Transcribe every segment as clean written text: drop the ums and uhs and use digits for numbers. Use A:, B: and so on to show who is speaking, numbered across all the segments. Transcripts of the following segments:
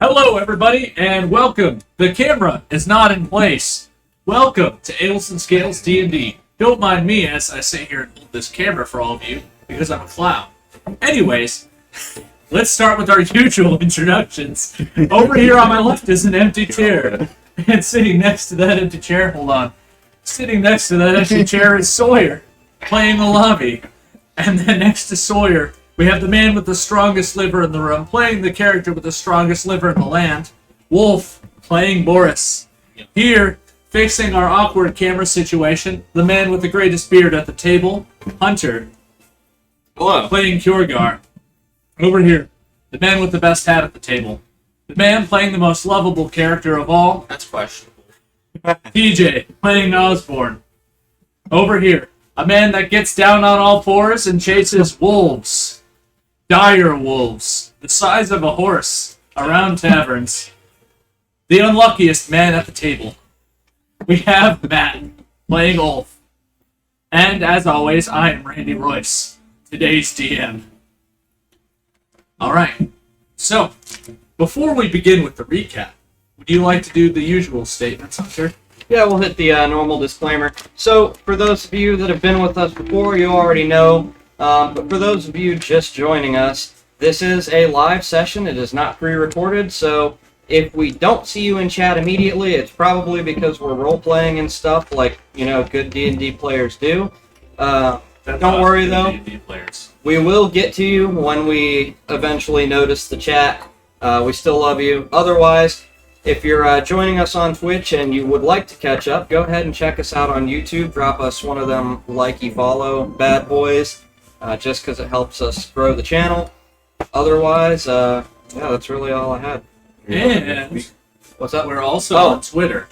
A: Hello, everybody, and welcome. The camera is not in place. Welcome to Ales and Scales D&D. Don't mind me as I sit here and hold this camera for all of you, because I'm a clown. Anyways, let's start with our usual introductions. Over here on my left is an empty chair, and sitting next to that empty chair, sitting next to that empty chair is Sawyer, playing the lobby. And then next to Sawyer, we have the man with the strongest liver in the room, playing the character with the strongest liver in the land, Wolf, playing Boris. Here, fixing our awkward camera situation, the man with the greatest beard at the table, Hunter.
B: Hello.
A: Playing Kjorgar. Over here, the man with the best hat at the table, the man playing the most lovable character of all,
B: That's questionable.
A: TJ, playing Osborne. Over here, a man that gets down on all fours and chases wolves. Dire wolves, the size of a horse, around taverns. The unluckiest man at the table. We have Matt, playing Ulf. And as always, I am Randy Royce, today's DM. Alright, so, before we begin with the recap, would you like to do the usual statements, Hunter?
B: Yeah, we'll hit the normal disclaimer. So, for those of you that have been with us before, you already know. But for those of you just joining us, this is a live session. It is not pre-recorded, so if we don't see you in chat immediately, it's probably because we're role-playing and stuff like, good D&D players do. Don't worry, though.
A: D&D players.
B: We will get to you when we eventually notice the chat. We still love you. Otherwise, if you're joining us on Twitch and you would like to catch up, go ahead and check us out on YouTube. Drop us one of them likey follow bad boys, just because it helps us grow the channel. Otherwise, yeah, that's really all I had.
A: And
B: What's up?
A: we're also on Twitter.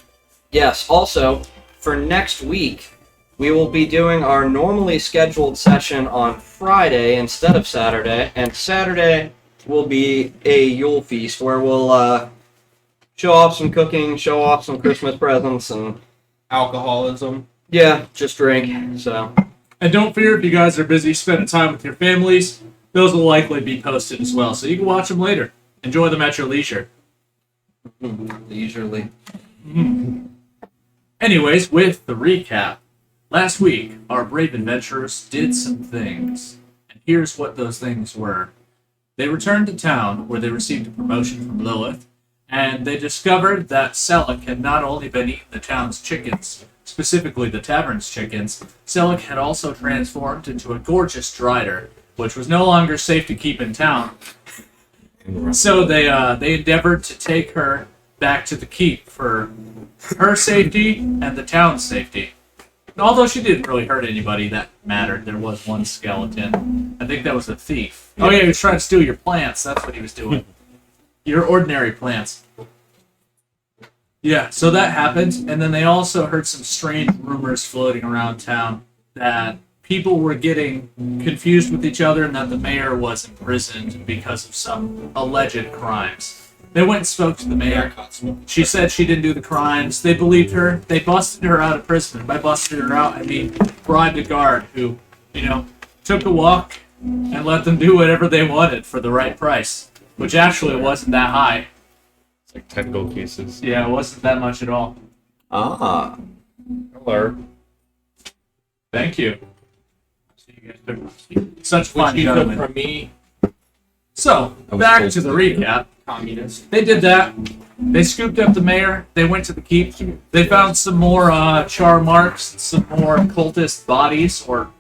B: Yes, also, for next week, we will be doing our normally scheduled session on Friday instead of Saturday, and Saturday will be a Yule Feast where we'll show off some cooking, show off some Christmas presents, and
C: Alcoholism.
B: yeah, just drink, so.
A: And don't fear if you guys are busy spending time with your families, those will likely be posted as well, so you can watch them later. Enjoy them at your leisure.
B: Leisurely.
A: Anyways, with the recap, last week, our brave adventurers did some things, and here's what those things were. They returned to town, where they received a promotion from Lilith, and they discovered that Selleck had not only been eating the town's chickens, specifically the tavern's chickens, Selleck had also transformed into a gorgeous drider, which was no longer safe to keep in town. So they endeavored to take her back to the keep for her safety and the town's safety. And although she didn't really hurt anybody that mattered, there was one skeleton. I think that was a thief. Oh yeah, he was trying to steal your plants. That's what he was doing. Your ordinary plants. Yeah, so that happened, and then they also heard some strange rumors floating around town that people were getting confused with each other and that the mayor was imprisoned because of some alleged crimes. They went and spoke to the mayor. She said she didn't do the crimes. They believed her. They busted her out of prison. By busted her out, I mean bribed a guard who, took a walk and let them do whatever they wanted for the right price, which actually wasn't that high.
C: It's like 10 gold pieces.
A: Yeah, it wasn't that much at all.
C: Ah. Hello.
A: Thank you. Such fun,
C: Which you took
A: gentlemen.
C: from me,
A: So,
C: I was
A: back
C: told
A: to the
C: to.
A: recap.
C: communist.
A: They did that. They scooped up the mayor. They went to the keep. They found some more char marks, some more cultist bodies, or,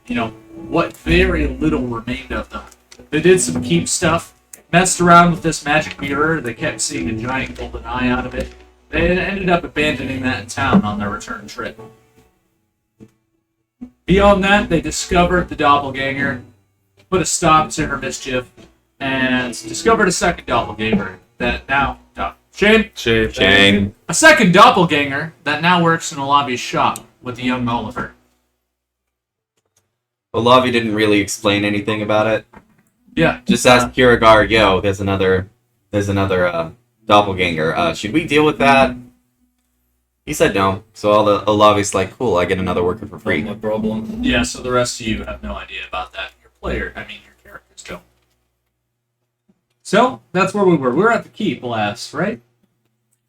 A: what very little remained of them. They did some keep stuff, messed around with this magic mirror. They kept seeing a giant golden eye out of it. They ended up abandoning that in town on their return trip. Beyond that, they discovered the doppelganger, put a stop to her mischief, and discovered a second doppelganger that now... Shane? A second doppelganger that now works in Olavi's shop with the young Oliver.
D: Olavi didn't really explain anything about it.
A: Yeah.
D: Just asked Kjorgar, yo, there's another doppelganger. Should we deal with that? He said no. So Olavi's like, cool, I get another worker for free.
C: No problem.
A: Yeah, so the rest of you have no idea about that. Your characters don't. So that's where we were. We were at the keep last, right?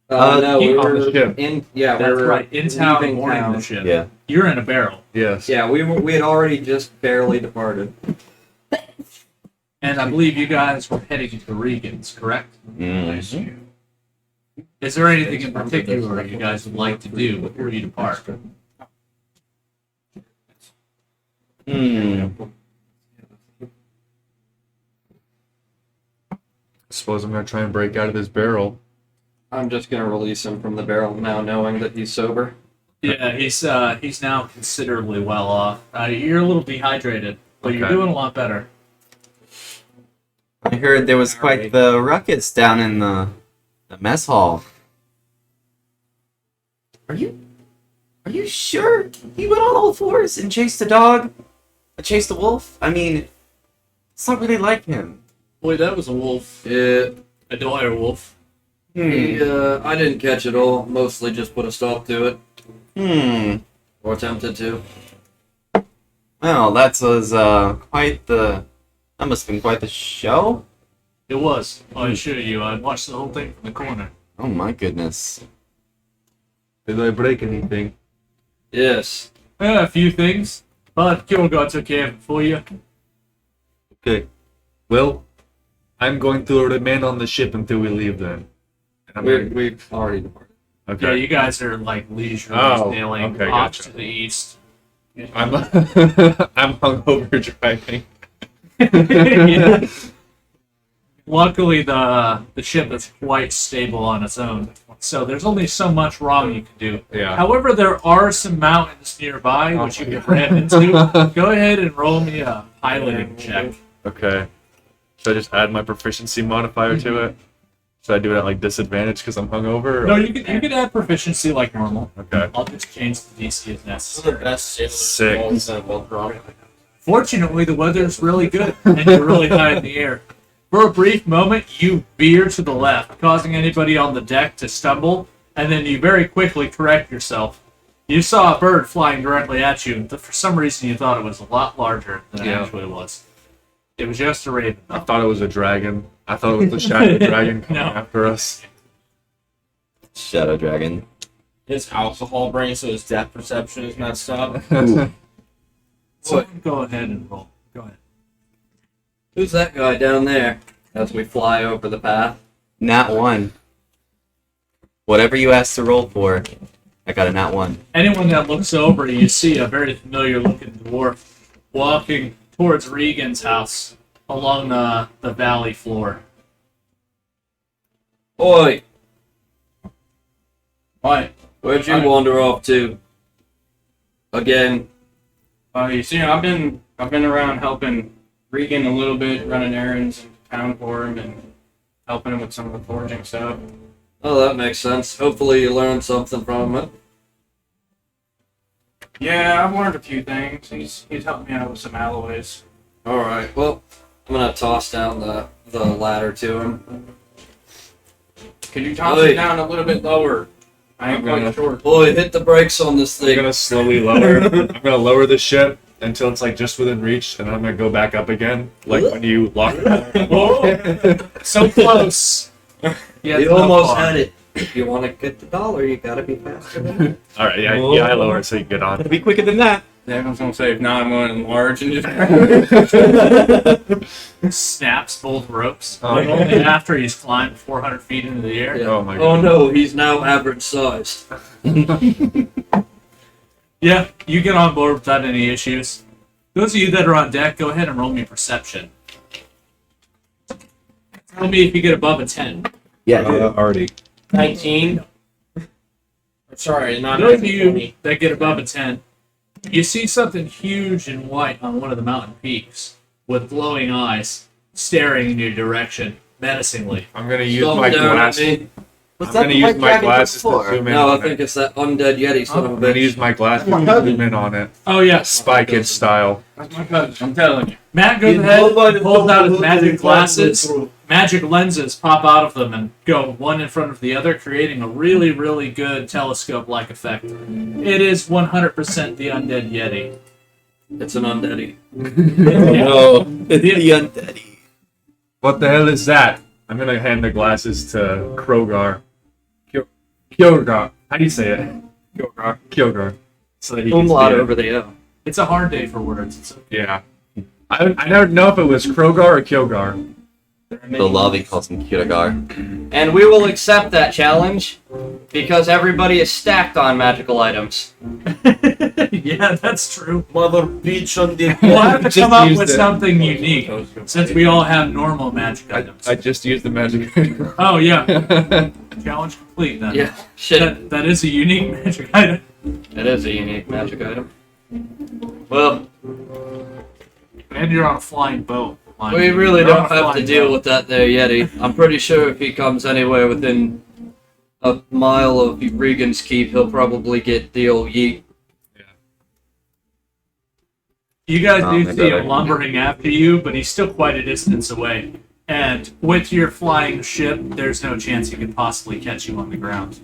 B: No, we
C: keep on
B: were
C: the ship.
B: in. Yeah,
A: That's
B: we were
A: right. In town,
B: leaving
A: boarding
B: town.
A: the ship.
D: Yeah.
A: You're in a barrel,
C: Yes.
B: Yeah, we had already just barely departed.
A: and I believe you guys were heading to Regan's, correct?
D: Mhm.
A: Is there anything in particular you guys would like to do before you depart?
D: Hmm.
C: I suppose I'm gonna try and break out of this barrel.
B: I'm just gonna release him from the barrel now, knowing that he's sober.
A: Yeah, he's now considerably well off. You're a little dehydrated, but you're
C: Okay.
A: doing a lot better.
D: I heard there was quite the ruckus down in the mess hall. Are you sure he went on all fours and chased a dog? Chased a wolf? I mean, it's not really like him.
A: Boy, that was a wolf.
B: Yeah,
A: A dire wolf.
B: I didn't catch it all. Mostly just put a stop to it, or attempted to.
D: Well, that was quite the. That must have been quite the show.
A: It was. I assure you, I watched the whole thing from the corner.
D: Oh my goodness.
C: Did I break anything?
B: Yes.
A: Yeah, a few things, but Kilgore took care of it for you.
C: Okay. Well, I'm going to remain on the ship until we leave then. And I'm gonna-
B: We've already departed.
C: okay.
A: Yeah, you guys are like leisurely
C: Oh,
A: sailing
C: okay,
A: off
C: gotcha.
A: to the east.
C: I'm I'm hungover driving.
A: Yeah. Luckily, the ship is quite stable on its own, so there's only so much wrong you can do.
C: Yeah.
A: However, there are some mountains nearby which you can ram into. Go ahead and roll me a piloting check.
C: Okay. Should I just add my proficiency modifier to it? Should I do it at like disadvantage because I'm hungover? or-
A: No, you can add proficiency like normal.
C: Okay.
A: I'll just change the DC as
E: This is
A: necessary.
E: the best sailor
C: Six.
E: rolls that will drop.
A: Fortunately, the weather's really good, and you're really high in the air. For a brief moment, you veer to the left, causing anybody on the deck to stumble, and then you very quickly correct yourself. You saw a bird flying directly at you, but for some reason you thought it was a lot larger than it
C: Yeah.
A: actually was. It was just a raven.
C: I thought it was a dragon. I thought it was the shadow dragon coming
A: No.
C: after us.
D: Shadow Dragon.
E: His alcohol brain, so his depth perception is messed up.
A: So go ahead and roll. Go ahead.
B: Who's that guy down there? As we fly over the path.
D: Nat 1. Whatever you asked to roll for, I got a nat 1.
A: Anyone that looks over, you see a very familiar-looking dwarf walking towards Regan's house along the valley floor.
B: Oi,
E: Why?
B: where'd you wander off to? Again.
E: You see, I've been around helping Regan a little bit, running errands in town for him, and helping him with some of the foraging stuff.
B: Oh, that makes sense. Hopefully you learned something from it.
E: Yeah, I've learned a few things. He's helped me out with some alloys.
B: Alright, well, I'm gonna toss down the ladder to him.
E: Could you toss
B: Oi.
E: it down a little bit lower? I ain't quite short.
B: Boy, hit the brakes on this
C: I'm
B: thing.
C: gonna slowly lower. I'm gonna lower the ship until it's like just within reach, and I'm gonna go back up again, like when you lock it.
A: Whoa! So close! Yeah,
B: You almost had it. If you want to get the dollar, you gotta be faster than that.
C: All right, yeah, I lower it so you can get on.
D: Be quicker than that.
E: Yeah, I was gonna say if not, I'm going to enlarge and just.
A: Snaps both ropes.
C: Oh.
A: But only after he's climbed 400 feet into the air.
B: Yeah.
C: Oh my
B: Oh
C: god.
B: no, he's now average sized.
A: Yeah, you get on board without any issues. Those of you that are on deck, go ahead and roll me perception. Tell me if you get above a 10.
D: Yeah,
C: Already.
E: 19. Sorry, not
A: Those of
E: 19,
A: you
E: 20.
A: that get above a 10, you see something huge and white on one of the mountain peaks with glowing eyes staring in your direction menacingly.
C: I'm gonna use
B: Stop
C: my
B: staring at
C: glasses.
B: me.
D: was
C: I'm
D: that
C: gonna
D: the
C: use
D: white
C: my
D: dragon
C: glasses to
D: before?
C: zoom in
B: No, I
C: on
B: think
C: it.
B: it's that undead Yeti son of a
C: I'm gonna
B: bitch.
C: use my glasses to zoom in on it.
A: Oh, yes.
C: Spy Kid style.
E: That's my cousin. I'm telling you.
A: Matt goes ahead, pulls out his magic glasses. Magic lenses pop out of them and go one in front of the other, creating a really, really good telescope-like effect. It is 100% the Undead Yeti.
B: It's an undeady.
A: Yeah.
D: No, it's the undeady.
C: What the hell is that? I'm gonna hand the glasses to Krogar. Kyogar. How do you say it?
E: Kyogar.
C: Kyogar. So that he can
B: Umlaut
C: see it.
B: over the O.
A: It's a hard day for words. It's
C: Yeah. I don't know if it was Krogar or Kyogar.
D: The lobby calls him Kiragar.
B: And we will accept that challenge because everybody is stacked on magical items.
A: yeah, that's true.
F: Mother bitch on the.
A: We'll have to
C: Just
A: come up
C: use
A: with
C: the-
A: something unique since we all have normal magic items.
C: I just used the magic.
A: Oh yeah, challenge complete then.
B: Yeah, shit.
A: That is a unique magic item.
B: It is a unique magic item. Well,
A: And you're on a flying boat.
B: we really
A: You're on
B: don't
A: a
B: have to
A: flying
B: deal
A: boat.
B: with that there, Yeti. I'm pretty sure if he comes anywhere within a mile of Regan's Keep, he'll probably get the old yeet.
A: You guys
D: Oh,
A: do
D: my
A: see
D: God.
A: him lumbering after you, but he's still quite a distance away. And with your flying ship, there's no chance he could possibly catch you on the ground.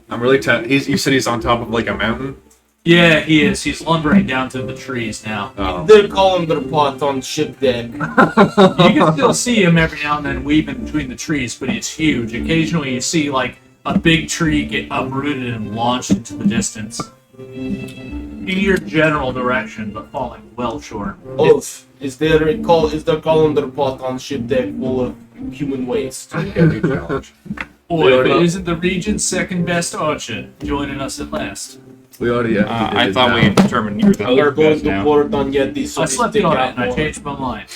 C: I'm really you said he's on top of like a mountain?
A: Yeah, he is. He's lumbering down to the trees now.
C: Oh.
F: They're calling their pot on ship deck.
A: You can still see him every now and then weaving between the trees, but he's huge. Occasionally you see like a big tree get uprooted and launched into the distance. In your general direction, but falling well short.
F: Oh, is there a call? Is there calling their pot on ship deck full of human waste?
A: Boy, if it isn't the region's second best archer joining us at last.
C: We already
E: I thought we determined you were the
F: We're
E: third
F: going
E: best
F: to
E: now.
F: port on Yeti, so
A: I
F: we
A: slept
F: stick
A: on it
F: out
A: and I
F: more.
A: changed my mind.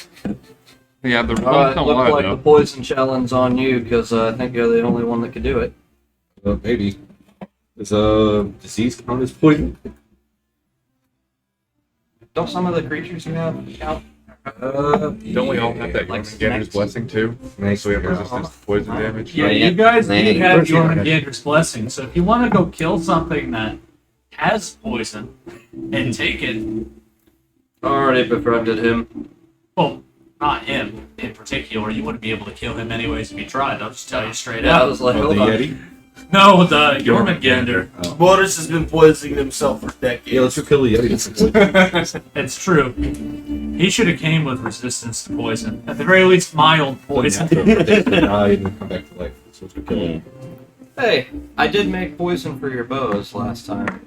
E: Yeah, the
B: Alright,
E: don't
B: looks
E: lie,
B: like
E: though.
B: the poison challenge on you because I think you're the only one that could do it.
G: Maybe. Is a disease count as poison?
B: Don't some of the creatures you have count?
C: Don't we all have that
B: Like
C: Jormungandr's
B: snakes.
C: blessing too? So we have resistance to poison damage.
A: Yeah,
D: Yeah,
A: you guys do
D: Lanny.
A: have
C: First you have-
A: Jormungandr's blessing, so if you want to go kill something that has poison and take it,
B: Already befriended him.
A: well, not him in particular, you wouldn't be able to kill him anyways if you tried. I'll just tell you straight
B: Yeah, I
A: out.
B: was like,
G: Oh, the
B: hold on.
G: Yeti?
A: No, the Jormungandr.
F: Boris has been poisoning himself for decades.
G: Yeah, let's go kill the Yeti.
A: It's true. He should have came with resistance to poison. At the very least, mild poison.
G: Die and come back to life. So let's go kill him.
B: Hey, I did make poison for your bows last time.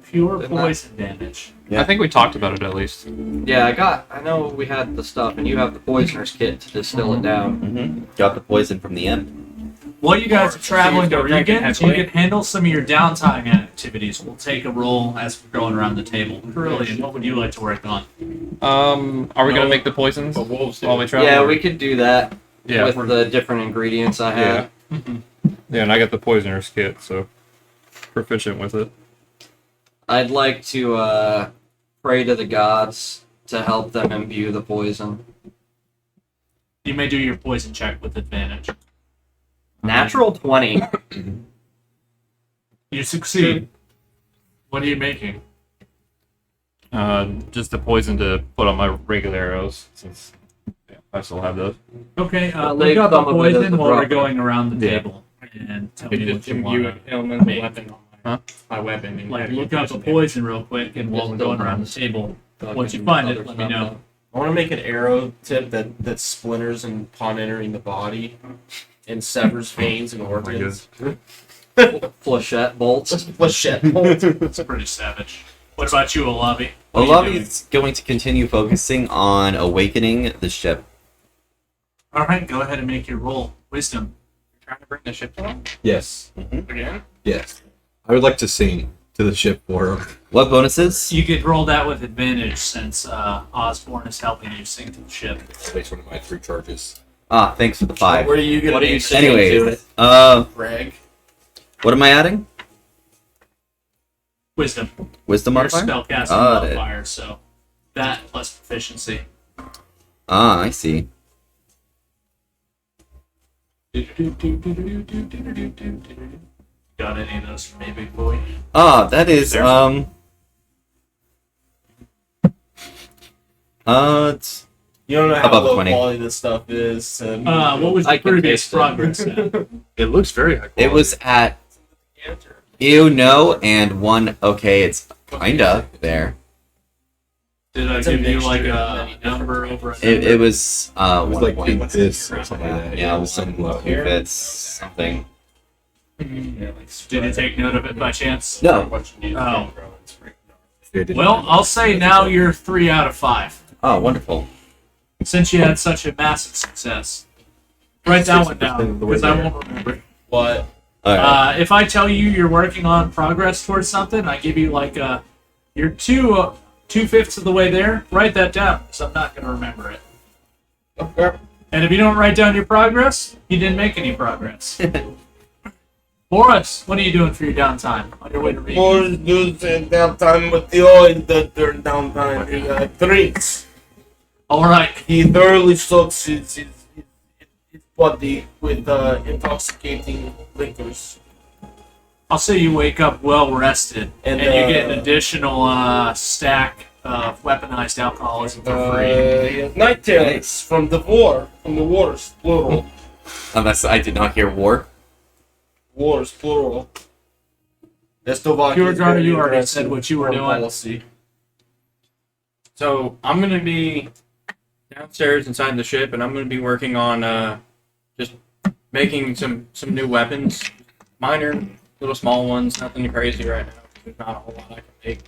A: Pure
B: Didn't I?
A: poison damage.
E: I think we talked about it at least.
B: Yeah, I know we had the stuff, and you have the poisoner's kit to distill it down.
D: Mm-hmm. Got the poison from the imp.
A: While you guys are traveling to
E: So you're
A: Regan,
E: drinking
A: you
E: heavily?
A: can handle some of your downtime activities. We'll take a roll as we're going around the table. Brilliant. What would you like to work on?
E: Are we gonna make the poisons
F: But wolves
E: while we travel?
B: Yeah,
E: or-
B: we could do that
E: Yeah,
B: with
E: we're-
B: the different ingredients I had.
E: yeah, and I got the poisoner's kit, so proficient with it.
B: I'd like to pray to the gods to help them imbue the poison.
A: You may do your poison check with advantage.
B: Natural 20.
A: You succeed. What are you making?
E: Just the poison to put on my regular arrows, since I still have those.
A: Okay,
B: I'll
A: look
B: leave
A: up
B: some
A: a
B: of it as
A: poison
B: a
A: while we're
B: dropper.
A: going around the
E: Yeah.
A: table. And tell
E: Could
A: me
E: just
A: what you
E: imbue
A: want.
E: an elemental weapon on Huh? my weapon. and
A: Like,
E: give
A: look
E: you
A: up a
E: poison
A: poison real quick, and while
B: Just
A: we're going
B: don't
A: around the
B: have-
A: table,
B: So I
A: once
B: can
A: you find
B: other
A: it, let me
B: stuff
A: know.
F: I want to make an arrow tip that splinters upon entering the body and severs veins and organs.
B: out. Flechette bolts.
F: Flechette bolt.
A: It's pretty savage. What about you, Olavi? What are you
D: Olavi
A: doing?
D: is going to continue focusing on awakening the ship.
A: All right, go ahead and make your roll. Wisdom.
E: Trying to bring the ship along
G: Yes.
E: again.
G: Yes. I would like to sing to the ship for him.
D: What bonuses?
A: You could roll that with advantage since Osborne is helping you sink to the ship.
G: That's one of my 3 charges.
D: Ah, thanks for the 5.
F: What are you gonna
B: What are you
F: make,
B: saying to
D: Anyway,
B: it?
F: Greg?
D: what am I adding?
A: Wisdom.
D: Wisdom
A: Your
D: modifier?
A: spellcasting
D: Got it.
A: modifier, so that plus proficiency.
D: Ah, I see.
A: Got any of those for me, big boy?
D: Ah, that is, it's
F: You don't know how
D: Above
F: low
D: 20.
F: quality this stuff is.
A: What was
B: I
A: the
B: can
A: previous
B: taste it.
A: progress at?
C: It looks very high quality.
D: it was at ew, no, and 1, okay, it's kinda there.
A: Did I
F: It's a
A: give you like
F: mixture of
A: a
F: many
A: number over a
D: It
A: number?
D: was
G: It was
D: one
G: like
D: point.
G: big this or something like that.
D: Yeah, it was something like
F: Here?
D: it's something.
A: Did you take note of it by chance?
D: No.
A: Oh.
G: It didn't-
A: Well, I'll say now you're 3 out of 5.
D: Oh, wonderful.
A: Since you had such a massive success. Write that one
G: 60%
A: down,
G: of the way
A: because I
G: there.
A: won't remember.
F: What?
D: Alright.
A: If I tell you you're working on progress towards something, I give you like you're 2/5 of the way there. Write that down, because I'm not going to remember it.
F: Okay.
A: And if you don't write down your progress, you didn't make any progress. Boris, what are you doing for your downtime on your way to read?
H: More dudes in downtime with the oil that during downtime. He drinks.
A: All right.
H: He thoroughly soaks his body with intoxicating liquors.
A: I'll say you wake up well rested, and you get an additional stack of weaponized alcoholism for free.
H: He has night terrors from the wars, plural.
D: Unless I did not hear war.
H: Wars, plural. Estovac
A: Pure
H: is
A: Garner,
H: very
A: you already
H: interesting
A: said what you were
H: foreign
A: doing.
H: Policy.
E: So I'm gonna be downstairs inside the ship, and I'm gonna be working on just making some new weapons, minor, little small ones, nothing crazy right now. There's not a whole lot I can make.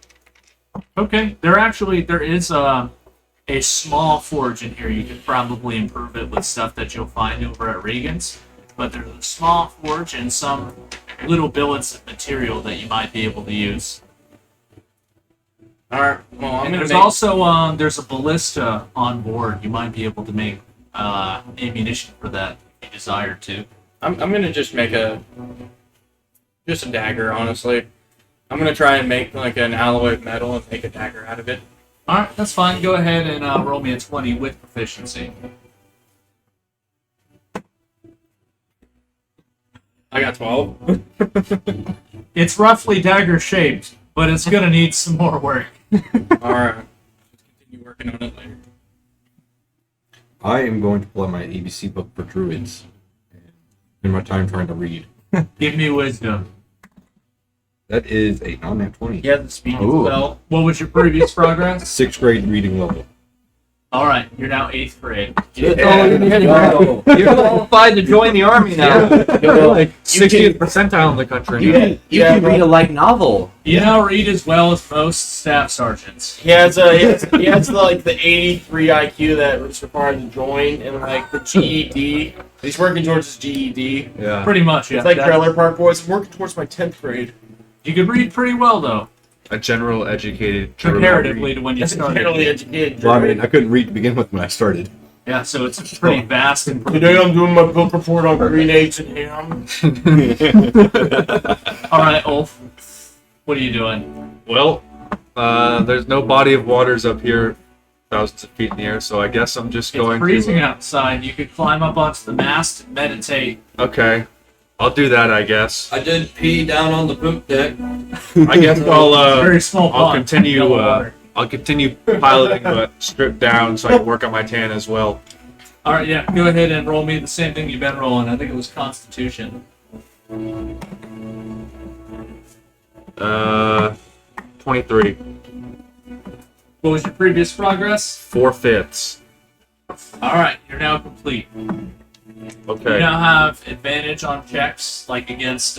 A: Okay, there is a small forge in here. You could probably improve it with stuff that you'll find over at Regan's. But there's a small forge and some little billets of material that you might be able to use.
E: All right. Well, I'm
A: And
E: gonna
A: there's
E: make,
A: also there's a ballista on board. You might be able to make ammunition for that if you desire to.
E: I'm gonna just make a dagger. Honestly, I'm gonna try and make like an alloy of metal and make a dagger out of it.
A: All right, that's fine. Go ahead and roll me a 20 with proficiency.
E: I got 12.
A: It's roughly dagger shaped, but it's gonna need some more work.
E: All right. Let's continue working on it later.
G: I am going to pull out my ABC book for druids. And spend my time trying to read.
A: Give me wisdom.
G: That is a non-nat 20.
A: He has the speed
G: Ooh.
A: spell. What was your previous progress?
G: 6th grade reading level.
A: All right, you're now 8th grade.
B: You're qualified to join the army now.
C: You're like 60th percentile in the country.
D: You can read a light novel.
A: You now read as well as most staff sergeants.
H: He has like the 83 IQ that was required to join, and like the GED. He's working towards his GED.
C: Yeah.
A: Pretty much, yeah.
H: It's like
A: That-
H: Trailer Park Boys. I'm working towards my 10th grade.
A: You could read pretty well, though,
C: A general educated.
A: comparatively to when you
H: That's
A: started.
H: generally educated.
G: Well, I mean, I couldn't read to begin with when I started.
A: Yeah, so it's pretty vast and
H: Today I'm doing my book report on green eggs and ham.
A: All right, Ulf. What are you doing?
C: Well, there's no body of waters up here, thousands of feet in the air, so I guess I'm just
A: It's
C: going
A: freezing
C: to.
A: outside. You could climb up onto the mast and meditate.
C: Okay, I'll do that. I guess.
B: I did pee down on the poop deck.
C: I guess I'll
A: Very small
C: I'll
A: pond.
C: continue.
A: Yellow water.
C: I'll continue piloting, but strip down so I can work on my tan as well.
A: All right, yeah. Go ahead and roll me the same thing you've been rolling. I think it was Constitution.
C: 23.
A: What was your previous progress?
C: 4/5.
A: All right, you're now complete. You
C: Okay.
A: now have advantage on checks, like against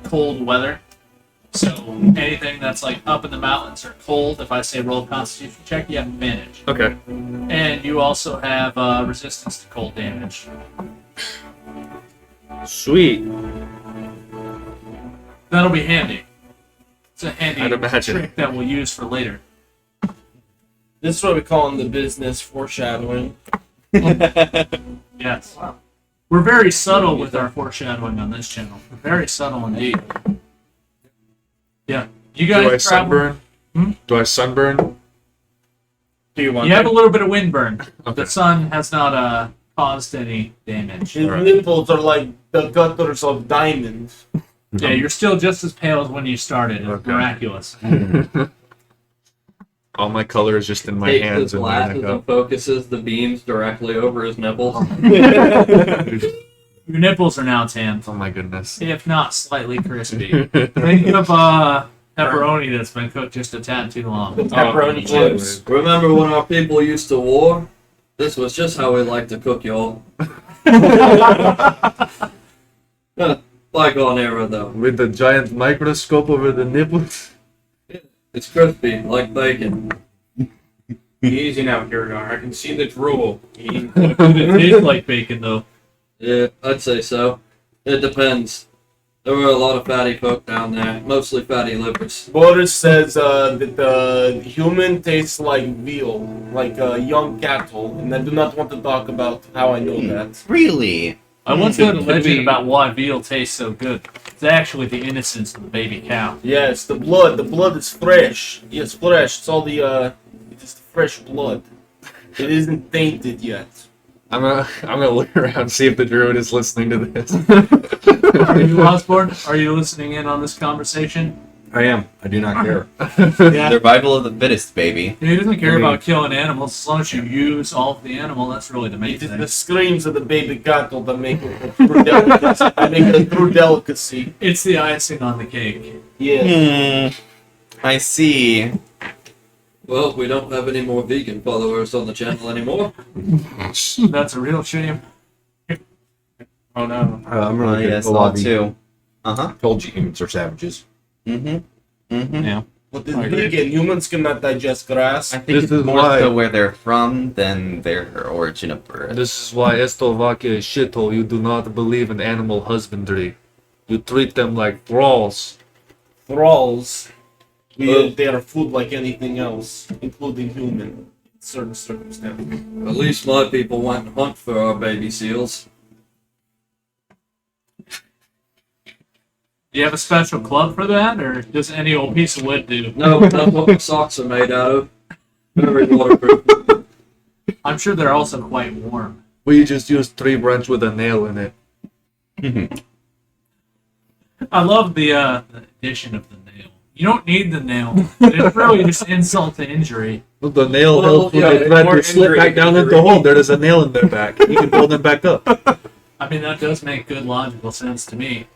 A: cold weather. So anything that's like up in the mountains or cold, if I say roll a Constitution check, you have advantage.
C: Okay.
A: And you also have resistance to cold damage.
C: Sweet.
A: That'll be handy. It's a handy
C: I'd imagine.
A: trick that we'll use for later.
H: This is what we call in the business foreshadowing.
A: Yes. We're very subtle with our foreshadowing on this channel. Very subtle indeed. Yeah. You
C: Do I
A: guys travel.
C: sunburn?
A: Hmm?
C: Do I sunburn?
E: Do you want
A: You have
E: to?
A: a little bit of windburn.
C: Okay.
A: The sun has not caused any damage.
H: His
C: Alright.
H: nipples are like the gutters of diamonds.
A: Yeah, you're still just as pale as when you started. It's
C: Okay.
A: miraculous.
C: All my color is just in my
B: Takes
C: hands
B: his
C: and my
B: glasses
C: makeup.
B: and focuses the beams directly over his nipples.
A: Your nipples are now tan,
C: Oh my goodness.
A: if not slightly crispy. Think of pepperoni that's been cooked just a tad too long.
H: Pepperoni chips.
B: Remember when our people used to war? This was just how we like to cook, y'all. Bygone era, though.
C: With the giant microscope over the nipples.
B: It's crispy, like bacon.
E: Easy now, Kirgar. I can see the drool.
A: It tastes like bacon, though.
B: Yeah, I'd say so. It depends. There were a lot of fatty folk down there, mostly fatty livers.
H: Boris says that the human tastes like veal, like young cattle, and I do not want to talk about how I know that.
D: Really?
A: I once heard a legend about why veal tastes so good. It's actually the innocence of the baby cow.
H: Yes, the blood. The blood is fresh. Yes, fresh. It's all the it is fresh blood. It isn't tainted yet.
C: I'm gonna look around and see if the druid is listening to this.
A: Are you, Osborne? Are you listening in on this conversation?
G: I am. I do not care.
A: Yeah.
D: Survival of the fittest, baby.
A: He doesn't care about killing animals as long as you use all of the animal. That's really the main
H: It is
A: thing.
H: the screams of the baby cattle that make it a true delicacy. That make it a true delicacy.
A: It's the icing on the cake.
H: Yes.
D: I see.
B: Well, we don't have any more vegan followers on the channel anymore.
A: That's a real shame.
E: Oh no.
G: I'm really good.
D: Yes,
G: at
D: all
G: Pilates.
D: too. Uh-huh.
G: Told you humans are savages.
D: Mm-hmm. Mm-hmm.
A: Yeah.
H: But it's vegan. Humans cannot digest grass.
D: I think
C: This
D: it's
C: is
D: more
C: why-
D: so where they're from than their origin of birth.
C: This is why Eslovakia is shithole. You do not believe in animal husbandry. You treat them like thralls.
H: Thralls. They are food like anything else, including human, in certain circumstances.
B: At least my people went and hunt for our baby seals.
A: Do you have a special club for that, or does any old piece of wood do?
B: No, that's what the socks are made out of. Very waterproof.
A: I'm sure they're also quite warm.
C: We just use tree branch with a nail in it.
A: I love the addition of the nail. You don't need the nail. It's really just insult to injury.
C: Well, the nail
B: Well,
C: helps when
B: yeah,
C: they try
E: more
C: to slip
E: injury
C: back down
E: than
C: into the
E: injury.
C: hole. There is a nail in their back. You can build them back up.
A: I mean, that does make good logical sense to me.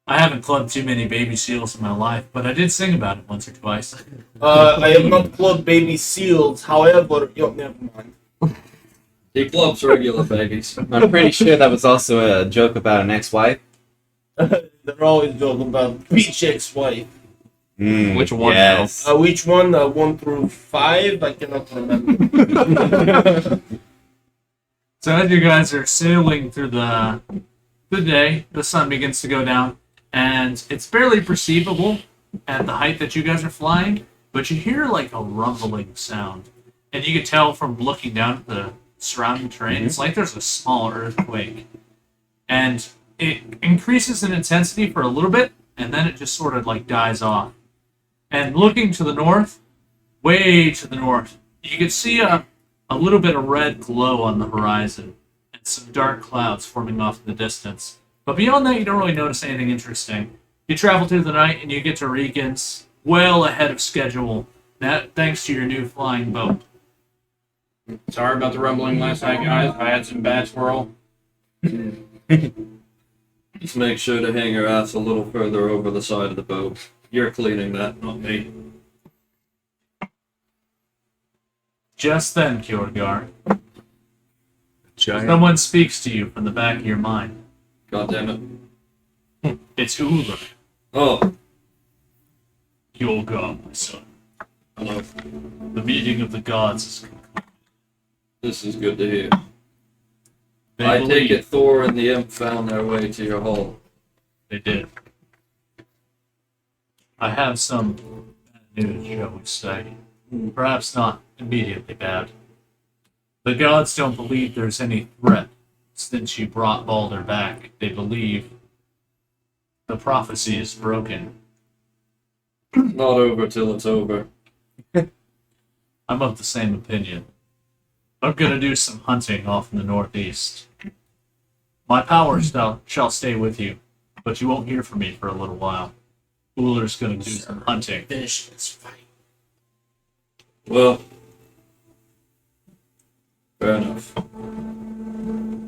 A: I haven't clubbed too many baby seals in my life, but I did sing about it once or twice.
H: I have not clubbed baby seals, however, never mind.
B: He clubs regular babies.
D: I'm pretty sure that was also a joke about an ex-wife.
H: They're always joking about each ex-wife.
C: Which one
D: Yes.
H: Which one? 1 through 5? I cannot remember.
A: So as you guys are sailing through the day, the sun begins to go down, and it's barely perceivable at the height that you guys are flying, but you hear like a rumbling sound, and you can tell from looking down at the surrounding terrain, it's like there's a small earthquake, and it increases in intensity for a little bit, and then it just sort of like dies off. And looking to the north, way to the north, you can see a little bit of red glow on the horizon and some dark clouds forming off in the distance. But beyond that, you don't really notice anything interesting. You travel through the night and you get to Regans well ahead of schedule, that thanks to your new flying boat.
E: Sorry about the rumbling last night, guys. I had some bad swirl.
B: Just make sure to hang your ass a little further over the side of the boat. You're cleaning that, not me.
A: Just then, Kjorgar,
C: Giant.
A: someone speaks to you from the back of your mind.
B: God damn it.
A: It's Uller.
B: Oh,
A: Kjorgar, my son.
B: hello.
A: The meeting of the gods is concluded.
B: This is good to hear.
A: They
B: I take
A: believe
B: it Thor and the imp found their way to your hull.
A: they did. I have some bad news, shall we say. Perhaps not immediately bad. The gods don't believe there's any threat since you brought Balder back. They believe the prophecy is broken.
B: Not over till it's over.
A: I'm of the same opinion. I'm gonna do some hunting off in the northeast. My power shall stay with you, but you won't hear from me for a little while. Uller's gonna do some hunting.
H: Finish this fight.
B: Well, fair enough.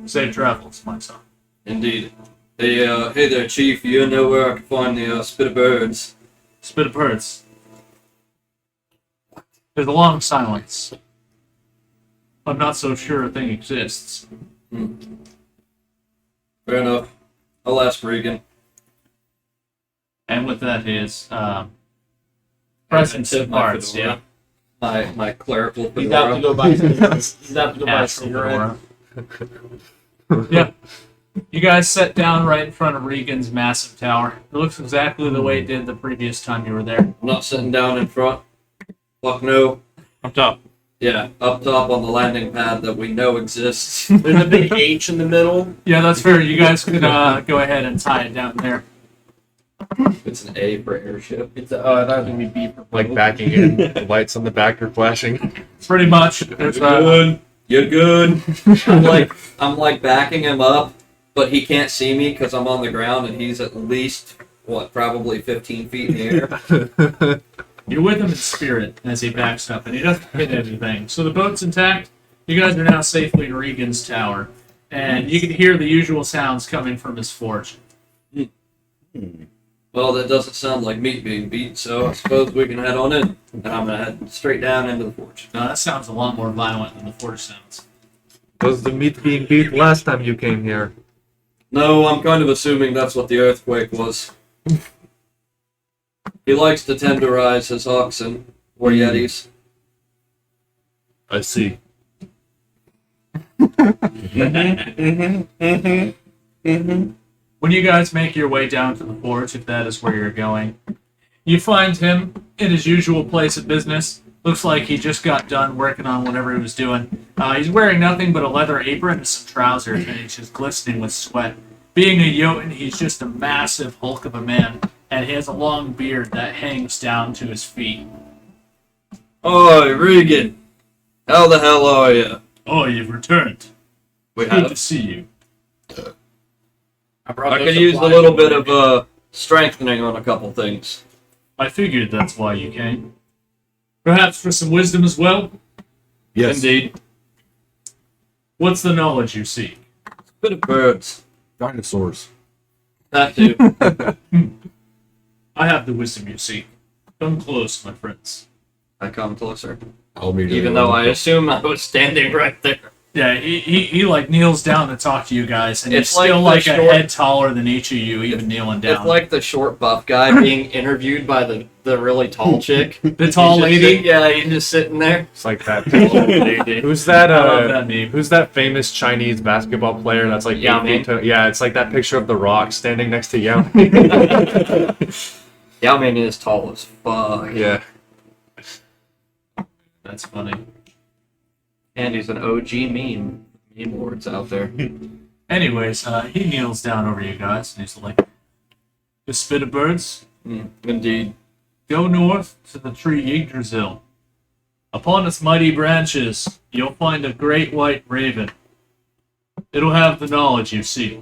A: Safe travels, my son.
B: Indeed. Hey there, Chief. You know where I can find the spit of birds?
A: Spit of birds. There's a long silence. I'm not so sure a thing exists.
B: Fair enough. I'll ask Regan.
A: And with that, his presence
B: tip
A: of
B: my
A: parts,
B: fedora.
A: yeah.
B: My clerical
H: He's out to
B: fedora.
H: go buy. He's out to go buy a
A: Astral
H: cigarette.
A: fedora. Yeah. You guys sat down right in front of Regan's massive tower. It looks exactly the way it did the previous time you were there.
B: I'm not sitting down in front. Fuck no.
E: Up top.
B: Yeah, up top on the landing pad that we know exists.
H: There's a big H in the middle.
A: Yeah, that's fair. You guys could go ahead and tie it down there.
B: It's an A for airship.
H: It's that's gonna be B for
C: Like
H: both.
C: backing in, the lights on the back are flashing.
A: Pretty much. There's
B: Good. You're good. I'm like backing him up, but he can't see me because I'm on the ground and he's at least probably 15 feet in the air.
A: You're with him in spirit as he backs up, and he doesn't hit anything. So the boat's intact. You guys are now safely in Regan's tower, and you can hear the usual sounds coming from his forge.
B: Well, that doesn't sound like meat being beat, so I suppose we can head on in. And I'm gonna head straight down into the forge.
A: Now that sounds a lot more violent than the forge sounds.
C: Was the meat being beat last time you came here?
B: No, I'm kind of assuming that's what the earthquake was. He likes to tenderize his oxen or yetis.
C: I see.
A: When you guys make your way down to the forge, if that is where you're going, you find him in his usual place of business. Looks like he just got done working on whatever he was doing. He's wearing nothing but a leather apron and some trousers, and he's just glistening with sweat. Being a Jotun, he's just a massive hulk of a man, and he has a long beard that hangs down to his feet.
B: Oi, Regan! How the hell are you?
A: Oh, you've returned.
B: We
A: Good to
B: have.
A: see you.
B: I could use a little bit of strengthening on a couple things.
A: I figured that's why you came. Perhaps for some wisdom as well?
C: Yes.
B: Indeed.
A: What's the knowledge you seek?
B: Bit of birds.
G: Dinosaurs.
B: That too.
A: I have the wisdom you seek. Come close, my friends.
B: I come closer.
G: I'll meet
B: Even though I assume I was standing right there.
A: Yeah, he like kneels down to talk to you guys, and
B: It's
A: he's still
B: like the
A: like a
B: short-
A: head taller than each of you, even kneeling down.
B: It's like the short buff guy being interviewed by the really tall chick.
A: the tall
B: He's just
A: lady.
B: sit- yeah, he's just sitting there.
C: It's like that. Who's that?
A: I love that meme.
C: Who's that famous Chinese basketball player that's like
B: Yao
C: 8
B: Ming?
C: feet tall? Yeah, it's like that picture of the Rock standing next to Yao Ming.
B: Yao Ming is tall as fuck.
C: Yeah.
A: That's funny.
B: And he's an OG meme. Meme lords out there.
A: Anyways, he kneels down over you guys, and he's like, "The spit of birds,
B: Indeed.
A: go north to the tree Yggdrasil. Upon its mighty branches, you'll find a great white raven. It'll have the knowledge you seek.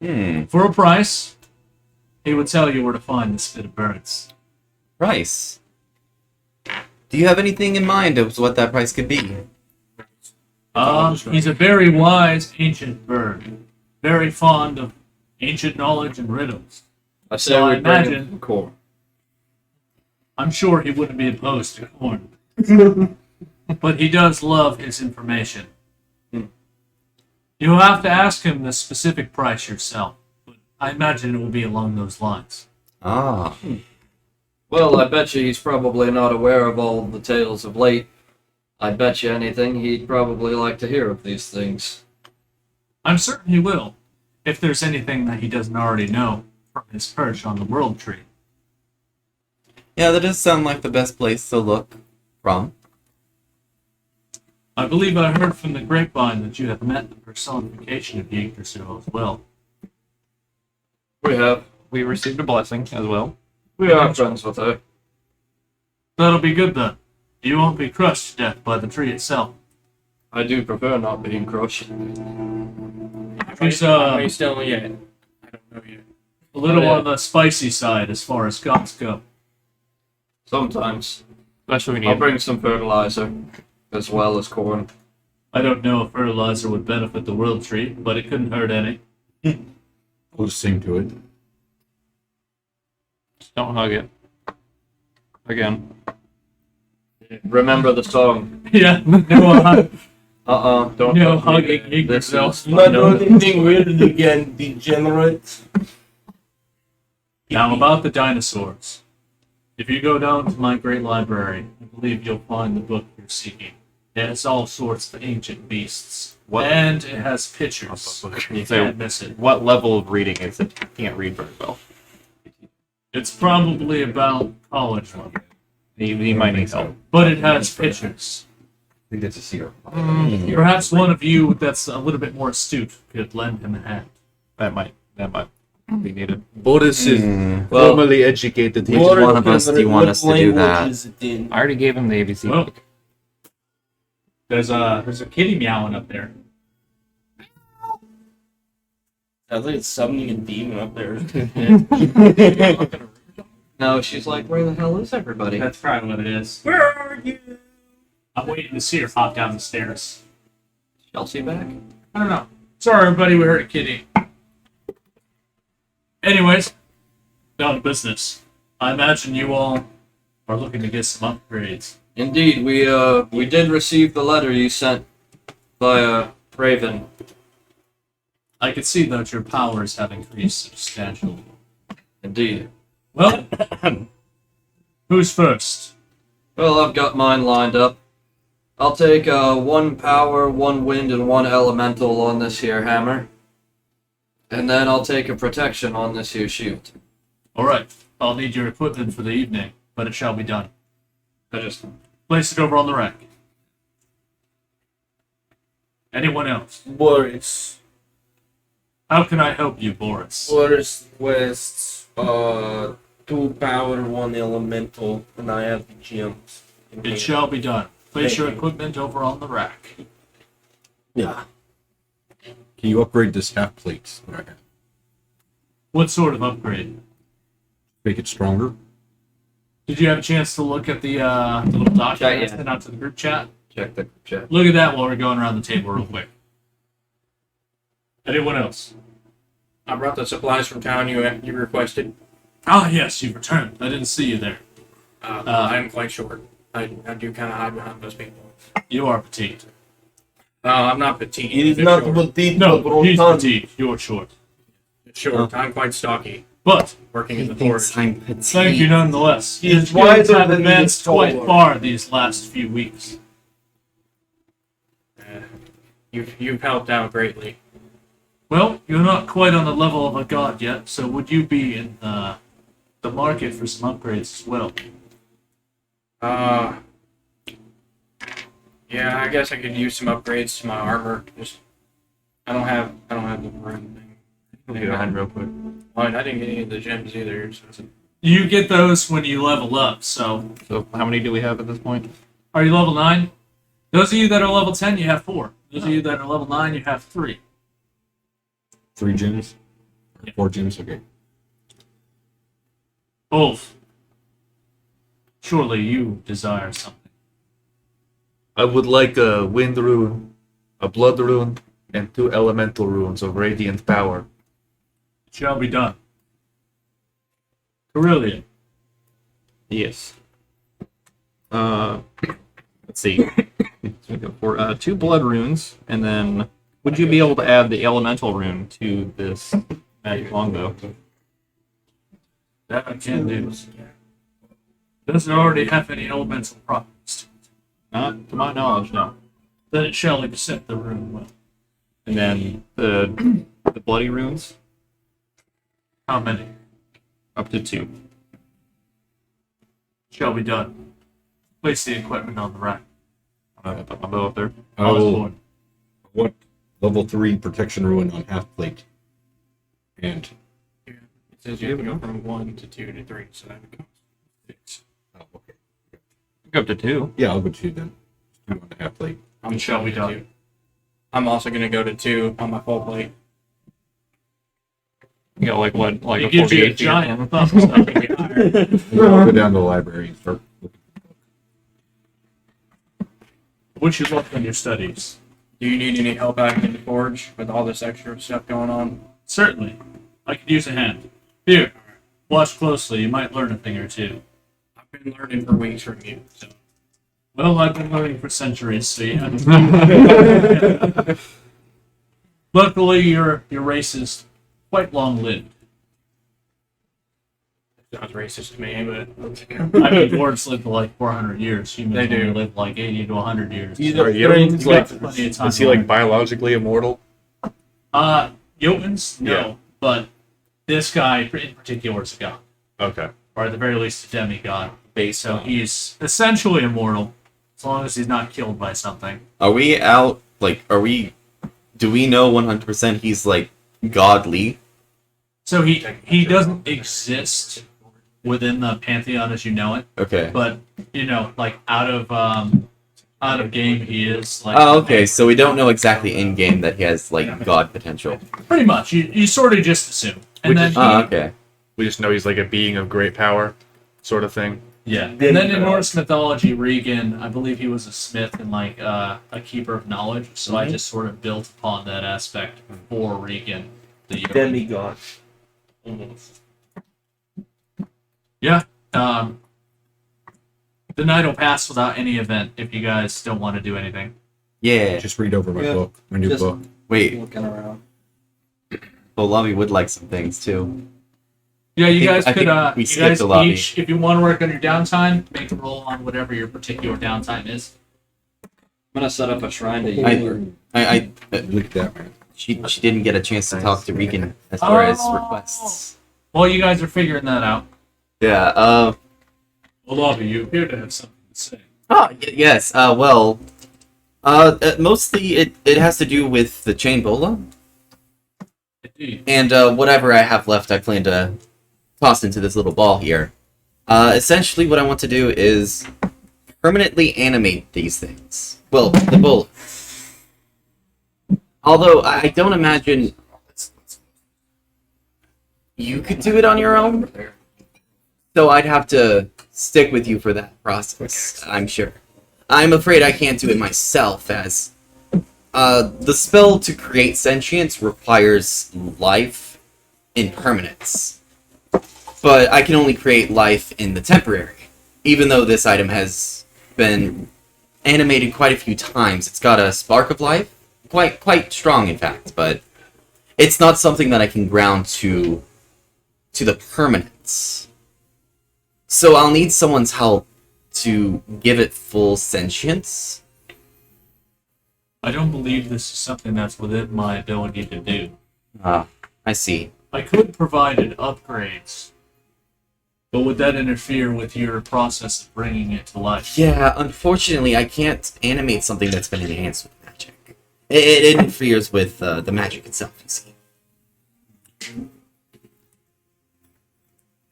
A: For a price, he would tell you where to find the spit of birds."
D: Price. Do you have anything in mind of what that price could be?
A: He's a very wise ancient bird, very fond of ancient knowledge and riddles.
B: I say
A: So
B: we
A: I
B: bring him
A: imagine-
B: some corn.
A: I'm sure he wouldn't be opposed to corn. But he does love his information. You'll have to ask him the specific price yourself, but I imagine it will be along those lines.
D: Ah.
B: Well, I bet you he's probably not aware of all the tales of late. I bet you anything he'd probably like to hear of these things.
A: I'm certain he will, if there's anything that he doesn't already know from his perch on the world tree.
D: Yeah, that does sound like the best place to look from.
A: I believe I heard from the grapevine that you have met the personification of Yggdrasil as well.
B: We have.
E: We received a blessing as well.
B: We are friends with her.
A: That'll be good then. You won't be crushed to death by the tree itself.
B: I do prefer not being crushed.
A: He's
E: Are you still yet? I don't know yet.
A: a little
B: Oh, yeah.
A: on the spicy side as far as gods go.
B: Sometimes.
E: Especially when
B: I'll
E: you
B: bring some fertilizer, as well as corn.
A: I don't know if fertilizer would benefit the world tree, but it couldn't hurt any.
G: We'll just sing to it.
E: Just don't hug it. Again.
B: Remember the song.
A: Yeah, no,
B: Don't
A: no
B: hug me.
A: hugging
B: This
A: yourself.
B: is
H: Not doing anything weird again, degenerate.
A: Now about the dinosaurs. If you go down to my great library, I believe you'll find the book you're seeking. It has all sorts of ancient beasts. And it has pictures. You can't miss it.
E: What level of reading is it? I can't read very well.
A: It's probably about college level.
E: He might need help.
A: But it has pictures.
G: I think that's a seer.
A: Perhaps one of you that's a little bit more astute could lend him a hand.
E: That might be needed.
C: Boris is
B: Well,
C: formally educated.
D: Which
H: What
D: one of us do you want us to do
H: language
D: that?
H: is it in?
E: I already gave him the ABC
A: Well,
E: book.
A: there's a kitty meowing up there.
H: Sounds like it's summoning a demon up there.
B: no, she's like, where the hell is everybody?
A: That's probably what it is. Where are you? I'm waiting to see her hop down the stairs.
B: Chelsea back?
A: I don't know. Sorry, everybody, we heard a kitty. Anyways, down to business. I imagine you all are looking to get some upgrades.
B: Indeed, we did receive the letter you sent via Raven.
A: I can see that your powers have increased substantially.
B: Indeed.
A: Well, who's first?
B: Well, I've got mine lined up. I'll take 1 power, 1 wind, and 1 elemental on this here hammer. And then I'll take a protection on this here shield.
A: Alright, I'll need your equipment for the evening, but it shall be done. I just place it over on the rack. Anyone else?
H: Boris.
A: How can I help you, Boris?
H: Boris West, 2 power, 1 elemental, and I have the gems.
A: It shall be done. Place
H: Thank
A: your
H: you.
A: equipment over on the rack.
G: Yeah. Can you upgrade this half plate? that I have?
A: What sort of upgrade?
G: Make it stronger?
A: Did you have a chance to look at the little document
B: Chat,
A: I
B: yeah.
A: sent out to the group chat?
B: Check the chat.
A: Look at that while we're going around the table real quick. Anyone else?
E: I brought the supplies from town you requested.
A: Ah, yes, you've returned. I didn't see you there.
E: I'm quite short. I do kind of hide behind those people.
A: You are petite.
E: I'm not petite.
H: It is
E: I'm
H: not
E: short.
H: petite,
A: No,
H: but
A: he's
H: rotund.
A: petite. You're short.
E: Short. I'm quite stocky.
A: But
E: Working
D: He
E: in the
D: thinks
E: forest.
D: I'm petite.
A: thank you nonetheless.
H: He is
A: His skills
H: wiser
A: have
H: than he is
A: advanced quite
H: taller.
A: far these last few weeks.
E: You've helped out greatly.
A: Well, you're not quite on the level of a god yet, so would you be in the market for some upgrades as well?
E: Yeah, I guess I could use some upgrades to my armor. Just I don't have the rune thing.
C: Get on real quick.
E: Well, I didn't get any of the gems either. So.
A: You get those when you level up, so
E: So how many do we have at this point?
A: are you level 9? Those of you that are level 10, you have 4. Those of you that are level 9, you have 3.
G: 3 gems? Or 4 gems? Okay.
A: Ulf, surely you desire something.
C: I would like a wind rune, a blood rune, and 2 elemental runes of radiant power.
A: It shall be done. Carillion,
E: Yes. Let's see. So we go for 2 blood runes, and then would you be able to add the elemental rune to this magic longbow?
A: that I can do. Doesn't already have any elemental properties.
E: Not to my knowledge, no.
A: Then it shall accept the rune well.
E: And then the bloody runes,
A: How many?
E: up to 2.
A: Shall be done. Place the equipment on the rack.
E: I'm gonna put my bow up there.
A: I was
G: Oh,
A: born.
G: what? Level 3 protection ruin on half plate. And,
E: It says you have to go from 1 to 2 to 3, so that becomes 6.
G: oh, okay.
E: Go up to 2.
G: Yeah, I'll go 2 then. 2 on the half plate.
A: It shall be done.
E: I'm also gonna go to 2 on my full plate. You got like what? Like
A: It
E: a
A: gives you a
E: 48 feet.
A: giant thumbs up in the air.
G: I'll go down to the library and start looking.
A: What you look in your studies?
E: Do you need any help out in the forge with all this extra stuff going on?
A: Certainly. I could use a hand. Here, watch closely. You might learn a thing or two.
E: I've been learning for weeks from you. So.
A: Well, I've been learning for centuries, so you have to. Luckily, your race is quite long-lived.
E: Sounds racist to me, but
A: I mean, dwarves live for like 400 years. Humans
E: They do.
A: only live like 80 to 100 years.
C: Are Jotuns
A: You got
C: like?
A: plenty of time
C: Is he
A: to
C: like
A: learn.
C: biologically immortal?
A: Jotuns? No.
C: Yeah.
A: But this guy in particular is a god.
C: Okay.
A: Or at the very least a demigod. So he's essentially immortal, as long as he's not killed by something.
D: Are we out? Like, do we know 100% he's like godly?
A: So he doesn't exist within the pantheon as you know it,
D: Okay.
A: but like out of game he is like.
D: Oh, okay. So we don't know exactly in game that he has like god potential.
A: Pretty much, you sort of just assume, and
C: We
A: then
C: just-
D: Oh, okay.
C: We just know he's like a being of great power, sort of thing.
A: yeah, and then in Norse mythology, Regan, I believe he was a smith and like a keeper of knowledge. So I just sort of built upon that aspect for Regan. The
F: Demigod.
A: Yeah. The night will pass without any event if you guys don't want to do anything.
D: Yeah.
G: Just read over my
B: Yeah.
G: book, my new
B: Just-
G: book.
D: Wait.
B: Looking around.
D: Well, Lovey would like some things too.
A: Yeah, you
D: think-
A: guys
D: I
A: could.
D: think we
A: You
D: skipped
A: guys
D: the lobby.
A: each, if you want to work on your downtime, make a roll on whatever your particular downtime is.
B: I'm gonna set up a shrine to
D: I-
B: you.
G: Look at that, man.
D: She didn't get a chance to talk to Regan as far as
A: Oh.
D: requests.
A: Well, you guys are figuring that out.
D: Yeah.
A: Well, Lobby, you appear to have something to say.
D: Yes. Mostly it has to do with the chain bola
A: Indeed.
D: and whatever I have left, I plan to toss into this little ball here. Essentially, what I want to do is permanently animate these things. Well, the bola. Although I don't imagine you could do it on your own. So I'd have to stick with you for that process, I'm sure. I'm afraid I can't do it myself, as the spell to create sentience requires life in permanence. But I can only create life in the temporary. Even though this item has been animated quite a few times, it's got a spark of life. Quite strong, in fact, but it's not something that I can ground to the permanence. So I'll need someone's help to give it full sentience.
A: I don't believe this is something that's within my ability to do.
D: Ah, I see.
A: I could provide upgrades, but would that interfere with your process of bringing it to life?
D: Yeah, unfortunately, I can't animate something that's been enhanced with magic. It interferes with the magic itself, you see.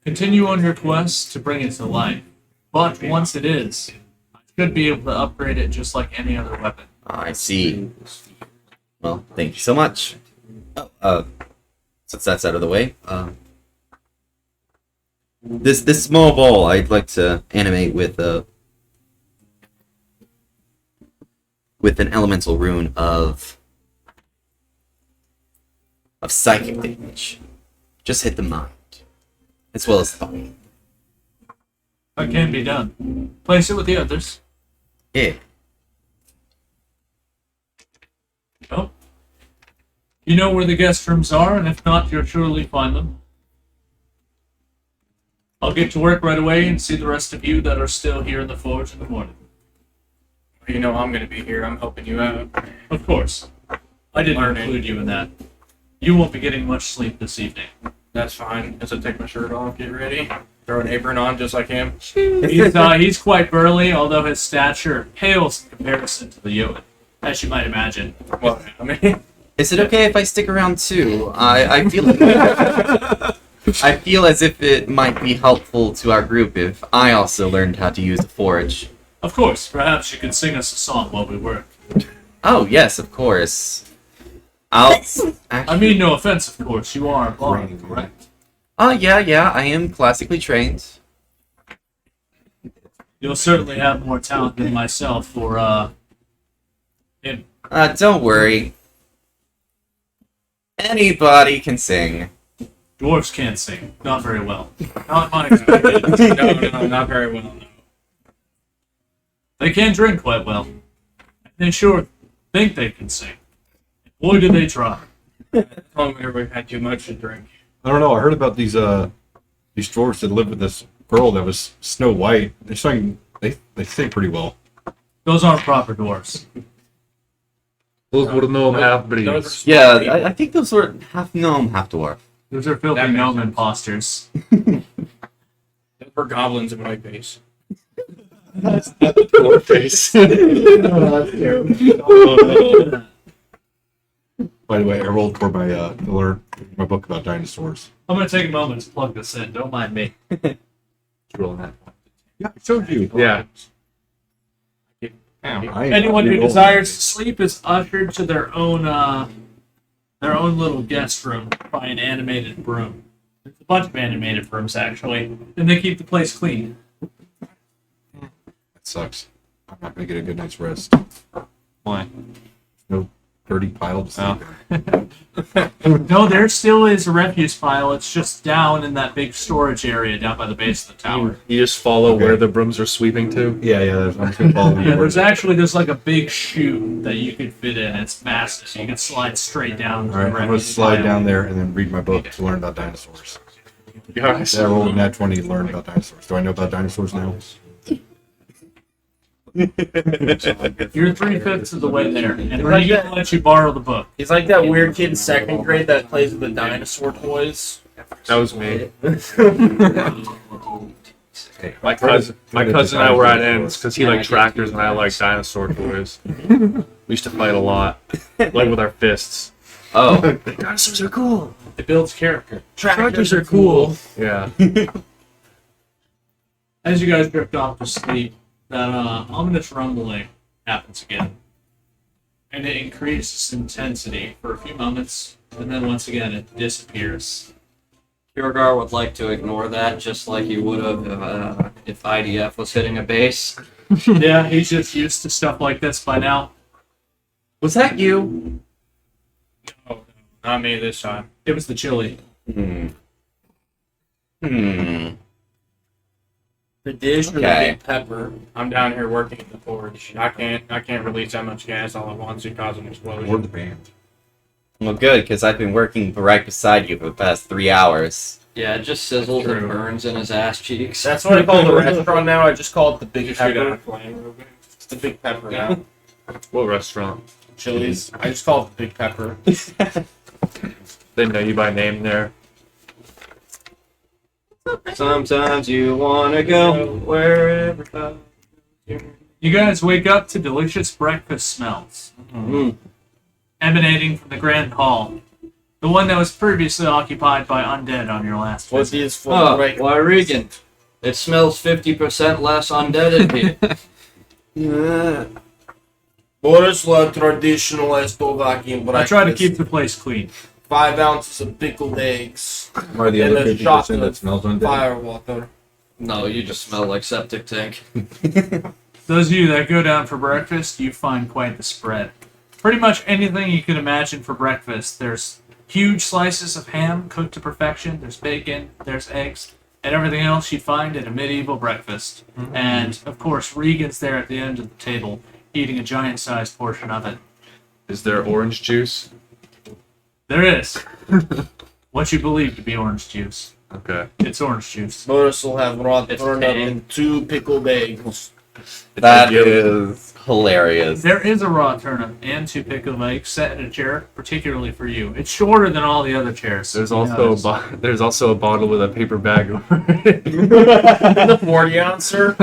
A: Continue on your quest to bring it to life, but once it is, I should be able to upgrade it just like any other weapon.
D: I see. Well, thank you so much. Since that's out of the way, this small ball I'd like to animate with an elemental rune of psychic damage. Just hit the mind, as well as the body.
A: That can be done. Place it with the others.
D: Yeah.
A: Oh. You know where the guest rooms are, and if not, you'll surely find them. I'll get to work right away and see the rest of you that are still here in the forge in the morning.
E: You know I'm gonna be here. I'm helping you out.
A: Of course. I didn't
E: Learning.
A: include you in that. You won't be getting much sleep this evening.
E: That's fine. As I take my shirt off, get ready, throw an apron on just like him.
A: He's quite burly, although his stature pales in comparison to the Jotun, as you might imagine.
E: Well, I mean,
D: Is it okay if I stick around too? I feel I feel as if it might be helpful to our group if I also learned how to use the forge.
A: Of course, perhaps you could sing us a song while we work.
D: Oh yes, of course. I'll.
A: I mean, no offense, of course. You are a bard, correct?
D: Yeah, I am classically trained.
A: You'll certainly have more talent than myself for, him.
D: Don't worry. Anybody can sing.
A: Dwarves can't sing. Not very well. Not my experience.
E: No, not very well. No.
A: They can drink quite well. They sure think they can sing. Boy, do they try.
E: Only we've had too much to drink.
G: I don't know. I heard about these dwarves that lived with this girl that was Snow White. They sing. They sing pretty well.
A: Those aren't proper dwarves.
C: Those would know them half breeds.
E: Those are
D: Yeah,
E: small
D: I think those were half gnome, half dwarf.
A: Those are filthy
E: That makes
A: gnome
E: sense.
A: imposters.
E: people. Those were goblins in my face.
C: Dwarf face.
G: By the way, I rolled for my to learn my book about dinosaurs.
A: I'm gonna take a moment to plug this in. Don't mind me.
C: Rolling that.
G: Yeah, I showed you.
C: Yeah.
A: Anyone who desires to sleep is ushered to their own little guest room by an animated broom. There's a bunch of animated brooms actually, and they keep the place clean.
G: That sucks. I'm not gonna get a good night's rest.
C: Why?
G: No dirty pile to sleep
C: Oh.
G: in.
A: No, there still is a refuse pile. It's just down in that big storage area down by the base of the tower.
C: You just follow
G: Okay.
C: where the brooms are sweeping to.
G: Yeah. I'm gonna follow you.
A: Yeah, there's like a big chute that you could fit in. It's massive. So you can slide straight down.
G: All right, I'm gonna slide down there and then read my book to learn about dinosaurs.
C: Yes.
G: I rolled a nat 20 to learn about dinosaurs. Do I know about dinosaurs now?
A: You're 3/5 of the way there, and
H: Like
A: Regan
H: that.
A: will let you borrow the book.
H: He's like that weird kid in second grade that plays with the dinosaur toys.
C: That was me. My cousin and I were at ends because he liked tractors and I like dinosaur toys. We used to fight a lot, like with our fists.
D: Oh,
C: Dinosaurs are cool.
A: It builds character.
H: Tractors are cool.
C: Yeah.
A: As you guys drift off to sleep, that ominous rumbling happens again. And it increases intensity for a few moments, and then once again it disappears.
B: Kiergar would like to ignore that, just like he would have if IDF was hitting a base.
A: Yeah, he's just used to stuff like this by now.
D: was that you?
E: Oh, no, not me this time.
A: It was the chili.
D: Hmm.
H: The dish or the
D: Okay.
H: big pepper.
E: I'm down here working at the forge. I can't release that much gas all at once to cause an
G: Or
E: explosion.
G: the band.
D: Well, good, because I've been working right beside you for the past 3 hours.
B: Yeah, it just sizzles and burns in his ass cheeks.
H: That's what I call the restaurant now. I just call it the big
E: Just shoot out a
H: pepper.
E: flame real quick.
H: It's the big pepper now.
C: What restaurant?
H: Chili's. I just call it the big pepper.
C: They know you by name there.
B: Sometimes you wanna go wherever.
A: You guys wake up to delicious breakfast smells emanating from the grand hall. The one that was previously occupied by undead on your last
H: What
A: visit.
H: is for
B: Oh,
H: breakfast?
B: why, Regan? It smells 50% less undead in here.
H: Borisla traditional Slovakian breakfast.
A: I try to keep the place clean.
H: 5 ounces of pickled eggs.
G: Or the
H: And
G: other
H: a shot
G: 50% that
H: of
G: smells undead.
H: fire water.
B: No, you just smell like septic tank.
A: Those of you that go down for breakfast, you find quite the spread. Pretty much anything you could imagine for breakfast. There's huge slices of ham cooked to perfection, there's bacon, there's eggs, and everything else you'd find at a medieval breakfast. And, of course, Regan's there at the end of the table, eating a giant-sized portion of it.
C: Is there orange juice?
A: There is what you believe to be orange juice.
C: Okay.
A: It's orange juice.
H: Boris will have raw
B: It's
H: turnip
B: tang.
H: and 2 pickled eggs.
D: That is hilarious.
A: There is a raw turnip and 2 pickled eggs set in a chair, particularly for you. It's shorter than all the other chairs.
C: There's
A: You
C: also
A: notice.
C: there's also a bottle with a paper bag over it.
H: The 40 ouncer.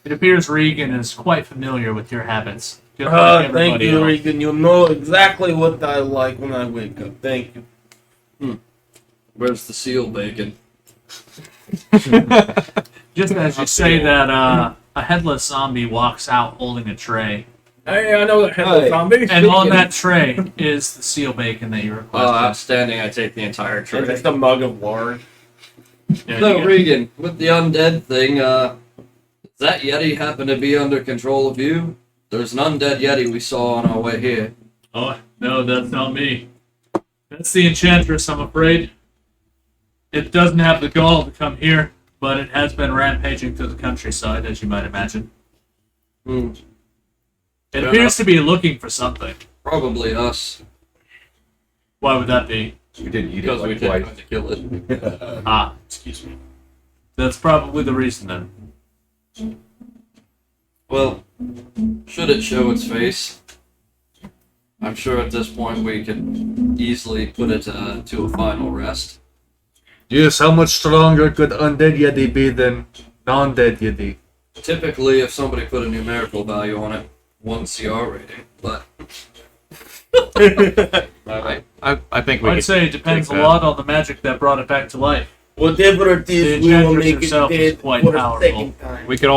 A: It appears Regan is quite familiar with your habits. Just like
H: Thank
A: everybody
H: you,
A: else.
H: Regan. You know exactly what I like when I wake up. Thank you.
B: Where's the seal bacon?
A: Just as you say that, a headless zombie walks out holding a tray.
E: Hey, I know that headless
B: Hey.
E: zombie.
A: And on that tray is the seal bacon that you
B: Oh,
A: requested.
B: outstanding. I take the entire
H: And
B: tray.
H: just a mug of lard.
A: Yeah,
B: So,
A: you
B: Regan, with the undead thing, does that Yeti happen to be under control of you? There's an undead Yeti we saw on our way here.
A: Oh, No, that's not me. That's the Enchantress, I'm afraid. It doesn't have the gall to come here, but it has been rampaging through the countryside, as you might imagine.
B: Hmm.
A: It
E: Fair
A: appears to be looking for something.
B: Probably us,
A: Why would that be?
G: We did eat it
E: Because we
G: like
E: did
G: twice.
E: try to kill it.
A: Ah, excuse me. That's probably the reason then.
B: well, should it show its face, I'm sure at this point we could easily put it to a final rest.
C: Yes, how much stronger could undead Yeti be than non-dead Yeti?
B: Typically, if somebody put a numerical value on it, 1 CR rating, but
E: I think we
A: I'd
E: could
A: say it depends a
E: that.
A: lot on the magic that brought it back to life.
H: Whatever it
A: The
H: is, we will
A: Enchantress
H: make it
A: herself is
H: dead
A: quite
H: for a
A: powerful.
H: second time.
E: We could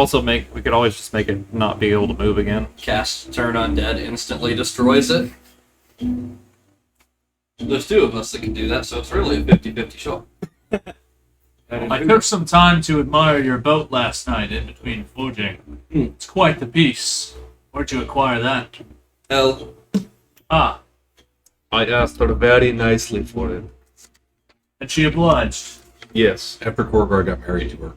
E: always just make it not be able to move again.
B: cast Turn Undead instantly destroys it. There's 2 of us that can do that, so it's really a 50-50 shot.
A: I took some time to admire your boat last night in between forging. It's quite the piece. Where'd you acquire that?
B: Hell,
A: Ah,
C: I asked her very nicely for it.
A: and she obliged.
C: Yes.
G: After Korgar got married to her.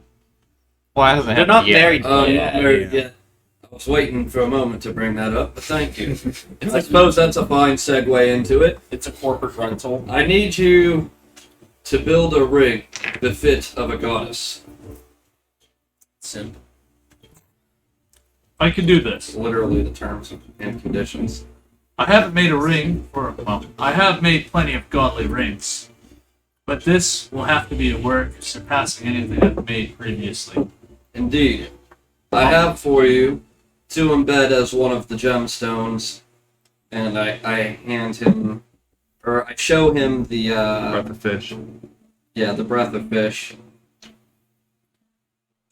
E: Well, it hasn't
D: They're
E: happened
D: not
E: yet.
D: married
B: not
D: yet.
B: married yet. I was waiting for a moment to bring that up, but thank you. I suppose that's a fine segue into it.
H: It's a corporate rental.
B: I need you to build a rig befit of a goddess.
H: Simp.
A: I can do this.
B: Literally the terms and conditions.
A: I haven't made a ring for, well, I have made plenty of godly rings. But this will have to be a work surpassing anything I've made previously.
B: Indeed. I have for you to embed as one of the gemstones, and I hand him, or I show him the,
C: Breath of fish.
B: the breath of fish.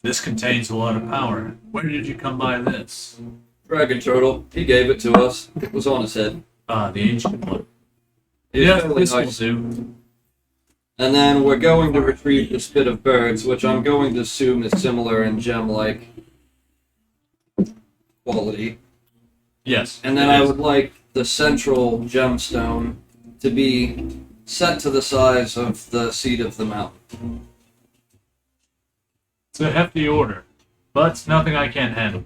A: This contains a lot of power. Where did you come by this?
B: Dragon turtle, he gave it to us. It was on his head.
A: Ah, the ancient one.
B: He's
A: Yeah,
B: fairly
A: this will
B: nice.
A: do.
B: And then we're going to retrieve the spit of birds, which I'm going to assume is similar in gem-like quality.
A: Yes.
B: And then I would like the central gemstone to be set to the size of the seat of the mountain.
A: It's a hefty order, but nothing I can't handle.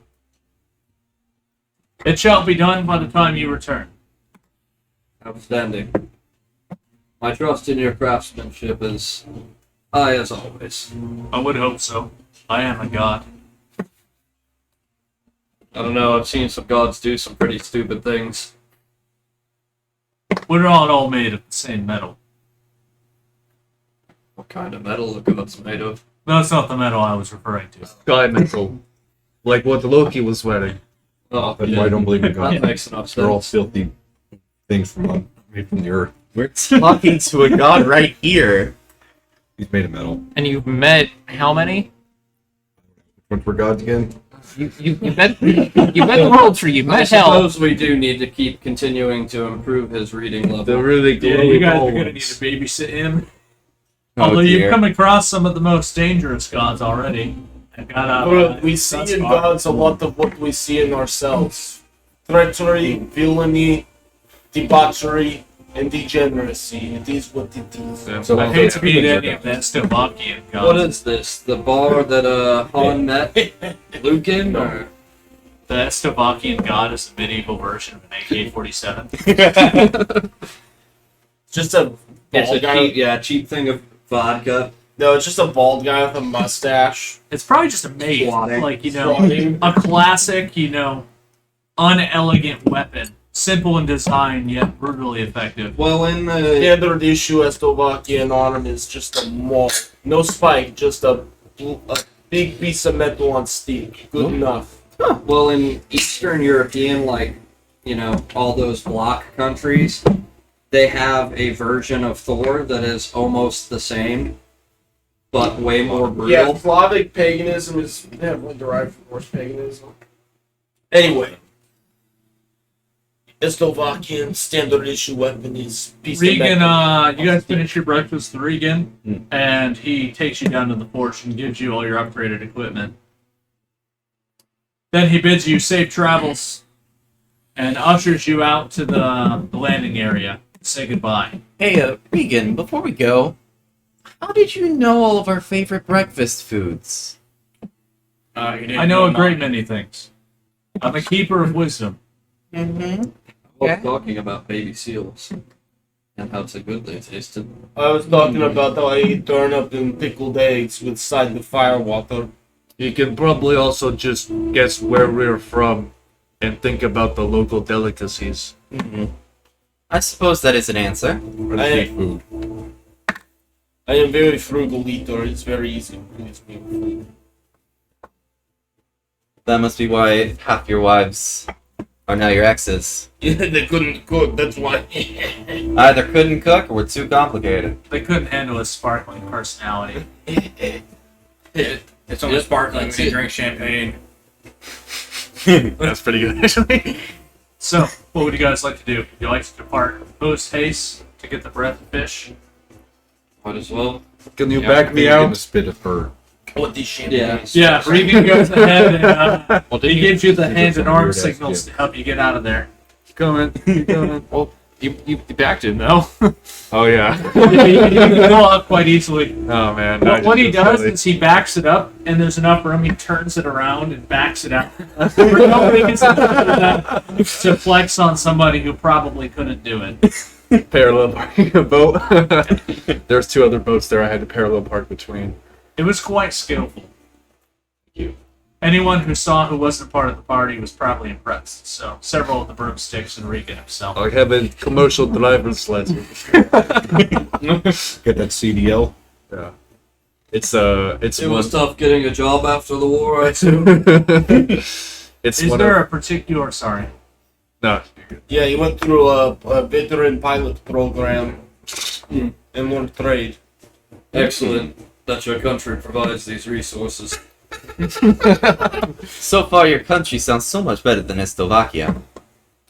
A: It shall be done by the time you return.
B: Outstanding. My trust in your craftsmanship is high as always.
A: I would hope so. I am a god.
B: I don't know, I've seen some gods do some pretty stupid things.
A: We're not all made of the same metal.
B: What kind of metal are gods made of?
A: That's not the metal I was referring to.
C: Sky metal. Like what Loki was wearing.
B: Oh,
G: That's why I don't believe in
B: that
G: God.
B: makes enough
G: They're all
B: sense.
G: filthy things made from the earth.
D: We're talking to a god right here.
G: He's made of metal.
E: And you've met how many?
G: Went for gods again?
E: You met the world tree. You
B: I
E: met hell.
B: suppose we do need to keep continuing to improve his reading level.
C: The really
A: Yeah,
C: glowing
A: you guys are gonna need
C: bones.
A: to babysit him.
D: Oh,
A: Although
D: dear.
A: you've come across some of the most dangerous gods already. I got
H: Well, we see in gods a lot of what we see in ourselves. Treachery, villainy, debauchery, and degeneracy. It is what it is.
C: Yeah.
G: So
A: I hate to beat any of that Slovakian gods.
B: What is this? The bar that Han met Luke in? Or?
A: The Slovakian god is the medieval version of an AK-47.
H: Just a
B: It's
H: bald
B: a
H: guy.
B: cheap thing of vodka.
H: No, it's just a bald guy with a mustache.
A: It's probably just a mace,
B: Swatting.
A: like, you know,
H: Swatting.
A: a classic, you know, unelegant weapon. Simple in design, yet brutally effective.
B: Well, in the
H: Standard issue Slovakian arm is just a maul. No spike, just a big piece of metal on stick. Good enough.
B: in Eastern European, like all those bloc countries, they have a version of Thor that is almost the same, but way more brutal.
H: Yeah, Slavic paganism is heavily derived from Norse paganism. Anyway, a Slovakian standard issue weapon is piece of
A: Regan,
H: metal.
A: you guys finish your breakfast with Regan,
G: Mm.
A: and he takes you down to the forge and gives you all your upgraded equipment. Then he bids you safe travels. and ushers you out to the landing area. Say goodbye.
D: Hey, Regan, before we go, how did you know all of our favorite breakfast foods?
A: I know a great many things. I'm a keeper of wisdom.
D: Mm-hmm.
E: Both talking about baby seals and how good they tasted.
H: I was talking about how I eat turnip and pickled eggs with side of fire water.
C: You can probably also just guess where we're from and think about the local delicacies.
D: Mm-hmm. I suppose that is an answer.
G: Or seafood.
H: I am very frugal eater. It's very easy to please me with food.
D: That must be why half your wives are now your exes.
H: Yeah, they couldn't cook. That's why.
D: Either couldn't cook or were too complicated.
A: They couldn't handle his sparkling personality.
E: It's only sparkling when you drink champagne.
C: That's pretty good, actually.
A: So, what would you guys like to do? Would you like to depart post haste to get the breath of fish?
E: Might as well.
C: Can you
G: Yeah,
C: back me
G: maybe get
C: out?
G: a spit of fur.
H: What this champagne?
A: Yeah, Regan goes ahead and he gives you the
G: He
A: hand
G: did
A: and
G: some
A: arm
G: weird-ass
A: signals
G: gift.
A: to help you get out of there.
C: Coming. Well, you backed him, no? Oh, yeah.
A: Yeah, you can pull up quite easily.
C: Oh, man.
A: What he does is he backs it up, and there's enough room. He turns it around and backs it out. Nobody gets to flex on somebody who probably couldn't do it.
C: Parallel parking a boat. There's two other boats there I had to parallel park between.
A: It was quite skillful. Anyone who saw who wasn't part of the party was probably impressed. So several of the broomsticks and Regan himself.
C: I have a commercial driver's license.
G: Get that CDL.
C: Yeah. It's
E: It was tough getting a job after the war, I assume.
C: It's
A: Is
C: one
A: there
C: of,
A: a particular? Sorry.
C: no.
H: Yeah, he went through a veteran pilot program and learned trade.
E: Excellent that your country provides these resources.
D: So far, your country sounds so much better than Slovakia.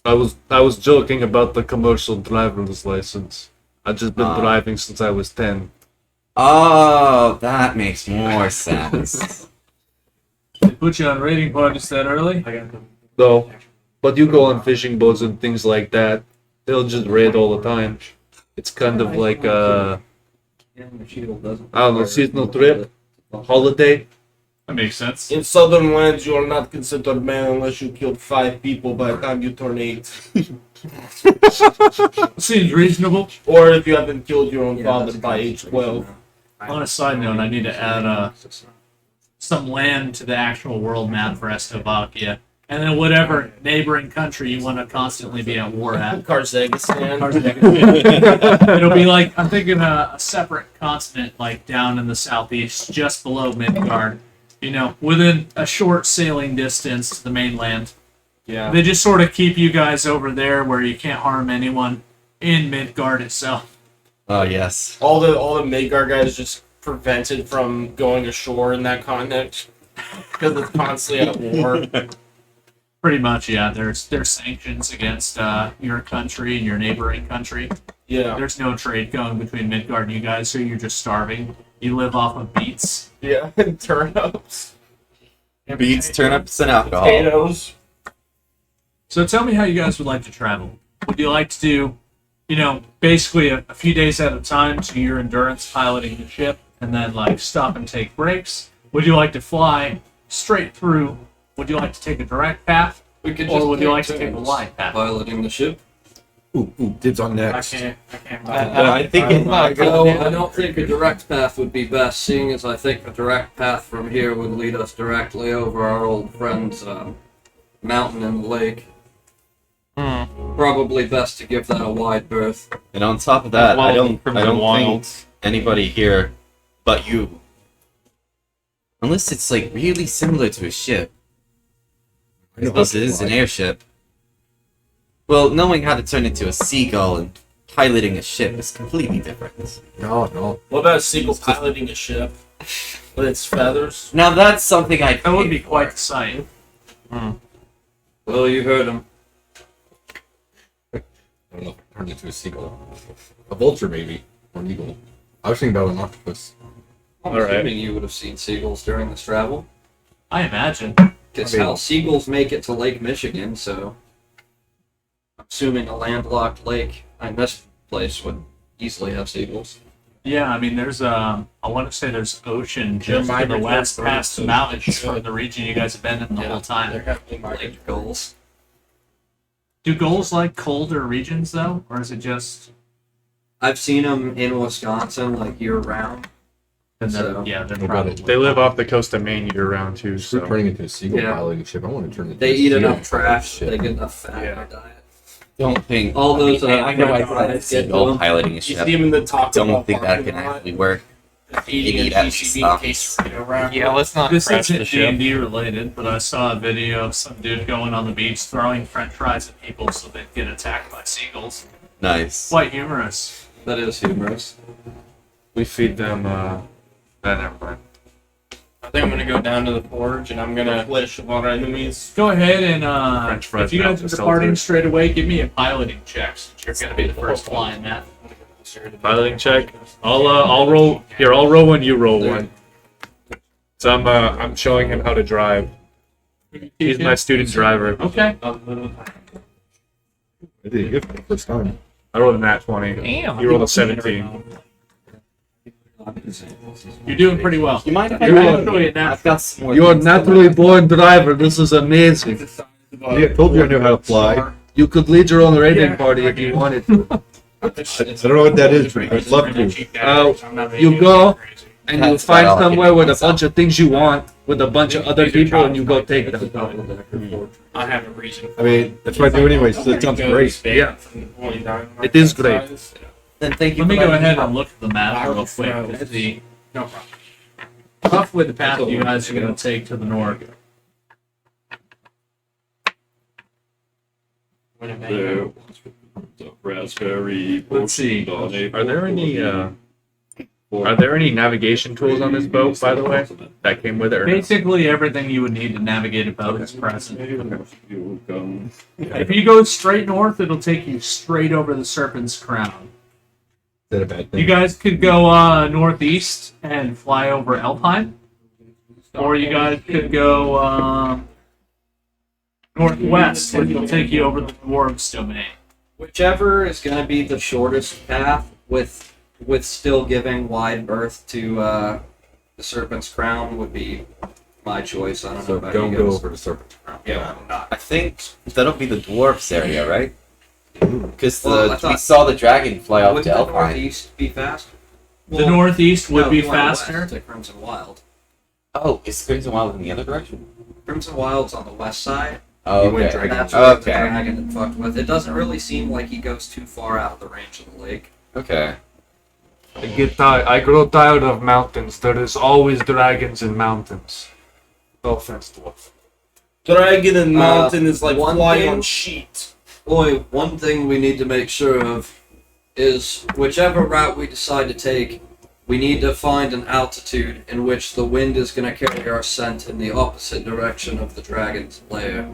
C: I was joking about the commercial driver's license. I've just been
D: Ah.
C: driving since I was 10.
D: Oh, that makes more sense.
A: They put you on raiding parties that early?
C: So, but you go on fishing boats and things like that, they'll just raid all the time. It's kind of like I don't know, seasonal trip, holiday.
A: That makes sense.
H: In southern lands, you are not considered man unless you killed 5 people by the time you turn 8.
A: Seems reasonable.
H: Or if you haven't killed your own father by age 12.
A: On a side note, I need to add some land to the actual world map for Slovakia. And then whatever neighboring country you want to constantly be at war at.
H: Kazakhstan.
A: It'll be like, I'm thinking a separate continent, like down in the southeast, just below Midgard. You know, within a short sailing distance to the mainland.
H: Yeah.
A: They just sort of keep you guys over there where you can't harm anyone in Midgard itself.
D: Oh, yes.
H: All the Midgard guys just prevented from going ashore in that continent because it's constantly at war.
A: Pretty much, yeah. There's sanctions against your country and your neighboring country.
H: Yeah.
A: There's no trade going between Midgard and you guys, so you're just starving. You live off of beets.
H: Yeah. And turnips.
D: Beets, turnips, and alcohol.
H: Potatoes.
A: So tell me how you guys would like to travel. Would you like to do, you know, basically a few days at a time to your endurance piloting the ship, and then like stop and take breaks? Would you like to fly straight through? Would you like to take a direct path,
E: We could
A: or
E: just
A: would you
E: take
A: like to take a
E: turns
A: wide path?
E: piloting the ship.
G: Ooh, dibs on next.
E: I can't.
D: I think it might
E: No, I don't think a direct path would be best, seeing as I think a direct path from here would lead us directly over our old friend's mountain in the lake. Probably best to give that a wide berth.
D: And on top of that, I don't think
C: Wilds.
D: anybody here but you. Unless it's like really similar to a ship. I suppose it is an airship. Well, knowing how to turn into a seagull and piloting a ship is completely different.
G: No.
H: What about a seagull piloting a ship with its feathers?
D: Now that's something I
A: That would be quite the sight.
E: Well, you heard him.
G: I don't know if it turned into a seagull. A vulture, maybe. Or an eagle. I was thinking about an octopus.
E: I'm
C: All right.
E: assuming you would have seen seagulls during this travel.
A: I imagine.
E: Guess
G: I mean-
E: how seagulls make it to Lake Michigan, so
B: assuming a landlocked lake, and this place would easily have seagulls.
A: Yeah, I mean, there's I want to say there's ocean just to
F: migratory
A: the west,
F: birds,
A: past the
F: so
A: mountains
F: they
A: from
F: should.
A: the region you guys have been in the whole
F: They're
A: time.
F: heavily migratory.
B: Lake gulls.
A: Do gulls like colder regions though, or is it just?
B: I've seen them in Wisconsin like year round.
A: Then they're,
B: So-
A: yeah, they're
G: What about
A: probably.
G: it?
C: They live off the coast of Maine year round too.
G: We're
C: So
G: turning into a seagull
B: Yeah.
G: piloting ship. I want to turn it into
B: They
G: a
B: eat
G: seagull
B: enough trash,
G: ship.
B: they get enough fat
C: Yeah.
B: in their diet.
D: Don't think.
B: All those
D: I know I
B: guys get
D: seagull
B: them.
D: piloting a
H: You
D: ship.
H: see him in the top.
D: Don't think that can actually work.
F: Eating
D: Eat
F: a
D: at
F: PCB
D: stuff.
F: case around.
E: Yeah, let's not
A: This
E: crash the
A: isn't
E: ship.
A: D&D related, but I saw a video of some dude going on the beach throwing French fries at people so they'd get attacked by seagulls.
D: Nice.
A: Quite humorous.
B: That is humorous.
C: we feed them. Never mind.
E: I think I'm gonna go down to the forge and I'm gonna.
H: Flesh of our enemies.
A: Go ahead and
C: French fries
A: if you guys
C: now,
A: are
C: just
A: departing
C: over.
A: straight away, give me a piloting check since you're going to be the first flying that.
C: Piloting check. I'll roll. Here, I'll roll one. You roll one. So I'm showing him how to drive. He's my student driver.
A: Okay.
G: I did good for the first time.
C: I rolled a nat 20.
E: Damn.
C: You rolled a 17.
A: You're doing pretty well.
D: You mind if I
A: You're
D: grab
A: actually a
D: I've
A: natural.
D: got some more.
C: You are
D: things.
C: naturally born driver. This is amazing.
G: I told you I knew how to fly.
C: You could lead your own raiding party if you wanted to.
G: I don't know what that is, but I'd love to.
C: You go and you
D: That's
C: find
D: about all I
C: somewhere
D: can
C: with a
D: myself.
C: bunch of things you want with a bunch of other people and you go take them.
E: I have a reason.
G: I mean, that's what I do anyway, so that sounds great.
C: Yeah. It is great.
D: Then thank you.
A: Let me
D: for
A: go
D: letting
A: ahead
D: me
A: and look at the map real quick to see
E: No problem.
A: roughly the path you guys are going to take to the north.
E: Winnebago.
G: Raspberry.
A: Let's see.
C: Are there any navigation tools on this boat, by the way, that came with it? Or no?
A: Basically, everything you would need to navigate a boat is present. If you go straight north, it'll take you straight over the Serpent's Crown.
G: Is that a bad thing?
A: You guys could go northeast and fly over Alpine, or you guys could go northwest, which will take you over the Dwarves' domain.
B: Whichever is going to be the shortest path with still giving wide berth to the Serpent's Crown would be my choice. I don't know
G: So
B: about
G: don't
B: you
G: go
B: guys.
G: over to Serpent Crown.
B: Yeah, I'm not.
D: I think that'll be the dwarfs area, right? Because
B: Well, I
D: we
B: thought-
D: saw the dragon fly up
B: Would
D: to
B: the
D: Alpine.
B: northeast be fast?
A: The northeast would
B: No,
A: be
B: going west
A: faster.
B: to Crimson Wild.
D: Oh, is Crimson Wild in the other direction?
B: Crimson Wild's on the west side.
D: Oh,
G: You went
D: okay.
G: dragon.
B: That's where the
D: Okay.
B: dragon fucked with. It doesn't really seem like he goes too far out of the range of the lake.
D: Okay.
C: I grow tired of mountains. There is always dragons in mountains. No offense, dwarf.
H: Dragon and mountain is like
B: one
H: flying
B: thing-
H: on sheet.
B: Boy, one thing we need to make sure of is whichever route we decide to take, we need to find an altitude in which the wind is going to carry our scent in the opposite direction of the dragon's lair.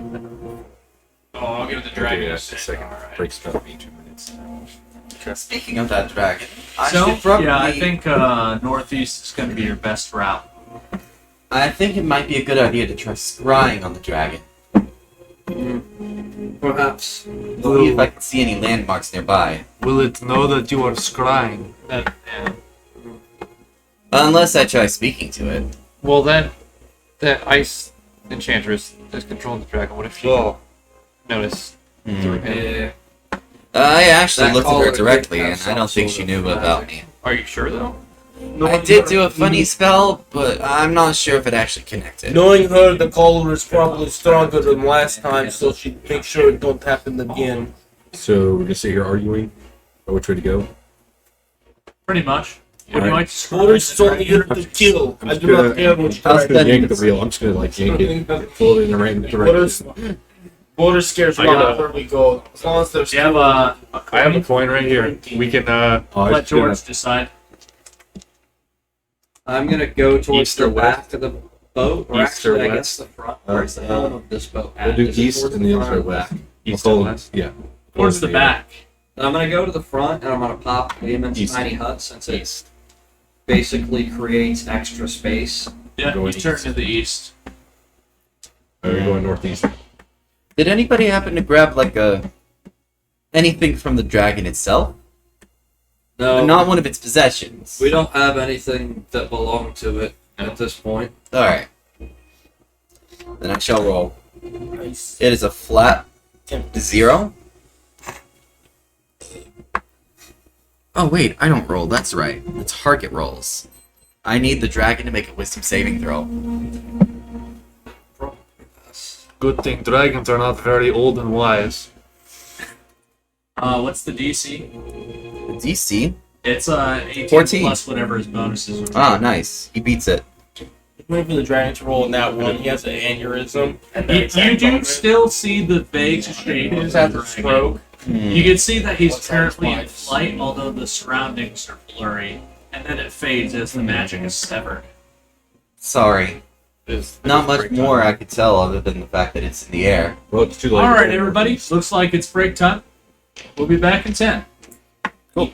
E: Oh, I'll give the
G: Okay,
E: dragon
G: that's the second.
E: Alright.
G: Breaks about me 2 minutes.
D: Speaking of that dragon, I
A: So,
D: should probably.
A: yeah, I think northeast is going to be your best route.
D: I think it might be a good idea to try scrying on the dragon.
B: Perhaps.
D: See if I can see any landmarks nearby.
C: Will it know that you are scrying?
D: Unless I try speaking to it.
E: Well, that ice enchantress is controlling the dragon. What if she noticed through him?
D: I actually
B: That
D: looked at
B: caller
D: her
B: did
D: directly,
B: have
D: and I
B: some
D: don't think
B: sort
D: she
B: of
D: knew about
B: magic.
D: me.
E: Are you sure though?
D: I did do a funny spell, but I'm not sure if it actually connected.
H: Knowing her, the caller is probably stronger than last time, so she make sure it don't happen again.
G: So we're gonna sit here arguing about which way to go.
A: Pretty much. Would you like to
H: Caller is only here to kill. I do not care what
G: I'm
D: How's
G: just gonna
D: that?
G: yank the wheel. I'm just gonna like yank it, pull it in the right direction.
H: Border scares
C: I got
H: where we go. As long as there's
A: Do you have a
C: I have a coin right here. We can
G: Oh, I
A: let
G: was gonna-
A: George decide.
B: I'm going to go towards
C: East or
B: the back of the boat, or
C: East or
B: actually, I
C: west?
B: guess the front. Where's the helm of this boat at?
G: We'll do
B: Is it
G: east
B: towards
G: and the other
B: front or
G: side west.
B: back?
C: east
G: We'll
C: and
G: call it-
C: west.
G: Yeah.
A: Towards the back.
B: I'm going to go to the front, and I'm going to pop Lehman's
G: East.
B: tiny hut since it basically creates extra space.
A: Yeah,
G: Going
A: you turn
G: east.
A: to the east.
G: Are we going northeast?
D: Did anybody happen to grab like a anything from the dragon itself?
I: No,
D: Not one of its possessions.
I: we don't have anything that belonged to it at this point.
D: Alright. Then I shall roll.
H: Nice.
D: It is a flat 0. Oh wait, I don't roll. That's right. The target rolls. I need the dragon to make a wisdom saving throw.
C: Good thing dragons are not very old and wise.
A: What's the DC?
D: The DC?
A: It's 18
D: 14.
A: plus whatever his bonuses are.
D: Ah, nice. He beats it.
F: Wait for the dragon to roll in that one. He has an aneurysm. And
A: You do still see the vague shape
F: He
A: of
F: just
A: the
F: had the
A: dragon.
F: stroke.
A: You can see that he's
F: What's that,
A: currently in
F: twice?
A: flight, although the surroundings are blurry, and then it fades as the magic is severed.
D: Sorry.
G: It's
D: Not much more I could tell other than the fact that it's in the air.
G: Well, it's too late.
A: All right, everybody. Looks like it's break time. We'll be back in 10.
F: Cool.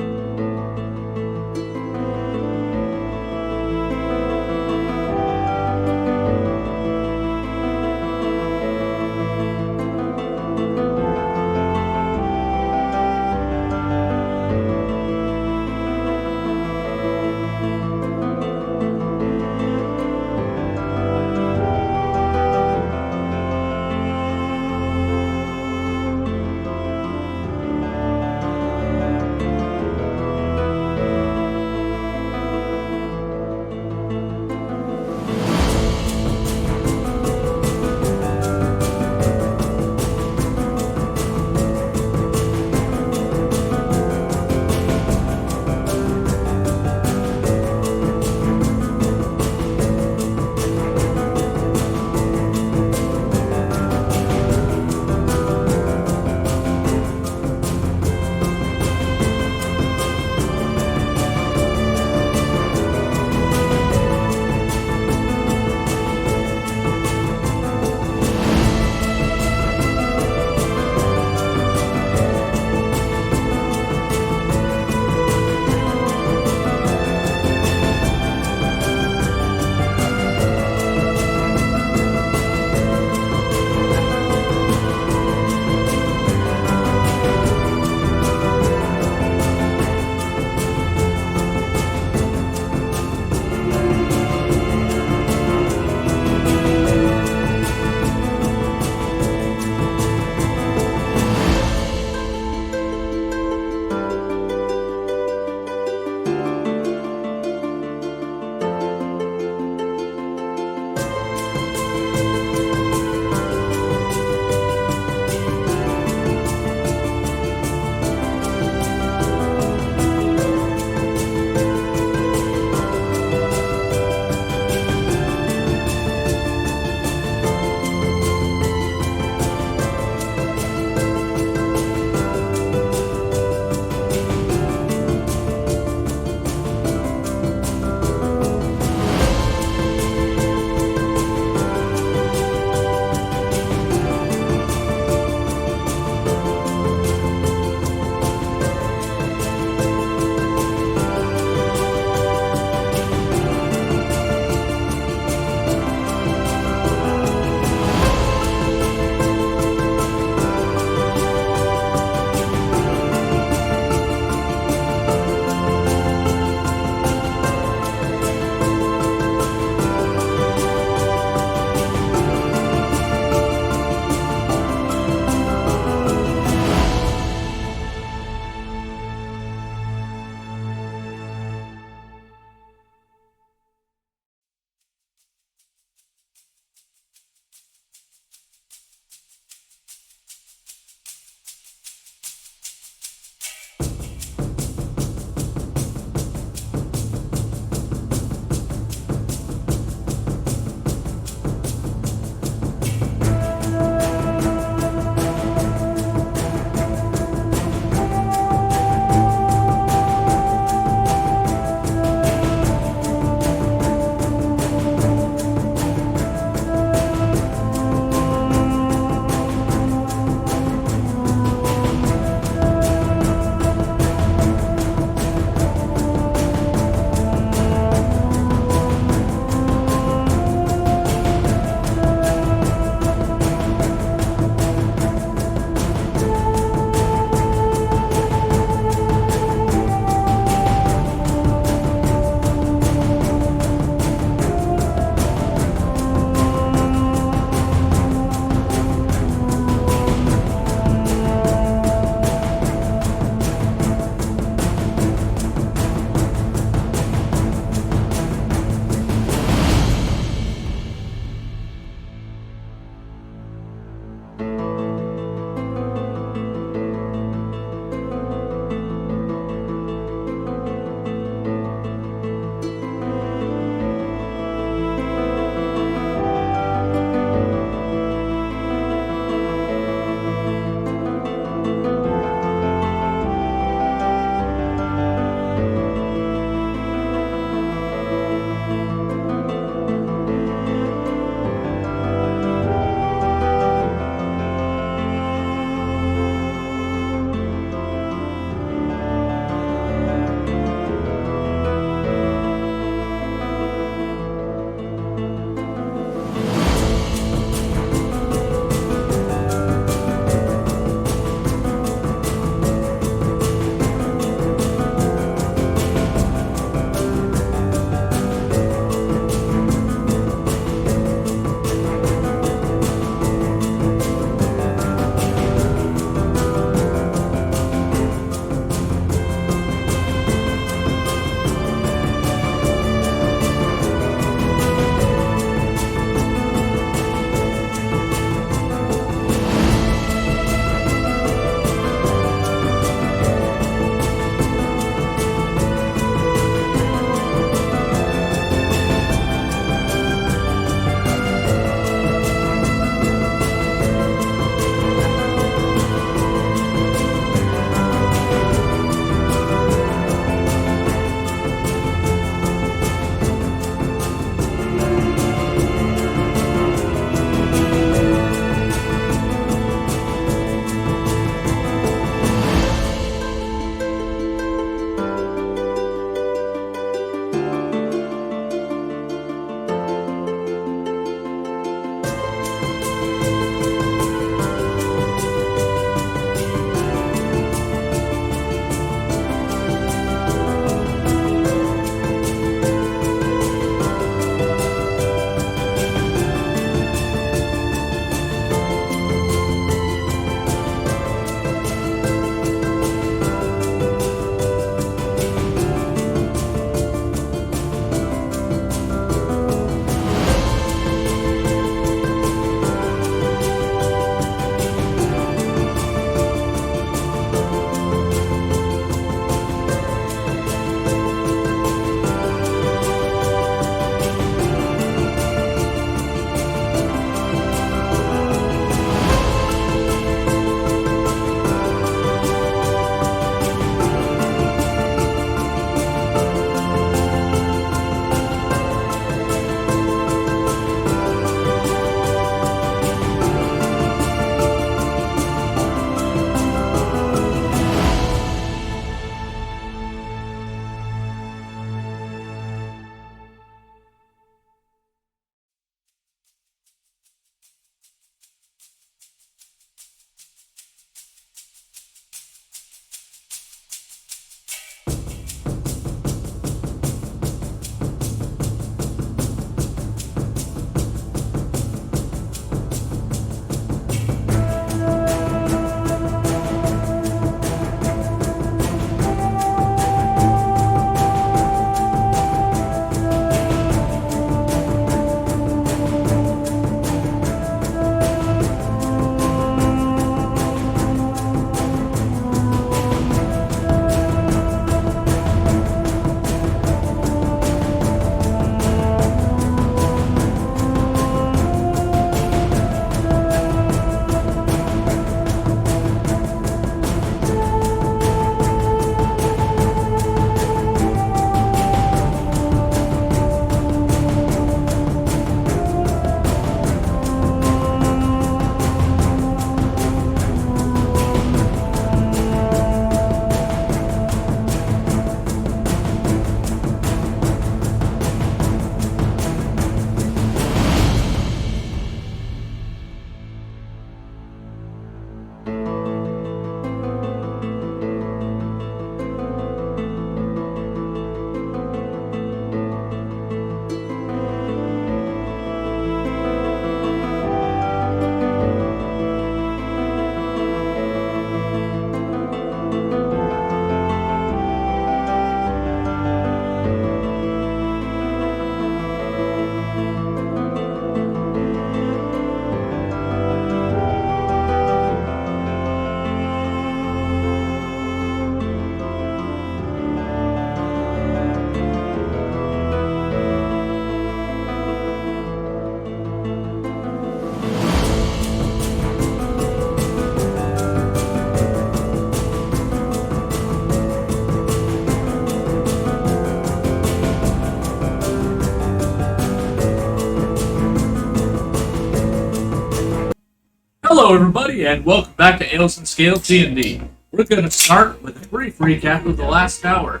A: Hello, everybody, and welcome back to Ales and Scales D&D. We're going to start with a brief recap of the last hour.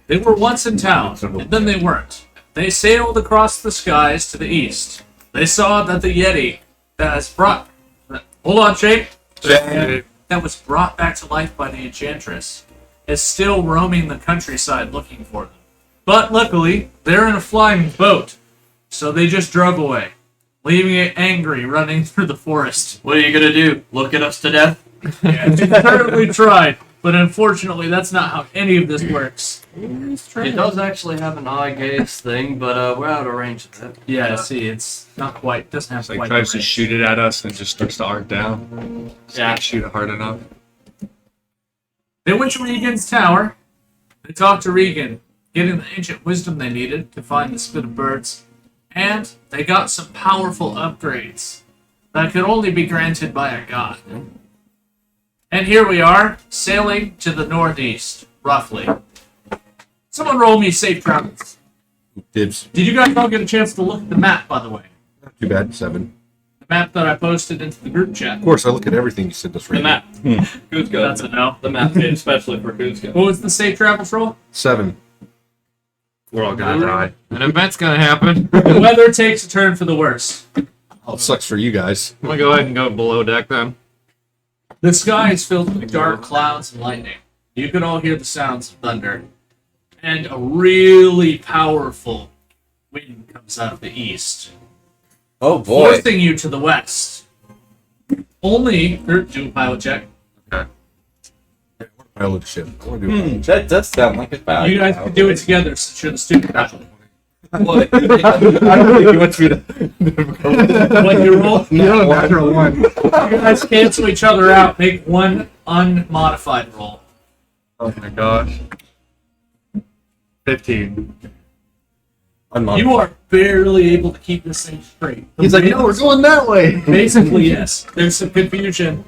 A: They were once in town, and then they weren't. They sailed across the skies to the east. They saw that the Yeti that was brought... Hold on, Jake. That was brought back to life by the Enchantress is still roaming the countryside looking for them. But luckily, they're in a flying boat, so they just drove away, leaving it angry running through the forest.
E: What are you gonna do? Look at us to death?
A: Yeah, they certainly tried, but unfortunately, that's not how any of this works.
E: It does actually have an eye gaze thing, but we're out of range of that.
A: Yeah, see, it's not quite, doesn't have
C: It's like
A: quite
C: tries
A: the
C: to
A: range.
C: shoot it at us and just starts to arc down.
E: Yeah.
C: Can't shoot it hard enough.
A: They went to Regan's tower. They talked to Regan, getting the ancient wisdom they needed to find the spit of birds, and they got some powerful upgrades that could only be granted by a god. And here we are, sailing to the northeast, roughly. Someone roll me safe travels.
G: Dibs.
A: Did you guys all get a chance to look at the map, by the way?
G: Not too bad. 7.
A: The map that I posted into the group chat.
G: Of course, I look at everything you sent us
E: The
G: right
E: map. Who's good?
A: That's a no.
E: The map, especially for who's good.
A: What was the safe travels roll?
G: 7.
C: We're all gonna die. An event's gonna happen.
A: The weather takes a turn for the worse.
G: Oh, it sucks for you guys.
C: I'm gonna go ahead and go below deck then.
A: The sky is filled with dark clouds and lightning. You can all hear the sounds of thunder. And a really powerful wind comes out of the east,
D: Oh boy.
A: forcing you to the west. Only, do a pilot check.
G: Pilot ship. I want to do a
J: That does sound like a bad.
A: You guys can do it together since you're the stupid pilot.
E: What?
G: I don't think he wants me to.
A: What you roll?
G: No, natural 1.
A: You guys cancel each other out. Make one unmodified roll.
C: Oh my gosh. 15.
A: You are barely able to keep this thing straight.
G: He's like, no, we're going that way.
A: Basically, yes. There's some confusion,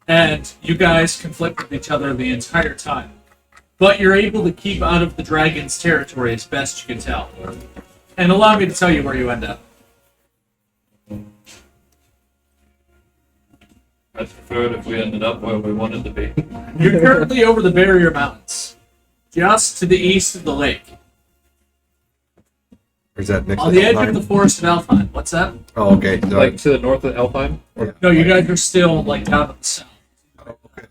A: and you guys conflict with each other the entire time. But you're able to keep out of the dragon's territory as best you can tell. And allow me to tell you where you end up.
E: I'd prefer it if we ended up where we wanted to be.
A: You're currently over the Barrier Mountains, just to the east of the lake.
G: Or is that next
A: On
G: to
A: the edge
G: Alpine?
A: of the forest of Alpine. What's that?
G: Oh, okay. So
C: Like to the north of Alpine?
A: No, you guys are still like down at the south.
G: oh, okay.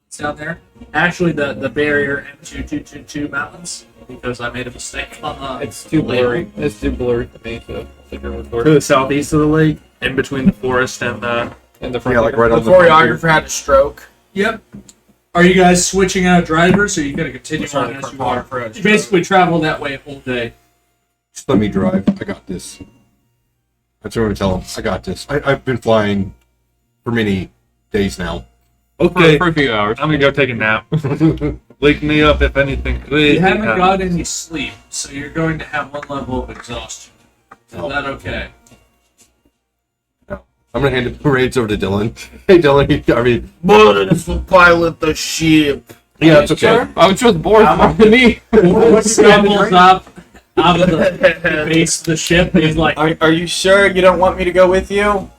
A: It's down there. Actually, the Barrier M2222 mountains, because I made a mistake on the.
E: It's too blurry. It's too blurry to me to figure out where.
C: To the southeast of the lake, in between the forest and the front.
G: Yeah, like right
H: The
G: on the
H: choreographer had a stroke.
A: Yep. Are you guys switching out drivers, or are you going to continue on as you are? You basically travel that way all day.
G: Just let me drive. I got this. That's what I'm going to tell him. I got this. I've been flying for many days now.
C: Okay. For a few hours. I'm gonna go take a nap. Wake me up if anything crazy
A: You haven't
C: happens.
A: got any sleep, so you're going to have one level of exhaustion. Is that okay?
G: I'm going to hand the parades over to Dylan. Hey, Dylan. I mean,
H: Bullets will pilot the ship.
G: yeah, it's okay.
C: I was just bored for me.
A: What stumbles up out of the base of the ship and he's like,
J: Are you sure you don't want me to go with you?
G: I'm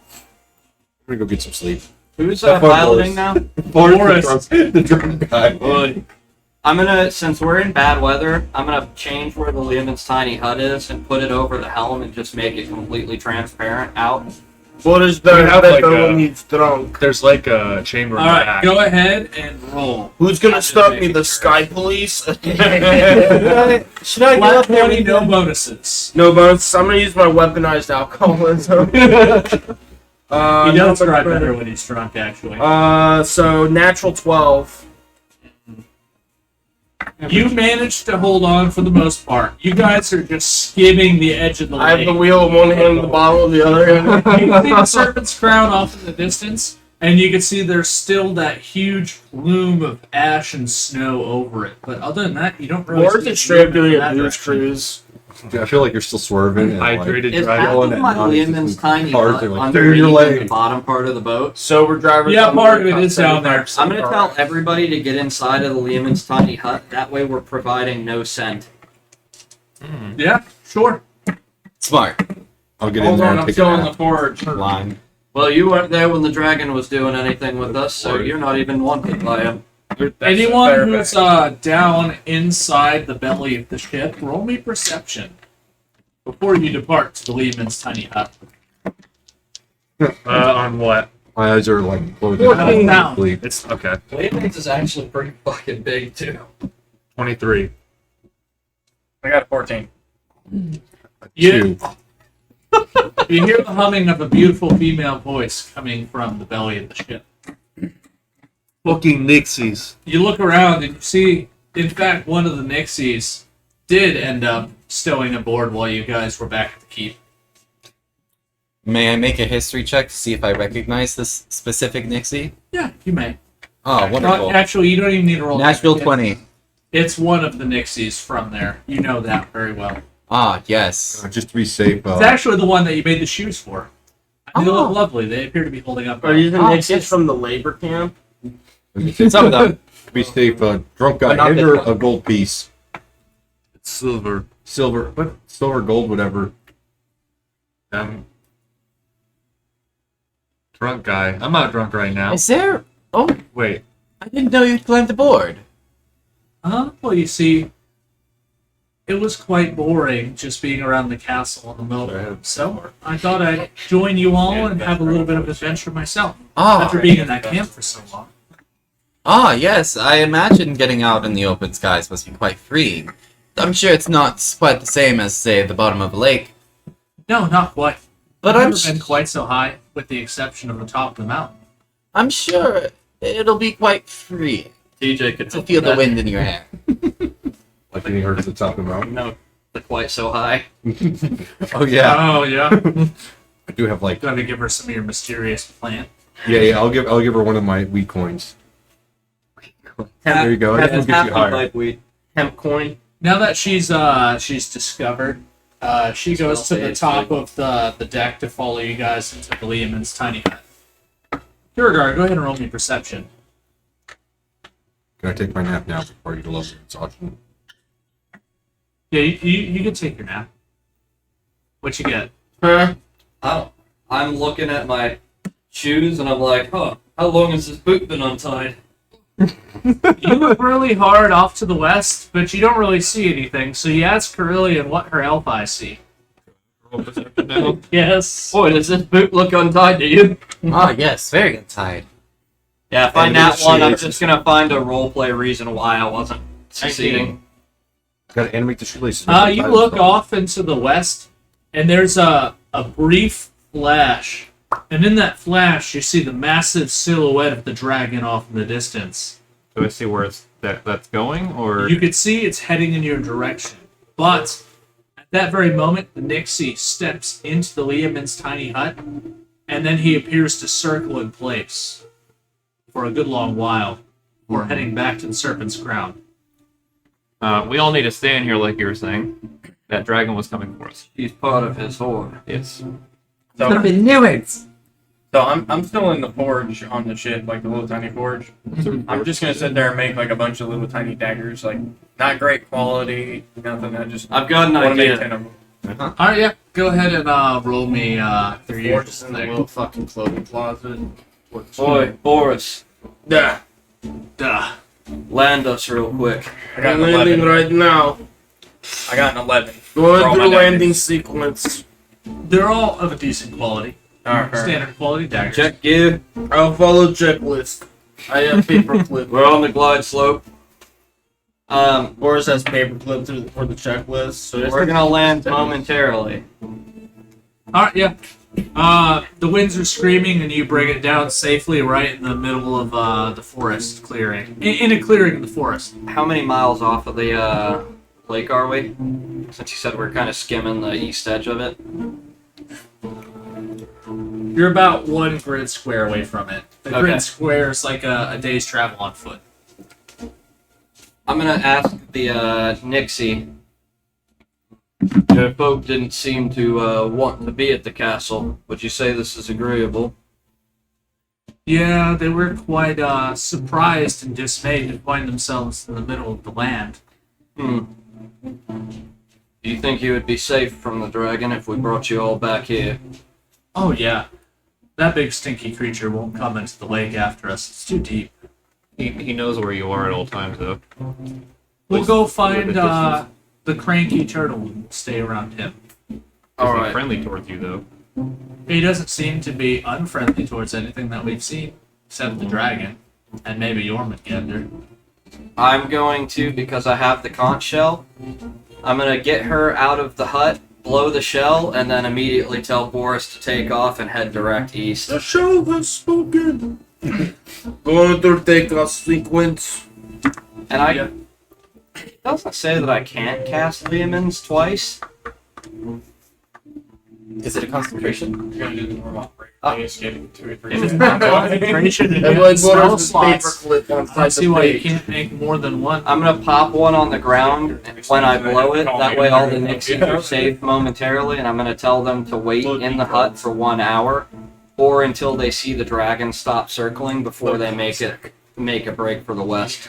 G: going to go get some sleep.
B: Who's
G: Have fun,
B: piloting
G: boys.
B: now?
A: Boris.
G: The drunk guy.
B: I'm gonna, since we're in bad weather, I'm gonna change where the Lehman's tiny hut is and put it over the helm and just make it completely transparent out.
H: What is
C: We
H: the
C: have,
H: that
C: like,
H: when he's drunk?
C: There's like a chamber in the
A: Alright,
C: back.
A: go ahead and roll.
H: Who's gonna
A: Just
H: stop me?
A: making
H: The
A: sure.
H: sky police?
J: Should I get
A: Flat
J: up there
A: 20,
J: with
A: no
J: you?
A: bonuses.
H: No bonus. I'm gonna use my weaponized alcoholism.
A: He does
H: not much
A: drive better when he's drunk, actually.
H: So natural 12.
A: You managed to hold on for the most part. You guys are just skimming the edge of the
H: I have
A: lake.
H: the wheel in one hand and the bottle in the other hand.
A: You can see the serpent's crown off in the distance, and you can see there's still that huge plume of ash and snow over it. But other than that, you don't really
H: Or is
A: see
H: it straight up doing
A: movement in
H: a
A: that
H: booze
A: direction.
H: cruise?
G: Dude, I feel like you're still swerving. And, like,
C: Hydrated
B: Is
C: driver.
B: half
G: going
B: of
G: at
B: my
G: non-existent
B: Lehman's tiny
G: cars
B: hut
G: are like, "They're in your
B: underneath
G: lane."
B: the bottom part of the boat?
H: Sober drivers.
A: Yeah,
H: on the
A: part of
H: way
A: it
H: cost
A: is down there.
H: 75%
B: I'm gonna
H: car.
B: tell everybody to get inside of the Lehman's tiny hut. That way we're providing no scent.
A: Yeah, sure.
D: Smart.
G: I'll get in
E: Hold
G: there
E: on,
G: and
E: I'm
G: take
E: still
G: a
E: on the
G: nap.
E: forge.
J: Line.
I: Well, you weren't there when the dragon was doing anything with us, so you're not even wanted by him.
A: Anyone who's down inside the belly of the ship, roll me perception before you depart to the Lehman's tiny hut.
C: On what?
G: My eyes are like closed.
A: 14 down.
C: It's okay.
I: Lehman's is actually pretty fucking big, too.
C: 23.
E: I got a 14.
A: You, you hear the humming of a beautiful female voice coming from the belly of the ship.
C: Fucking Nixies.
A: You look around and you see, in fact, one of the Nixies did end up stowing aboard while you guys were back at the keep.
D: May I make a history check to see if I recognize this specific Nixie?
A: Yeah, you may.
D: Oh, wonderful.
A: Actually, you don't even need to roll.
D: Natural
A: that.
D: 20.
A: It's one of the Nixies from there. You know that very well.
D: Ah, yes.
G: Just to be safe.
A: It's actually the one that you made the shoes for. They
D: Oh.
A: look lovely. They appear to be holding up.
H: Are you the
D: Oh,
H: Nixies
D: yes.
H: from the labor camp?
D: Some of them.
G: To be safe, drunk guy,
D: But not
G: hand
D: this
G: her
D: one.
G: a gold piece.
C: It's silver.
G: Silver, but silver, gold, whatever.
C: Drunk guy. I'm not drunk right now.
D: Is there... Oh,
C: Wait.
D: I didn't know you climbed aboard.
A: Well, you see, it was quite boring just being around the castle in the middle of it. So I thought I'd join you all and have a little bit of adventure myself after
D: Ah,
A: being in that camp for so long.
D: yes. I imagine getting out in the open skies must be quite freeing. I'm sure it's not quite the same as, say, the bottom of a lake.
A: No, not quite.
D: But
A: I've
D: I'm
A: never been quite so high, with the exception of the top of the mountain.
D: I'm sure it'll be quite freeing
I: TJ could
D: to
I: help
D: feel
I: with
D: the
I: that.
D: wind in your hair.
G: Like when you heard at the top of the mountain.
I: No, they're quite so high.
G: Oh yeah,
A: Oh yeah.
G: I do have like.
A: Gotta give her some of your mysterious plant.
G: Yeah. I'll give her one of my wheat coins. There you go. That'll get you higher.
I: Like weed.
F: Hemp coin.
A: Now that she's discovered, she goes to the top of the deck to follow you guys into the Lehman's tiny hut. Beauregard, go ahead and roll me perception.
G: Can I take my nap now before you love exhaustion?
A: Yeah, you can take your nap. What you get?
F: Huh?
I: I'm looking at my shoes and I'm like, huh, how long has this boot been untied?
A: You look really hard off to the west, but you don't really see anything. So you ask Carillion what her elf eyes see. Yes.
I: Boy, does this boot look untied to you?
D: Ah, yes. Very untied.
I: Yeah, if I
G: And
I: nat one, I'm
G: shoelaces.
I: just gonna find a roleplay reason why I wasn't succeeding.
G: Gotta animate the shoelaces.
A: You look off into the west, and there's a brief flash. And in that flash, you see the massive silhouette of the dragon off in the distance.
C: Do I see where that's going, or
A: You could see it's heading in your direction. But at that very moment, the Nixie steps into the Lehman's tiny hut, and then he appears to circle in place for a good long while before heading back to the Serpent's Crown.
C: we all need to stay in here, like you were saying? That dragon was coming for us.
I: He's part of his horde.
C: Yes.
E: So,
D: knew it!
E: so I'm still in the forge on the ship, like the little tiny forge. I'm just gonna sit there and make like a bunch of little tiny daggers, like not great quality, nothing.
I: I've got an
E: want to make
I: idea.
E: 10 of them.
A: Alright, yeah. Go ahead and roll me your usual
F: Forge is in the
A: thing.
F: little fucking clothing closet.
I: Boy, Boris,
A: Duh.
I: land us real quick.
E: I got
F: I'm
E: an
F: landing
E: 11.
F: right now.
E: I got an 11.
F: Going
E: Roll
F: through
E: my
F: landing
E: daggers.
F: sequence.
A: They're all of a decent quality.
E: Alright.
A: Standard quality daggers.
I: Check gear.
F: I'll follow checklist. I have paperclip.
I: We're on the glide slope.
F: Boris has paperclip for the checklist. So
I: We're gonna land momentarily.
A: Alright, yeah. The winds are screaming, and you bring it down safely right in the middle of the forest clearing. In a clearing in the forest.
I: How many miles off of the lake are we? Since you said we're kind of skimming the east edge of it.
A: You're about 1 grid square away from it. The
I: Okay.
A: grid square is like a day's travel on foot.
I: I'm gonna ask the Nixie. Your folk didn't seem to want to be at the castle. Would you say this is agreeable?
A: Yeah, they were quite surprised and dismayed to find themselves in the middle of the land.
I: Do you think you would be safe from the dragon if we brought you all back here?
A: Oh, yeah. That big stinky creature won't come into the lake after us. It's too deep.
C: He knows where you are at all times, though.
A: We'll go find the cranky turtle and stay around him.
C: All right. Friendly towards you, though.
A: He doesn't seem to be unfriendly towards anything that we've seen, except the dragon, and maybe Jormungandr.
I: I'm going to, because I have the conch shell, I'm going to get her out of the hut, blow the shell, and then immediately tell Boris to take off and head direct east.
H: The shell has spoken. Going to take a sequence.
I: And it doesn't say that I can't cast Vehemence twice.
J: Is it a concentration?
E: You're gonna do the normal operation. Escaping 2 or 3.
A: If it's not concentration and
H: And
A: you
H: like
A: have spell
H: Boris'
A: slots,
H: paperclip on
A: I
H: side
A: see
H: the
A: why you
H: page.
A: can't make more than one.
I: I'm going to pop one on the ground when I blow it. That way all the Nixies are saved momentarily, and I'm going to tell them to wait in the hut for 1 hour, or until they see the dragon stop circling before they make a break for the west.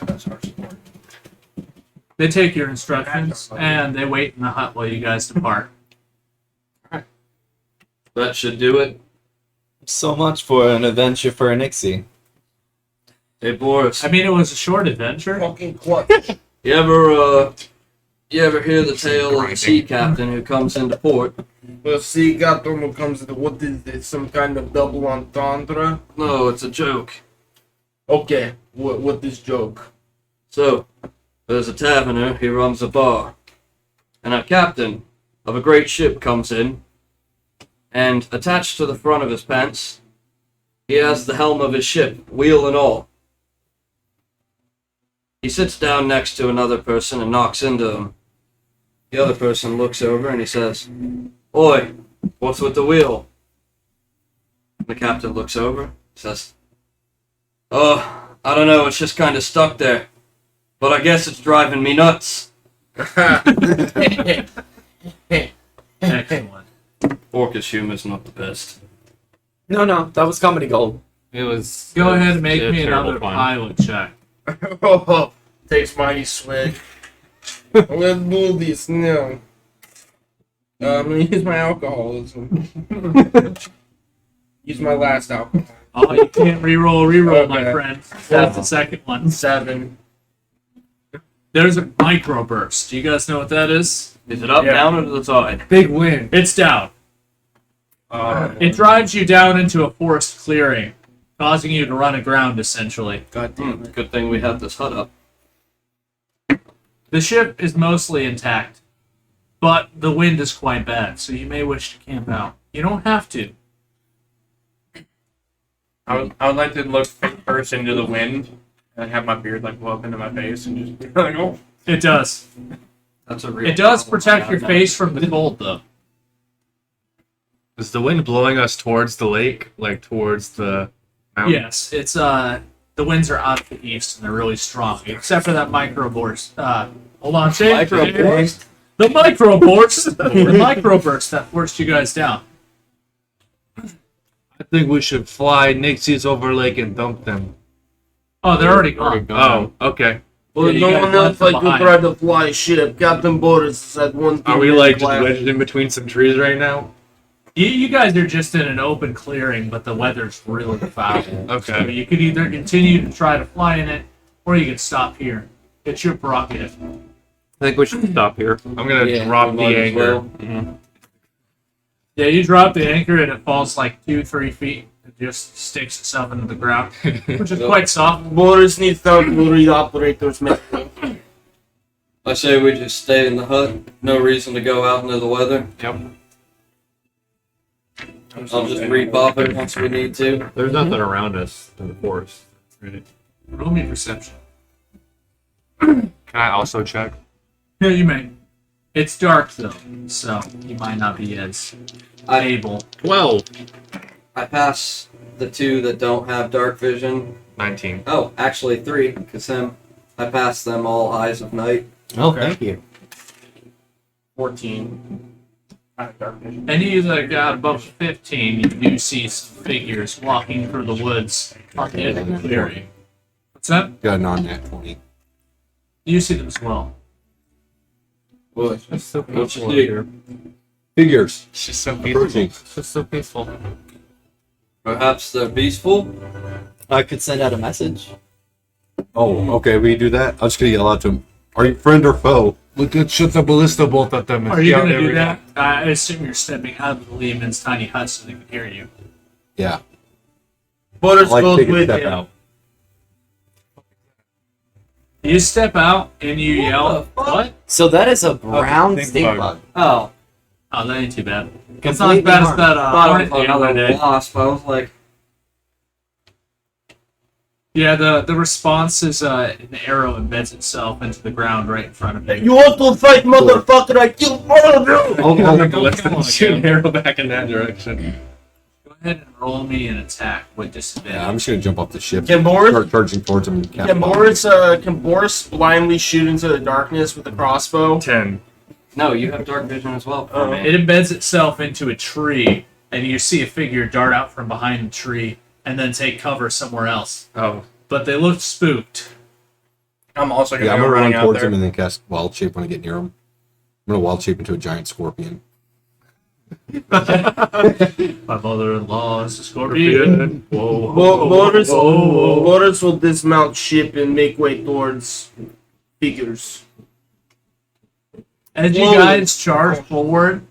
A: They take your instructions, and they wait in the hut while you guys depart.
I: That should do it.
J: So much for an adventure for a Nixie.
I: Hey Boris,
A: I mean, it was a short adventure.
H: Fucking clutch.
I: you ever hear the tale of the sea captain who comes into port?
H: The sea captain who comes to what is this? Some kind of double entendre?
I: No, it's a joke.
H: Okay, what is joke?
I: So, there's a taverner, he runs a bar, and a captain of a great ship comes in, and attached to the front of his pants, he has the helm of his ship, wheel and all. He sits down next to another person and knocks into him. The other person looks over and he says, "Oi, what's with the wheel?" The captain looks over, says, "Oh, I don't know, it's just kind of stuck there. But I guess it's driving me nuts."
A: Excellent.
I: Orcish humor's not the best.
J: No, that was comedy gold.
C: It was.
A: Go
C: it
A: ahead
C: was
A: and make
C: a
A: me
C: terrible
A: another
C: pun.
A: pilot check.
H: Takes mighty swig. Let's do this now. I'm gonna use my alcoholism. Use my last alcohol.
A: Oh, you can't reroll, my
H: Okay.
A: friend. That's the second one.
H: 7.
A: There's a microburst. Do you guys know what that is?
I: Is it up,
A: Yeah.
I: down, or to the side?
A: Big wind. It's down. It drives you down into a forest clearing, causing you to run aground, essentially.
H: God damn it.
I: Good thing we have this hut up.
A: The ship is mostly intact, but the wind is quite bad, so you may wish to camp out. You don't have to.
E: I would like to look first into the wind and have my beard like blow up into my face and just be like, oh.
A: It does.
I: That's a real
A: It does
I: problem.
A: protect your face from the cold, though.
C: Is the wind blowing us towards the lake, like towards the mountain?
A: Yes, it's the winds are out of the east and they're really strong, except for that microburst. Hold on, Shane.
I: Microburst?
A: The microburst. The microburst that forced you guys down.
C: I think we should fly Nixies over lake and dump them.
A: Oh, they're already gone.
C: Oh, okay.
H: Well,
A: Yeah, you
H: no
A: guys
H: one
A: left
H: else
A: them
H: like to
A: behind.
H: try to fly ship. Captain Boris said one thing.
C: Are we
H: really
C: like just
H: classy.
C: wedged in between some trees right now?
A: You guys are just in an open clearing, but the weather's really foul. So
C: Okay.
A: you could either continue to try to fly in it, or you could stop here. It's your prerogative.
C: I think we should stop here. I'm gonna
I: Yeah,
C: drop
I: we
C: the
I: might as
C: anchor.
I: well.
A: Yeah, you drop the anchor and it falls like 2-3 feet. It just sticks itself into the ground, which is quite soft.
H: Boris needs time to read operator's manual.
I: I say we just stay in the hut. No reason to go out into the weather.
C: Yep.
I: I'll just repop it once we need to.
C: There's nothing around us in the forest. Right.
A: Roll me perception.
C: Can I also check?
A: Yeah, you may. It's dark though, so you might not be as able.
C: 12.
I: I pass the 2 that don't have dark vision.
C: 19.
I: Oh, actually 3, because I pass them all eyes of night.
J: Oh, thank you.
E: 14. I have dark vision.
A: Any of you that got above 15, you do see some figures walking through the woods on the edge of the clearing. What's that?
G: Got a non-nat 20.
A: You see them as well.
I: What?
C: It's so
I: What's
C: peaceful
I: your
C: here.
G: Figures.
C: It's just so peaceful.
G: Approaching.
C: It's just so peaceful.
I: Perhaps they're peaceful?
J: I could send out a message.
G: Oh, okay, we do that. I'm just gonna yell out to him. Are you friend or foe?
C: We could shoot the ballista bolt at them. And
A: Are you
C: see how
A: going to
C: they
A: do
C: react.
A: that? I assume you're stepping out of the Lehman's tiny hut so they can hear you.
G: Yeah.
H: Butters
G: I like
H: goes
G: taking a
H: with
G: step
H: him.
G: out.
A: You step out and you yell, "What?"
D: So that is a brown
C: stink
D: stink
C: bug.
D: bug.
I: Oh,
A: Oh, that ain't too bad. It's not as
D: Completely
A: bad as
D: harmless.
A: that
I: thought
A: hornet
I: it was
A: the other
I: another
A: day.
I: wasp. I was like,
A: Yeah, the response is an arrow embeds itself into the ground right in front of you.
H: You want to fight, motherfucker? I kill all of you!
C: I'll
A: Don't
C: the
A: kill
C: ballista
A: him
C: and shoot an
A: again.
C: arrow back in that direction.
A: Go ahead and roll me an attack with disadvantage.
G: Yeah, I'm just gonna jump off the ship.
H: Can Boris-
G: Start charging towards him. And
H: Can Boris blindly shoot into the darkness with a crossbow?
C: 10.
I: no, you have dark vision as well.
H: Oh.
A: It embeds itself into a tree, and you see a figure dart out from behind the tree and then take cover somewhere else.
C: Oh.
A: But they look spooked.
E: I'm also
G: Yeah,
E: gonna
G: I'm
E: go
G: gonna run
E: running out
G: towards
E: there.
G: him and then cast wild shape when I get near him. I'm gonna wild shape into a giant scorpion.
A: My mother-in-law is a scorpion. Whoa,
H: Boris,
A: whoa.
H: Boris will dismount ship and make way towards figures.
A: As you
H: Whoa.
A: guys charge forward,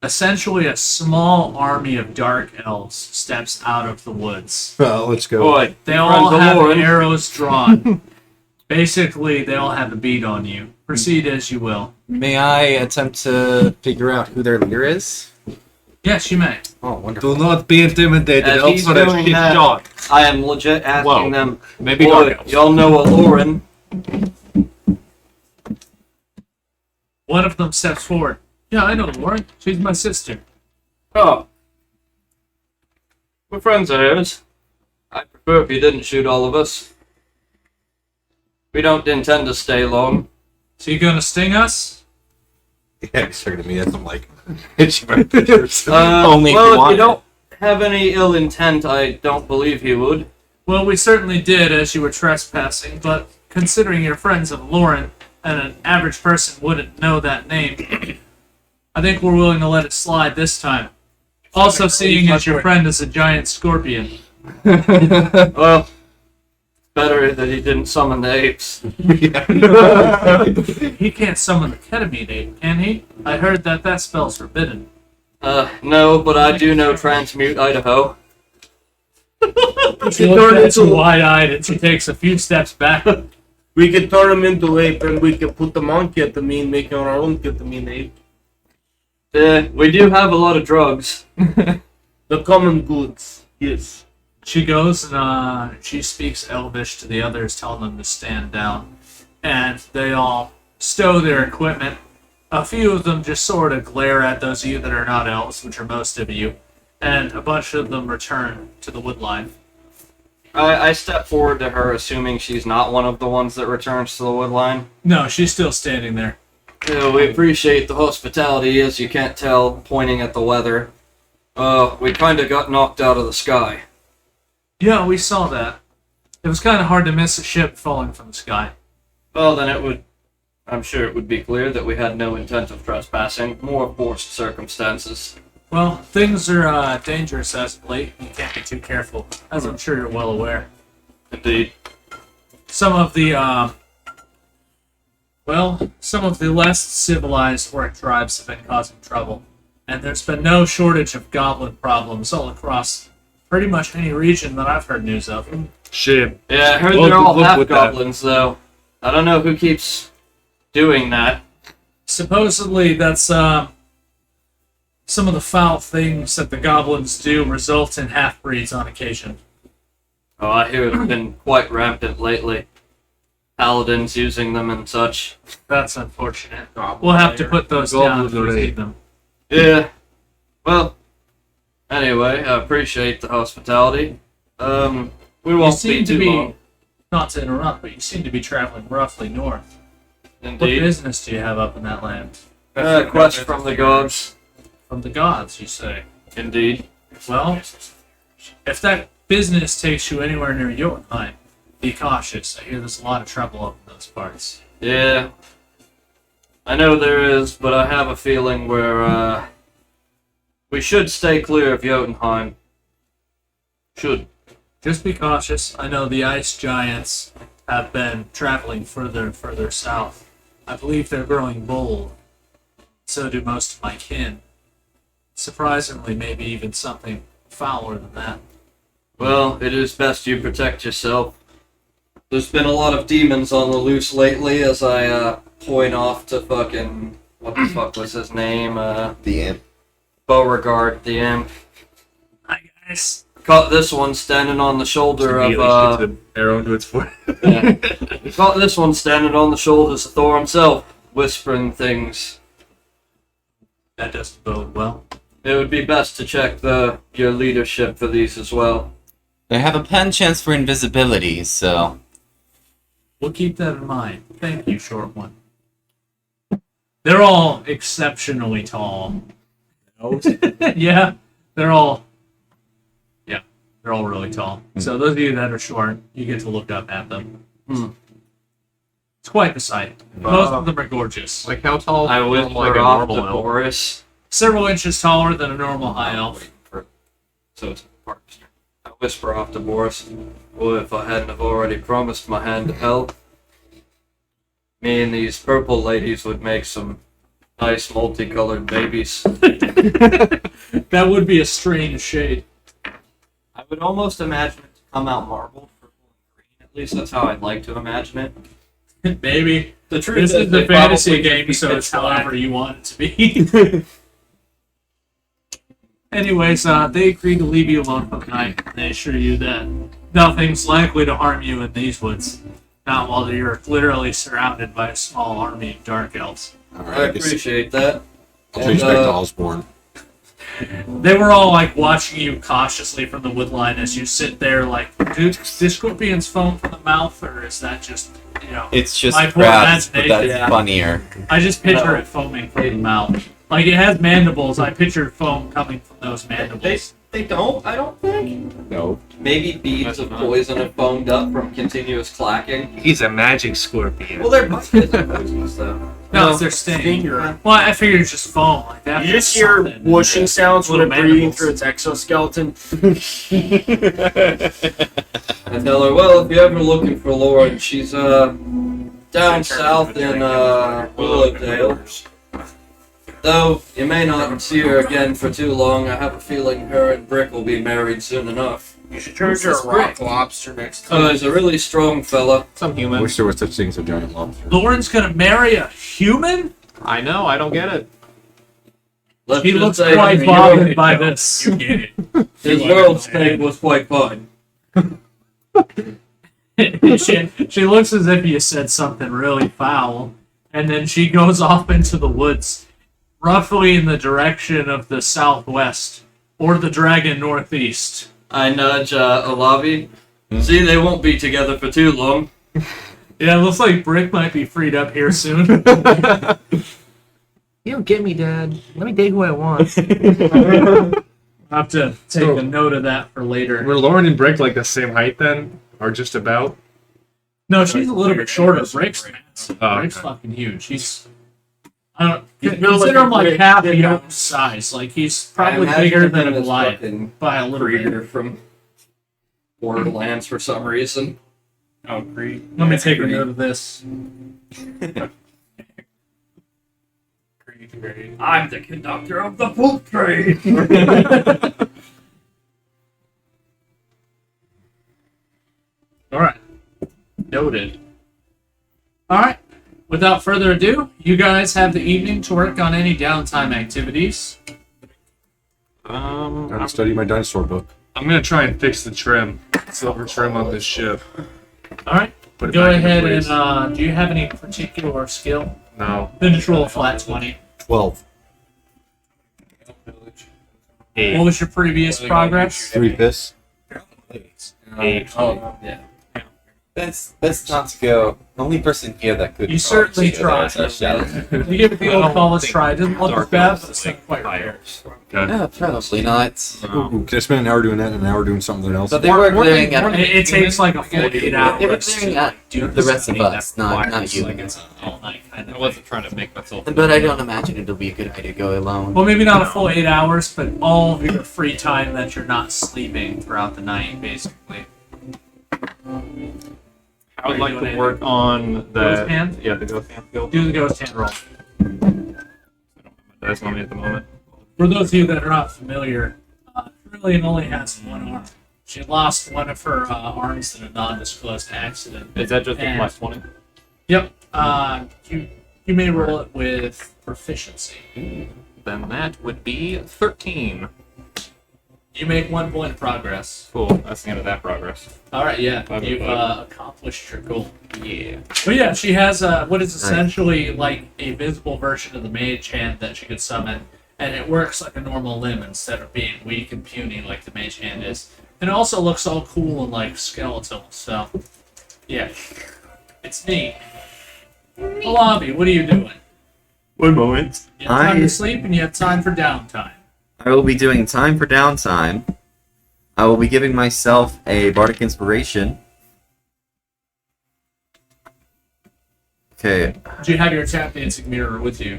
A: essentially a small army of dark elves steps out of the woods.
G: Let's go.
I: Boy,
A: They all
I: friends of
A: have
I: Lauren.
A: arrows drawn. Basically, they all have a bead on you. Proceed as you will.
J: May I attempt to figure out who their leader is?
A: Yes, you may.
J: Oh, wonderful.
C: Do not be intimidated.
I: As
C: Elves
I: he's
C: are a
I: doing
C: shit
I: that-
C: job.
I: I am legit asking
C: Whoa.
I: them,
C: Maybe
I: boy,
C: dark elves.
I: y'all know a Lauren?
A: One of them steps forward. Yeah, I know Lauren. She's my sister.
I: Oh. We're friends of hers. I'd prefer if you didn't shoot all of us. We don't intend to stay long.
A: So you gonna sting us?
G: Yeah, he's talking to me as I'm like, hit you right there.
J: Only if you
I: well, if
J: want
I: you
J: it.
I: don't have any ill intent, I don't believe he would.
A: Well, we certainly did as you were trespassing, but considering you're friends of Lauren and an average person wouldn't know that name, I think we're willing to let it slide this time. Also, seeing as your friend is a giant scorpion.
I: Well, better that he didn't summon the apes.
A: He can't summon the ketamine ape, can he? I heard that spell's forbidden.
I: No, but I do know Transmute Idaho.
A: She looks at you wide-eyed and she takes a few steps back.
H: We can turn him into ape and we can put them on ketamine, making our own ketamine ape.
I: We do have a lot of drugs.
H: The common goods, yes.
A: She goes and she speaks Elvish to the others, telling them to stand down. And they all stow their equipment. A few of them just sort of glare at those of you that are not elves, which are most of you. And a bunch of them return to the wood line.
I: I step forward to her, assuming she's not one of the ones that returns to the wood line.
A: No, she's still standing there.
I: Yeah, we appreciate the hospitality, as you can't tell, pointing at the weather. We kinda got knocked out of the sky.
A: Yeah, we saw that. It was kind of hard to miss a ship falling from the sky.
I: Well, then I'm sure it would be clear that we had no intent of trespassing, more forced circumstances.
A: Well, things are dangerous as of late. You can't be too careful, as I'm sure you're well aware.
I: Indeed.
A: Some of the less civilized orc tribes have been causing trouble, and there's been no shortage of goblin problems all across pretty much any region that I've heard news of.
C: Shit.
I: Yeah, I heard
C: Well,
I: they're all
C: good luck
I: half
C: with that.
I: goblins, though. I don't know who keeps doing that.
A: Supposedly, that's some of the foul things that the goblins do result in half-breeds on occasion.
I: Oh, I hear it's been quite rampant lately. Paladins using them and such.
A: That's unfortunate. We'll have to put those down if we need them.
I: Yeah. Well, anyway, I appreciate the hospitality. We
A: You
I: won't
A: seem
I: be
A: to
I: too
A: be,
I: long.
A: not to interrupt, but you seem to be traveling roughly north. What
I: Indeed.
A: business do you have up in that land?
I: Quest from the gods.
A: From the gods, you say?
I: Indeed.
A: Well, if that business takes you anywhere near Jotunheim, be cautious. I hear there's a lot of trouble up in those parts.
I: Yeah. I know there is, but I have a feeling where, we should stay clear of Jotunheim. Should.
A: Just be cautious. I know the ice giants have been traveling further and further south. I believe they're growing bold. So do most of my kin. Surprisingly, maybe even something fouler than that.
I: Well, it is best you protect yourself. There's been a lot of demons on the loose lately as I point off to fucking... What the fuck was his name?
J: The imp.
I: Beauregard, the imp.
A: Hi, guys.
I: Caught this one standing on the shoulder of...
C: Immediately shoots an arrow into its foot.
I: Yeah. Caught this one standing on the shoulders of Thor himself, whispering things.
A: That doesn't bode well.
I: It would be best to check your leadership for these as well.
J: They have a penchant for invisibility, so
A: We'll keep that in mind. Thank you, short one. They're all exceptionally tall. Yeah, they're all really tall. So those of you that are short, you get to look up at them. It's quite the sight. Most of them are gorgeous.
F: Like how tall?
I: I whisper
F: like a
I: off to
F: normal elf?
I: Boris.
A: Several inches taller than a normal high elf.
I: So it's partner. I whisper off to Boris. Well, if I hadn't have already promised my hand to help, me and these purple ladies would make some nice multicolored babies.
A: That would be a strange shade.
I: I would almost imagine it to come out marbled, purple and green. At least that's how I'd like to imagine it.
A: Maybe.
I: The truth
A: This is the
I: they
A: fantasy
I: probably
A: game,
I: be
A: so
I: pitch
A: it's
I: black.
A: however you want it to be. Anyways, they agreed to leave you alone for the night. They assure you that nothing's likely to harm you in these woods. Not while you're literally surrounded by a small army of dark elves.
I: I appreciate that.
G: I'll
I: And,
G: change back to Osborne.
A: They were all like watching you cautiously from the woodline as you sit there. Like, do scorpions foam from the mouth, or is that just
J: it's just
A: My poor
J: crabs, but
A: imagination.
J: that's
A: Yeah.
J: funnier.
A: I just picture it foaming from the mouth. Like it has mandibles. I picture foam coming from those mandibles.
I: They don't, I don't think.
G: No.
I: Maybe beads of poison have foamed up from continuous clacking.
C: He's a magic scorpion.
I: Well, they're poisonous though.
A: No, it's their sting. Well, I figured it's just foam. Like that.
H: You just hear whooshing sounds when
A: Little
H: it breathing
A: mandibles.
H: through its exoskeleton.
I: I tell her, well, if you're ever looking for Lauren, she's down south in Willowdale. Though you may not see her again for too long, I have a feeling her and Brick will be married soon enough.
H: You should turn into a rock lobster next
I: Oh,
H: time.
I: he's a really strong fella.
F: Some
G: I
F: human.
G: wish there was such thing as a giant lobster.
A: Lauren's gonna marry a human?
F: I know. I don't get it.
I: Let's
A: He
I: just
A: looks
I: say
A: quite
I: you
A: bothered
I: know,
A: by this.
F: You get it.
I: His world state was quite fine.
A: she looks as if you said something really foul, and then she goes off into the woods, roughly in the direction of the southwest, or the dragon northeast.
I: I nudge Olavi. See, they won't be together for too long.
A: Yeah, it looks like Brick might be freed up here soon.
F: You don't get me, Dad. Let me date who I want.
A: I'll have to take
C: So-
A: a note of that for later.
C: Were Lauren and Brick like the same height then? Or just about?
A: No, she's a little bit shorter. Brick's massive.
C: Oh,
A: Brick's
C: okay.
A: fucking huge. He's I don't
H: He's built
A: consider
H: like
A: him
H: a
A: like
H: brick,
A: half
H: you know.
A: Yoda's size. Like he's
I: I
A: probably
I: imagine
A: bigger
I: him
A: than a
I: as
A: Goliath
I: fucking
A: by a little bit.
I: Krieger from Borderlands for some reason.
E: Oh, great.
A: Let me take a note of this.
I: I'm the conductor of the poop train.
A: All right. Noted. All right. Without further ado, you guys have the evening to work on any downtime activities.
G: I'm gonna study my dinosaur book.
C: I'm gonna try and fix the trim. Silver trim on this ship.
A: All right.
C: Put it
A: Go
C: back into
A: ahead
C: place.
A: and do you have any particular skill?
C: No.
A: Then just roll a flat 20.
G: 12.
A: What was your previous progress?
G: 3 piss.
C: 8.
I: Oh, yeah.
J: That's not go. Only person here that could.
A: You certainly try.
J: Is Shadow.
A: You give it the old college try. It doesn't look as bad, but it's not quite rare.
J: Yeah, probably not.
G: Ooh, can I spend an hour doing that and an hour doing something else?
D: But they were clearing at
A: It takes like a full 8 hours.
D: They were clearing at
A: do
D: the rest of
A: something
D: us,
A: that
D: not
A: requires,
D: you.
A: Like it's an all-night kind of
E: I wasn't trying to make myself.
D: But I don't imagine it'll be a good idea to go alone.
A: Well, maybe not a full 8 hours, but all of your free time that you're not sleeping throughout the night, basically.
E: I would like to work on the
A: Ghost hand?
E: Yeah, the ghost hand skill.
A: Do the ghost hand roll.
E: That's on me at the moment.
A: For those of you that are not familiar, Trillian only has one arm. She lost one of her arms in a non-disclosed accident.
E: Is that just a
A: And-
E: plus 20?
A: Yep. You may roll it with proficiency.
E: Then that would be 13.
A: You make 1 point of progress.
E: Cool. That's the end of that progress.
A: All right, yeah,
E: Five
A: you've
E: of
A: accomplished your goal.
E: Yeah.
A: But yeah, she has what is essentially like a visible version of the mage hand that she could summon, and it works like a normal limb instead of being weak and puny like the mage hand is. And it also looks all cool and like skeletal. So yeah, it's neat. Alabi, what are you doing?
J: 1 moment.
A: You have time to sleep and you have time for downtime.
D: I will be doing time for downtime. I will be giving myself a bardic inspiration. Okay,
A: Do you have your tap dancing mirror with you?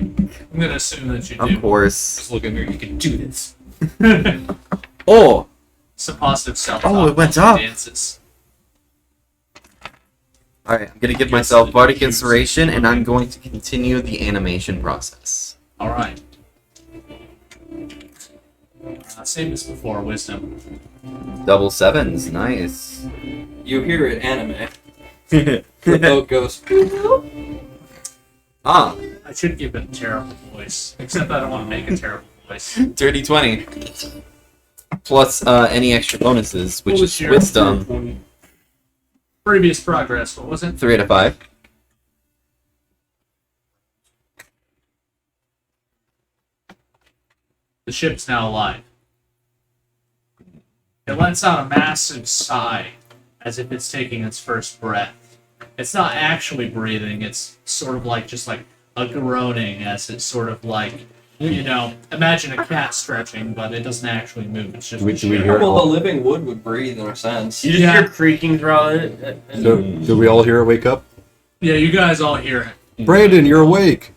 A: I'm gonna assume that you do.
D: of course.
E: Just look at me. You can do this.
D: Oh!
A: Some positive self.
D: Oh, it went up.
A: Dances.
D: Alright, I'm gonna give myself bardic inspiration, and I'm going to continue the animation process.
A: All right. Same as before, wisdom.
D: Double sevens, nice.
I: You hear it anime. The boat goes.
D: Ah,
A: I should give it a terrible voice, except I don't want to make a terrible voice.
D: dirty 20. Plus any extra bonuses, which
A: What was
D: is
A: your-
D: wisdom.
A: Previous progress, what was it?
D: 3 out of 5.
A: The ship's now alive. It lets out a massive sigh, as if it's taking its first breath. It's not actually breathing, it's sort of like just like a groaning, as it's sort of like, you know, imagine a cat stretching, but it doesn't actually move. It's just
G: Do we
A: a ship.
G: hear it?
I: Well, the living wood would breathe in a sense.
H: You just
A: Yeah.
H: hear creaking throughout it.
G: So, did we all hear it wake up?
A: Yeah, you guys all hear it.
G: Brandon, you're awake.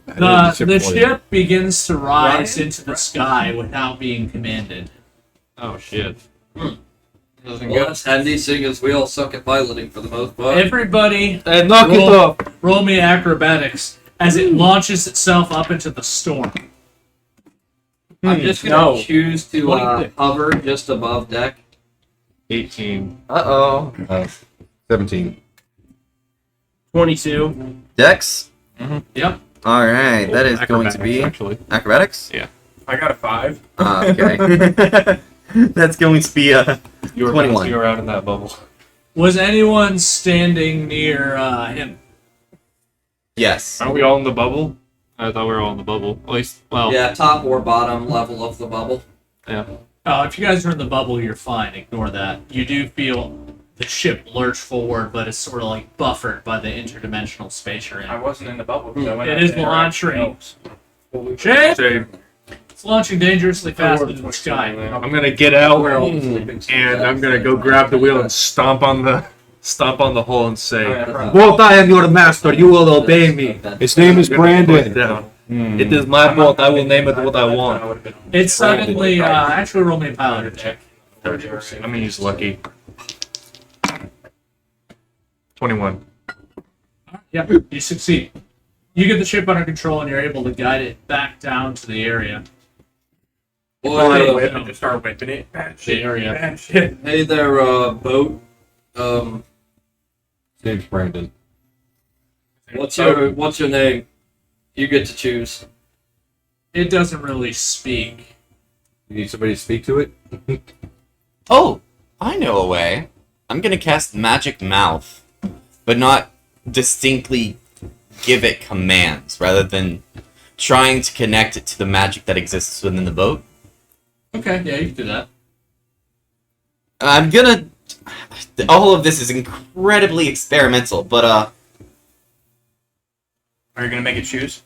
A: The ship begins to rise into the sky without being commanded.
E: Oh shit. Doesn't
I: Well,
E: go.
I: that's handy, seeing as we all suck at piloting for the most part.
A: Everybody,
C: And knock it
A: Roll.
C: off.
A: roll me acrobatics as it launches itself up into the storm.
I: I'm just gonna
H: No.
I: choose to
A: 26.
I: hover just above deck.
E: 18.
D: Uh-oh.
G: 17.
H: 22.
D: Dex?
A: Yep.
D: Alright, that is going to be
E: Actually.
D: acrobatics?
E: I got a 5.
D: Okay. That's going to be
E: You were
D: 21.
E: You were out in that bubble.
A: Was anyone standing near him?
D: yes.
E: Aren't we all in the bubble? I thought we were all in the bubble. At least, well,
I: Yeah, top or bottom level of the bubble.
E: yeah.
A: If you guys are in the bubble, you're fine. Ignore that. You do feel the ship lurch forward, but it's sort of like buffered by the interdimensional space you're
E: I
A: in.
E: wasn't in the bubble. So I went
A: It
E: out
A: is
E: there.
A: launching. Ship!
E: Shame.
A: It's launching dangerously fast into the sky.
C: I'm gonna get out
I: We're all sleeping.
C: and I'm gonna go grab the wheel and stomp on the hole and say,
I: Yeah.
C: "Bolt, I am your master. You will obey me."
G: His name is
C: I'm gonna put it
G: Brandon.
C: down. It is my fault. I will name it what I want.
A: It's suddenly, actually roll me a pilot check.
E: I'm gonna use lucky. 21.
A: Yeah, you succeed. You get the ship under control and you're able to guide it back down to the area.
I: Boy,
E: Just start whipping it.
A: The area.
I: hey there, boat.
G: His name's Brandon.
I: What's your name? You get to choose.
A: It doesn't really speak.
G: You need somebody to speak to it?
D: Oh, I know a way. I'm gonna cast Magic Mouth, but not distinctly give it commands, rather than trying to connect it to the magic that exists within the boat.
A: Okay, yeah, you can do that.
D: I'm gonna. All of this is incredibly experimental, but
E: Are you gonna make it choose?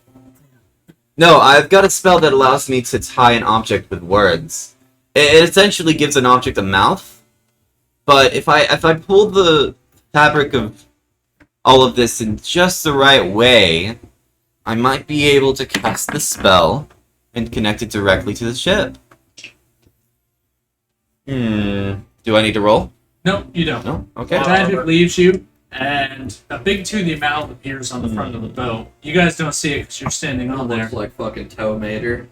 D: no, I've got a spell that allows me to tie an object with words. It essentially gives an object a mouth, but if I pull the fabric of all of this in just the right way, I might be able to cast the spell and connect it directly to the ship. Do I need to roll?
A: No, you don't.
D: No? Okay.
A: Magic leaves you, and a big toothy mouth appears on the front of the boat. You guys don't see it because you're standing on there.
I: Looks like fucking Toe Mater.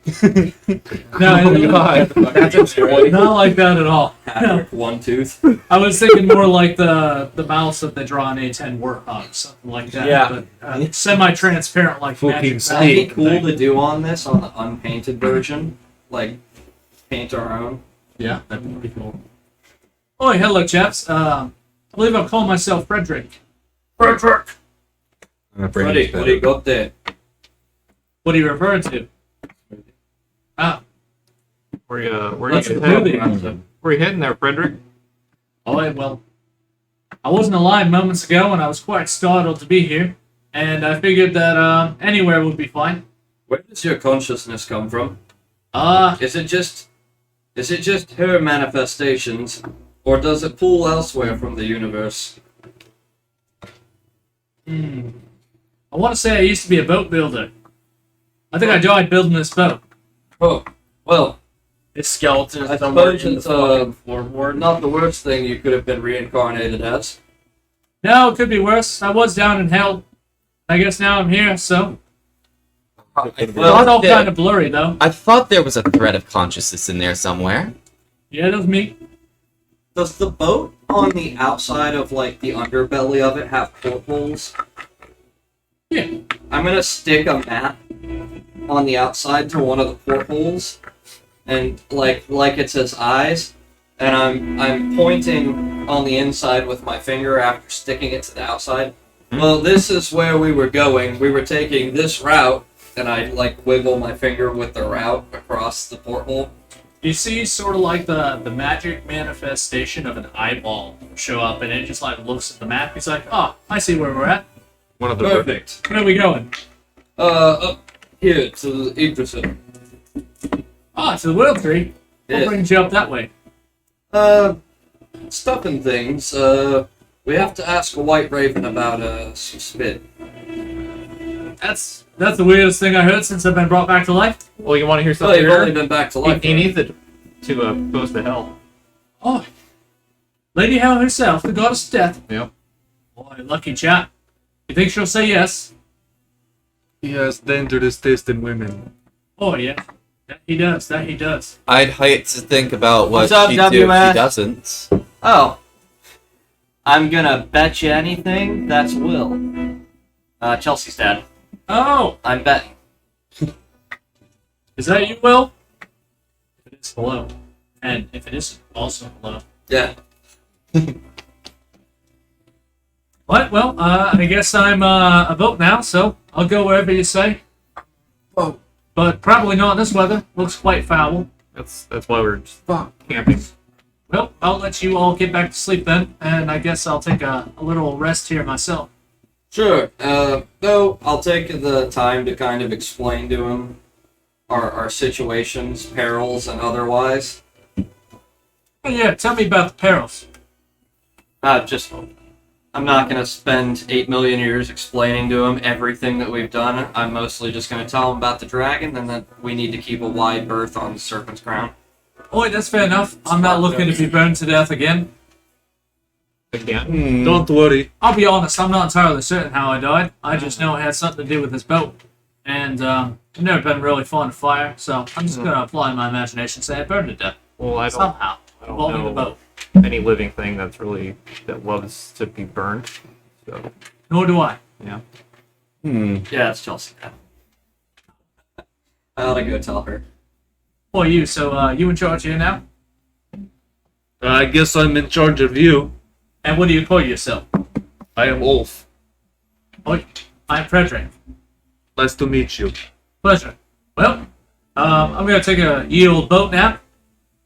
A: No, not like that at all.
I: Patrick, one tooth.
A: I was thinking more like the mouse that they draw in A10 Warthog, something like that.
H: Yeah.
A: But semi-transparent like
C: Fucking
A: magic.
C: snake.
I: That'd be
A: mouth
I: cool
A: thing.
I: to do on this, on the unpainted version. Like, paint our own.
A: Yeah, that'd be pretty cool. Oh, hello, chaps. I believe I'll call myself Frederick. Frederick!
I: Freddy, what do you got there?
A: What are you referring to? Ah,
K: Where you
A: What's the
K: heading? Where you heading there, Frederick?
A: all right, well, I wasn't alive moments ago, and I was quite startled to be here. And I figured that anywhere would be fine.
I: Where does your consciousness come from?
A: Uh,
I: Is it just her manifestations, or does it pull elsewhere from the universe?
A: I want to say I used to be a boat builder. I think I died building this boat.
I: Oh, well,
H: His skeleton
I: I
H: is somewhere
I: suppose
H: in the
I: it's
H: fucking floorboard.
I: not the worst thing you could have been reincarnated as.
A: No, it could be worse. I was down in hell. I guess now I'm here, so. It's all kind of blurry, though.
D: I thought there was a thread of consciousness in there somewhere.
A: Yeah, it was me.
I: Does the boat on the outside of, like, the underbelly of it have portholes?
A: Yeah.
I: I'm gonna stick a map on the outside to one of the portholes, and like it says eyes, and I'm pointing on the inside with my finger after sticking it to the outside. Well, this is where we were going. We were taking this route, and I like wiggle my finger with the route across the porthole.
A: You see sort of like the magic manifestation of an eyeball show up, and it just like looks at the map. He's like, oh, I see where we're at.
K: One of the
I: Perfect.
A: Where are we going?
I: Up here to the Idrison.
A: Ah, to the World Tree. What
I: Yeah.
A: brings you up that way?
I: Stuff and things. We have to ask a White Raven about some spit.
A: That's the weirdest thing I heard since I've been brought back to life.
K: Well, you want to hear
I: Oh,
K: something?
I: you've
K: weird?
I: only been back to life.
K: He needs it to goes to hell.
A: Oh, Lady Hell herself, the goddess of death.
K: Yep.
A: Boy, lucky chap. You think she'll say yes?
C: He has dangerous taste in women.
A: Oh, yeah. That he does. That he does.
D: I'd hate to think about what
B: What's up,
D: she'd do if
B: WS?
D: she doesn't.
B: Oh. I'm gonna bet you anything that's Will. Chelsea's dad.
A: Oh,
B: I'm betting.
A: is that you, Will? If it is, hello. And if it isn't, also hello.
I: Yeah.
A: What? Well, I guess I'm a vote now, so I'll go wherever you say.
K: Oh.
A: But probably not in this weather. Looks quite foul.
K: That's why we're just camping.
A: Well, I'll let you all get back to sleep then, and I guess I'll take a little rest here myself.
I: Sure. Though I'll take the time to kind of explain to him our situations, perils, and otherwise.
A: Oh, yeah, tell me about the perils.
I: I'm not gonna spend 8 million years explaining to him everything that we've done. I'm mostly just gonna tell him about the dragon and that we need to keep a wide berth on the Serpent's Crown.
A: Oh, that's fair enough. I'm not looking to be burned to death again.
K: Again.
C: Don't worry.
A: I'll be honest, I'm not entirely certain how I died. I just know it had something to do with this boat. And I've never been really fond of fire, so I'm just going to apply my imagination and say I burned to death.
K: Well, I
A: Somehow.
K: don't
A: Involving the
K: know
A: boat.
K: any living thing that loves to be burned. So
A: Nor do I.
K: yeah.
I: Yeah, it's Chelsea. I ought to go tell her.
A: Well, you, so you in charge here now?
C: I guess I'm in charge of you.
A: And what do you call yourself?
C: I am Ulf.
A: Oh, I'm Frederick.
C: Nice to meet you.
A: Pleasure. Well, I'm going to take a ye old boat nap.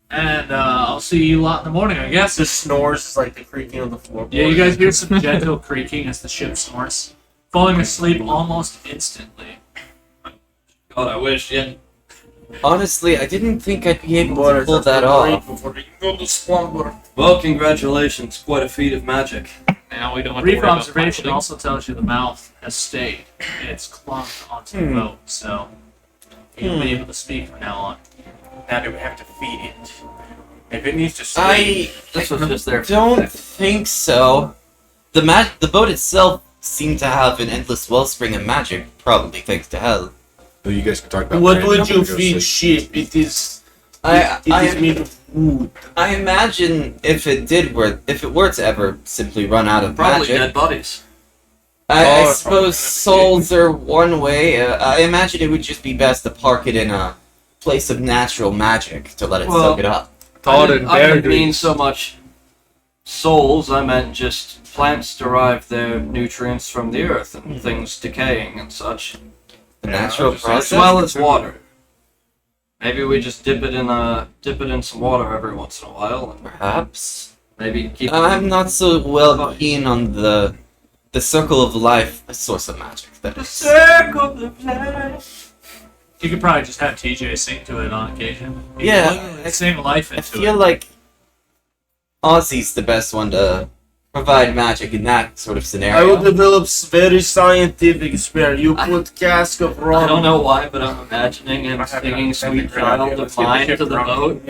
A: And I'll see you lot in the morning, I guess.
H: The snores is like the creaking of the floorboard.
A: Yeah, you guys hear some gentle creaking as the ship snores, falling asleep almost instantly.
I: God, I wish, yeah.
D: Honestly, I didn't think I'd be able
H: But
D: to pull that off.
H: before you go to slumber.
I: Well, congratulations. Quite a feat of magic.
E: Now we don't have to
A: Brief
E: worry about
A: observation
E: piloting.
A: also tells you the mouth has stayed. It's clung onto the boat, so you'll be able to speak from now on.
E: Now do we have to feed it? If it needs to sleep,
I: This was just there.
D: Don't think so. The boat itself seemed to have an endless wellspring of magic, probably thanks to hell.
G: So you guys can talk about.
H: What
G: Brandon.
H: would
G: I'm
H: you
G: gonna go
H: feed
G: sleep.
H: sheep? It is
D: I
H: made of wood.
D: imagine if it were to ever simply run out of
I: Probably
D: magic,
I: dead bodies.
D: I
H: Oh,
D: suppose souls are one way. I imagine it would just be best to park it in a place of natural magic to let it
I: Well,
D: soak it up.
C: Thought
I: I
C: and
I: didn't mean
C: dreams.
I: so much souls. I meant just plants derive their nutrients from the earth and things decaying and such,
D: The natural
I: as
D: process.
I: well as water. Maybe we just dip it in some water every once in a while, and
D: Perhaps.
I: maybe keep.
D: I'm not so well keen on the circle of life source of magic. That is.
I: Circle of life.
A: You could probably just have TJ sing to it on occasion. He could
D: Yeah,
A: literally sing life
D: I
A: into
D: feel
A: it.
D: like Ozzy's the best one to provide magic in that sort of
H: I
D: scenario.
H: will develop very scientific experiment. You put cask of rum.
I: I don't know why, but I'm imagining him singing "Sweet Child of Mine" to the boat.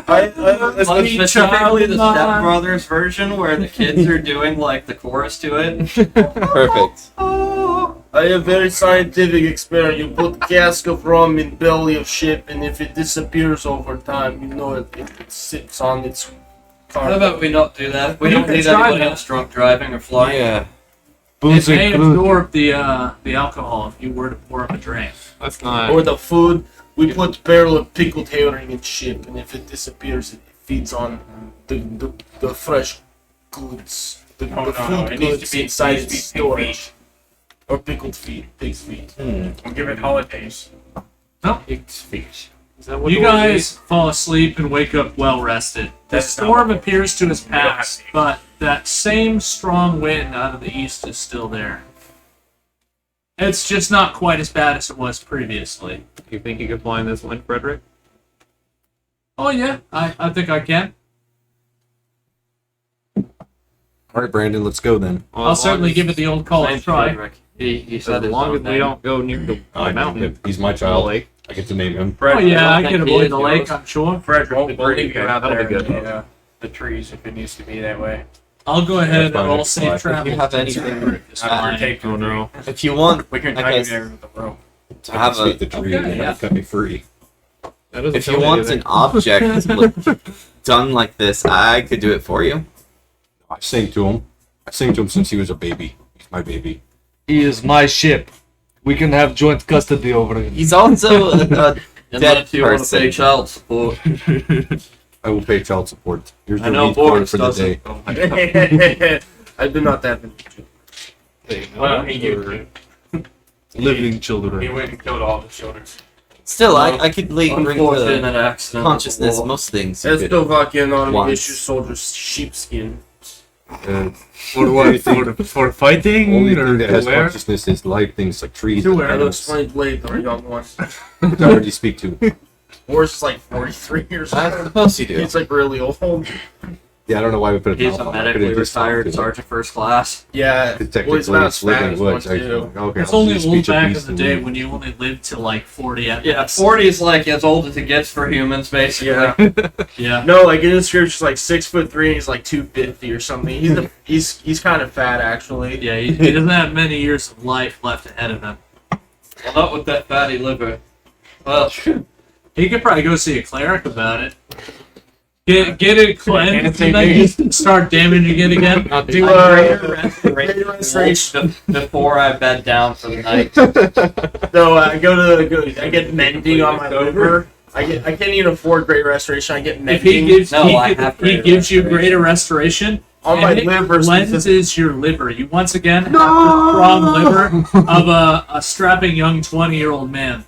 H: I,
I: Specifically the Step Brothers version, where the kids are doing like the chorus to it.
D: Perfect.
H: I have very scientific experiment. You put cask of rum in belly of ship, and if it disappears over time, you know it sits on its
I: How
H: cargo.
I: about we not do that? We
A: You
I: don't
A: can
I: need
A: try
I: anyone
A: that.
I: else drunk driving or flying.
D: Yeah.
A: It may absorb the alcohol if you were to pour up a drink.
E: let's not.
H: Or the food, we put barrel of pickled herring in ship, and if it disappears, it feeds on the fresh goods, the food
E: It needs
H: goods
E: to be
H: inside
E: needs to
H: its
E: be
H: storage. Or pickled feet, pig's feet.
E: We'll give it holidays.
A: No.
E: Pig's feet. Is that what
A: You
E: the word
A: guys
E: is?
A: fall asleep and wake up well rested. The
E: That's not
A: storm
E: what-
A: appears to have
E: don't have
A: passed,
E: to.
A: but that same strong wind out of the east is still there. It's just not quite as bad as it was previously.
E: You think you could fly in this wind, Frederick?
A: Oh yeah, I think I can.
G: All right, Brandon, let's go then.
E: Well,
A: I'll
E: as long
A: certainly
E: as-
A: give it the old college
I: Thanks,
A: try.
I: Frederick. He
E: As
I: said his
E: long
I: own
E: as we
I: name.
E: don't go near the
G: I
E: mountain.
G: named him. He's my
E: The
G: child.
E: lake.
G: I get to name him.
A: Oh yeah, I
I: think
A: can
I: he
A: avoid
I: is
A: the
I: yours.
A: lake, I'm sure.
E: Frederick,
K: We'll
E: we'll leave
K: leave
E: you
K: you
E: out
K: that'll
E: there
K: be
E: in
K: good.
E: the trees if it needs to be that way.
A: I'll go ahead and
G: That's fine,
A: roll
G: that's
A: safe
G: fine.
A: travel.
D: If you have
A: to
D: anything-
A: Pittsburgh this
E: After
A: time.
E: tape
K: Oh no.
D: If you want
E: We can
D: I
E: tie you
D: guess-
E: there with the rope.
D: to
G: I
D: have
G: can speak the
D: a,
G: tree
A: Okay,
G: and
A: yeah.
G: cut me free.
E: That doesn't
D: if
E: tell
D: you
E: me
D: want
E: anything.
D: an object to look done like this, I could do it for you.
G: I sing to him. I sing to him since he was a baby. He's my baby.
C: He is my ship. We can have joint custody over him.
D: He's also a dead
I: Unless you want to pay
D: person.
I: child support.
G: I will pay child support. Here's
I: I
G: your
I: know
G: meat card
I: Boris
G: for the
I: doesn't.
G: day.
E: Oh my God.
H: I do not have it.
E: Well, he gave it to
C: Living
E: He
C: children.
E: went and killed all the children.
D: Still, I could bring
I: Unfortunate
D: to
I: accident.
D: consciousness
I: War.
D: most things.
H: Let's go back in on
D: Once.
H: issue soldier's sheepskin.
C: For what? For fighting?
G: Only
C: or
G: thing that
C: to
G: has
C: wear?
G: consciousness is live things like trees
A: To
G: and
A: wear.
H: I'll
G: animals.
H: explain later, young one.
G: I already speak to.
H: Boris is like 43 years
D: I
H: old.
D: suppose you do.
H: He's like really old.
G: Yeah, I don't know why we put it.
I: He's a medically retired sergeant first class.
H: Yeah,
G: Technically,
H: boys not
G: it's living
H: Spanish
G: woods.
H: one too.
G: Okay,
A: It's
G: I'll
A: only
G: do
A: old
G: speech of
A: back in
G: beasts
A: the
G: and
A: day
G: wood.
A: when you only lived to like 40 at
I: Yeah,
A: best.
I: 40 is like as old as it gets for humans, basically.
H: Yeah.
A: Yeah.
H: No, like in the scripture, he's like 6'3" and he's like 250 or something. He's kind of fat actually.
A: Yeah, he doesn't have many years of life left ahead of him.
I: Well, not with that fatty liver. Well,
A: He could probably go see a cleric about it. Get it cleansed and then just start damaging it again.
E: Now do
H: Greater restoration.
I: before I bed down for the night.
H: No, I get mending on my liver. I can't even afford great restoration. I get
A: If
H: mending
A: he gives,
I: No,
A: he,
I: I
A: could-
I: have
A: he
I: greater
A: gives you
I: restoration.
A: greater restoration.
H: on my
A: and it
H: liver.
A: cleanses your liver. You once again have the strong liver of a strapping young 20-year-old man.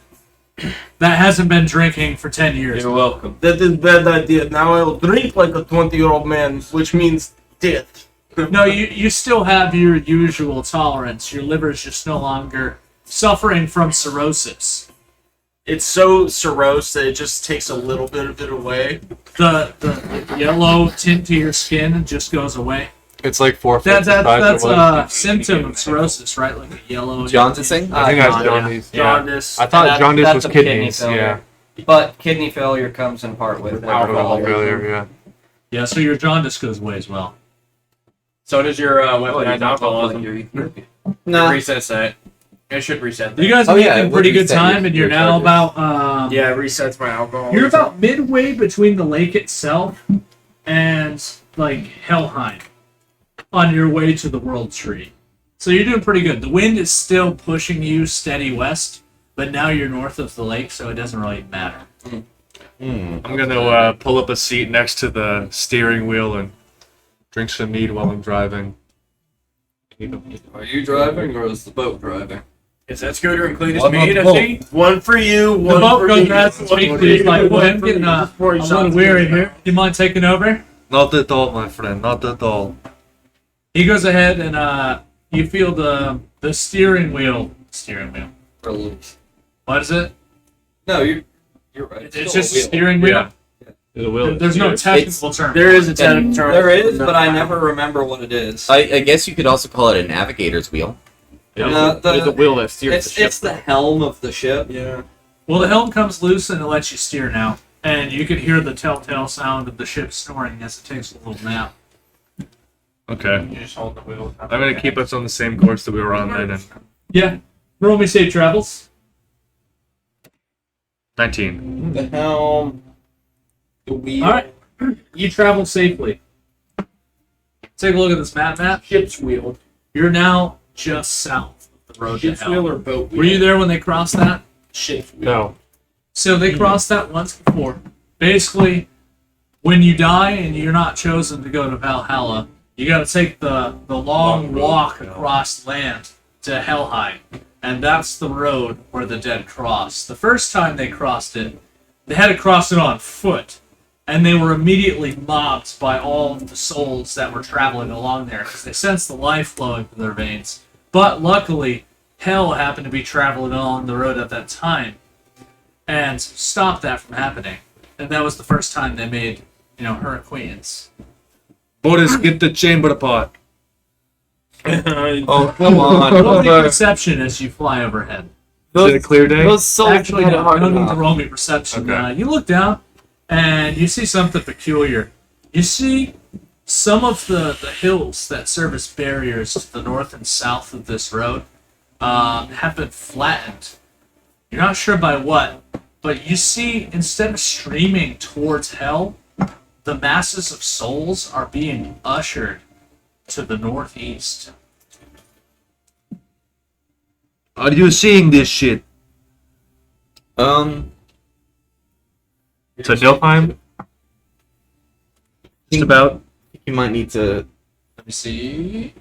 A: that hasn't been drinking for 10 years.
I: You're welcome.
H: That is bad idea. Now I'll drink like a 20-year-old man, which means death.
A: No, you still have your usual tolerance. Your liver is just no longer suffering from cirrhosis.
H: It's so cirrhose that it just takes a little bit of it away.
A: The yellow tint to your skin just goes away.
C: It's like 4
A: That's
C: the size of
A: a symptom of cirrhosis, right? Like a yellow.
J: Jaundicing?
C: I think that's
B: Yeah.
C: jaundice. Yeah.
H: Jaundice.
C: I thought
B: That's-
C: jaundice
B: that's
C: was
B: a kidney
C: kidneys.
B: failure.
C: Yeah.
B: But kidney failure comes in part with
C: Alcohol
B: alcohol.
C: failure. Yeah.
A: Yeah, so your jaundice goes away as well.
E: So does your
I: Oh,
E: weaponized
I: you don't look like
E: alcoholism.
I: you're eating.
J: Nah.
E: Resets that. It should reset that.
A: You guys are
J: Oh, yeah,
A: making
J: it
A: pretty
J: would
A: good
J: reset
A: time,
J: your-
A: and you're
J: your
A: now
J: charges.
A: about
E: Yeah, it resets my alcohol.
A: you're about midway between the lake itself and like Helheim on your way to the World Tree. So you're doing pretty good. The wind is still pushing you steady west, but now you're north of the lake, so it doesn't really matter.
C: I'm gonna pull up a seat next to the steering wheel and drink some mead while I'm driving.
I: Are you driving or is the boat driving?
E: Is that scooter include as
J: What
E: meat?
J: about
E: I see.
H: One for you,
A: The
H: one
A: boat
H: for
A: goes
H: me.
A: past the lake, he's like, well, I'm getting a little weary here. You mind taking over?
C: Not at all, my friend. Not at all.
A: He goes ahead and you feel the steering wheel. Steering wheel.
I: Release.
A: What is it?
I: No, you're right.
A: It's
I: still
A: just a
I: wheel.
A: steering wheel.
C: Yeah. It will.
A: There's no technical term.
H: There is a technical term.
B: There is, but I never remember what it is.
D: I guess you could also call it a navigator's wheel.
B: No,
K: There's a wheel that steers the
B: it's
K: ship.
B: it's the helm of the ship.
H: Yeah.
A: Well, the helm comes loose and it lets you steer now, and you can hear the telltale sound of the ship snoring as it takes a little nap.
C: Okay.
E: You just hold the wheel.
C: I'm gonna keep us on the same course that we were on then. And
A: Yeah. Roll me safe travels.
C: 19.
H: The helm. The wheel.
A: All right. You travel safely. Take a look at this map.
H: Ship's wheel.
A: You're now just south of the road to
H: Ship's wheel
A: hell.
H: or boat wheel?
A: Were you there when they crossed that?
H: Ship's wheel.
C: No.
A: So they crossed that once before. Basically, when you die and you're not chosen to go to Valhalla, you got to take the long walk across land to Helheim. And that's the road where the dead cross. The first time they crossed it, they had to cross it on foot. And they were immediately mobbed by all of the souls that were traveling along there because they sensed the life flowing through their veins. But luckily, Hell happened to be traveling along the road at that time and stopped that from happening. And that was the first time they made, her acquaintance.
C: Boris, get the chamber pot.
J: Oh, come on.
A: Roll me perception as you fly overhead.
C: Is it a clear day?
J: Those souls
A: Actually,
J: had
A: no,
J: hard
A: you don't need to
J: enough.
A: roll me perception.
C: Okay.
A: You look down and you see something peculiar. You see some of the hills that serve as barriers to the north and south of this road have been flattened. You're not sure by what, but you see instead of streaming towards hell, the masses of souls are being ushered to the northeast.
C: Are you seeing this shit?
D: Um,
C: To Nilheim? Just about.
D: you might need to.
A: Let me see.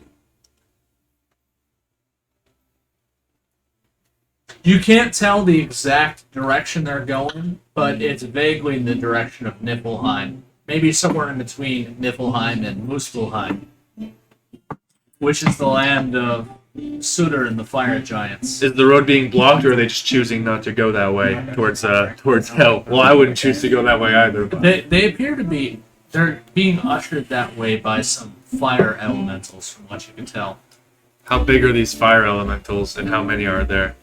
A: You can't tell the exact direction they're going, but it's vaguely in the direction of Niflheim. Maybe somewhere in between Niflheim and Muspelheim, which is the land of Sutter and the Fire Giants.
C: Is the road being blocked, or are they just choosing not to go that way towards hell? Well, I wouldn't choose to go that way either. But
A: They appear to be they're being ushered that way by some fire elementals, from what you can tell.
C: how big are these fire elementals, and how many are there?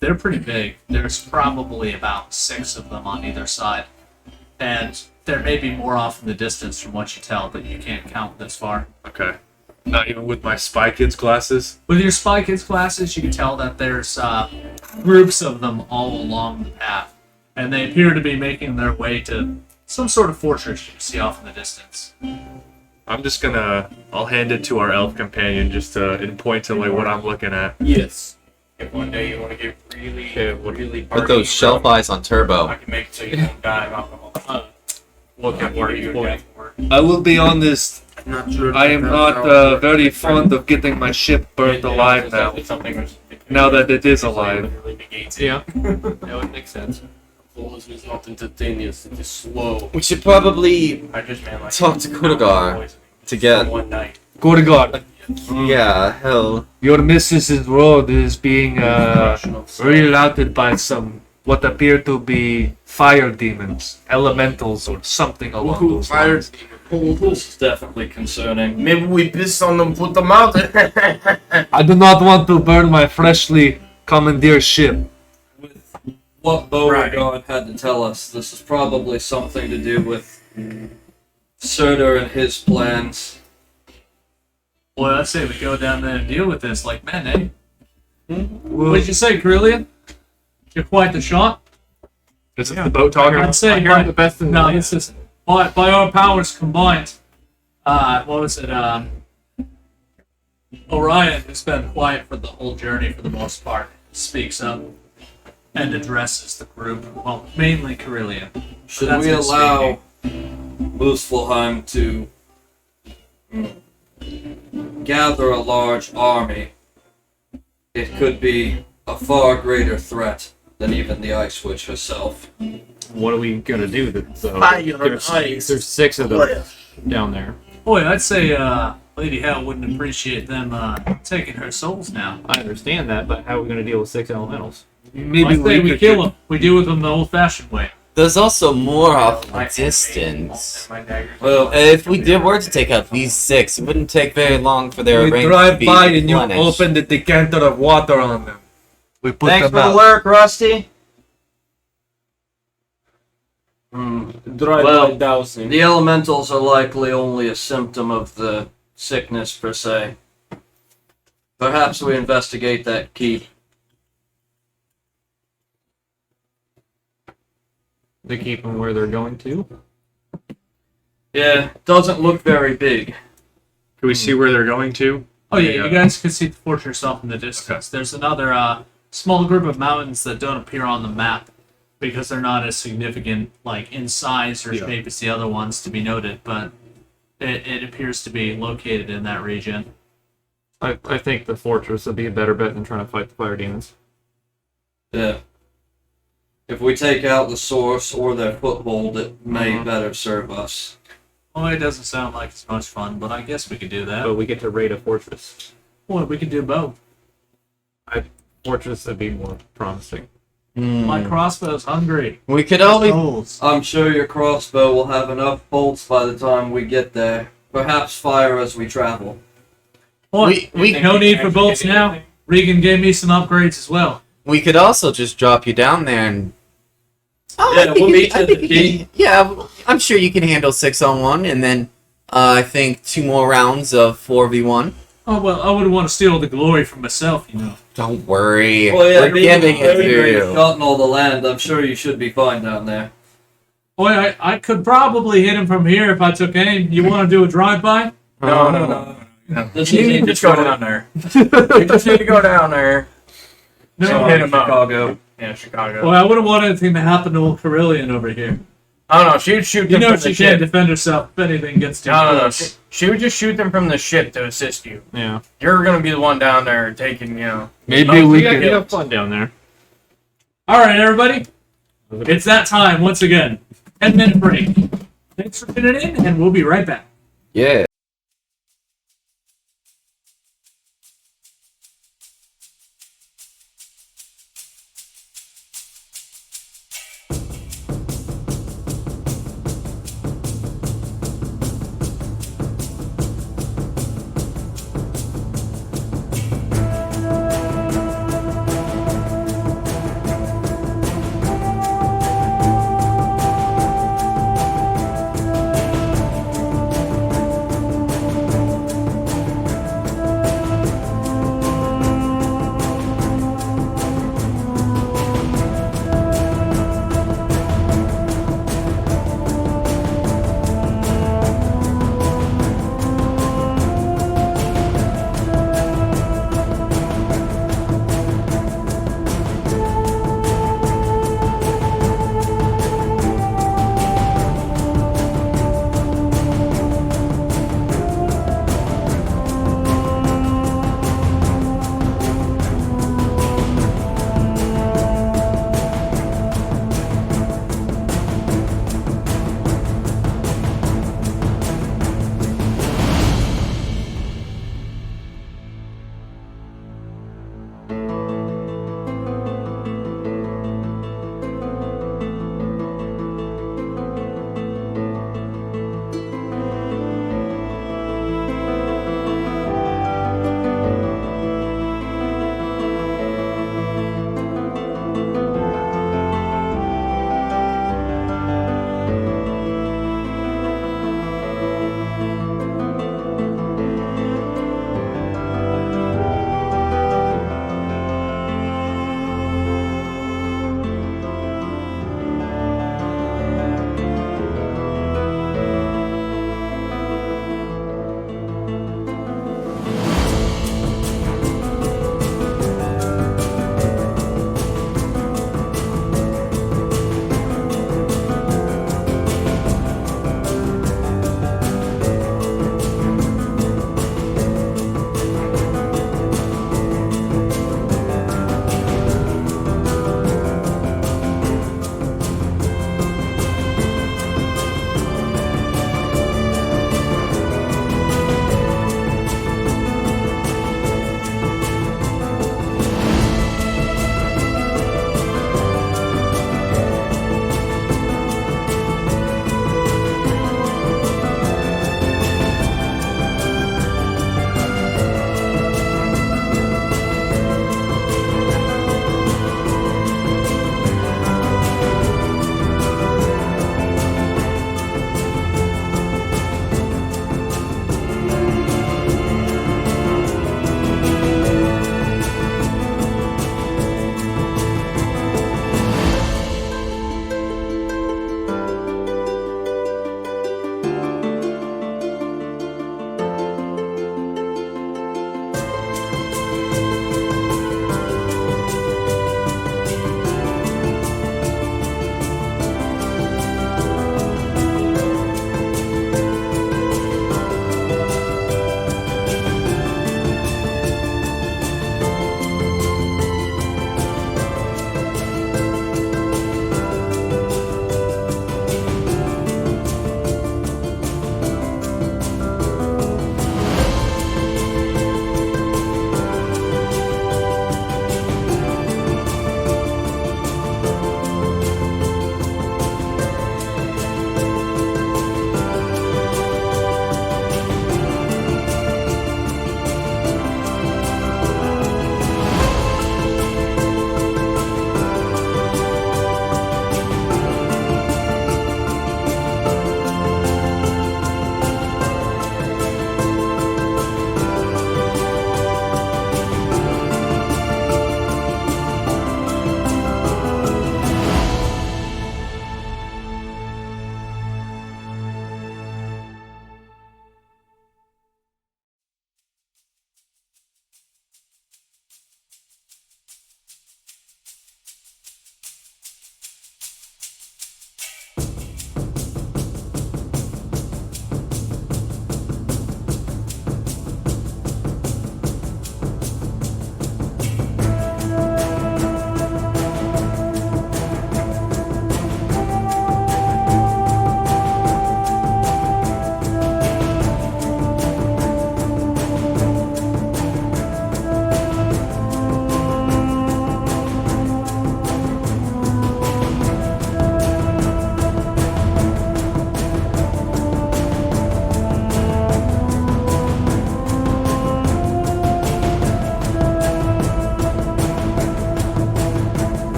A: They're pretty big. There's probably about 6 of them on either side. And there may be more off in the distance from what you tell, but you can't count this far.
C: Okay. Not even with my Spy Kids glasses.
A: With your Spy Kids classes, you can tell that there's groups of them all along the path. And they appear to be making their way to some sort of fortress you can see off in the distance.
C: I'm just gonna. I'll hand it to our elf companion just to and point to like what I'm looking at.
H: Yes.
E: If one day you want to get really, really
J: Put those shelf eyes on
E: I
J: turbo.
E: can make it so you don't die of alcohol.
C: Look at
E: Where you would get for it.
C: I will be honest.
H: Not sure.
C: I am not very fond of getting my ship burnt alive now.
E: Something was-
C: Now that it is alive.
H: negate it.
E: Yeah, that would make sense.
H: Foolism is not instantaneous, it is slow.
D: We should probably
E: I just meant like
D: talk to Kudagar to get.
E: one night.
C: Good God,
D: Yeah, hell.
C: your missus's road is being rerouted by some what appear to be fire demons, elementals, or something along
H: Ooh,
C: those
H: fire
C: lines.
I: This is definitely concerning.
H: Maybe we piss on them, put them out.
C: I do not want to burn my freshly commandeered ship.
I: What Beauregard had to tell us, this is probably something to do with Surtur and his plans.
A: Well, I say we go down there and deal with this like men, eh? What did you say, Carillion? You're quite the shot.
E: This is the boat talker.
A: I'd say
E: I hear the best in the
A: no,
E: land.
A: this is by our powers combined. What was it? Orion, who's been quiet for the whole journey for the most part, speaks up and addresses the group. Well, mainly Carillion.
I: Should
A: That's
I: we
A: him
I: allow Muspelheim to gather a large army? It could be a far greater threat than even the Ice Witch herself.
E: What are we gonna do?
H: Ice.
E: There's 6 of them down there.
A: Boy, I'd say Lady Hell wouldn't appreciate them taking her souls now.
E: I understand that, but how are we gonna deal with 6 elementals?
C: Maybe
A: I say we
C: could
A: kill them. We deal with them the old-fashioned way.
D: There's also more off the distance.
E: My dagger.
I: Well,
D: If we were to take out these 6, it wouldn't take very long for their
C: We
D: range to
C: drive
D: be
C: by and you
D: replenished.
C: open the decanter of water on them. We put
B: Thanks
C: them
B: for the
C: out.
B: lurk, Rusty.
H: Drive
I: Well,
H: by dousing.
I: the elementals are likely only a symptom of the sickness per se. Perhaps we investigate that keep.
E: They keep them where they're going to.
I: Yeah, doesn't look very big.
E: Can we see where they're going to?
A: Oh yeah, you guys can see the fortress off in the distance. There's another small group of mountains that don't appear on the map because they're not as significant, like in size or shape as the other ones to be noted. But it appears to be located in that region.
E: I think the fortress would be a better bet than trying to fight the fire demons.
I: Yeah. If we take out the source or their foothold, it may better serve us.
A: Well, it doesn't sound like it's much fun, but I guess we could do that.
E: But we get to raid a fortress.
A: Well, we could do both.
E: Fortress would be more promising.
A: My crossbow's hungry.
D: We could always.
A: Holes.
I: I'm sure your crossbow will have enough bolts by the time we get there. Perhaps fire as we travel.
A: What?
D: We
A: No need for bolts now. Regan gave me some upgrades as well.
D: We could also just drop you down there and. Oh,
I: Yeah,
D: I think
I: we'll
D: you-
I: meet
D: I
I: you at the
D: think you can- Yeah, I'm sure you can handle 6-on-1, and then I think 2 more rounds of 4v1.
A: Oh well, I wouldn't want to steal the glory from myself, you know.
D: Don't worry,
I: Well, yeah,
D: we're giving it to you.
I: Shot in all the land. I'm sure you should be fine down there.
A: Boy, I could probably hit him from here if I took aim. You want to do a drive-by?
E: No.
I: This
E: You
I: is
E: need to just go down there. You just need to go down there.
A: No.
E: And hit him up.
K: Chicago.
E: Yeah, Chicago.
A: Boy, I wouldn't want anything to happen to old Carillion over here.
E: I don't know. She would shoot
A: You
E: them
A: know
E: from the
A: she can't
E: ship.
A: defend herself if anything gets too
E: No.
A: close.
E: She would just shoot them from the ship to assist you. Yeah. You're gonna be the one down there taking,
C: Maybe we
E: you
C: could.
E: have fun down there.
A: All right, everybody. It's that time once again. 10-minute break. Thanks for tuning in, and we'll be right back.
D: Yeah.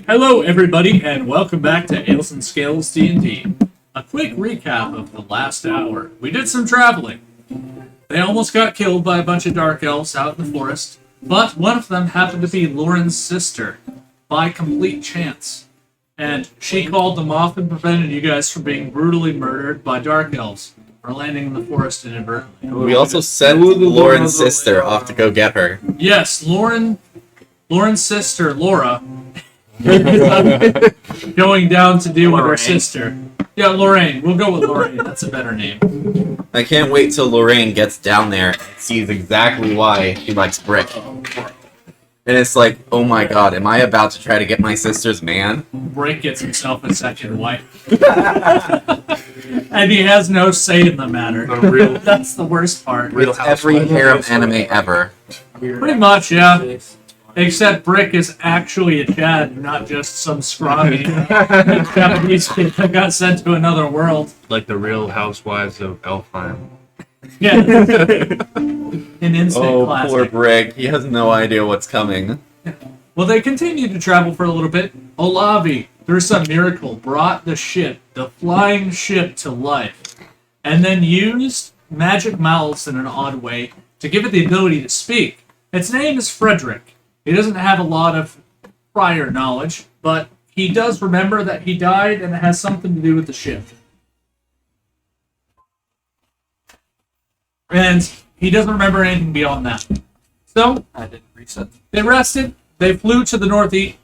A: Hello, everybody, and welcome back to Ales and Scales D&D. A quick recap of the last hour. We did some traveling. They almost got killed by a bunch of dark elves out in the forest, but one of them happened to be Lauren's sister, by complete chance. And she called them off and prevented you guys from being brutally murdered by dark elves for landing in the forest inadvertently.
D: We also sent Lauren's sister off to go get her.
A: Yes, Lauren's sister, Laura, going down to deal with her sister. Yeah, Lorraine. We'll go with Lorraine. That's a better name.
D: I can't wait till Lorraine gets down there and sees exactly why she likes Brick. And it's like, oh my god, am I about to try to get my sister's man?
A: Brick gets himself a second wife. And he has no say in the matter. That's the worst part.
D: It's every harem anime ever.
A: Pretty much, yeah. Except Brick is actually a Chad, not just some scrawny Japanese kid that got sent to another world.
C: Like the Real Housewives of Elfheim.
A: Yeah. An instant classic.
D: Poor Brick. He has no idea what's coming.
A: Well, they continued to travel for a little bit. Olavi, through some miracle, brought the ship, the flying ship, to life. And then used magic mouths in an odd way to give it the ability to speak. Its name is Frederick. He doesn't have a lot of prior knowledge, but he does remember that he died and it has something to do with the ship. And he doesn't remember anything beyond that. So,
I: I didn't reset.
A: they rested. They flew to the northeast.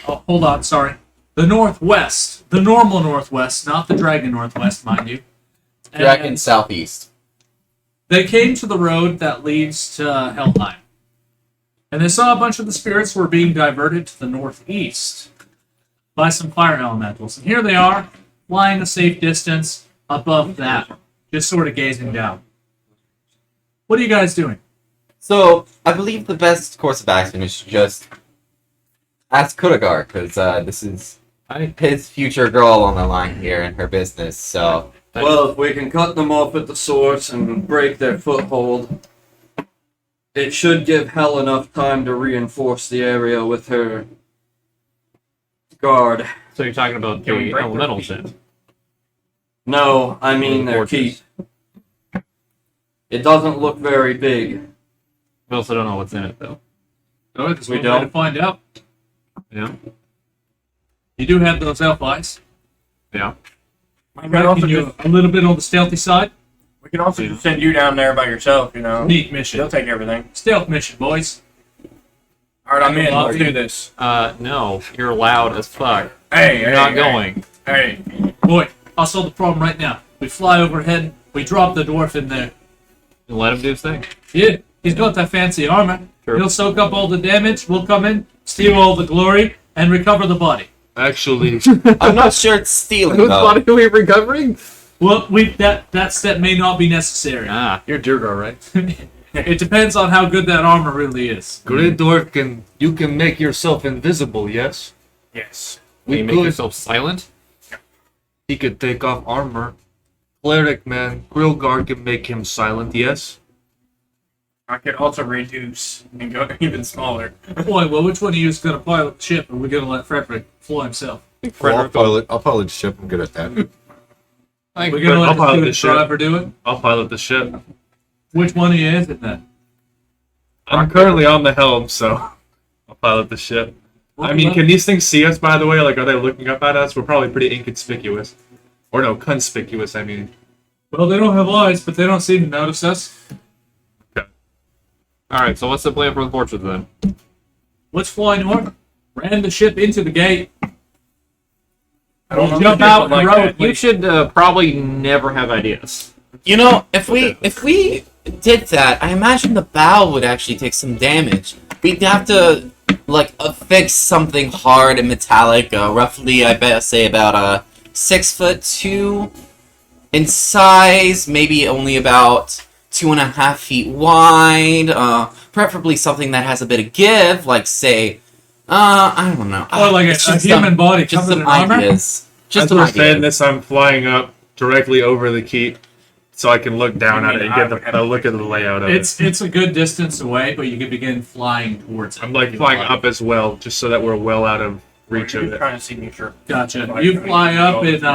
A: Oh, hold on, sorry. The northwest. The normal northwest, not the dragon northwest, mind you.
D: Dragon
A: And
D: southeast.
A: they came to the road that leads to Helheim. And they saw a bunch of the spirits were being diverted to the northeast by some fire elementals. And here they are, flying a safe distance above that, just sort of gazing down. What are you guys doing?
D: So, I believe the best course of action is to just ask Kudagar, because this is his future girl on the line here in her business, so...
I: Well, if we can cut them off at the source and break their foothold, it should give Hell enough time to reinforce the area with her guard.
K: So you're talking about
E: Can we
K: the
E: break their
K: elementals
E: feet?
K: then?
I: No, I mean their keep. It doesn't look very big.
K: We also don't know what's in it though.
A: Oh, because
I: We
A: we're going to
I: don't.
A: find out.
K: Yeah.
A: You do have those elf eyes.
K: Yeah.
E: We can also
A: Reckon you're
E: just,
A: a little bit on the stealthy side.
E: we can also just send you down there by yourself, you know.
A: Sneak mission.
E: They'll take everything.
A: Stealth mission, boys.
E: Alright, I'm in. Let's do this.
K: No, you're loud as fuck.
E: Hey,
K: You're
E: hey,
K: not
E: hey.
K: going.
E: Hey.
A: Boy, I'll solve the problem right now. We fly overhead, we drop the dwarf in there.
K: And let him do his thing.
A: Yeah, he's got that fancy armor.
K: Sure.
A: He'll soak up all the damage, we'll come in, steal all the glory, and recover the body.
C: Actually,
D: I'm not sure it's stealing,
K: Whose
D: though.
K: body are we recovering?
A: Well, that step may not be necessary.
K: Ah.
C: you're Durgar, right?
A: It depends on how good that armor really is.
C: Great Dwarf you can make yourself invisible, yes?
E: Yes.
K: Will you
C: We
K: make
C: could.
K: yourself silent?
C: He could take off armor. Cleric man, Grilgar can make him silent, yes?
E: I could also reduce and go even smaller.
A: Boy, well, which one of you is going to pilot the ship, or are we going to let Frederick fly himself?
G: I'll pilot the ship. I'm good at that.
K: I
A: We're
K: think
A: going to
C: I'll
A: let
C: pilot
A: the
C: the
A: student
C: ship.
A: driver do it?
C: I'll pilot the ship.
A: Which one of you is it then?
C: I'm currently on the helm, so I'll pilot the ship. I mean, can these things see us, by the way? Like, are they looking up at us? We're probably pretty inconspicuous. Or no, conspicuous, I mean.
A: Well, they don't have eyes, but they don't seem to notice us.
K: Alright, so what's the plan for the fortress then?
A: Let's fly north, ram the ship into the gate,
E: I don't know
A: jump
E: if
A: out
E: people
A: the
E: like
A: road.
E: that.
K: You should probably never have ideas.
D: You know, if we did that, I imagine the bow would actually take some damage. We'd have to, like, affix something hard and metallic, roughly, I bet, say about 6'2" in size, maybe only about 2.5 feet wide, preferably something that has a bit of give, like, say, I don't know.
A: Or like
D: It's
A: a
D: just
A: human body
D: just
A: covered
D: some
A: in armor?
D: ideas. Just
C: As
D: some
C: we're saying
D: ideas.
C: this, I'm flying up directly over the keep so I can look down at it and get the look at the layout of it.
A: It's a good distance away, but you can begin flying towards it.
C: I'm like flying up as well, just so that we're well out of reach of it.
E: Trying to see me, sure.
A: Gotcha. You fly up and you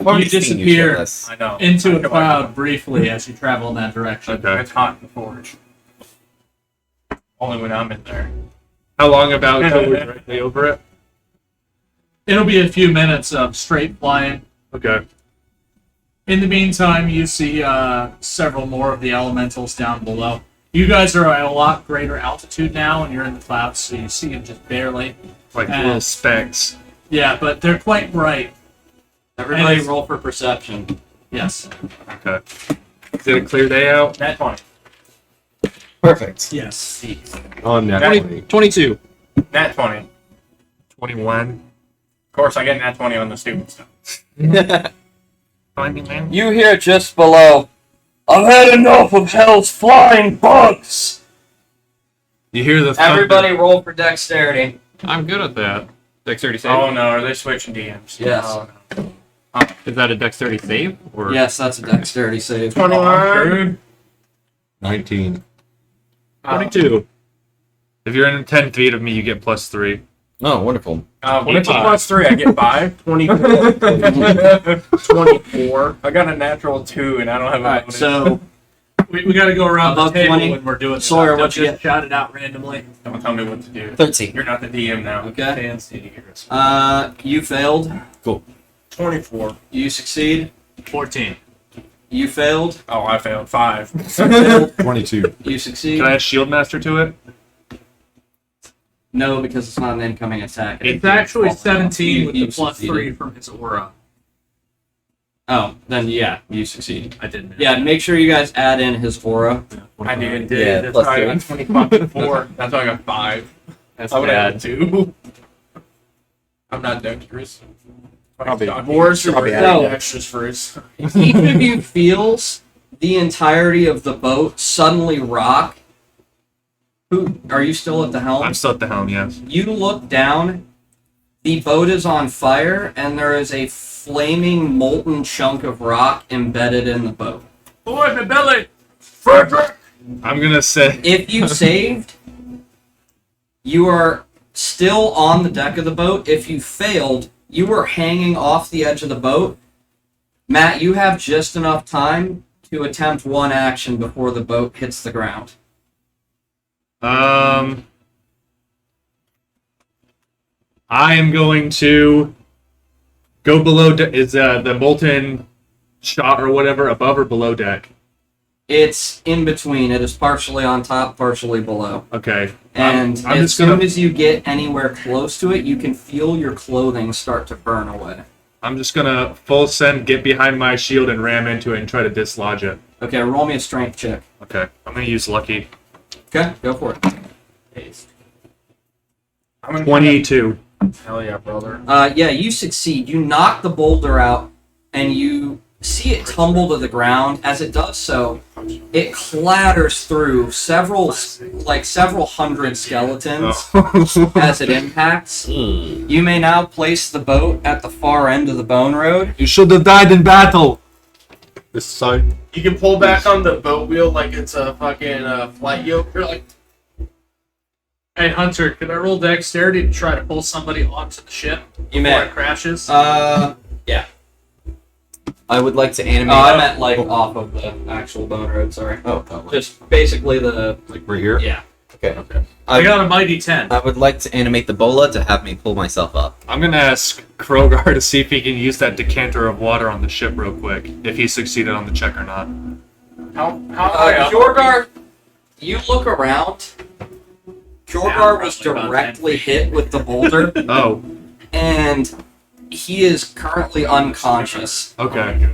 D: already seen you
A: disappear
D: shitless.
E: I know.
A: into a cloud briefly as you travel in that direction.
C: Okay.
E: It's hot in the forge. Only when I'm in there.
C: How long about until we're directly over it?
A: It'll be a few minutes of straight flying.
C: Okay.
A: In the meantime, you see several more of the elementals down below. You guys are at a lot greater altitude now, and you're in the clouds, so you see them just barely.
C: Like
A: And-
C: little specks.
A: Yeah, but they're quite bright.
I: Everybody
A: And-
I: roll for perception.
A: Yes.
C: Okay. Is it a clear day out?
E: Nat 20.
D: Perfect.
A: Yes.
G: On that
C: 20, 22.
E: Nat 20.
C: 21.
E: Of course, I get nat 20 on the stupid stuff.
C: Finding man.
I: You hear just below, I've had enough of hell's flying bugs!
C: You hear the thunder.
I: Everybody roll for dexterity.
K: I'm good at that. Dexterity save.
E: Oh no, are they switching DMs?
I: Yes.
E: Oh, no.
K: Is that a dexterity save? Or
I: Yes, that's a dexterity save.
E: 21.
G: 19.
C: 22. If you're in 10 feet of me, you get +3.
D: Oh, wonderful.
E: When it's a
C: 25.
E: +3, I get 5. 24. I got a natural 2, and I don't have a
A: Alright,
E: bonus.
A: so we got to go around
I: Above
A: the table
I: 20.
A: when we're doing
I: Sawyer,
A: stuff.
I: what'd you
A: Don't
I: get?
A: just shout it out randomly.
E: Don't tell me what to do.
D: 13.
E: You're not the DM now.
I: Okay.
E: Fancy heroes.
I: You failed.
E: 24.
I: You succeed.
A: 14.
I: You failed.
E: Oh, I failed. 5.
G: 22.
I: You succeed.
C: Can I add Shield Master to it?
I: No, because it's not an incoming attack.
A: It's actually 17 with
I: You
A: the +3
I: succeeded.
A: from his aura.
I: Oh, then yeah, you succeed.
A: I didn't.
I: Yeah, make sure you guys add in his aura.
E: I did.
D: Yeah,
E: That's
D: plus
E: why I got
D: 2.
E: 24. That's why I got 5.
K: that's
E: I would have
K: bad.
E: 2. I'm not dexterous.
F: Boris or
I: Probably
F: no.
I: added.
F: Extras first.
I: Each of you feels the entirety of the boat suddenly rock. Who are you still at the helm?
C: I'm still at the helm, yes.
I: You look down. The boat is on fire, and there is a flaming molten chunk of rock embedded in the boat.
A: Boy, my belly!
C: I'm gonna say.
I: If you saved, you are still on the deck of the boat. If you failed, you were hanging off the edge of the boat. Matt, you have just enough time to attempt one action before the boat hits the ground.
C: I am going to go below. Is the molten shot or whatever above or below deck?
I: It's in between. It is partially on top, partially below.
C: Okay.
I: And
C: I'm
I: as
C: just
I: soon
C: gonna.
I: as you get anywhere close to it, you can feel your clothing start to burn away.
C: I'm just gonna full send, get behind my shield, and ram into it and try to dislodge it.
I: Okay, roll me a strength check.
C: Okay. I'm gonna use lucky.
I: Okay, go for it.
E: I'm gonna
C: 22.
E: Hell yeah, brother.
I: Yeah, you succeed. You knock the boulder out, and you see it tumble to the ground. As it does so, it clatters through several hundred skeletons as it impacts. You may now place the boat at the far end of the bone road.
C: You should have died in battle.
G: This side.
F: You can pull back on the boat wheel like it's a fucking flight yoke. You're like,
A: Hey, Hunter, could I roll dexterity to try to pull somebody onto the ship
I: You
A: before
I: may.
A: it crashes?
I: Yeah.
D: I would like to animate.
I: I meant like off of the actual bone road. Sorry.
D: Oh,
I: Just basically the.
G: Like right here?
I: Yeah.
D: okay.
A: I got a mighty 10.
D: I would like to animate the bola to have me pull myself up.
C: I'm gonna ask Krogar to see if he can use that decanter of water on the ship real quick, if he succeeded on the check or not.
E: How high up?
I: Kjorgar, you look around. Kjorgar was
A: probably about
I: directly hit with the boulder,
C: Oh,
I: and he is currently unconscious.
C: okay.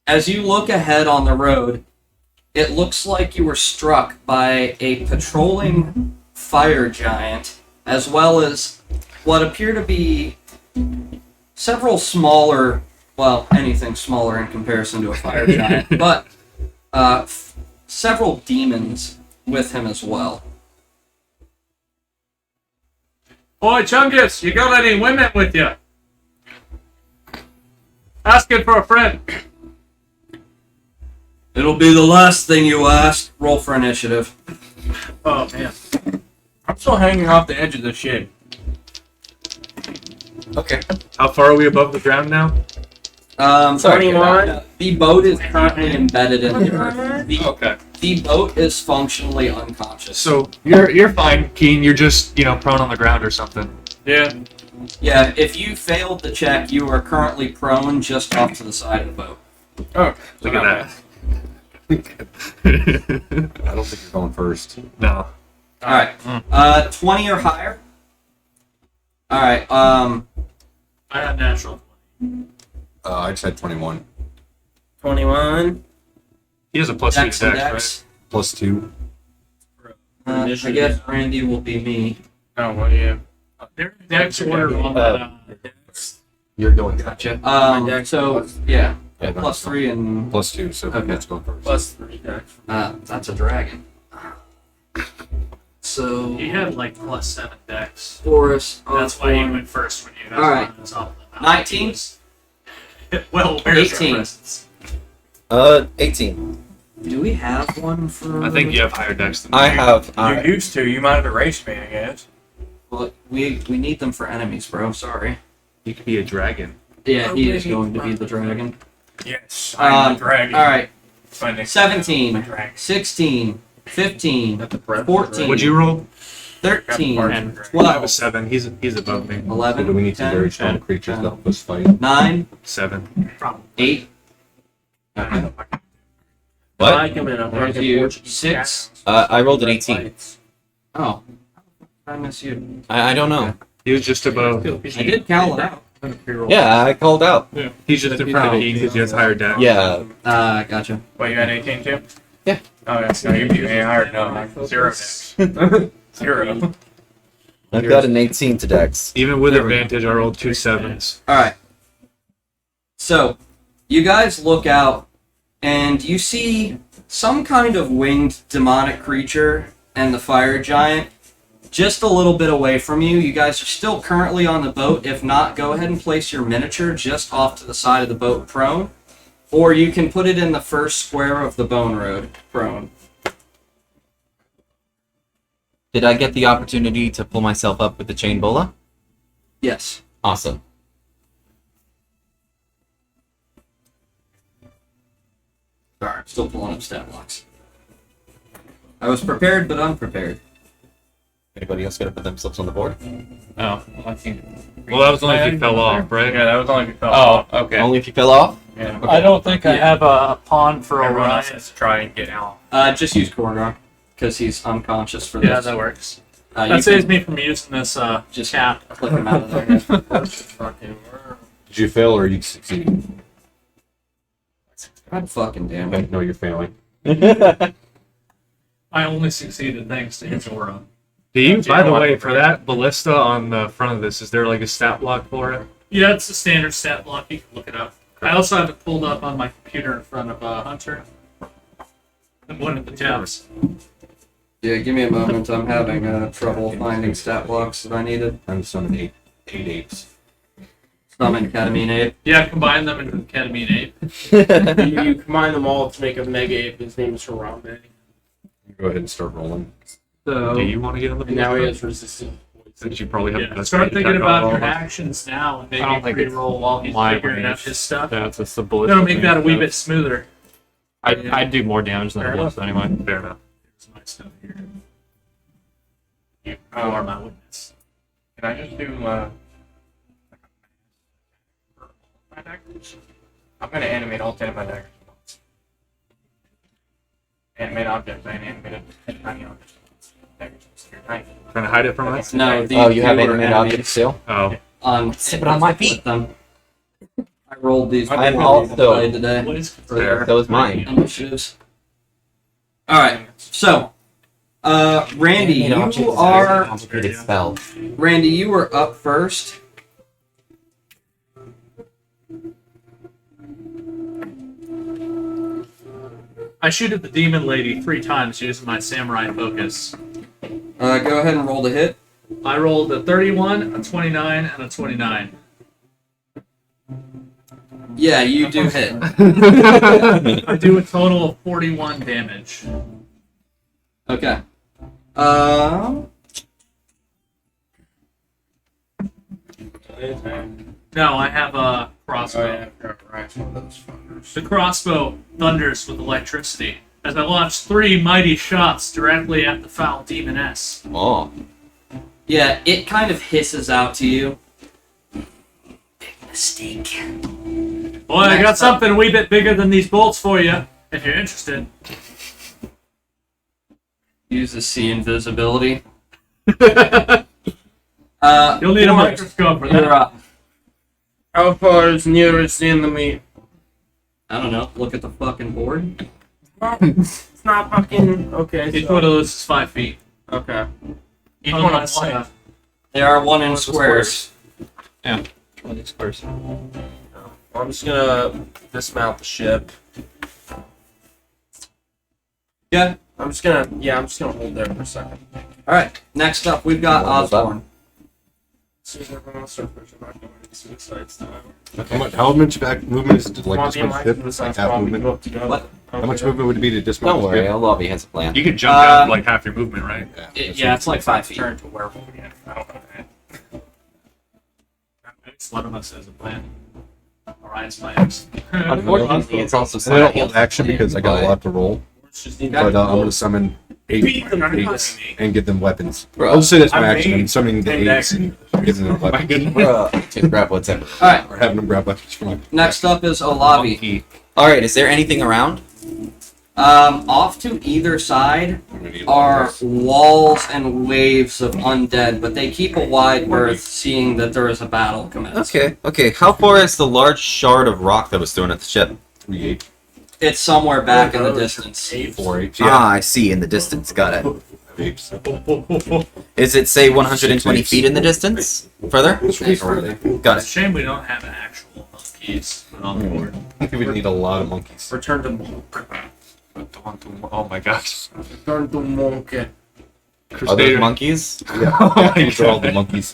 I: As you look ahead on the road, it looks like you were struck by a patrolling fire giant, as well as what appear to be several smaller, well, anything smaller in comparison to a fire giant, but several demons with him as well.
A: Boy, Chungus, you got any women with you? Asking for a friend.
I: It'll be the last thing you ask. Roll for initiative.
A: Oh, man.
E: I'm still hanging off the edge of the ship.
D: Okay.
C: How far are we above the ground now?
D: Sorry.
B: 21. The boat is currently embedded in the earth. The boat is functionally unconscious.
C: So you're fine, Keen. You're just prone on the ground or something.
E: Yeah.
B: Yeah, if you failed the check, you are currently prone just off to the side of the boat.
E: Oh,
C: Look at that.
G: I don't think you're going first.
C: No.
B: Alright. 20 or higher? Alright,
A: I got natural.
G: I just had 21.
B: 21.
C: He has a plus
B: Dex
C: 2
B: and
C: dex,
B: Dex.
G: Plus 2.
B: I guess Randy will be me.
E: Oh, well, yeah.
A: There's dex order on that.
G: You're going
B: Gotcha. So, yeah.
G: Yeah,
B: Plus 3 and...
G: Plus 2, so
B: Okay.
G: let's go first.
A: Plus 3 dex.
B: that's a dragon. So...
A: He had like plus 7 dex.
B: Forest.
A: That's why he went first when you.
B: Alright. 19?
A: Well, where's
B: 18.
A: our presents?
J: 18.
B: Do we have one for...
C: I think you have higher dex than
J: I
C: me.
J: have.
E: You used to. You might have erased me, I guess.
B: Well, we need them for enemies, bro. Sorry.
C: You could be a dragon.
B: Yeah, he is going to be the dragon.
E: Yes. I'm the dragon.
B: Alright.
E: 17,
B: 16, 15, 14,
C: Would you roll?
B: 13,
C: I have a
B: 12,
C: 7. He's above me.
B: 11,
G: So do we need some
B: 10,
G: very strong
C: 10,
G: creatures
B: 10.
G: to help us fight?
B: 9,
C: 7.
B: 8,
J: What?
F: I come in. I'm
B: Thank you. 6.
J: I rolled an 18.
B: Oh. I miss you.
J: I don't know.
C: He was just above.
B: I did call it out.
J: Yeah, I called out.
C: He's just in front of Keen because he has higher dex.
J: Yeah.
B: Gotcha.
E: Wait, you had 18 too?
J: Yeah.
E: Oh, yeah. No, you beat me higher. No, 0 dex. 0.
J: I've got an 18 to dex.
C: Even with advantage, I rolled 2 7s.
B: Alright. So, you guys look out, and you see some kind of winged demonic creature and the fire giant just a little bit away from you. You guys are still currently on the boat. If not, go ahead and place your miniature just off to the side of the boat prone. Or you can put it in the first square of the bone road prone.
D: Did I get the opportunity to pull myself up with the chain bola?
B: Yes.
D: Awesome.
B: Sorry, I'm still pulling up stat blocks. I was prepared but unprepared.
J: Anybody else gonna put themselves on the board?
E: Oh, I think.
C: Well, that was only if you fell off, right?
E: Yeah, that was only if you fell off.
J: Oh, okay. Only if you fell off?
E: Yeah.
A: I don't think I have a pawn for
E: Everyone else
A: Orion.
E: has to try and get out.
B: Just use Korgar, because he's unconscious for this.
A: Yeah, that works.
B: You
A: That saves
B: can
A: me from using this
B: just
A: cap.
B: click him out of there.
G: Did you fail or you succeed?
B: God fucking damn
G: Okay,
B: it.
G: no, you're failing.
A: I only succeeded thanks to his aura.
C: Do you, by the way, for that ballista on the front of this, is there like a stat block for it?
A: Yeah, it's a standard stat block. You can look it up. I also have it pulled up on my computer in front of Hunter. And one of the tabs.
B: Yeah, give me a moment. I'm having trouble finding stat blocks that I needed.
G: I'm summoning 8 apes.
B: Summon Ketamine Ape.
A: Yeah, combine them into Ketamine 8.
F: You combine them all to make a mega ape. His name is Harambe.
G: Go ahead and start rolling.
B: So,
C: Do you want to get on the
F: And now he
C: ballista?
F: has resistance.
C: Since you probably have
A: Yeah, start thinking about your actions now and
E: I don't
A: maybe
E: think
A: pre-roll while he's
E: my
A: figuring out
E: range.
A: his stuff.
E: That's the bullet.
A: That'll make that a wee bit smoother.
E: I'd do more damage than
A: Fair
E: it was anyway.
C: Fair enough.
A: Here's my stuff here. You are my witness.
E: Can I just do my daggers? I'm gonna animate all 10 of my daggers at once. Animate objects and animated tiny objects. Daggers, you're tiny.
C: Trying to hide it from us?
B: no, these
J: Oh, you have
B: two are
J: animated objects still?
C: Oh.
B: On
D: Sit on my feet.
B: with them. I rolled these.
J: I'm
B: before we
J: also-
B: played today.
A: What is
B: For their
J: That was mine.
B: initiatives. Alright, so Randy,
D: Animated objects
B: you
D: is a very
B: are
D: complicated spell.
B: Randy, you were up first.
A: I shoot at the demon lady 3 times using my samurai focus.
B: Go ahead and roll the hit.
A: I rolled a 31, a 29, and a 29.
B: Yeah, you do hit.
A: I do a total of 41 damage.
B: Okay.
A: No, I have a
F: Oh,
A: crossbow.
F: yeah, right. One of those fuckers.
A: The crossbow thunders with electricity as I launch 3 mighty shots directly at the foul demoness.
J: Oh.
B: Yeah, it kind of hisses out to you.
A: Mistake. Boy, I got something a wee bit bigger than these bolts for you, if you're interested.
B: Use the see invisibility.
A: You'll need a
B: Boris,
A: microscope for
B: you're
A: that.
B: up.
F: How far is nearest the enemy?
B: I don't know. Look at the fucking board.
F: It's not fucking okay.
A: Each
F: So,
A: one of those is 5 feet.
F: okay.
A: Each
F: Oh,
A: one
F: nice.
A: of them.
B: They are 1 in squares.
J: 20 squares.
F: I'm just gonna dismount the ship.
B: Yeah.
F: I'm just gonna hold there for a second.
B: All right. Next up, we've got
J: What was that?
B: Osborne.
F: See if everyone else surfers are not going to suicides time.
G: How much back movement is it to
F: Come on,
G: like
F: be in
G: dismount
F: my
G: ship? Like
F: suicides
G: half
F: while we
G: movement?
F: go up together.
B: What?
G: How much movement would it be to dismount
J: Don't
G: the
J: worry,
G: ship?
J: Lobby has a plan.
C: You can jump down like half your movement, right?
B: Yeah, it's like 5 feet.
F: Turn to werewolf again. I don't know that.
A: One of us has a plan. Orion's plans.
J: Unfortunately, it's also
G: And I don't
J: something
G: hold action because I got a lot to roll.
F: Just need
G: But I'm gonna summon eight
F: Beat them,
G: eights and give them weapons.
J: Bro,
G: I'll just say that's my
F: I
G: action.
F: made
G: I'm summoning the
F: an
G: eights and giving them weapons.
J: to grab whatever.
B: All right.
G: Or having them grab weapons from my
B: Next up is Olavi.
J: All right, is there anything around?
B: Off to either side are walls and waves of undead, but they keep a wide berth, seeing that there is a battle commencing.
J: Okay. How far is the large shard of rock that was thrown at the ship?
G: 3-8.
B: It's somewhere back in the distance.
G: 4-8.
J: Ah, I see. In the distance. Got it.
G: Apes.
J: Is it say 120 feet in the distance? Further? Got
A: It's a
J: it.
A: shame we don't have actual monkeys on the board.
G: I think we need a lot of monkeys.
F: Return to monk.
C: Oh my gosh.
F: Return to monk.
J: Are those monkeys?
G: Yeah, these are all the monkeys.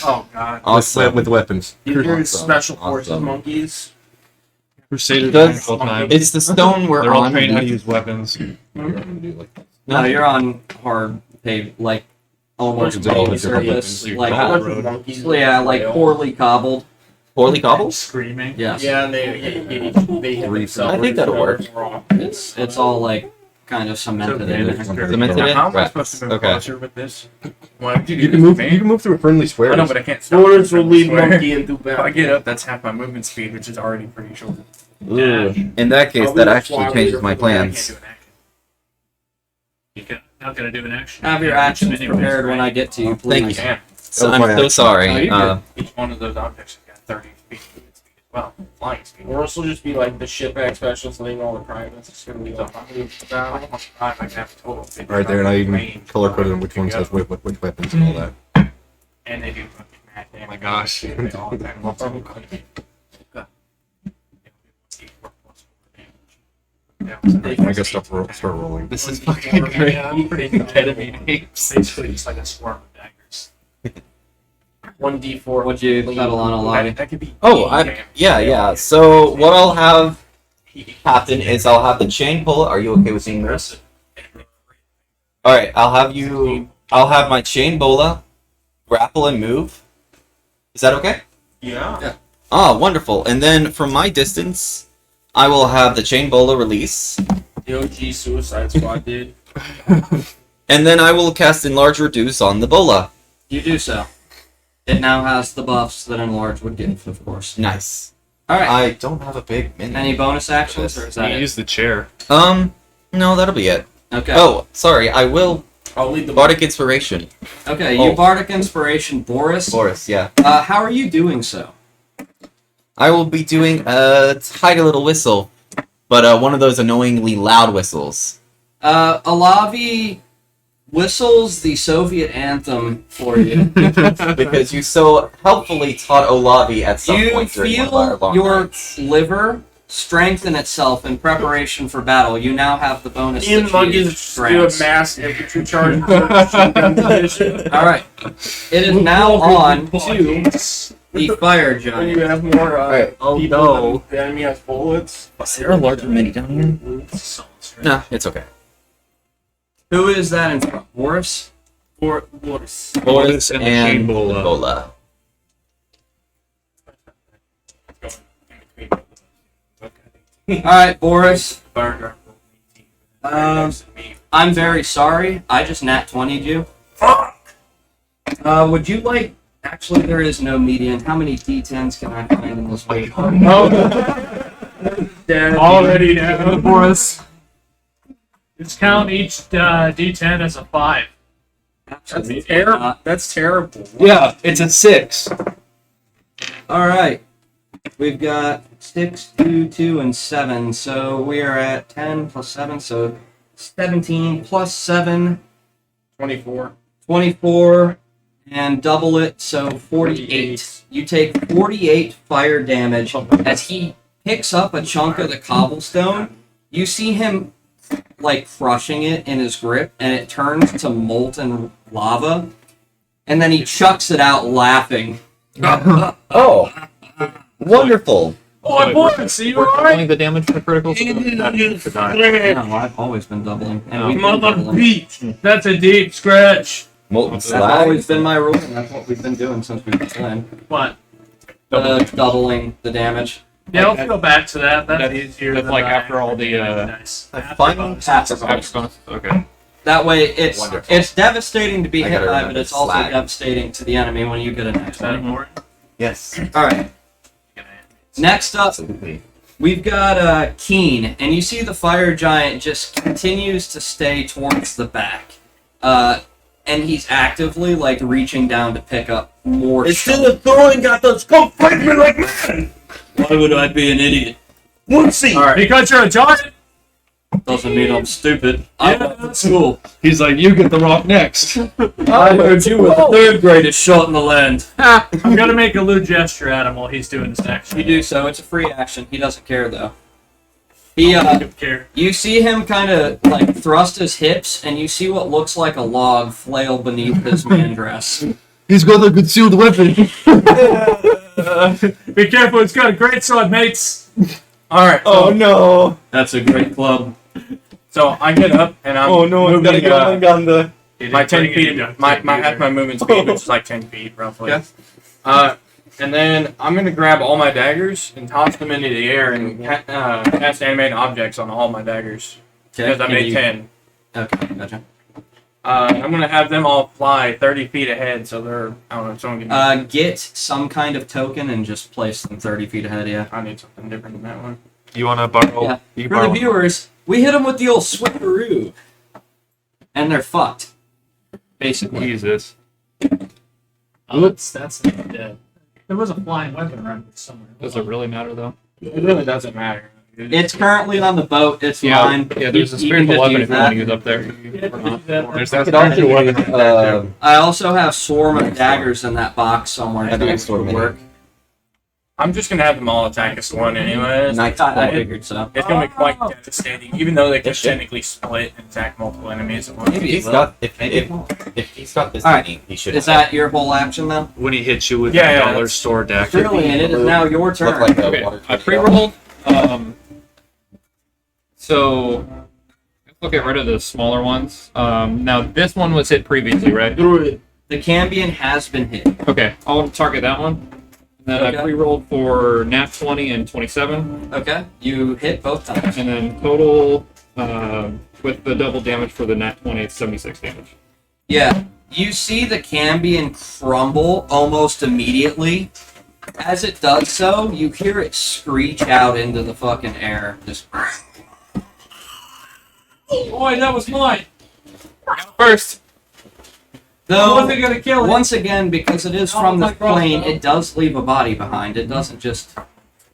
F: Oh god.
J: Awesome.
G: With weapons.
F: These are
J: Awesome.
F: special forces
J: Awesome.
F: monkeys.
C: Crusaders
J: Does-
C: all the time.
J: It's the stone we're
C: They're all
J: on.
C: trained how to use weapons.
B: No, you're on hard pave, like almost
G: It's all
B: paved
G: different
B: surface,
G: weapons.
B: like
F: A bunch of monkeys.
B: yeah, like poorly cobbled.
J: Poorly cobbled?
A: Screaming.
B: Yes,
F: Yeah, and they hit themselves.
J: I think that'll work.
B: it's all like kind of cemented in there.
J: Cemented in?
E: How am I
J: Right.
E: supposed to move
J: Okay.
E: closer with this? Why would
G: You can move through a friendly square.
E: I know, but I can't stop.
F: Swords will lead
E: Swear.
F: monkey into
E: If I
F: battle.
E: get up, that's half my movement speed, which is already pretty short.
J: Ooh. In that case,
F: I'll
J: that
F: be
J: actually
F: the
J: changes my
E: I can't
J: plans.
E: do an action.
A: You're not gonna do an action.
B: Have your actions prepared when I get to you,
J: Thank
B: please.
J: you.
E: Damn.
J: So,
G: That was
J: I'm
G: my
J: so
G: action.
J: sorry.
B: Oh, you
E: Each one of those objects has got 30 feet movement speed as well. Flying speed.
F: Or else will just be like the shipwreck specialist leading all the privates. It's gonna be like battle.
E: I can have a total of 50
G: Right there, and I even
E: range.
G: color coded on which ones has which weapons and all that.
E: And they do fucking mad damage.
C: Oh my gosh.
E: They all attack multiple
G: I guess start rolling.
J: This is fucking great.
E: ketamine apes.
A: Basically, just like a swarm of daggers.
F: 1d4.
B: What'd you settle on a lot?
E: That could be.
J: Oh, yeah. So what I'll have happen is I'll have the chain pull. Are you okay with seeing this? All right, I'll have my chain bola grapple and move. Is that okay?
F: Yeah.
J: Ah, wonderful. And then from my distance, I will have the chain bola release,
F: The OG Suicide Squad, dude.
J: and then I will cast enlarge reduce on the bola.
B: You do so. It now has the buffs that enlarge would give, of course.
J: Nice.
B: All right.
J: I don't have a big mini.
B: Any bonus actions, or is that
C: You
B: it?
C: use the chair.
J: No, that'll be it.
B: Okay.
J: Oh, sorry. I will
F: I'll lead the
J: bardic inspiration.
B: Okay. You
J: Oh.
B: bardic inspiration, Boris.
J: Boris, yeah.
B: How are you doing so?
J: I will be doing a tiny little whistle, but one of those annoyingly loud whistles.
B: Alavi whistles the Soviet anthem for you.
J: Because you so helpfully taught Olavi at some
B: You
J: point during one of our
B: feel
J: long
B: your
J: nights.
B: liver strengthen itself in preparation for battle. You now have the bonus.
F: Me and
B: that
F: monkeys
B: she
F: just do a
B: grants.
F: mass infantry charge. Shotgun division.
B: All right. It is now on to the fire
F: When
B: giant.
F: you have more
J: Alright.
F: people than the enemy has bullets.
J: Is there a larger mini down here? No, it's okay.
B: Who is that in front? Boris?
F: Boris.
C: Boris and the chain bola.
J: bola.
B: Alright, Boris.
E: Burger.
B: I'm very sorry. I just nat 20'd you. Would you like... Actually, there is no median. How many D10s can I find in this week?
A: Already down, Boris. Just count each D10 as a 5.
E: That's terrible. That's terrible.
C: Yeah, it's a 6.
B: Alright. We've got 6, 2, 2, and 7. So we are at 10 plus 7, so 17 plus 7.
E: 24.
B: 24. And double it, so 48. You take 48 fire damage as he picks up a chunk of the cobblestone. You see him, like, crushing it in his grip, and it turns to molten lava. And then he chucks it out laughing.
J: Oh, wonderful.
A: Oh, Boris, are you alright?
K: Only the damage for criticals.
B: No, I've always been doubling. And we've been
A: Mother
B: doubling.
A: beat. That's a deep scratch.
J: Molten
B: That's
J: slag.
B: always been my rule, and that's what we've been doing since we've been playing.
A: What?
B: Doubling the damage.
A: Yeah, let's go back to that. That's easier.
K: That's
A: than
K: like
A: I
K: after all the
A: recognize.
J: I finally passed it.
K: Okay.
B: That way, it's
J: Wonderful.
B: it's devastating to be
J: I
B: hit
J: gotta
B: by,
J: remember
B: but it's also
J: slag.
B: devastating to the enemy when you get a next
A: Is that
B: one.
A: important?
J: Yes,
B: Alright, next up,
J: absolutely.
B: we've got Keen, and you see the fire giant just continues to stay towards the back. And he's actively, like, reaching down to pick up more
H: Instead
B: chunks.
H: of throwing at us, come fight me like man!
B: Why would I be an idiot?
H: Woodsy!
E: All right.
A: Because you're a giant.
B: Doesn't mean I'm stupid. I went to school.
C: He's like, you get the rock next.
B: I heard you were the third greatest shot in the land.
A: I'm gonna make a lewd gesture at him while he's doing his action.
B: You do so. It's a free action. He doesn't care, though. He,
A: I don't care.
B: You see him kind of, like, thrust his hips, and you see what looks like a log flail beneath his man dress.
C: He's got a concealed weapon.
A: Be careful, it's got a great sword, mates.
E: All right.
J: Oh no!
B: That's a great club.
E: So I get up and I'm moving, my 10 feet. My half my movement speed, which is like 10 feet roughly.
B: Yeah.
E: And then I'm gonna grab all my daggers and toss them into the air and cast animate objects on all my daggers because I made 10.
B: Okay, gotcha.
E: I'm gonna have them all fly 30 feet ahead, so they're I don't know. Someone can.
B: Get some kind of token and just place them 30 feet ahead, yeah.
E: I need something different than that one.
K: You want to borrow?
B: Yeah.
K: You
B: For the
K: borrow.
B: viewers, we hit them with the old switcheroo. And they're fucked. Basically.
K: Use this.
A: Oh, that's dead. There was a flying weapon around here somewhere.
K: Does it really matter though?
E: It really doesn't matter.
B: It's currently on the boat. It's
K: Yeah,
B: fine.
K: yeah. There's a
B: You can
K: spiritual
B: just
K: weapon
B: use
K: if you want
B: that.
K: to use up there.
C: There's
J: I
C: that
J: could also
C: spiritual weapon.
J: use,
B: I also have swarm of daggers in that box somewhere.
J: I think
B: That
J: it's sort of
B: would work.
E: I'm just gonna have them all attack us one anyways.
J: Night
B: I
J: flight.
B: figured so.
E: It's gonna be quite
A: Oh.
E: devastating, even though they can
J: It should.
E: technically split and attack multiple enemies at once.
B: Maybe
J: He's
B: it will.
J: got if he's got this
B: Alright.
J: thingy, he should.
B: Is that your whole action though?
C: When he hits you with
E: Yeah,
C: a
E: yeah,
C: dollar
E: that's-
C: store deck.
B: Brilliant. It is now your turn.
J: look like a
K: Okay,
J: water
K: I
J: tornado?
K: pre-rolled. So let's get rid of the smaller ones. Now this one was hit previously, right?
B: The Cambion has been hit.
K: Okay, I'll target that one. And then
B: Okay.
K: I pre-rolled for nat 20 and 27,
B: Okay. You hit both times.
K: and then total with the double damage for the nat 20, it's 76 damage.
B: Yeah. You see the Cambion crumble almost immediately. As it does so, you hear it screech out into the fucking air. Just
A: Boy, that was mine.
K: First,
A: I
B: though,
A: wasn't gonna kill it.
B: once again, because it is
A: Oh,
B: from the
A: my God.
B: plane, it does leave a body behind. It doesn't just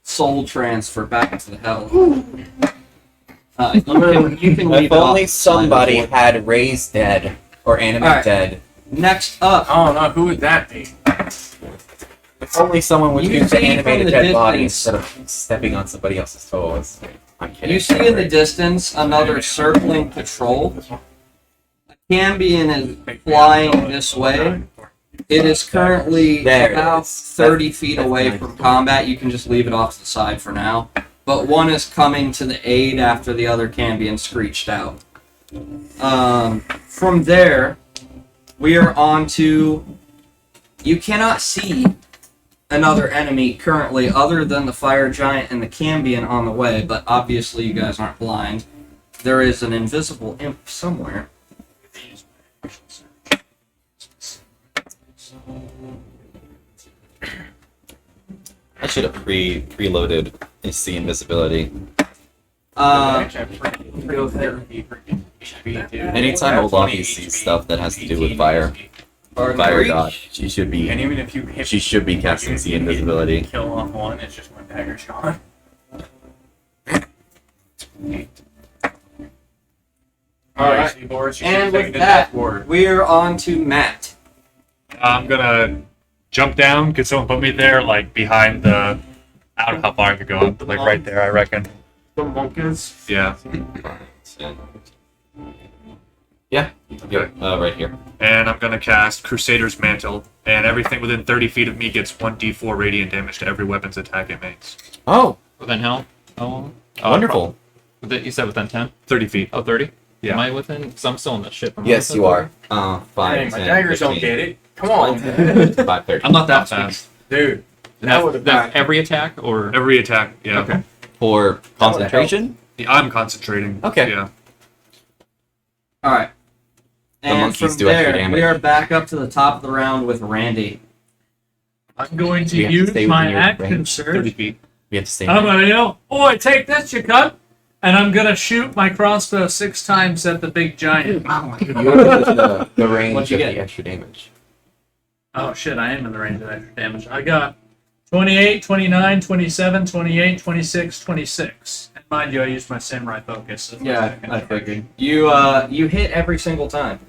B: soul transfer back to the hell. You can leave
J: If
B: it off
J: only
B: the side
J: somebody
B: of the board.
J: had raised dead or animate
B: Alright.
J: dead.
B: Next up,
E: I don't know who would that be.
J: If only someone would
B: You
J: use
B: see
J: to animate
B: from
J: a
B: the
J: dead body
B: distance-
J: instead of stepping on somebody else's toes. I'm kidding.
B: you see in the distance another circling patrol. A Cambion is flying this way. It is currently
J: There it
B: about
J: is.
B: 30 feet
J: That's
B: away
J: nice.
B: from combat. You can just leave it off to the side for now. But one is coming to the aid after the other Cambion screeched out. From there, we are on to... You cannot see another enemy currently other than the fire giant and the Cambion on the way, but obviously you guys aren't blind. There is an invisible imp somewhere.
J: I should have preloaded the invisibility. Anytime Olafie sees stuff that has to do with fire god, she should be
E: And even if you hit
J: she should be casting the invisibility.
E: kill off one, it's just one dagger's gone.
B: Alright,
E: Boris, you
B: and
E: should take
B: with
E: it
B: that,
E: forward.
B: we're on to Matt.
K: I'm gonna jump down. Could someone put me there, like behind the? I don't know how far I could go. Like right there, I reckon.
H: The monkeys.
K: Yeah.
J: Yeah. Yep. Right here.
K: And I'm gonna cast Crusader's Mantle, and everything within 30 feet of me gets 1d4 radiant damage to every weapon's attack it makes.
J: Oh,
K: Within hell? Oh.
J: wonderful.
K: You said within 10? 30 feet. Oh, 30? Yeah. Am I within? Because I'm still in the ship. Am I
J: Yes,
K: within
J: you
K: 30?
J: are. 5,
E: Hey, my
J: 10,
E: daggers
J: 15,
E: don't get it. Come on,
J: 5, 30.
K: I'm not that fast.
E: dude.
K: That's every attack, or every attack? Yeah.
E: Okay.
J: For concentration?
K: Yeah, I'm concentrating.
J: Okay.
K: Yeah.
B: Alright. And
J: monkeys
B: from
J: do extra
B: there,
J: damage.
B: we are back up to the top of the round with Randy.
A: I'm going to
J: We have to
A: use
J: stay
A: my
J: within your
A: action
J: range.
K: 30
A: surge.
K: feet.
J: We have to stay.
A: I'm gonna yell, "Oi, take this, you cunt!" And I'm gonna shoot my crossbow 6 times at the big giant.
J: You're within the range
B: What'd you
J: of
B: get?
J: the extra damage.
A: Oh shit, I am in the range of extra damage. I got 28, 29, 27, 28, 26, 26. And mind you, I used my samurai focus. So
B: Yeah, I figured. You hit every single time.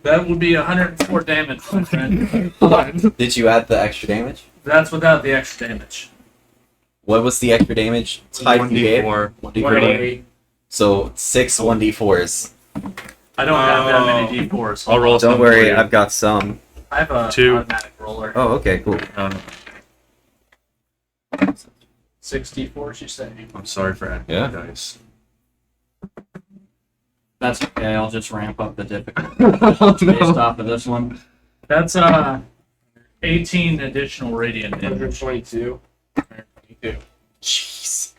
A: that would be 104 damage. my friend.
J: Did you add the extra damage?
A: That's without the extra damage.
J: What was the extra damage type you gave?
K: 1d4.
J: 1d4. So 6 1d4s.
A: I don't have that many d4s.
K: I'll roll
J: Don't
K: some
J: worry,
K: for you.
J: I've got some.
A: I have a
K: 2.
A: automatic roller.
J: Oh, okay, cool.
A: 6 d4s, you say?
K: I'm sorry for adding
J: Yeah.
K: dice.
B: That's okay, I'll just ramp up the difficulty based off of this one.
A: That's 18 additional radiant damage.
F: 122.
J: Jeez.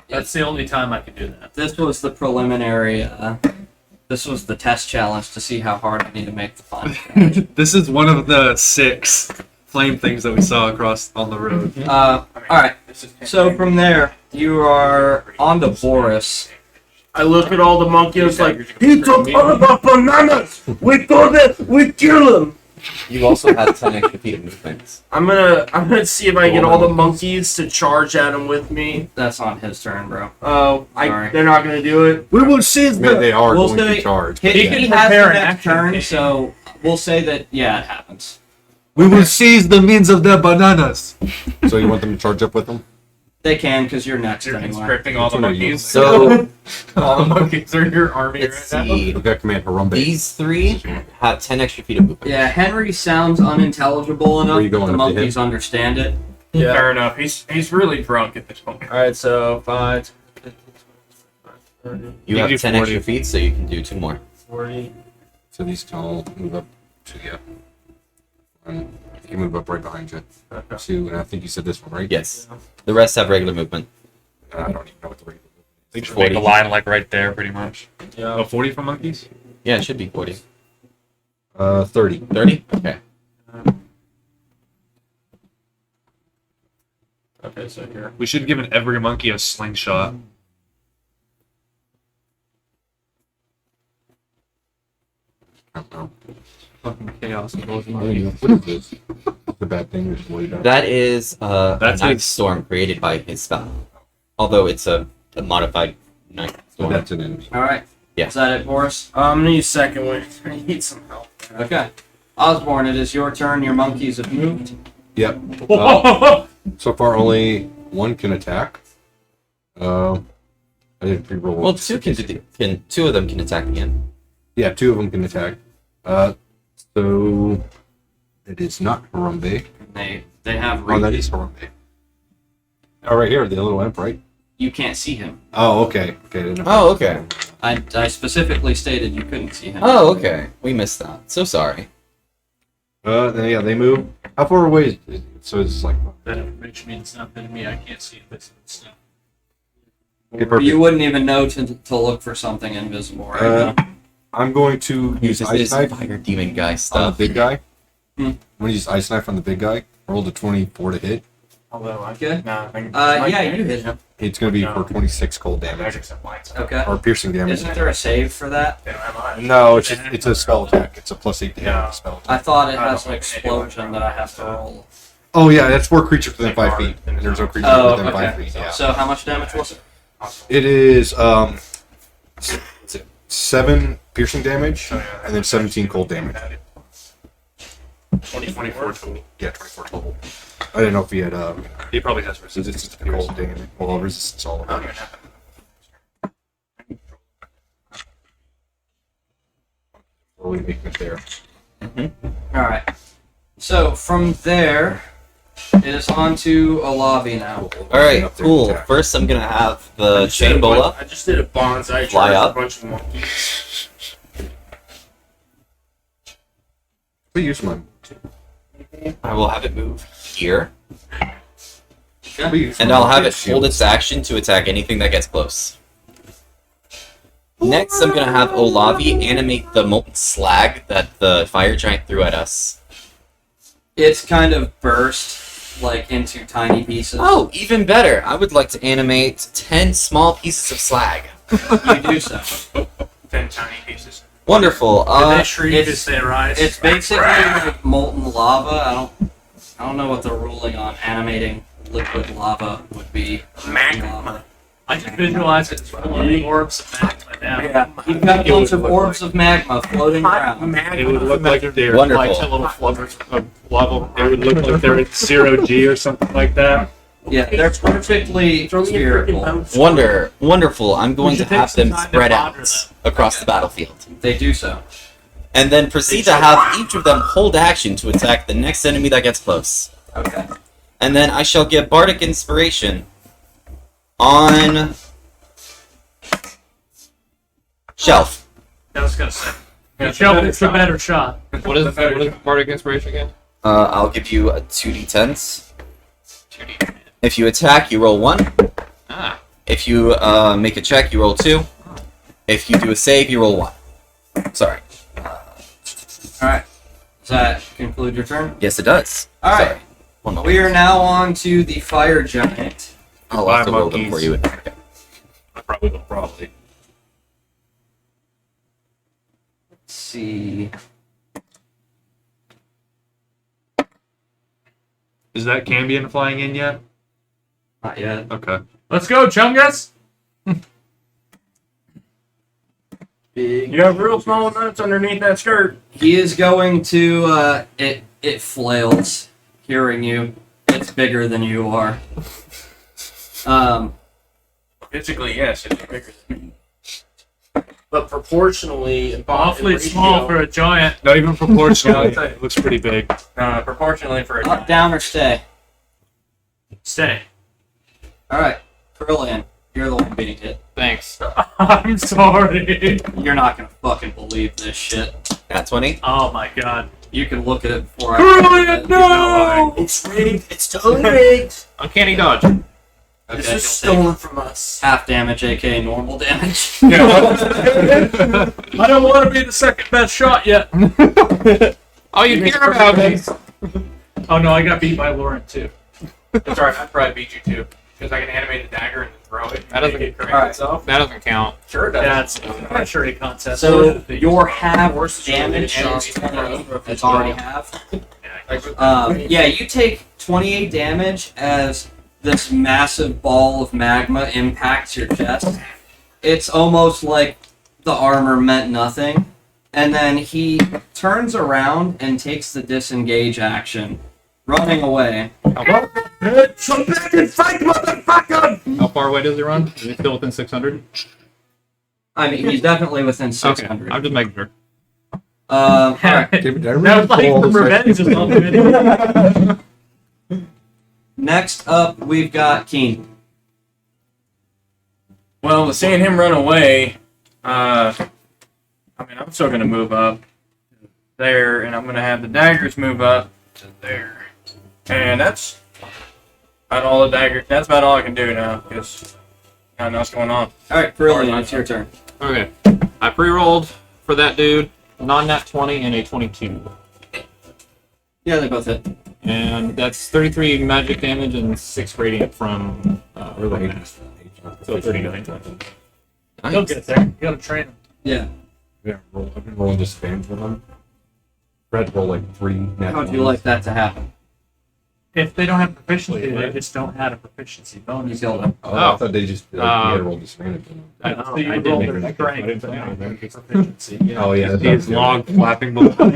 A: That's the only time I could do that.
B: This was the preliminary, this was the test challenge to see how hard I need to make the final challenge.
K: This is one of the 6 flame things that we saw across on the road.
B: Alright, so from there, you are on to Boris.
H: I look at all the monkeys like, he took all of our bananas! We thought that we'd kill him!
J: You also had 10 extra feet of movement.
H: I'm gonna see if I get all the monkeys to charge at him with me.
B: That's on his turn, bro.
H: Oh,
B: Sorry.
H: they're not gonna do it. We will seize
G: Man, they are
B: We'll
G: going
B: say-
G: to charge.
B: He
A: can
B: has
A: prepare
B: the
A: an
B: next
A: action
B: turn,
A: game.
B: so we'll say that, yeah, it happens.
K: We will seize the means of the bananas.
G: So you want them to charge up with them?
B: They can, because you're next
K: You're
B: anyway.
K: conscripting all the
G: Which one are you?
K: monkeys.
J: So,
K: all the monkeys are your army
J: let's
K: right now.
J: see.
G: We've got Command Harambe.
J: These 3 have 10 extra feet of movement.
B: Yeah, Henry sounds unintelligible enough
G: Where you
B: that
G: going,
B: the
G: up to him?
B: monkeys understand it.
H: Yeah.
E: Fair enough. He's really drunk at this point.
H: Alright, so 5,
J: You
K: You
J: have
K: do
J: 10
K: 40.
J: extra feet, so you can do 2 more.
H: 40.
G: So these can all move up to you. And you can move up right behind you. Two, and I think you said this one, right?
J: Yes. The rest have regular movement.
G: I don't even know what the rate
K: They should
J: 40.
K: make a line like right there, pretty much.
H: Yeah.
K: Oh, 40 for monkeys?
J: Yeah, it should be 40.
G: 30.
J: 30? Okay.
E: Okay, so here.
K: We should have given every monkey a slingshot.
G: I don't know.
K: Fucking chaos.
G: What is this? The bad thing is way down.
J: That is
K: That's
J: a night
K: his-
J: storm created by his spell. Although it's a modified night
G: But
J: storm.
G: that's an enemy.
B: Alright.
J: Yeah.
B: Is that it, Boris?
H: I'm gonna use second one. I need some help.
B: Okay. Osborne, it is your turn. Your monkeys have moved.
G: Yep. So far, only one can attack. I didn't pre-roll.
J: Well, 2 2 of them can attack again.
G: Yeah, 2 of them can attack. So it is not Harambe.
B: They have
G: Oh, that
B: reach.
G: is Harambe. Oh, right here, the little imp, right?
B: You can't see him.
G: Oh, okay. Okay. Then
J: Oh, okay.
B: I specifically stated you couldn't see him.
J: Oh, okay. We missed that. So sorry.
G: Then yeah, they move. How far away is it? So it's like.
A: That information means nothing to me. I can't see invisible stuff.
G: Okay, perfect.
I: You wouldn't even know to look for something invisible, right?
G: I'm going to use
D: Use
G: ice
D: this
G: knife
D: fire demon guy
G: on the
D: stuff.
G: big guy.
I: Hmm.
G: I'm gonna use ice knife on the big guy. Roll a 24 to hit.
F: Although I
I: Okay.
F: nah, I think
I: Yeah, you hit him.
G: It's gonna be for 26 cold damage
I: Okay.
G: or piercing damage.
I: Isn't there a save for that?
G: No, it's a spell attack. It's a +8 to hit
F: Yeah.
G: spell attack.
I: I thought it has an explosion that I have to roll.
G: Oh yeah, that's for creatures within 5 feet. There's no creatures
I: Oh,
G: within 5
I: okay.
G: feet. Yeah.
I: So how much damage was it?
G: It is 7 piercing damage and then 17 cold damage.
F: 24 total.
G: Yeah, 24 total. I didn't know if he had
K: He probably has resistance.
G: resistance to cold damage. Well, resistance all of it. Really making it there.
I: Alright. So from there, it is on to a lobby now.
J: Alright,
G: Up there
J: cool.
G: attack.
J: First, I'm gonna have the chain bola.
F: I just did a bonsai
J: Fly
F: charge
J: up.
F: a bunch of monkeys.
G: We use mine.
J: I will have it move here,
G: We use
J: and
G: mine.
J: I'll have it
G: Shield.
J: hold its action to attack anything that gets close. Next, I'm gonna have Olavi animate the molten slag that the fire giant threw at us.
I: It's kind of burst like into tiny pieces.
J: Oh, even better! I would like to animate 10 small pieces of slag.
I: You do so.
F: 10 tiny pieces.
J: Wonderful.
A: Did they shriek
I: it's-
A: as they rise?
I: It's basically like molten lava. I don't know what the ruling on animating liquid lava would be. Magma.
A: I just visualize it as floating orbs of magma down.
I: Yeah, you've got a bunch of orbs of magma floating around.
K: It would look like they're
J: Wonderful.
K: like little flutters of lava. It would look like they're in 0G or something like that.
I: Yeah, they're perfectly spherical.
J: Wonderful. I'm going
A: We
J: to
A: should take
J: have
A: some
J: them
A: time to
J: spread
A: ponder
J: out across the battlefield.
I: They do so.
J: And then proceed to have each of them hold action to attack the next enemy that gets close.
I: Okay.
J: And then I shall get Bardic Inspiration on Shelf.
A: I was gonna say. Shelf is the better shot.
E: What is Bardic Inspiration again?
J: I'll give you a 2d10s. If you attack, you roll 1.
E: Ah.
J: If you make a check, you roll 2. If you do a save, you roll 1. Sorry.
I: Alright. Does that conclude your turn?
J: Yes, it does.
I: Alright.
J: Sorry. 1 moment.
I: We are now on to the fire giant.
J: I'll
K: Bye,
J: also roll them
K: monkeys.
J: for you.
K: I probably will. Probably.
I: Let's see.
K: Is that Cambion flying in yet?
I: Not yet.
K: Okay.
A: Let's go, Chungus!
F: You have real small nuts underneath that skirt.
I: He is going to it flails, hearing you. It's bigger than you are.
F: Physically, yes, it's bigger than me. But proportionally, in
A: Awfully
F: ratio-
A: small for a giant.
K: Not even proportionally. It looks pretty big.
F: proportionally for a
I: Up, down, or stay.
A: Stay.
I: Alright. Brilliant. You're the one being hit.
E: Thanks.
A: I'm sorry.
I: You're not gonna fucking believe this shit.
J: Nat 20.
A: Oh my god.
I: You can look at it before
A: Brilliant, no!
F: It's rigged. It's totally rigged.
E: Uncanny dodge.
I: Okay,
F: This
I: you'll
F: is
I: take
F: stolen from us.
I: half damage, aka normal damage.
A: I don't want to be the second best shot yet.
E: Oh, you care about me.
A: Oh no, I got beat by Lauren too.
F: It's alright, I'd probably beat you too. Because I can animate a dagger and then throw it.
E: That doesn't-
F: make it correct
I: Alright.
F: itself.
E: That doesn't count.
F: Sure it does.
A: Yeah, it's not sure a contest.
I: So your half damage
F: Shots.
I: is 28. It's already half.
F: Like,
I: Yeah, you take 28 damage as this massive ball of magma impacts your chest. It's almost like the armor meant nothing. And then he turns around and takes the disengage action, running away.
E: How far away does he run? Is he still within 600?
I: I mean, he's definitely within
E: Okay,
I: 600.
E: I'm just making sure.
I: Alright.
A: That was like the revenge of something.
I: Next up, we've got Keen.
F: well, seeing him run away, I mean, I'm still gonna move up.
E: there, and I'm gonna have the daggers move up to there. And that's about all the dagger. That's about all I can do now because I know what's going on.
B: All right, Carillion, it's your turn.
K: Okay. I pre-rolled for that dude, non-nat 20 and a 22.
B: Yeah, they both hit.
K: And that's 33 magic damage and 6 radiant from
G: Really?
K: so 39.
A: He'll get there. You gotta train him.
B: Yeah.
G: Yeah, I've been rolling just spams with them. Fred roll like 3 nat
B: How would you like that to happen?
A: If they don't have proficiency, they just don't have a proficiency bonus.
B: You kill them.
G: Oh, I thought they just you had to roll disadvantage on them.
A: So you roll their strength, but not their proficiency. Yeah.
G: Oh yeah,
K: These long flapping bullets.
B: All of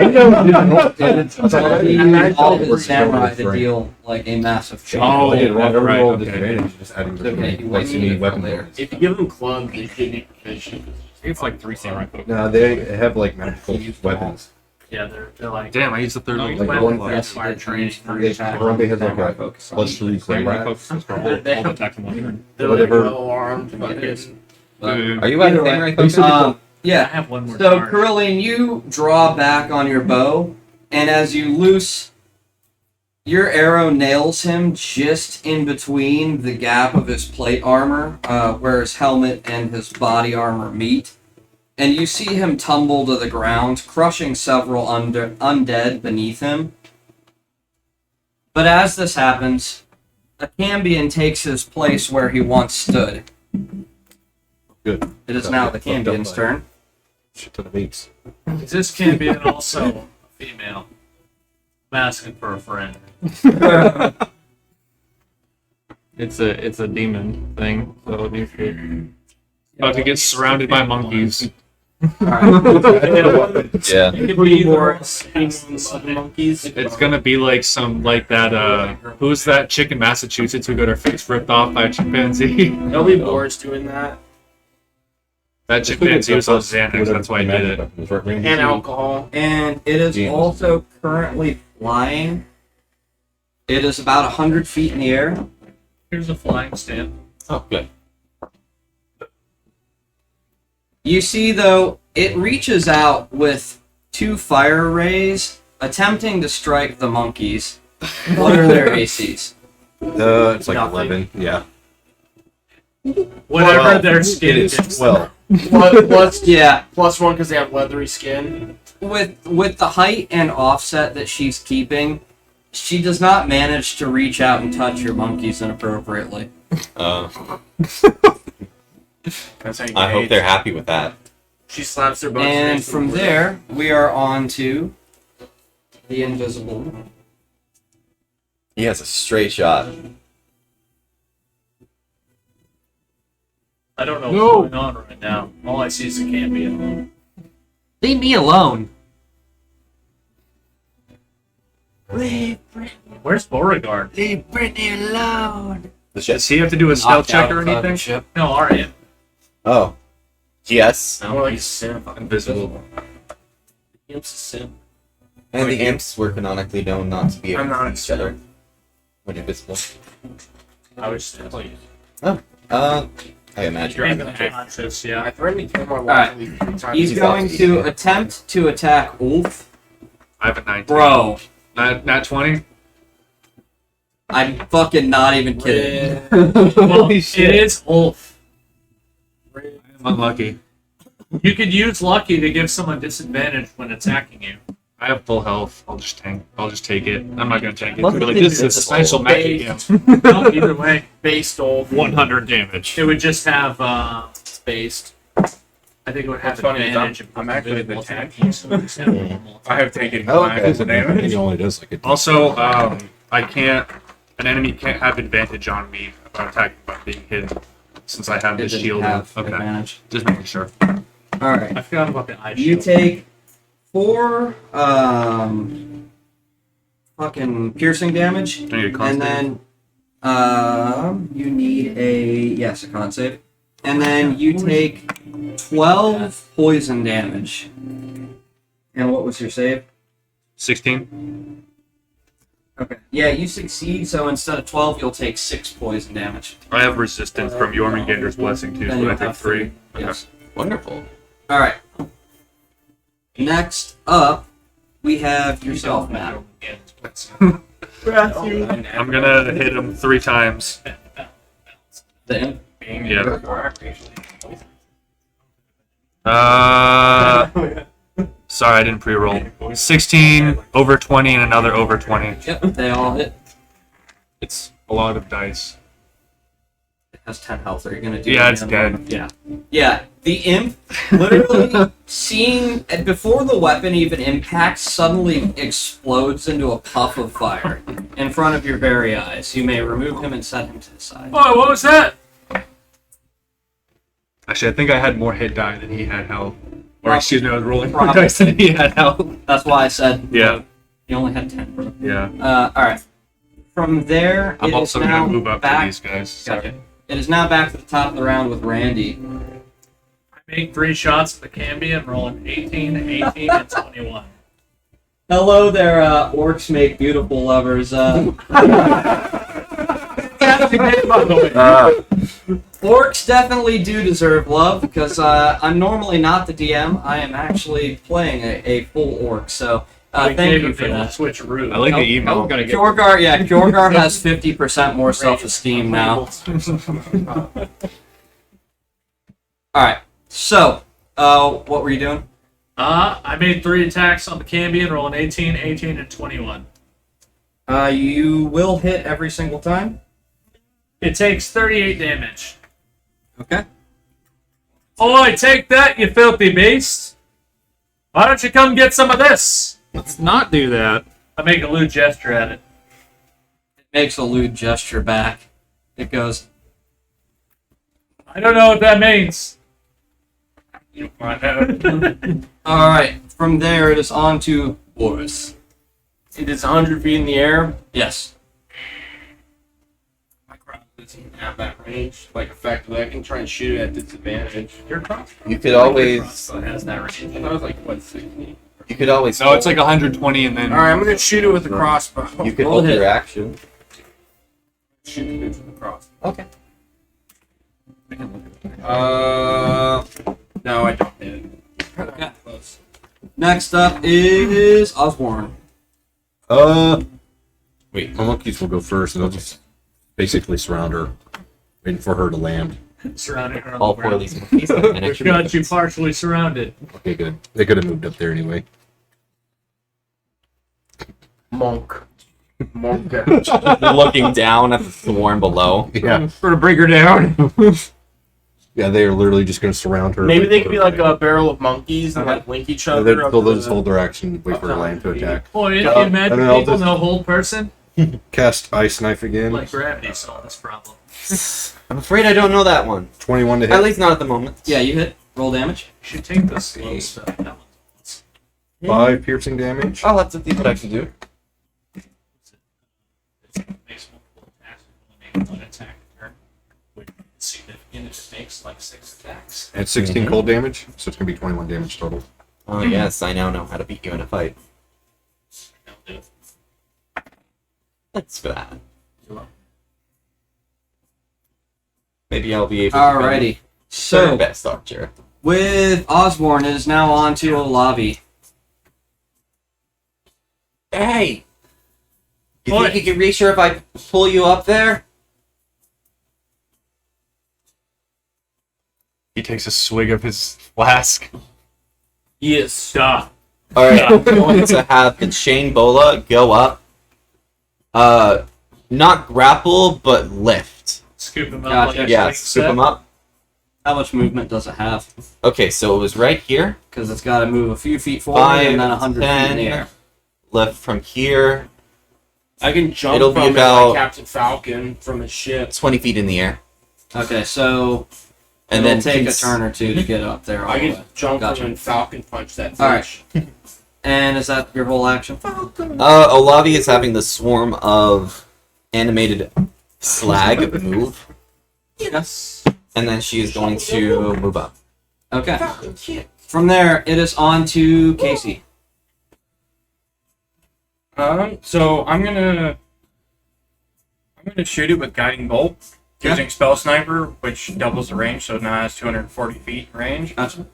B: the samurai to deal like a massive change.
K: Oh,
G: I did wrong. Every
K: right,
G: roll
K: okay.
G: disadvantage, just adding
B: Okay, you
G: like
B: want
G: any
B: to
G: weapon
B: later.
G: bonus.
F: If you give them clubs, they should be proficient.
K: It's like 3 samurai folks.
G: No, they have like magical weapons.
A: Yeah, they're like.
K: Damn, I used the third
A: No,
K: one.
A: like
G: Like
A: one
G: one
A: that's fire training.
G: Harambe has like a +3
K: Samurai
G: combat.
K: folks.
F: They have-
K: Attack from one turn.
F: They're
G: Whatever.
F: like well armed, but it's
J: Are you at
B: Either way.
J: samurai focus?
A: I
B: Yeah.
A: have one more.
B: So,
A: charge.
B: Carillion, you draw back on your bow, and as you loose, your arrow nails him just in between the gap of his plate armor, where his helmet and his body armor meet. And you see him tumble to the ground, crushing several undead beneath him. But as this happens, a Cambion takes his place where he once stood.
G: Good.
B: It is now the Cambion's turn.
G: Shit ton of apes.
A: Is this Cambion also a female? I'm asking for a friend.
K: It's a demon thing, so it needs to about to get surrounded by monkeys.
J: Yeah.
A: It could be more
F: monkeys.
K: It's gonna be like some like that who's that chick in Massachusetts who got her face ripped off by a chimpanzee?
F: There'll be boars doing that.
K: That chimpanzee was on Xanax, that's why I did it.
F: And alcohol.
B: And it is
G: James.
B: also currently flying. It is about 100 feet in the air.
A: Here's a flying stand.
J: Oh, good.
B: You see, though, it reaches out with 2 fire rays, attempting to strike the monkeys. What are their ACs?
G: It's like
F: Nothing.
G: 11. Yeah.
A: Whatever
G: Well,
A: their
G: It
A: skin
G: is
A: is.
G: 12.
B: Plus, yeah,
F: +1 because they have leathery skin.
B: with the height and offset that she's keeping, she does not manage to reach out and touch your monkeys inappropriately.
F: That's how you
J: I hope
F: gauge.
J: they're happy with that.
F: She slaps their butts.
B: And
F: against the
B: from
F: wood.
B: there, we are on to the invisible.
J: He has a straight shot.
A: I don't know what's going on right now. All I see is a Cambion.
B: Leave me alone.
A: Where's Beauregard?
B: Leave Brittany alone.
J: The ship.
K: Does he have to do a stealth check or anything?
B: Ship.
A: No, Arya.
J: Oh. Yes.
F: More like a simp.
K: Invisible.
F: Imp's a simp.
J: And the imps were canonically known not to be able
F: I'm
J: to
F: not
J: see each other
F: simp.
J: when invisible.
A: I was still.
J: I imagine.
A: You're unconscious, yeah.
F: I threatened to kill my wife
B: Alright.
F: at least 3 times.
B: He's going to attempt to attack Ulf.
K: I have a 19.
B: Bro,
K: Nat 20?
B: I'm fucking not even kidding.
A: Well, it is Ulf.
K: I'm unlucky.
A: You could use lucky to give someone disadvantage when attacking you.
K: I have full health. I'll just take it. I'm not gonna tank it.
B: Lucky
K: Really, this is a
B: is
K: special magic
F: based.
K: game.
A: No, either way,
F: Based off
K: 100 damage.
A: it would just have based. I think it would have
E: What's funny is
A: advantage.
E: I'm actually the
A: attack.
E: tank.
A: So it's not normal.
E: I have taken
J: Oh,
E: my
J: okay.
E: damage.
G: He only does like a
K: Also, I can't. An enemy can't have advantage on me about attacking by being hidden, since I have
B: It
K: this
B: didn't
K: shield.
B: have
K: Okay,
B: advantage.
K: just making sure.
B: Alright.
A: I forgot about the eye
B: You
A: shield.
B: take 4 fucking piercing damage.
K: I need a con
B: And
K: save.
B: then you need a con save. And then you take 12 poison damage. And what was your save?
K: 16.
B: Okay. Yeah, you succeed, so instead of 12, you'll take 6 poison damage.
K: I have resistance from Jormungandr's blessing too,
B: Then
K: so
B: you'll
K: I take
B: have
K: 3.
B: Yes.
J: Wonderful.
B: Alright. Next up we have yourself, Matt.
K: I'm gonna hit him 3 times.
B: The imp.
K: Yeah. Sorry, I didn't pre-roll. 16 over 20 and another over 20.
B: Yep, they all hit.
K: It's a lot of dice.
B: It has 10 health. Are you gonna do?
K: Yeah,
B: any
K: it's
B: other
K: dead.
B: one? Yeah. Yeah. The imp, literally seeing, and before the weapon even impacts, suddenly explodes into a puff of fire in front of your very eyes. You may remove him and set him to the side.
K: Oh, what was that? Actually, I think I had more hit die than he had health. Or excuse me, I was rolling more
B: Probably.
K: dice than he had health.
B: That's why I said.
K: Yeah.
B: You only had 10.
K: Yeah.
B: All right. From there,
K: I'm
B: it
K: also
B: is now
K: gonna move up
B: back.
K: to these guys. Sorry.
B: Gotcha. It is now back to the top of the round with Randy.
A: I make 3 shots at the Cambion, rolling 18, 18, and 21.
B: Hello there, orcs make beautiful lovers. Orcs definitely do deserve love because I'm normally not the DM. I am actually playing a full orc, so thank you for that.
A: Switcheroo.
K: I like the email.
B: Kjorgar has 50% more self-esteem now. Alright, so, what were you doing?
A: I made 3 attacks on the Cambion, rolling 18, 18, and 21.
B: You will hit every single time.
A: It takes 38 damage.
B: Okay.
A: Oi, take that, you filthy beast! Why don't you come get some of this?
K: Let's not do that.
A: I make a lewd gesture at it.
B: It makes a lewd gesture back. It goes,
A: I don't know what that means. You find out.
B: alright, from there it is on to Boris.
H: It is 100 feet in the air.
B: Yes.
F: My crossbow doesn't have that range, like effectively. I can try and shoot it at disadvantage.
A: Your crossbow.
J: You could always.
A: Has that range.
F: I thought it was like what 60.
J: You could always.
K: No, it's like 120 and then.
F: All right, I'm gonna shoot it with a crossbow.
J: You could
B: Roll
J: hold
B: hit.
J: your action.
F: Shoot the bitch with a crossbow.
J: Okay.
F: No, I don't hit it.
B: Okay.
F: Close.
B: Next up is Osborne.
G: Wait, my monkeys will go first, and they'll just basically surround her, waiting for her to land.
A: Surrounding her on
J: All
A: the
J: 4 of
A: ground.
J: these monkeys have an
A: We've
J: extra
A: got
J: movement.
A: you partially surrounded.
G: Okay, good. They could have moved up there anyway.
H: Monk. Monk.
J: Looking down at the swarm below.
G: Yeah,
K: For to bring her down.
G: yeah, they are literally just going to surround her.
H: Maybe
G: wait
H: they
G: for
H: could be
G: her
H: like
G: to
H: a barrel of monkeys and like link each
G: land.
H: other.
G: And
H: up
G: they'll
H: to
G: just
H: the-
G: hold their action, wait for her land to attack.
A: Boy, you
G: and
A: imagine
G: then I'll
A: people
G: just-
A: know hold person?
G: Cast Ice Knife again.
A: Like gravity solved this problem.
J: I'm afraid I don't know that one.
G: 21 to
J: At
G: hit.
J: least not at the moment.
B: Yeah, you hit. Roll damage.
A: You should take the slow stuff. That one's
G: 5 piercing damage.
J: I'll have to see what I can do.
A: it makes multiple attacks. It only makes 1 attack a turn. Which is significant if it makes like 6 attacks.
G: And 16 cold damage, so it's going to be 21 damage total.
J: Oh yes, I now know how to beat you in a fight.
A: That'll do it.
J: Thanks for that. Maybe I'll be able to
B: Alrighty.
J: be
B: So,
J: third best archer.
B: with Osborne, it is now on to Olavi.
J: Hey! You
A: Oi.
J: think you can reach her if I pull you up there?
K: He takes a swig of his flask.
H: Yes.
A: Stop.
J: Alright, I'm going to have the chain bola go up. Not grapple, but lift.
A: Scoop him up
B: Gotcha.
A: like a
J: Yeah,
A: swing
J: scoop
A: set.
J: him up.
B: How much movement does it have?
J: Okay, so it was right here.
B: Because it's got to move a few feet forward
J: 5,
B: and then 100 feet in the
J: 10.
B: air.
J: Lift from here.
F: I can jump
J: It'll be
F: from it
J: about-
F: like Captain Falcon from his ship.
J: 20 feet in the air.
B: Okay, so
J: And
B: it'll
J: then
B: take a
J: cons-
B: turn or two to get up there. All
F: I
B: the way.
F: can jump
B: Gotcha.
F: from and Falcon punch that fish.
B: Alright. And is that your whole action?
J: Olavi is having the swarm of animated slag move.
B: Yes.
J: And then she is going to move up.
B: Okay. From there, it is on to Casey.
E: So I'm gonna shoot it with guiding bolt
B: Okay.
E: using spell sniper, which doubles the range, so it now has 240 feet range.
B: Gotcha.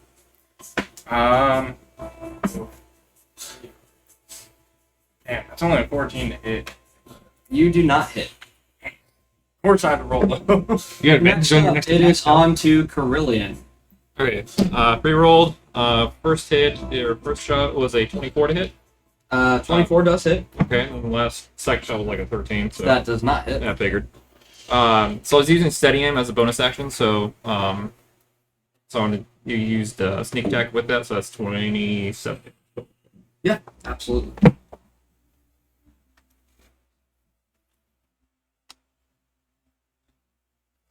E: Damn, that's only a 14 to hit.
B: You do not hit.
E: Of course I had to roll low.
K: You got advantage on your next
B: It
K: attack,
B: is
K: so-
B: on to Carillion.
K: Okay, pre-rolled. First hit, or first shot was a 24 to hit.
B: 24 does hit.
K: Okay, and the last second shot was like a 13. So
B: That does not hit.
K: yeah, I figured. So I was using steady aim as a bonus action. So you used sneak attack with that. So that's 27.
B: Yeah, absolutely.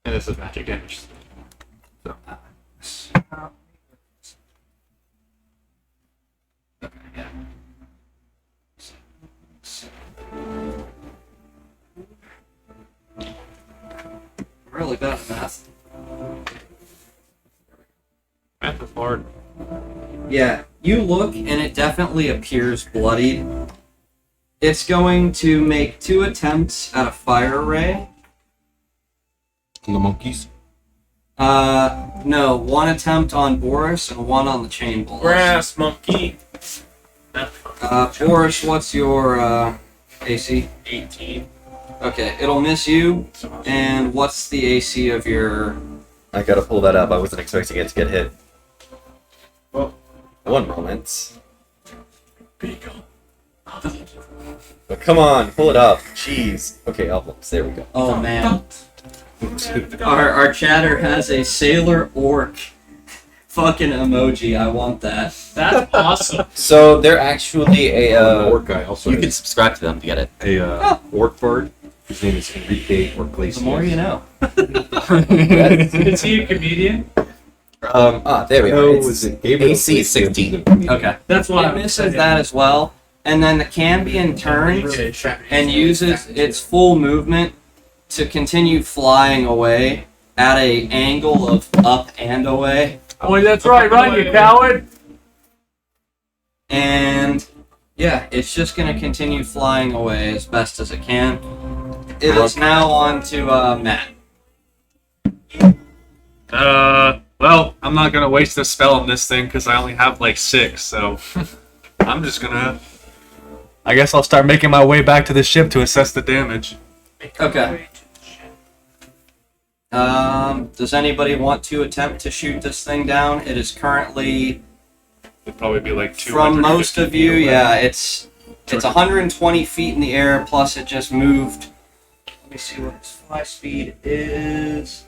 K: And this is magic damage. So
B: Okay, yeah. Really bad at math.
K: math is hard.
B: Yeah, you look and it definitely appears bloodied. It's going to make 2 attempts at a fire ray.
G: The monkeys.
B: No, 1 attempt on Boris and 1 on the chain bullets.
H: Grass monkey.
B: Boris, what's your AC?
H: 18.
B: Okay, it'll miss you. And what's the AC of your...
J: I gotta pull that up. I wasn't expecting it to get hit.
H: Well,
J: One moment. But come on, pull it up. Jeez. Okay, albums. There we go.
B: Oh, man. Our chatter has a sailor orc fucking emoji. I want that.
H: that's awesome.
J: So they're actually a.
G: Orc guy also.
J: You can subscribe to them to get it.
G: a orc bard. His name is Enrique
B: The
G: Orclacius.
B: more you know.
A: Is he a comedian?
J: There we
G: No,
J: go.
G: was it Gabriel?
J: AC 16.
B: Okay.
A: That's why
B: It misses that as well. And then the Cambion turns and uses its full movement to continue flying away at a angle of up and away.
A: Oh, that's right, run, you coward!
B: And yeah, it's just going to continue flying away as best as it can. It is now on to Matt.
K: Well, I'm not gonna waste a spell on this thing because I only have like 6, so I'm just gonna. I guess I'll start making my way back to the ship to assess the damage.
B: Okay. Does anybody want to attempt to shoot this thing down? It is currently,
K: It'd probably be like 200.
B: from most of you, yeah, it's 120 feet in the air, plus it just moved. Let me see what its fly speed is.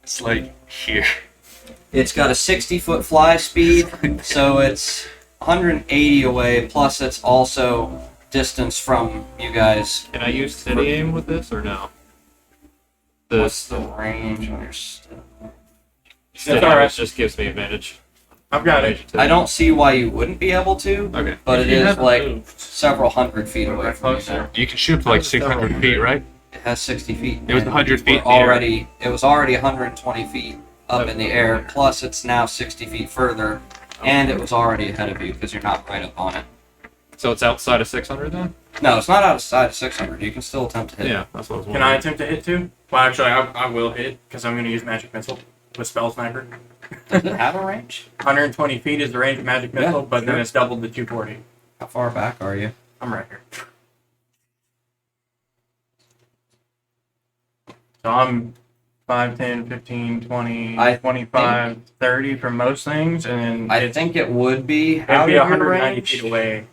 K: It's like here.
B: It's got a 60-foot fly speed, so it's 180 away, plus it's also distance from you guys.
K: Can I use steady aim with this or no?
B: What's the range on your stuff?
K: Steady
E: all
K: aim
E: right.
K: just gives me advantage.
E: I've got it.
B: I don't see why you wouldn't be able to,
K: Okay.
B: but
E: If
B: it
E: you
B: is
E: haven't
B: like
E: moved.
B: several hundred feet away
E: Right
B: from you
E: closer.
B: now.
K: You can shoot for like 600 feet, right?
B: It has 60 feet.
K: It was
B: and
K: 100 feet
B: we're
K: in the air.
B: already. It was already 120 feet up in the air. Plus, it's now 60 feet further, and it was already ahead of you because you're not right up on it.
K: So it's outside of 600 then?
B: No, it's not outside of 600. You can still attempt to hit.
K: Yeah, that's what I was
E: Can
K: wondering.
E: I attempt to hit too? Well, actually, I will hit because I'm going to use magic missile with spell sniper.
B: Does it have a range?
E: 120 feet is the range of magic missile, but then
B: sure.
E: it's doubled to 240.
B: How far back are you?
E: I'm right here. So I'm 5, 10, 15, 20,
B: I
E: 25, 30 for most things, and
B: I think it would be
E: it'd
B: out
E: be
B: of your
E: 190
B: range.
E: feet away.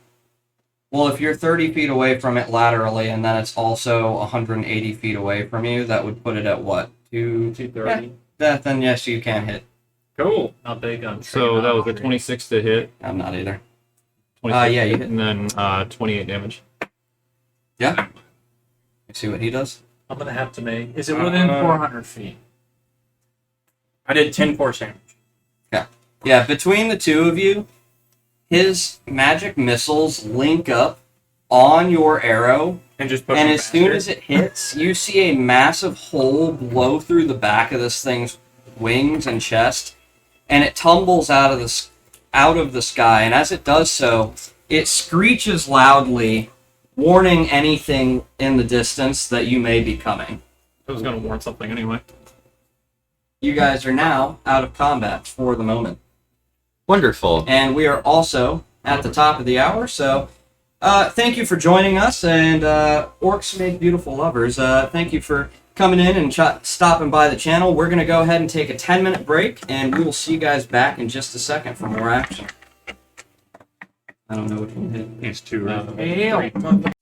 B: Well, if you're 30 feet away from it laterally, and then it's also 180 feet away from you, that would put it at what?
E: 230.
B: Then yes, you can hit.
E: Cool.
A: Not big on
K: So that was a 26 to hit.
B: I'm not either.
K: 26
B: yeah, you hit.
K: And then 28 damage.
B: Yeah. You see what he does?
A: I'm gonna have to make. Is it within 400 feet?
E: I did 10 force damage.
B: Yeah, between the two of you, his magic missiles link up on your arrow,
E: And just push
B: and
E: him
B: as soon
E: faster.
B: as it hits, you see a massive hole blow through the back of this thing's wings and chest, and it tumbles out of the sky. And as it does so, it screeches loudly, warning anything in the distance that you may be coming.
K: I was going to warn something anyway.
B: You guys are now out of combat for the moment.
J: Wonderful.
B: And we are also at the top of the hour, so Thank you for joining us, and Orcs Make Beautiful Lovers. Thank you for coming in and stopping by the channel. We're going to go ahead and take a 10-minute break, and we will see you guys back in just a second for more action. I don't know which one hit.
K: It's 2, right?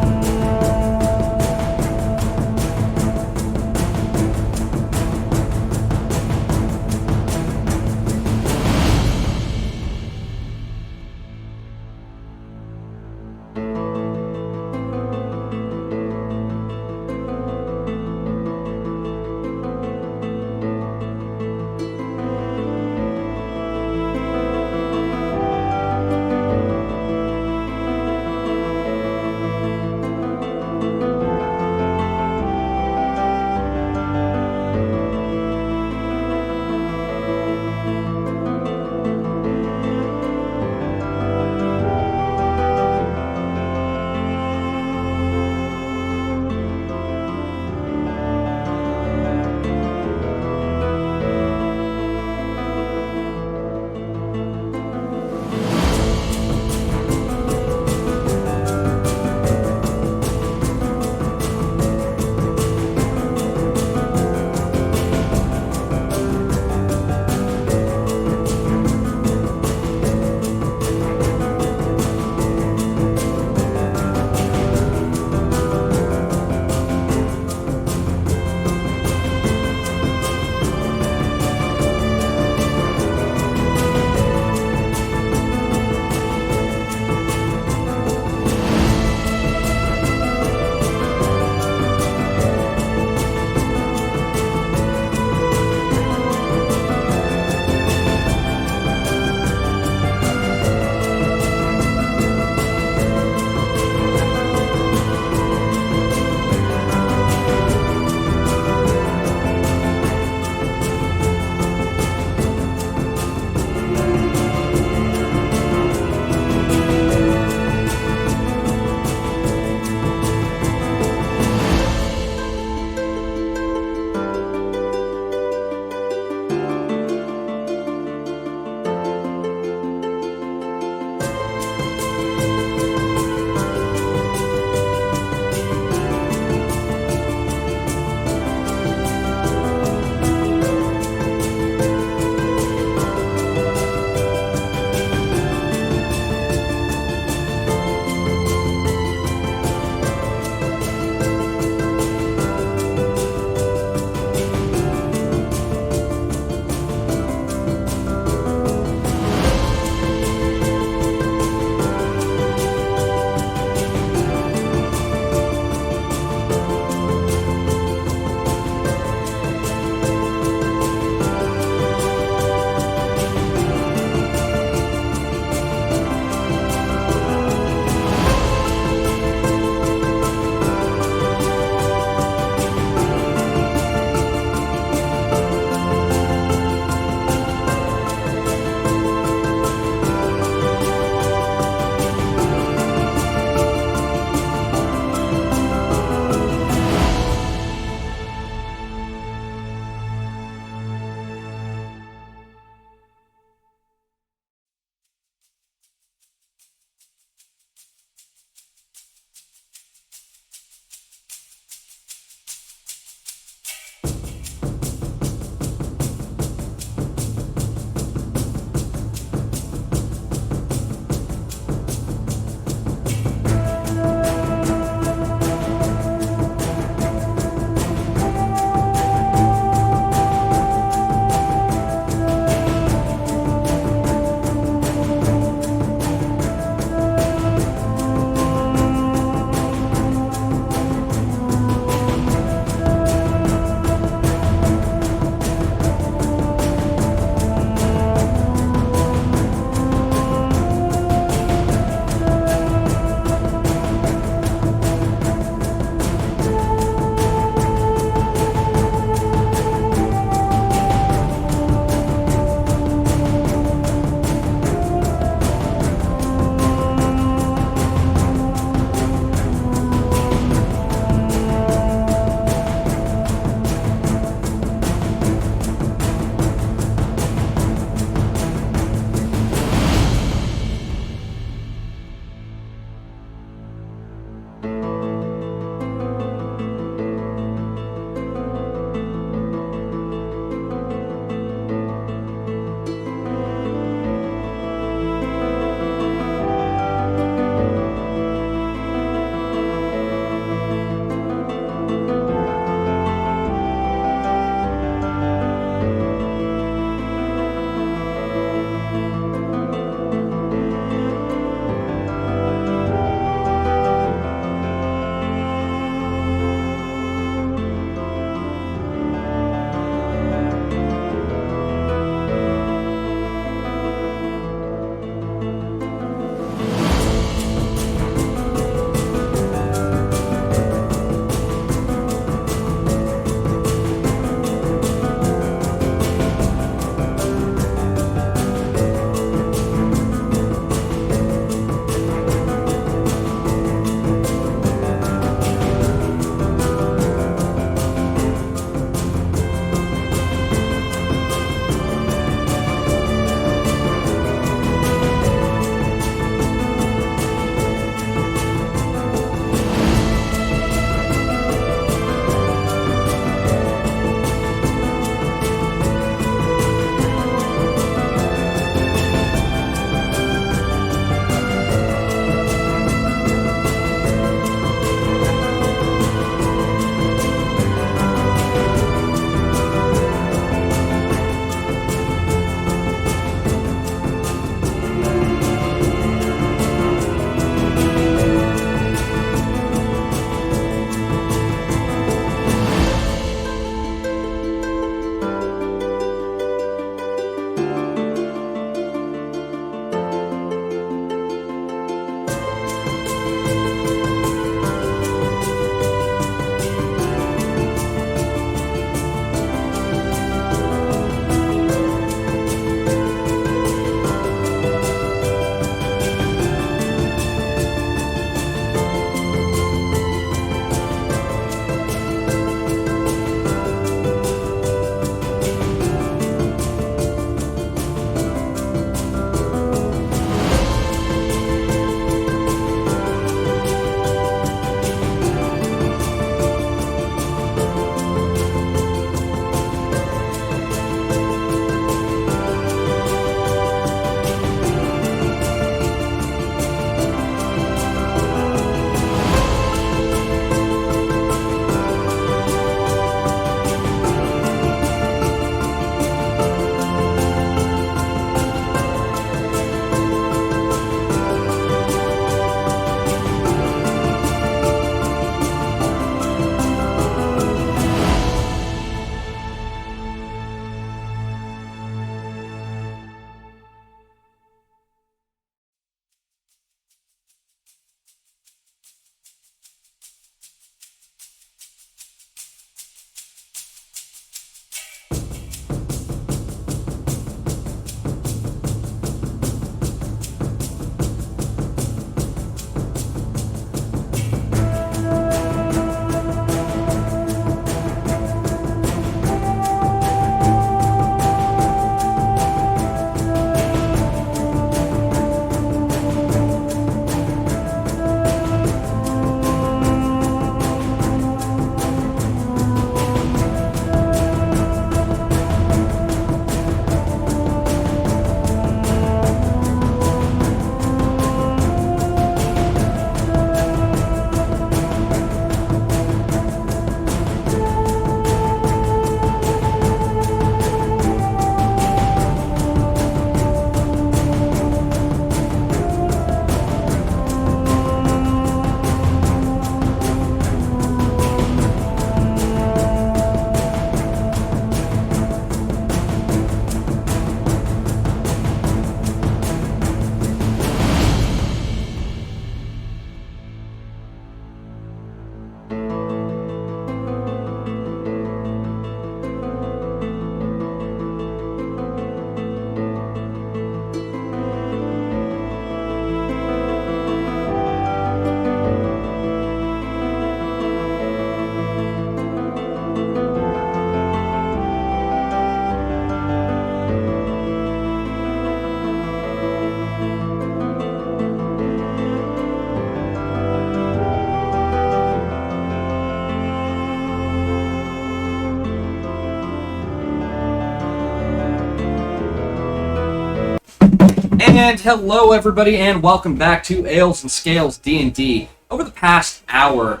B: And hello everybody and welcome back to Ales and Scales D&D. Over the past hour,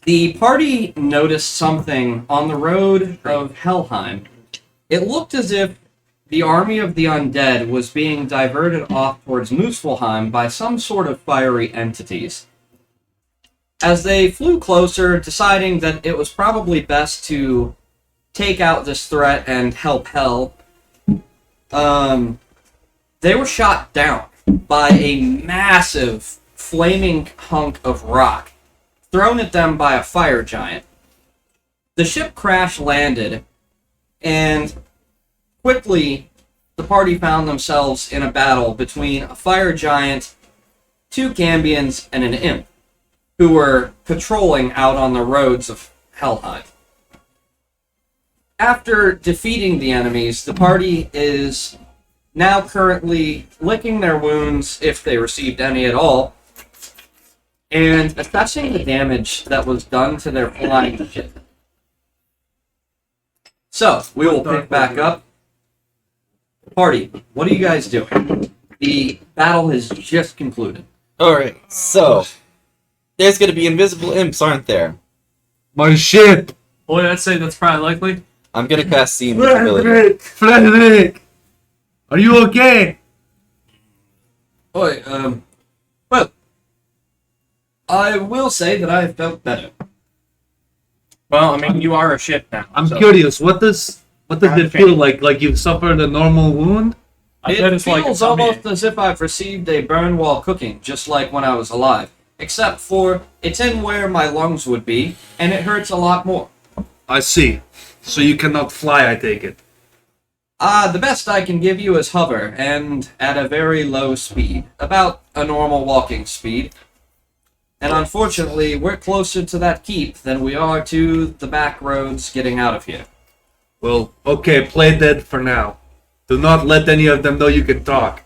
B: the party noticed something on the road of Helheim. It looked as if the army of the undead was being diverted off towards Muspelheim by some sort of fiery entities. As they flew closer, deciding that it was probably best to take out this threat and help Hel, they were shot down by a massive flaming hunk of rock thrown at them by a fire giant. The ship crash landed, and quickly the party found themselves in a battle between a fire giant, 2 Gambians, and an imp, who were patrolling out on the roads of Helheim. After defeating the enemies, the party is now currently licking their wounds, if they received any at all, and assessing the damage that was done to their flying ship. So, we will pick back up. Party, what are you guys doing? The battle has just concluded.
J: Alright, so there's gonna be invisible imps, aren't there?
K: My ship!
A: Boy, I'd say that's probably likely.
J: I'm gonna cast see invisibility.
K: Frederick! Are you okay?
B: Oi, well, I will say that I have felt better.
E: Well, I mean, you are a ship now.
K: I'm
E: so-
K: curious, what does it feel like? Like you've suffered a normal wound?
A: I bet
B: It
A: it's like
B: feels
A: a
B: almost as if I've received a burn while cooking, just like when I was alive. Except for, it's in where my lungs would be, and it hurts a lot more.
K: I see. So you cannot fly, I take it.
B: The best I can give you is hover, and at a very low speed. About a normal walking speed. And unfortunately, we're closer to that keep than we are to the back roads getting out of here.
K: Well, okay, play dead for now. Do not let any of them know you can talk.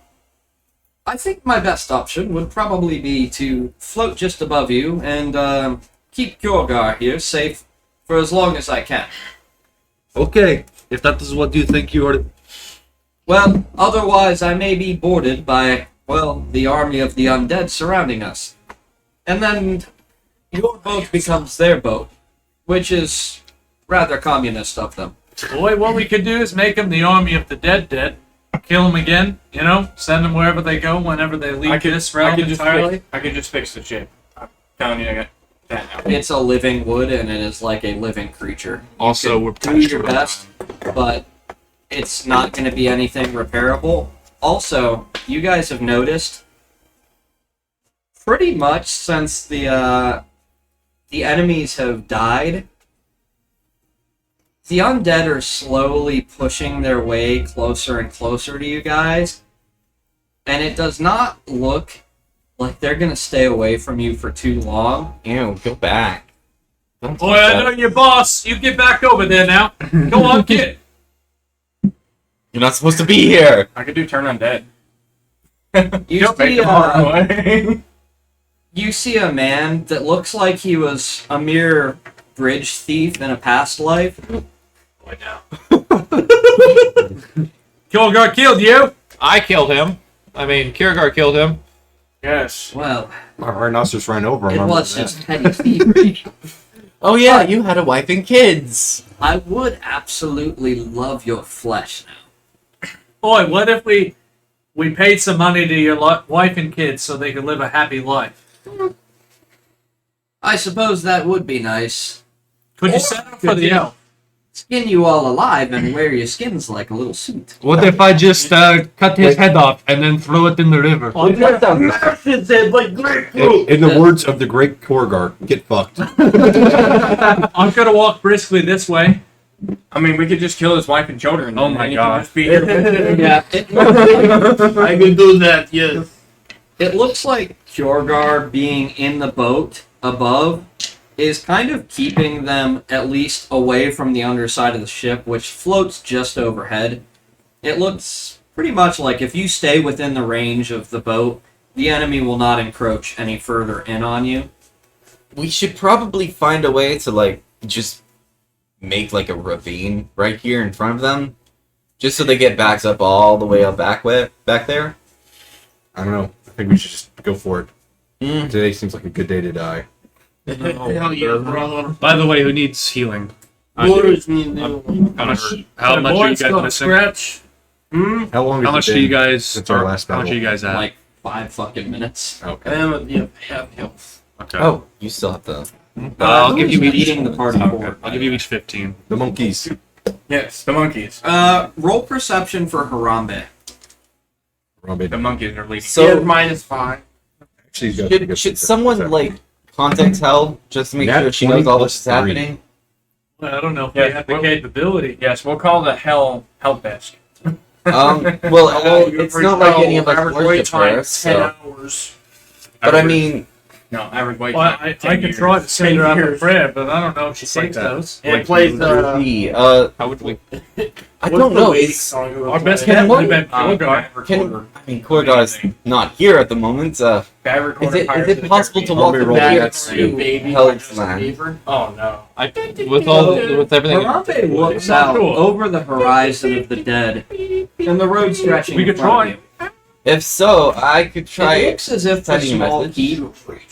B: I think my best option would probably be to float just above you and keep Kjorgar here safe for as long as I can.
K: Okay, if that is what you think you are...
B: Well, otherwise I may be boarded by, well, the army of the undead surrounding us. And then your boat becomes their boat, which is rather communist of them.
A: Boy, what we could do is make them the army of the dead. Kill them again, you know? Send them wherever they go, whenever they leave this realm entirely.
E: I could just fix the ship. I'm telling you, I got that now.
B: It's a living wood, and it is like a living creature.
K: Also, we're
B: Do your best, but it's not going to be anything repairable. Also, you guys have noticed, pretty much since the enemies have died, the undead are slowly pushing their way closer and closer to you guys, and it does not look like they're going to stay away from you for too long.
J: Ew, go back. Don't
A: Boy,
J: touch
A: I
J: that.
A: know you're boss. You get back over there now. Go on, kid.
J: You're not supposed to be here.
E: I could do turn undead.
B: You
E: Don't make
B: see,
E: them run away.
B: you see a man that looks like he was a mere bridge thief in a past life.
E: What now?
A: Kjorgar killed you.
K: I killed him. I mean, Kiergar killed him.
E: Yes.
B: Well,
G: Our rhinoceros ran over him.
B: it
G: I
B: was
G: remember
B: just petty thievery.
J: Oh yeah, you had a wife and kids.
B: I would absolutely love your flesh now.
A: Boy, what if we paid some money to your wife and kids so they could live a happy life?
B: I suppose that would be nice.
A: Could you set up for the elf?
B: Skin you all alive and wear your skins like a little suit.
K: What if I just cut his head off and then throw it in the river?
G: that. In the words of the great Korgar, get fucked.
A: I'm gonna walk briskly this way.
E: I mean, we could just kill his wife and children.
K: Oh my
E: and you
K: God.
E: can just be here.
B: Yeah,
H: I can do that, yes.
B: it looks like Kjorgar being in the boat above is kind of keeping them at least away from the underside of the ship, which floats just overhead. It looks pretty much like if you stay within the range of the boat, the enemy will not encroach any further in on you.
J: We should probably find a way to like just make like a ravine right here in front of them, just so they get backed up all the way up back there.
G: I don't know. I think we should just go for it.
J: Mm.
G: Today seems like a good day to die.
H: Hell yeah, brother.
K: By the way, who needs healing?
H: Boris me and
K: How much are you guys missing?
A: Scratch.
G: How long?
K: How
G: has
K: much
G: it
K: do you
G: been
K: guys?
G: since our last
K: How much
G: battle?
K: are you guys at?
I: Like 5 fucking minutes.
G: Okay.
H: I am at the half health.
K: Okay.
J: Oh, you still have the.
K: I'll give you each.
I: Beating the party
K: Okay.
I: forward.
K: I'll give you each 15.
G: The monkeys.
E: Yes, the monkeys.
I: Roll perception for Harambe.
G: Robin.
E: The monkeys are leading.
J: So
H: -5.
G: Actually, he's got a good
J: should someone
G: perception.
J: contact Hell just to make
G: Nat
J: sure she
G: 20
J: knows all
G: plus
J: this is
G: 3.
J: happening?
A: I don't know if
E: Yeah,
A: we have the
E: well-
A: capability.
E: Yes, we'll call the help desk.
J: Well, it's not like any of us
H: Average
J: worship
H: wait time
J: her,
H: 10
J: so.
H: hours.
J: But I mean,
E: No, average wait
A: Well,
E: time.
A: I
E: 10
A: could
E: years.
A: try to send her up a
H: years.
A: prayer, but I don't know if she takes
K: that.
A: those.
H: And it plays
J: the,
K: How would we?
J: I don't know.
A: Our best
J: Can
A: bet would have
J: one-
A: been Gorgon.
J: I mean, Korgar's not here at the moment. Is it possible to walk
G: be
J: the
G: rolling
J: back
G: that
J: to Hell's land?
H: Oh no.
K: With everything.
I: Harambe looks out over the horizon of the dead, and the road stretching.
A: We
I: in
A: could
I: front of
A: try.
I: you.
J: If so, I could try
I: It looks as if the
J: sending a
I: small
J: message.
I: keep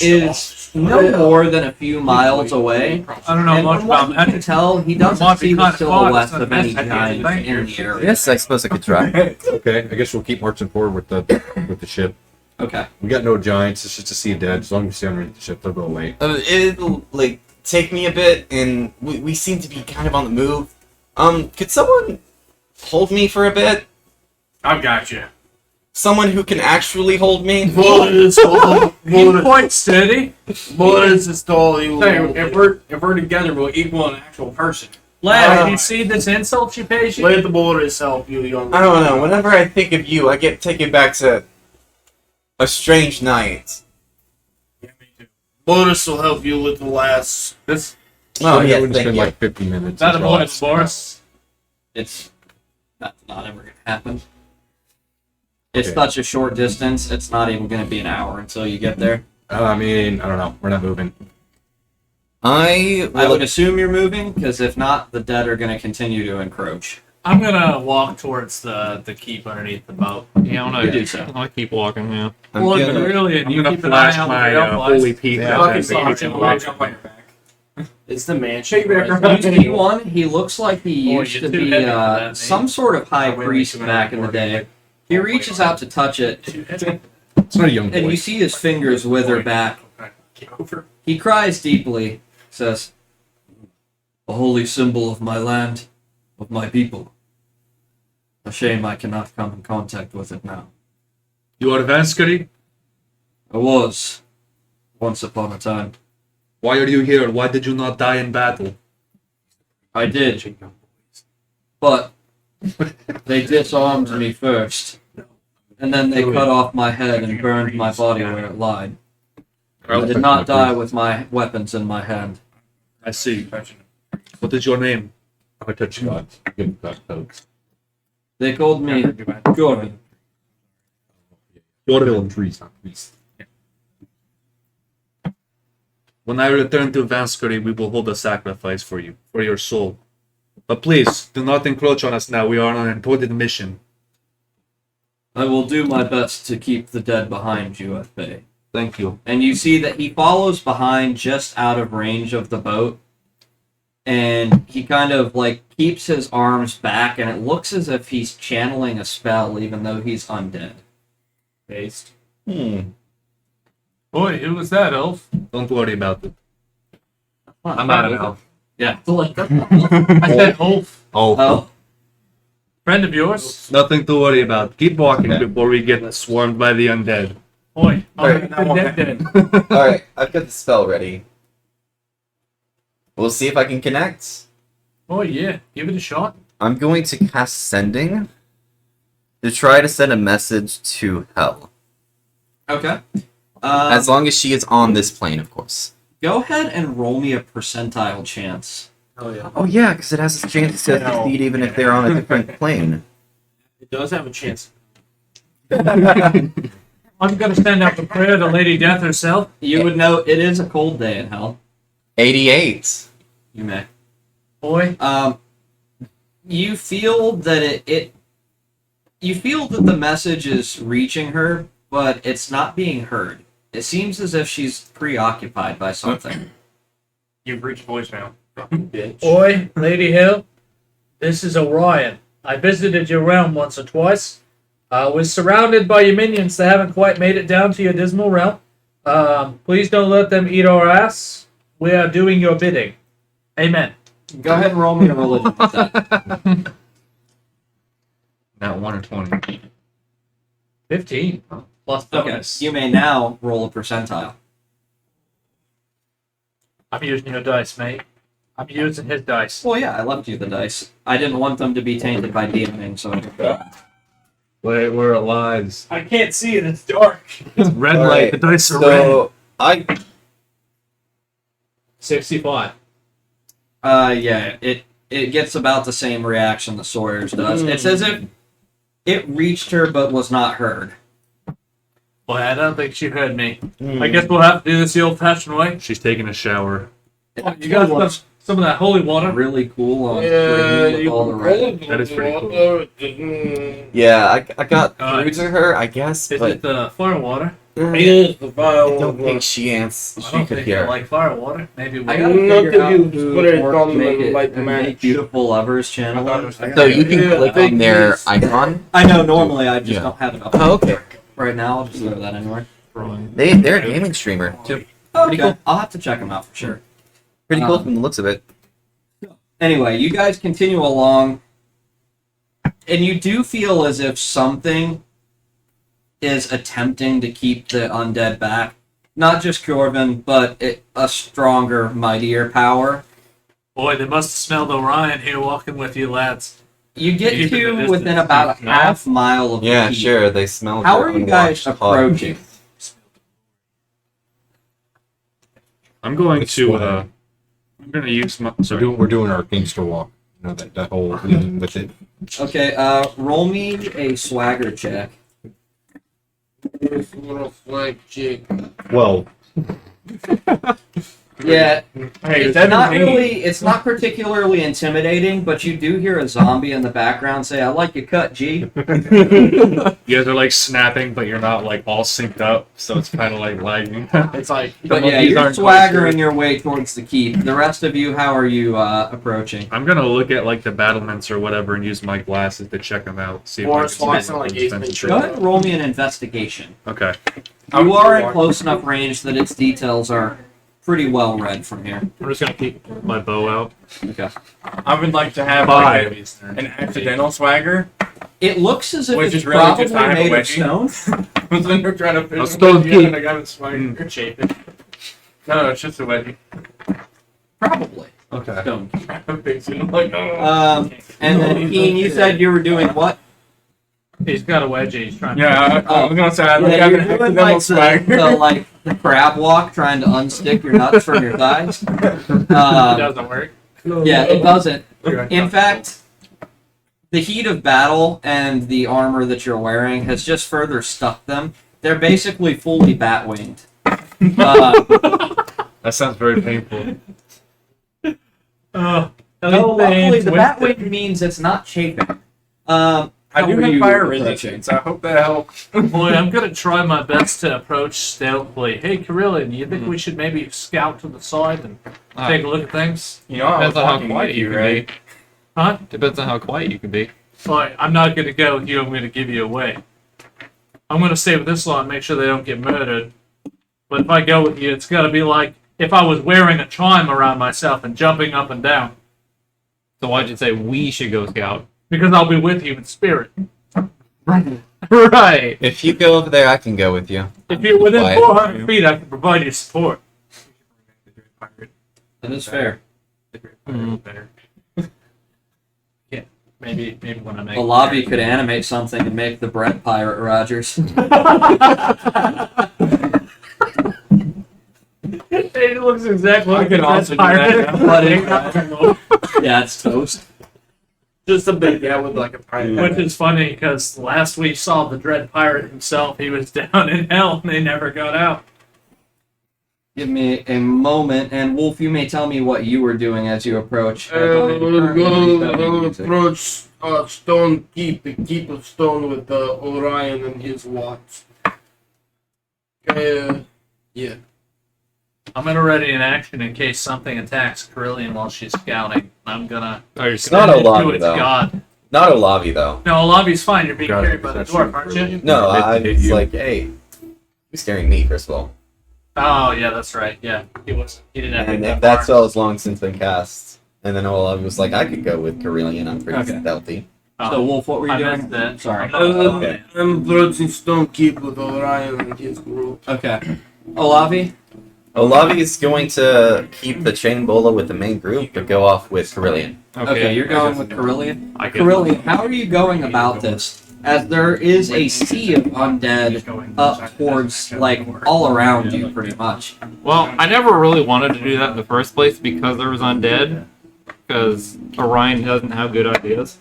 I: is no more than a few miles away.
A: I don't know
I: And
A: much
I: from what
A: about
I: you
A: magic.
I: can tell, he
A: Might
I: doesn't
A: be
I: see the
A: kinda far,
I: silhouettes
A: it's
I: of
A: not
I: any
A: necessary.
I: giant
A: Thank
I: in
A: you.
I: the area.
J: Yes, I suppose I could try.
G: Okay, I guess we'll keep marching forward with the ship.
I: Okay.
G: We got no giants. It's just a sea of dead. As long as we stay underneath the ship, they'll go away.
J: It'll take me a bit, and we seem to be kind of on the move. Could someone hold me for a bit?
E: I've got you.
J: Someone who can actually hold me?
H: Boris,
A: He's quite steady.
H: Boris is tall. He
E: Say,
H: will.
E: if we're together, we'll equal an actual person.
A: Lad, you see this insult she pays you?
H: Let the Boris help you, young.
J: I don't know. Whenever I think of you, I get taken back to a strange night.
E: Yeah, me too.
H: Boris will help you with the last.
A: This
J: Oh,
G: yeah,
J: yes,
G: we just
J: thank
G: spend
J: you.
G: like 50 minutes.
A: not a
G: That's all.
A: point, Boris.
I: That's not ever gonna happen. It's
G: Okay.
I: such a short distance. It's not even gonna be an hour until you get there.
G: I mean, I don't know. We're not moving.
J: I
I: I
J: will
I: would assume you're moving, because if not, the dead are gonna continue to encroach.
A: I'm gonna walk towards the keep underneath the boat.
K: Yeah, I
I: You
K: want
I: do
K: to.
I: so.
K: I'll keep walking. Yeah.
J: I'm
A: Well,
J: gonna-
A: really, and
K: I'm
A: you
K: gonna
A: keep an eye
K: flash
A: out
K: my
A: for the
K: holy
A: flies.
K: peak.
G: Yeah,
K: at
H: okay,
K: that
H: so
K: baby.
H: I can
E: I'll jump on your back.
H: It's the mansion.
E: Shake back
H: right?
I: You see one, he looks like he
A: Boy,
I: used
A: you're
I: to
A: too
I: be
A: heavy for that, man.
I: some sort of high priest back in the day. He reaches out to touch it,
G: It's not a young boy.
I: and you see his fingers wither back.
E: Get over.
I: He cries deeply, says, "A holy symbol of my land, of my people. A shame I cannot come in contact with it now.
K: You are Vanskari?
I: I was, once upon a time.
K: Why are you here? Why did you not die in battle?
I: I did, but they disarmed me first, and then they cut off my head and burned my body where it lied. I did not die with my weapons in my hand.
K: I see. What is your name?
G: I'm gonna touch God. Give him God pokes.
I: They called me Jordan.
G: Villain trees, not priests.
K: When I return to Vanskari, we will hold a sacrifice for you, for your soul. But please, do not encroach on us now. We are on an important mission.
I: I will do my best to keep the dead behind you at bay."
K: Thank you.
I: And you see that he follows behind just out of range of the boat. And he kind of keeps his arms back, and it looks as if he's channeling a spell, even though he's undead.
H: Based.
A: Boy, who was that, Elf?
K: Don't worry about it. I'm
I: not
K: out now.
I: Yeah.
A: I said Elf.
I: Oh,
A: Friend of yours?
K: Nothing to worry about. Keep walking before we get swarmed by the undead.
A: Boy,
J: Alright.
A: I'm dead.
J: Alright, I've got the spell ready. We'll see if I can connect.
A: Oh yeah, give it a shot.
J: I'm going to cast Sending to try to send a message to Hell.
I: okay.
J: As long as she is on this plane, of course.
I: Go ahead and roll me a percentile chance.
H: Oh yeah.
J: Oh yeah, because it has a chance to succeed even if they're on a different plane.
H: It does have a chance.
A: I'm gonna stand up for prayer to Lady Death herself.
I: You would know it is a cold day in hell.
J: 88.
I: You may.
A: Boy,
I: You feel that you feel that the message is reaching her,
B: but it's not being heard. It seems as if she's preoccupied by something.
E: You've reached voicemail.
H: Bitch.
A: Oi, Lady Hill. This is Orion. I visited your realm once or twice. I was surrounded by your minions that haven't quite made it down to your dismal realm. Please don't let them eat our ass. We are doing your bidding. Amen.
B: Go ahead and roll me a religion check.
K: Not 1 or 20.
A: 15. Plus
B: Okay,
A: bonus.
B: you may now roll a percentile.
A: I'm using your dice, mate. I'm using his dice.
B: Well, yeah, I left you the dice. I didn't want them to be tainted by DMing, so.
C: Wait, where it lies.
A: I can't see it. It's dark.
K: It's red
J: All
K: light.
J: right,
K: The dice are red.
J: So I
A: 65.
B: Yeah, it gets about the same reaction that Sawyer's does. It's as if it reached her but was not heard.
A: Boy, I don't think she heard me. I guess we'll have to do this the old-fashioned way.
K: She's taking a shower.
A: Oh, you guys want some of that holy water?
B: Really cool on
H: Yeah,
B: screen with all the red.
K: That is pretty
H: cool.
J: yeah, I got
A: Alright.
J: through to her, I guess,
A: Is
J: but
A: it the fire water?
J: I don't think she
A: I
J: she
A: don't
J: could
A: think you
J: hear.
A: like fire water. Maybe we
B: I gotta
H: Not
B: figure out
H: if you
B: who
H: put it
B: worked
H: on
B: to make
H: the
B: it
H: light
B: and
H: match.
B: make beautiful lovers channel.
J: So you can
H: Yeah,
J: click
H: thank
J: on their
H: you.
J: icon.
B: I know normally I just
J: Yeah.
B: don't have it up
J: Oh, okay.
B: right now. I'll just throw that anywhere.
J: They're a gaming streamer.
B: Okay,
J: cool.
B: I'll have to check them out for sure.
J: Pretty cool from the looks of it.
B: Anyway, you guys continue along, and you do feel as if something is attempting to keep the undead back. Not just Corvin, but a stronger, mightier power.
A: Boy, they must have smelled Orion here walking with you, lads.
B: You get
A: Keep it
B: to
A: a
B: within
A: distance.
B: about a half mile of the
J: Yeah,
B: keep.
J: sure. They smell.
B: How
J: their
B: are you guys
J: unwashed hog.
B: approaching?
K: I'm going to. I'm going to use my. Sorry.
G: We're doing our gangster walk. You know that whole thing with it.
B: Okay, roll me a swagger check.
G: Well,
B: Yeah,
E: Hey,
B: it's not particularly intimidating, but you do hear a zombie in the background say, "I like your cut, G."
K: You guys are like snapping, but you're not like all synced up, so it's kind of like lagging.
A: It's like,
B: But yeah,
K: monkeys
B: you're
K: aren't quite
B: swaggering your way towards the keep. The rest of you, how are you approaching?
K: I'm gonna look at like the battlements or whatever and use my glasses to check them out. See if
H: Or
K: I
H: it's
K: can
H: like
K: see
H: something like
K: any
H: Ace
K: defenses.
B: Go ahead and roll me an investigation.
K: Okay.
B: You are in close enough range that its details are pretty well read from here.
K: I'm just gonna keep my bow out.
B: Okay.
E: I would like to have like an accidental swagger.
B: It looks as if
E: Which
B: it's
E: is really
B: probably
E: just I have a
B: made of
E: wedgie.
B: stone.
E: I was in there trying to
K: A
E: fish
K: stone
E: with you,
K: key.
E: and I got a swagger shape it. No, it's just a wedgie.
B: Probably.
K: Okay.
B: Stone.
E: I'm fixing it. I'm like, oh.
B: And then, Keen, you said you were doing what?
A: he's got a wedgie. He's trying
E: Yeah, I was gonna say I
B: Yeah,
E: have
B: you're
E: an
B: doing
E: accidental
B: like
E: swagger.
B: the crab walk, trying to unstick your nuts from your thighs.
A: It doesn't work.
B: Yeah, it doesn't.
E: Okay.
B: In fact, the heat of battle and the armor that you're wearing has just further stuck them. They're basically fully bat-winged.
K: That sounds very painful.
B: No, luckily, the bat-wing means it's not chafing.
E: I do
B: How are
E: have
B: you
E: fire
B: approaching?
E: resistance. I hope that helps.
A: Boy, I'm gonna try my best to approach stealthily. Hey, Carillion, you think we should maybe scout to the side and take a look at things?
E: You know, I was
K: Depends on how
E: walking
K: quiet
E: with
K: you
E: you,
K: can
E: right?
K: be.
A: Huh?
K: Depends on how quiet you can be.
A: Sorry, I'm not gonna go with you. I'm gonna give you away. I'm gonna stay with this lot and make sure they don't get murdered. But if I go with you, it's gotta be like if I was wearing a chime around myself and jumping up and down.
K: So why'd you say we should go scout?
A: Because I'll be with you in spirit.
K: Right.
J: If you go over there, I can go with you.
A: If you're within
J: Quiet.
A: 400 feet, I can provide you support.
B: That is fair.
A: Better. Yeah, maybe when I make
B: The lobby could animate something and make the bread pirate, Rogers.
A: It looks exactly
E: I
A: like
E: can
A: a
E: also do
A: pirate.
E: that
B: What is Yeah, it's toast.
H: Just a big guy with like a pint.
A: Which is funny because last we saw the dread pirate himself. He was down in hell and they never got out.
B: Give me a moment, and Wolf, you may tell me what you were doing as you approach.
H: We're gonna approach Stone Keep, the Keep of Stone with Orion and his watch.
F: Yeah.
A: I'm gonna ready an action in case something attacks Carillion while she's scouting. I'm gonna.
K: Oh, you're
J: It's not
A: send it to
J: Olavi,
A: its
J: though.
A: god.
J: Not Olavi, though.
A: No, Olavi's fine. You're being
G: Got it,
A: carried by the
G: that's
A: dwarf,
G: true.
A: aren't you?
J: No,
G: Meant to
J: I
G: hit
J: was
G: you.
J: like, hey, he's scaring me, first of all.
A: Oh yeah, that's right. Yeah, he was. He didn't have
J: And
A: that
J: if that
A: far.
J: spell has long since been cast, and then Olavi was like, I could go with Carillion, I'm pretty
B: Okay.
J: stealthy.
A: Oh,
B: So, Wolf, what were you
A: I
B: doing?
A: missed that.
B: Sorry.
J: Okay.
H: I'm Bloodstone Stonekeeper with Orion and his group.
B: Okay. Olavi?
J: Olavi is going to keep the chain bola with the main group, but go off with Carillion.
B: Okay, you're going with Carillion?
K: I get
B: Carillion, how are you going about this? As there is a sea of undead up towards, like, all around you, pretty much.
E: Well, I never really wanted to do that in the first place because there was undead. Because Orion doesn't have good ideas.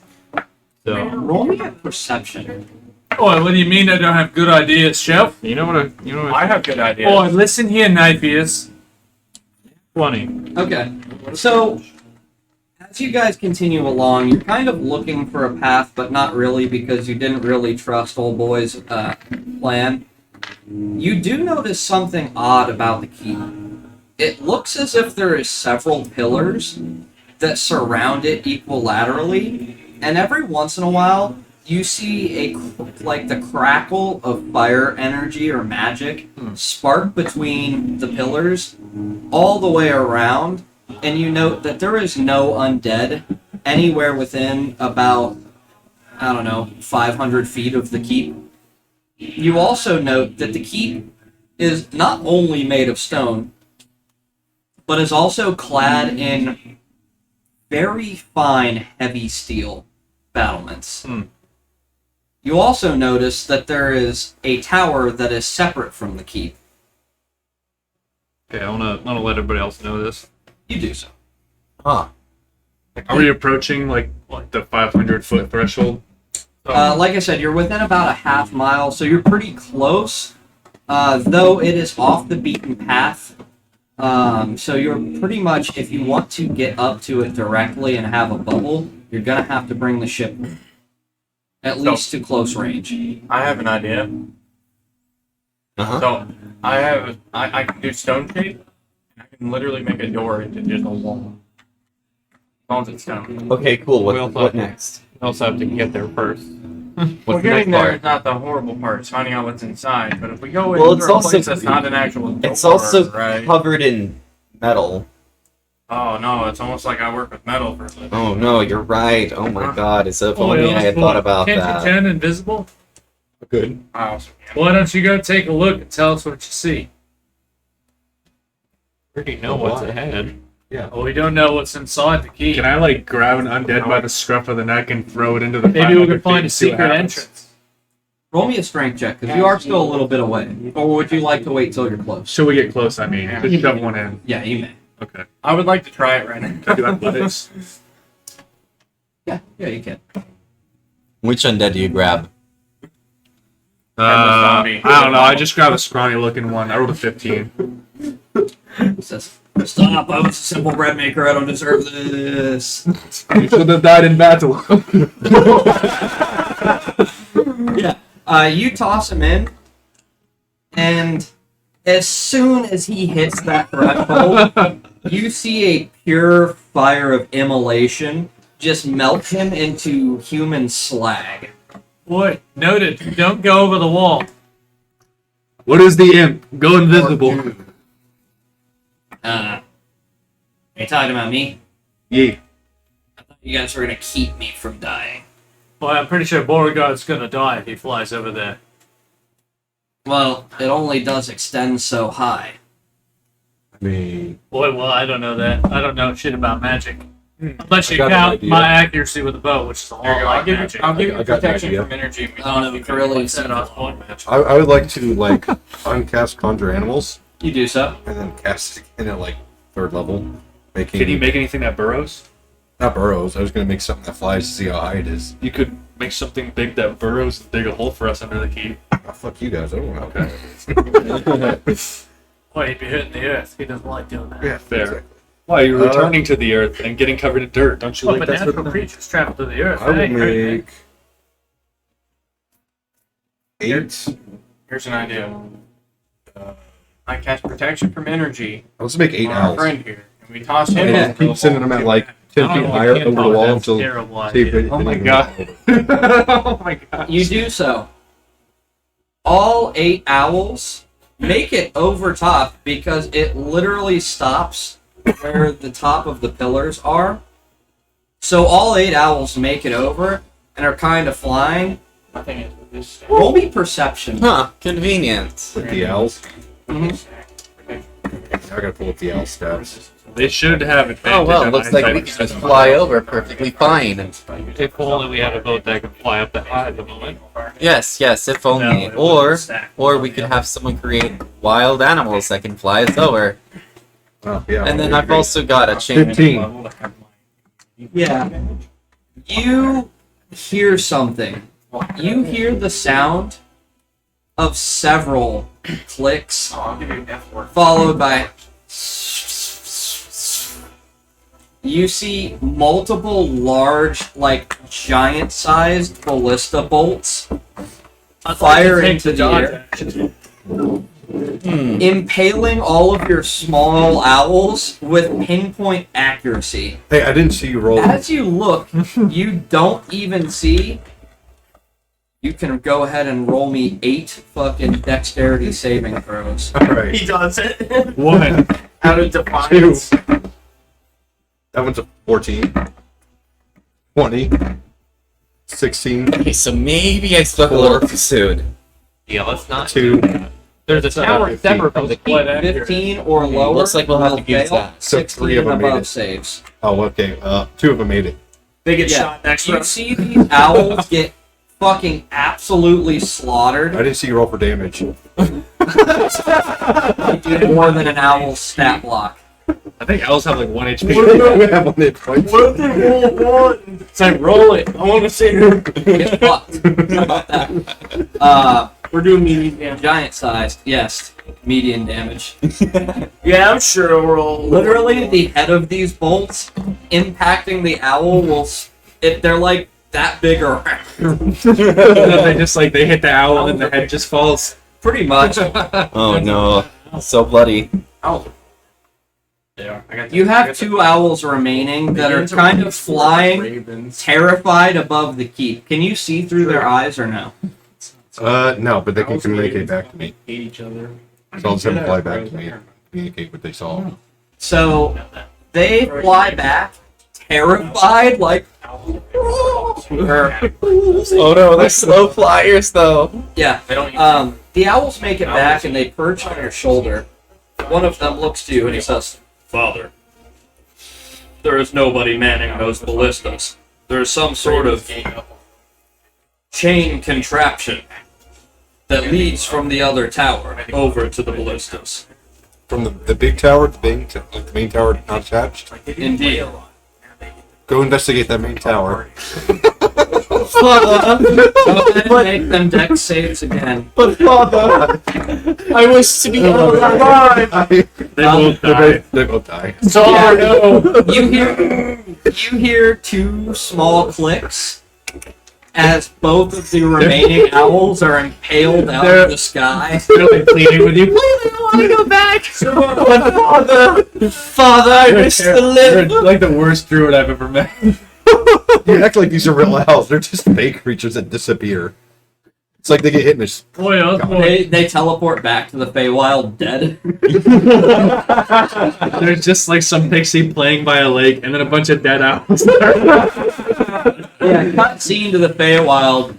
E: So
B: Roll me a perception.
A: Boy, what do you mean I don't have good ideas, Chef?
E: you know what?
F: I have good ideas.
A: Boy, listen here, Knifius.
E: 20.
B: Okay. So, as you guys continue along, you're kind of looking for a path, but not really because you didn't really trust old boy's plan. You do notice something odd about the keep. It looks as if there is several pillars that surround it equilaterally, and every once in a while, you see the crackle of fire energy or magic spark between the pillars all the way around, and you note that there is no undead anywhere within about, 500 feet of the keep. You also note that the keep is not only made of stone, but is also clad in very fine, heavy steel battlements. You also notice that there is a tower that is separate from the keep.
E: Okay, I wanna let everybody else know this.
B: You do so.
J: Huh.
K: Are we approaching like the 500-foot threshold?
B: Like I said, you're within about a half mile, so you're pretty close. Though it is off the beaten path. So you're pretty much, if you want to get up to it directly and have a bubble, you're gonna have to bring the ship at least to close range.
F: I have an idea.
J: Uh-huh.
F: So I can do stone shape, and I can literally make a door into just a wall. As long as it's stone.
J: Okay, cool.
E: We also
J: What
E: have to-
J: next?
E: We also have to get there first.
F: Well,
J: What's the
F: getting
J: next
F: there
J: part?
F: is not the horrible part. It's finding out what's inside. But if we go
J: Well,
F: into
J: it's
F: a
J: also-
F: place that's not an actual door,
J: It's also
F: right?
J: covered in metal.
F: Oh no, it's almost like I work with metal for a living.
J: Oh no, you're right. Oh my god, it's if
A: Boy,
J: only I had thought about
A: Can't
J: that.
A: you turn invisible?
G: Good.
F: I also can.
A: Why don't you go take a look and tell us what you see?
E: We already know what's ahead.
A: Well, we don't know what's inside the keep.
K: Can I like grab an undead by the scruff of the neck and throw it into the?
A: Maybe we
K: 500
A: can find
K: feet
A: a
K: and see what
A: secret
K: happens?
A: entrance.
B: Roll me a strength check, because you are still a little bit away. Or would you like to wait till you're close?
K: Should we get close? I mean, just shove one in.
B: Yeah, you may.
K: Okay.
F: I would like to try it right now.
K: Do athletics.
B: Yeah, you can.
J: Which undead do you grab?
F: zombie.
K: I don't know. I just grabbed a scrawny looking one. I rolled a 15.
B: Says, stop, I was a simple bread maker, I don't deserve this.
K: You should have died in battle.
B: Yeah, you toss him in, and as soon as he hits that threshold, you see a pure fire of immolation just melt him into human slag.
A: Boy, noted. Don't go over the wall.
K: What is the imp? Go invisible.
B: You talking about me?
K: Yeah.
B: I thought you guys were gonna keep me from dying.
A: Boy, I'm pretty sure Beauregard's gonna die if he flies over there.
B: Well, it only does extend so high.
G: I mean,
A: Boy, well, I don't know that. I don't know shit about magic. Unless you
G: I got an
A: count
G: idea.
A: my accuracy with the bow, which is a
F: There you
A: whole
F: go.
A: lot
F: I'll
A: of
F: give
A: magic.
F: you, I'll give you
G: I got an
F: protection
G: idea.
F: from energy. We
B: I don't know,
F: keep
B: Carillion
F: it
B: said
F: set
B: it
F: off
B: was
F: point match.
G: I would like to like uncast conjure animals
B: You do so.
G: and then cast it in at like 3rd level, making
K: Can you make anything that burrows?
G: not burrows. I was gonna make something that flies to see how high it is.
K: You could make something big that burrows and dig a hole for us under the key.
G: Oh, fuck you guys. I don't know.
A: Boy, he'd be hitting the earth. He doesn't like doing that.
G: Yeah,
K: Fair.
G: exactly.
K: Why, you're returning to the earth and getting covered in dirt. Don't you
A: Oh,
K: like
A: but
K: that sort
A: natural
K: of thing?
A: creatures travel to the earth.
G: I will
A: That ain't crazy.
G: make 8.
F: Here's an idea.
E: I cast protection from energy
G: Let's make 8
E: on our
G: owls.
E: friend here, and we toss him.
G: And
E: over
G: just
E: the
G: keep sending
E: wall.
G: them at like 10
K: I
G: feet
K: don't know,
G: higher
K: we can't
G: over the
K: talk.
G: wall
K: That's
G: until
K: terrible
G: see if
K: idea.
G: it-
K: Oh my
G: anything
K: god.
G: goes over.
K: Oh my god.
B: You do so. All 8 owls make it over top because it literally stops where the top of the pillars are. So all 8 owls make it over and are kind of flying.
E: Nothing is with this.
B: Roll me perception.
D: Huh, convenient.
G: With the owls.
B: Mhm.
G: I gotta pull up the owl stats.
K: They should have advantage.
D: Oh well,
K: on
D: looks like we
K: eyesight
D: can just
K: because
D: fly over perfectly fine.
K: If only we had a boat that could fly up that high at the moment.
D: Yes, yes, if only. Or we could have someone create wild animals that can fly us over.
G: Oh, yeah.
D: And then I've also got a chain.
G: 15.
B: Yeah. You hear something. You hear the sound of several clicks,
E: I'll give you an F word.
B: followed by. You see multiple large, like giant-sized ballista bolts fire into the air, impaling all of your small owls with pinpoint accuracy.
G: Hey, I didn't see you roll.
B: As you look, you don't even see. You can go ahead and roll me 8 fucking dexterity saving throws.
G: Alright.
H: He does it.
K: One.
H: Out of defiance.
G: That one's a 14. 20. 16.
D: Okay, so maybe I spoke a little too soon.
E: Yeah, let's not.
G: 2.
E: There's a tower
G: 15.
E: separate from the
A: Quite
E: keep.
A: accurate.
B: 15 or lower.
D: Looks like we'll have to
B: will
D: use
B: fail.
D: that.
G: So
B: 16
G: 3 of
B: and
G: them made
B: above
G: it.
B: saves.
G: Oh, okay. 2 of them made it.
H: They get
B: Yeah.
H: shot extra.
B: You see these owls get fucking absolutely slaughtered.
G: I didn't see you roll for damage.
B: They do more than an owl's stat block.
K: I think owls have like 1 HP.
G: We have 1 hit point.
H: What if they roll 1? It's like, roll it. I want to see her.
B: Get fucked. How about that?
H: We're doing medium damage.
B: Giant sized, yes. Median damage.
H: Yeah, I'm sure it'll roll.
B: Literally, the head of these bolts impacting the owl will. If they're like that big around.
K: And then they just like they hit the owl and the head just falls.
B: Pretty much.
D: Oh no, so bloody.
B: Oh.
E: Yeah, I got
B: You have 2 owls remaining that are kind of flying,
H: Ravens.
B: terrified above the keep. Can you see through their eyes or no?
G: No, but they can communicate back to me.
H: Hate each other.
G: So I'll just have them fly back to me. Communicate what they saw.
B: So they fly back, terrified, like. Or-
D: Oh no, they're slow flyers though.
B: yeah.
E: They don't.
B: The owls make it back and they perch on your shoulder. One of them looks to you and he says, "Father, there is nobody manning those ballistas. There is some sort of chain contraption that leads from the other tower over to the ballistas."
G: From the big tower, the main tower not attached.
B: Indeed.
G: Go investigate that main tower.
B: Go ahead and make them dex saves again.
H: But father, I wish to be alive.
K: They both die.
G: They both die.
H: So no.
B: You hear 2 small clicks as both of the remaining owls are impaled out of the sky.
K: They're like pleading with you.
D: Father, I wish to
K: You're
D: live.
K: like the worst druid I've ever met.
G: You act like these are real owls. They're just fake creatures that disappear. It's like they get hit and just.
A: Boy, oh boy.
B: They teleport back to the Feywild dead.
K: There's just like some pixie playing by a lake and then a bunch of dead owls.
B: Yeah, cut scene to the Feywild.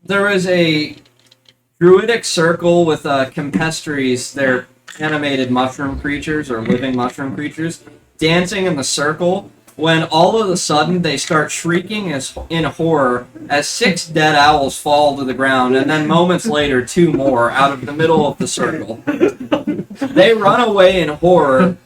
B: There is a druidic circle with Campestries. They're animated mushroom creatures or living mushroom creatures dancing in the circle. When all of a sudden they start shrieking in horror as 6 dead owls fall to the ground, and then moments later 2 more out of the middle of the circle. They run away in horror,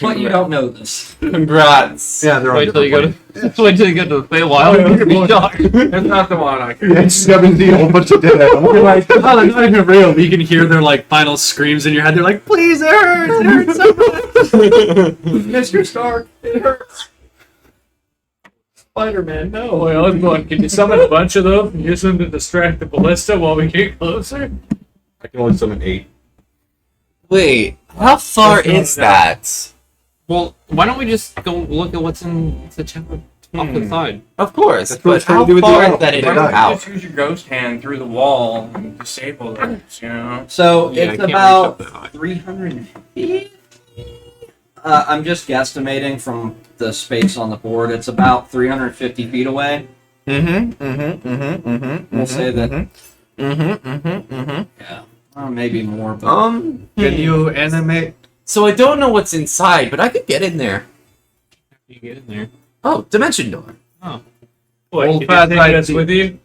B: but you don't know this.
J: Congrats.
G: Yeah, they're on
E: Wait till you go
G: different
E: to. Wait till you get to the Feywild. You're gonna be shocked. That's not the one I can.
G: Yeah, it's 70 a whole bunch of dead animals.
K: You're like, oh, they're not even real. But you can hear their like final screams in your head. They're like, please, it hurts so much.
B: Mr. Stark, it hurts.
A: Spider-Man, no. Well, I'm going, can you summon a bunch of those and use them to distract the ballista while we get closer?
G: I can only summon 8.
J: Wait, how far
A: That's not
J: is
A: enough.
J: that?
F: Well, why don't we just go look at what's in the tower off to the side?
J: Of course,
G: That's what
J: but
G: it's trying
J: how
G: to do with the
J: far
G: arrow.
J: is that in
G: Why
F: Why
G: not?
F: don't you
J: out?
F: just use your ghost hand through the wall and disable those, you know?
B: So
F: Yeah, I
B: it's
F: can't reach
B: about
F: up that high.
B: 350. I'm just guesstimating from the space on the board. It's about 350 feet away. We'll say that. Yeah, maybe more, but
K: Can you animate?
D: So I don't know what's inside, but I could get in there.
F: You get in there.
D: Oh, dimension door.
A: What,
K: Old
A: can
K: fat
A: you take us
K: idea.
A: with you?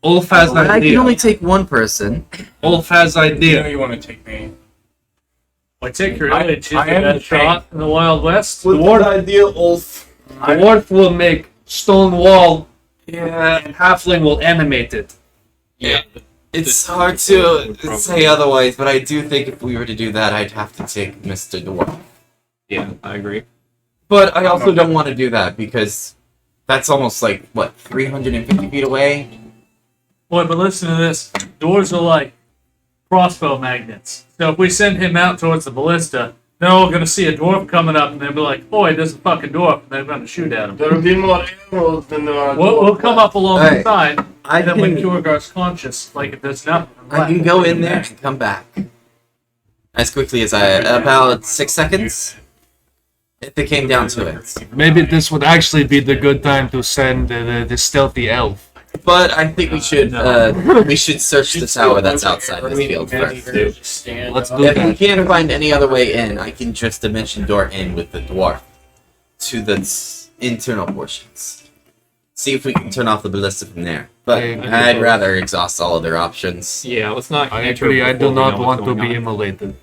K: Ulf has
D: But I can
K: idea.
D: only take one person.
K: Ulf has
F: You know
K: idea.
F: you want to take me.
A: Like, take your
F: I-
A: image.
F: I am
A: that
F: the
A: shot in the Wild West.
H: With the idea of
K: The dwarf will make stone wall. Yeah, and halfling will animate it.
F: Yeah.
J: It's hard to say otherwise, but I do think if we were to do that, I'd have to take Mr. Dwarf.
F: Yeah, I agree.
J: But I also don't want to do that because that's almost like, what, 350 feet away?
A: Boy, but listen to this. Doors are like crossbow magnets. So if we send him out towards the ballista, they're all going to see a dwarf coming up, and they'll be like, boy, there's a fucking dwarf, and they're going to shoot at him.
H: there will be more arrows than there are.
A: We'll come up along the
J: Hey,
A: side,
J: I
A: and then when
J: can,
A: Kjorgar's conscious, like if there's nothing.
J: I can go in there and come back. As quickly as about 6 seconds? If it came down to it.
K: Maybe this would actually be the good time to send the stealthy elf.
J: But I think we should search the tower that's outside this field first.
K: Let's do
J: If we
K: that.
J: can't find any other way in, I can just dimension door in with the dwarf to the internal portions. See if we can turn off the ballista from there. But I'd rather exhaust all other options.
F: Yeah, let's not.
K: I
F: enter
K: agree. I
F: before
K: do
F: we
K: not
F: know what's
K: want to
F: going
K: be
F: on.
K: immolated.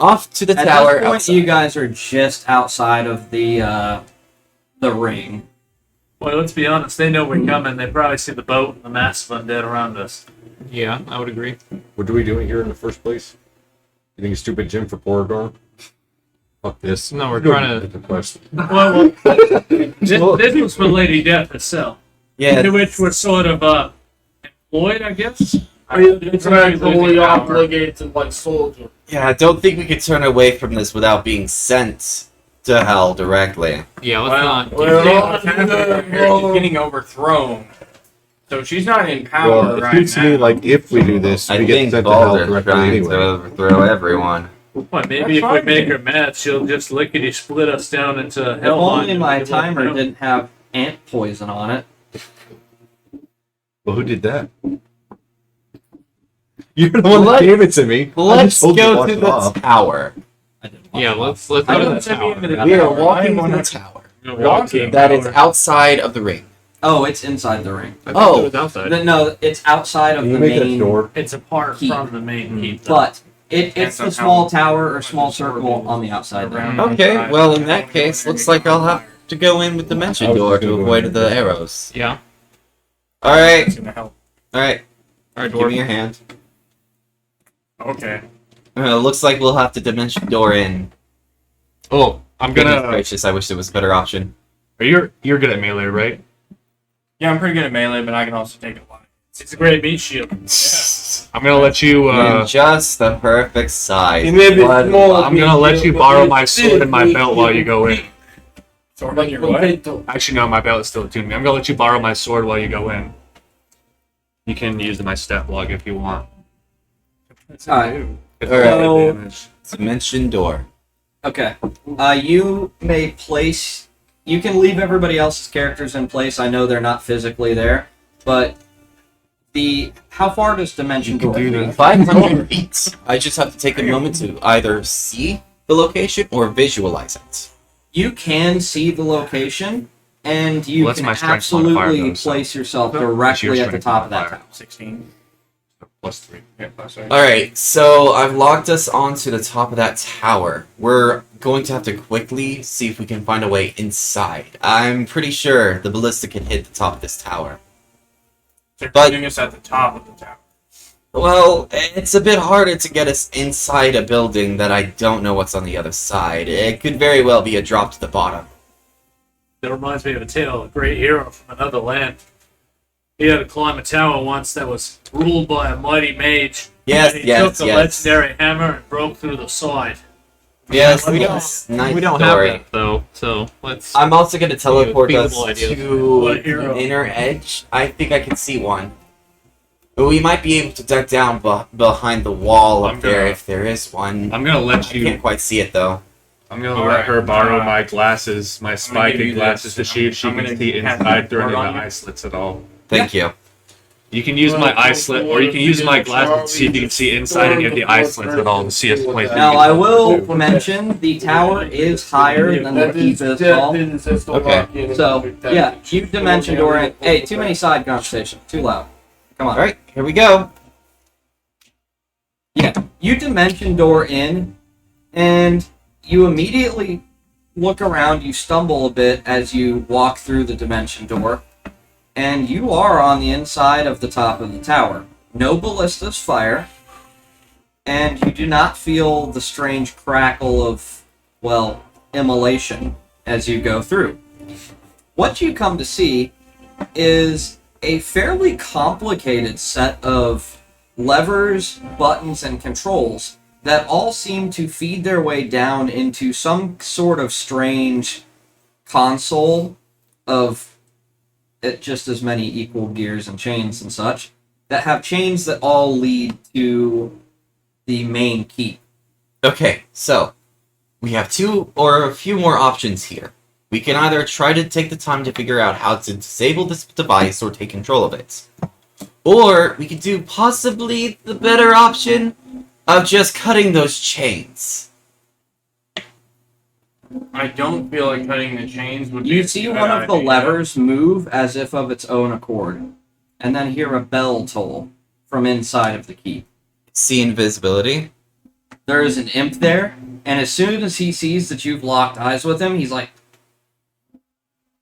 J: Off to the
B: at
J: tower
B: this point,
J: outside.
B: you guys are just outside of the ring.
A: Boy, let's be honest, they know we're coming. They probably see the boat and the mass of undead around us.
F: Yeah, I would agree.
G: What are we doing here in the first place? You think a stupid gym for Porador? Fuck this.
F: No, we're trying to.
G: The quest.
A: Well, this was for Lady Death herself,
J: Yeah,
A: to which we're sort of employed, I guess.
H: Contractually obligated like soldier.
J: yeah, I don't think we could turn away from this without being sent to hell directly.
F: Yeah, let's not.
H: well,
F: She's getting overthrown. So she's not in power
G: Well, it
F: right
G: seems to
F: now.
G: me like if we do this,
J: I
G: we get
J: think
G: sent to hell
J: Balder's
G: directly
J: trying to
G: anyway.
J: overthrow everyone.
A: Well, maybe if we make her mad, she'll just lickety split us down into
B: If
A: hell.
B: only my timer didn't have ant poison on it.
G: Well, who did that? You're the one that gave it to me. I
J: Let's
G: just told you
J: go
G: wash
J: to
G: it
J: the
G: off.
J: tower.
B: I didn't want
F: Yeah,
B: to.
F: let's go to the tower.
J: We are walking to the tower.
F: Walking.
J: That is outside of the ring.
B: Oh, it's inside the ring.
J: Oh,
F: outside.
B: No, it's outside of
G: Can you
B: the
G: make that
B: main.
G: door?
A: It's apart
B: Keep.
A: from the main keep. though.
B: But it's the small tower or small circle on the outside there.
J: okay. Well, in that case, looks like I'll have to go in with dimension door to avoid the arrows.
F: Yeah,
J: All right,
F: that's gonna help.
J: all right.
F: All right,
J: Give me
F: dwarf.
J: your hand.
A: Okay.
J: Looks like we'll have to dimension door in.
K: Oh, I'm
J: Goodness
K: gonna.
J: gracious, I wish there was a better option.
K: You're good at melee, right?
F: Yeah, I'm pretty good at melee, but I can also take a lot.
A: It's a great meat shield.
K: I'm gonna let you.
J: In just the perfect size.
H: It may be
J: Blood
H: small,
J: lock.
K: I'm gonna let you borrow my sword and my belt while you go in.
F: Sword
H: But
F: in your what?
H: potato.
K: Actually, no, my belt is still attuned to me. I'm gonna let you borrow my sword while you go in. You can use my stat log if you want.
B: Alright.
K: It's
J: Alright.
K: all advantage.
J: Dimension door.
B: Okay. You may place. You can leave everybody else's characters in place. I know they're not physically there, but how far does dimension door be?
J: 500 feet. I just have to take a moment to either see the location or visualize it.
B: You can see the location, and you
K: What's
B: can
K: my strength modifier,
B: absolutely
K: though, so-
B: place yourself
K: What's your
B: directly at the
K: strength
B: top of that
K: modifier?
B: tower.
F: 16.
K: +3.
F: Yeah, plus sorry.
J: Alright, so I've locked us onto the top of that tower. We're going to have to quickly see if we can find a way inside. I'm pretty sure the ballista can hit the top of this tower.
F: They're
J: But-
F: putting us at the top of the tower.
J: Well, it's a bit harder to get us inside a building that I don't know what's on the other side. It could very well be a drop to the bottom.
A: That reminds me of a tale of a great hero from another land. He had to climb a tower once that was ruled by a mighty mage.
J: Yes,
A: And he
J: yes,
A: took the
J: yes.
A: legendary hammer and broke through the side.
J: Yes,
K: we
J: yes. Nice
K: we don't
J: story.
K: have that though, so let's.
J: I'm also going to teleport us
K: feasible idea.
J: to
A: What a hero.
J: the inner edge. I think I can see one. But we might be able to duck down behind the wall up
K: I'm
J: there
K: gonna-
J: if there is one.
K: I'm gonna let
J: I
K: you.
J: can't quite see it though.
K: I'm gonna
F: All
K: let
F: right,
K: her borrow
F: uh,
K: my glasses, my
F: give
K: spiky
F: you
K: glasses,
F: this.
K: to see if she
F: I'm
K: can
F: gonna
K: see
F: have
K: inside through
F: work
K: any of
F: on
K: the
F: you.
K: eye slits at all.
J: Thank you.
K: You can use my eye slit, or you can use my glasses to see if you can see inside any of the eye slits at all to see if place.
B: Now, I will mention the tower is higher than the keep is tall.
J: Okay.
B: So, yeah, you dimension door in. Hey, too many side conversations. Too loud. Come on.
J: Alright, here we go.
B: Yeah, you dimension door in, and you immediately look around. You stumble a bit as you walk through the dimension door, and you are on the inside of the top of the tower. No ballistas fire, and you do not feel the strange crackle of, well, immolation as you go through. What you come to see is a fairly complicated set of levers, buttons, and controls that all seem to feed their way down into some sort of strange console of just as many equal gears and chains and such that have chains that all lead to the main keep.
J: Okay, so we have two or a few more options here. We can either try to take the time to figure out how to disable this device or take control of it. Or we could do possibly the better option of just cutting those chains.
F: I don't feel like cutting the chains would be
B: You
F: a
B: see
F: good
B: one of the
F: idea.
B: levers move as if of its own accord, and then hear a bell toll from inside of the keep.
J: See invisibility?
B: There is an imp there, and as soon as he sees that you've locked eyes with him, he's like,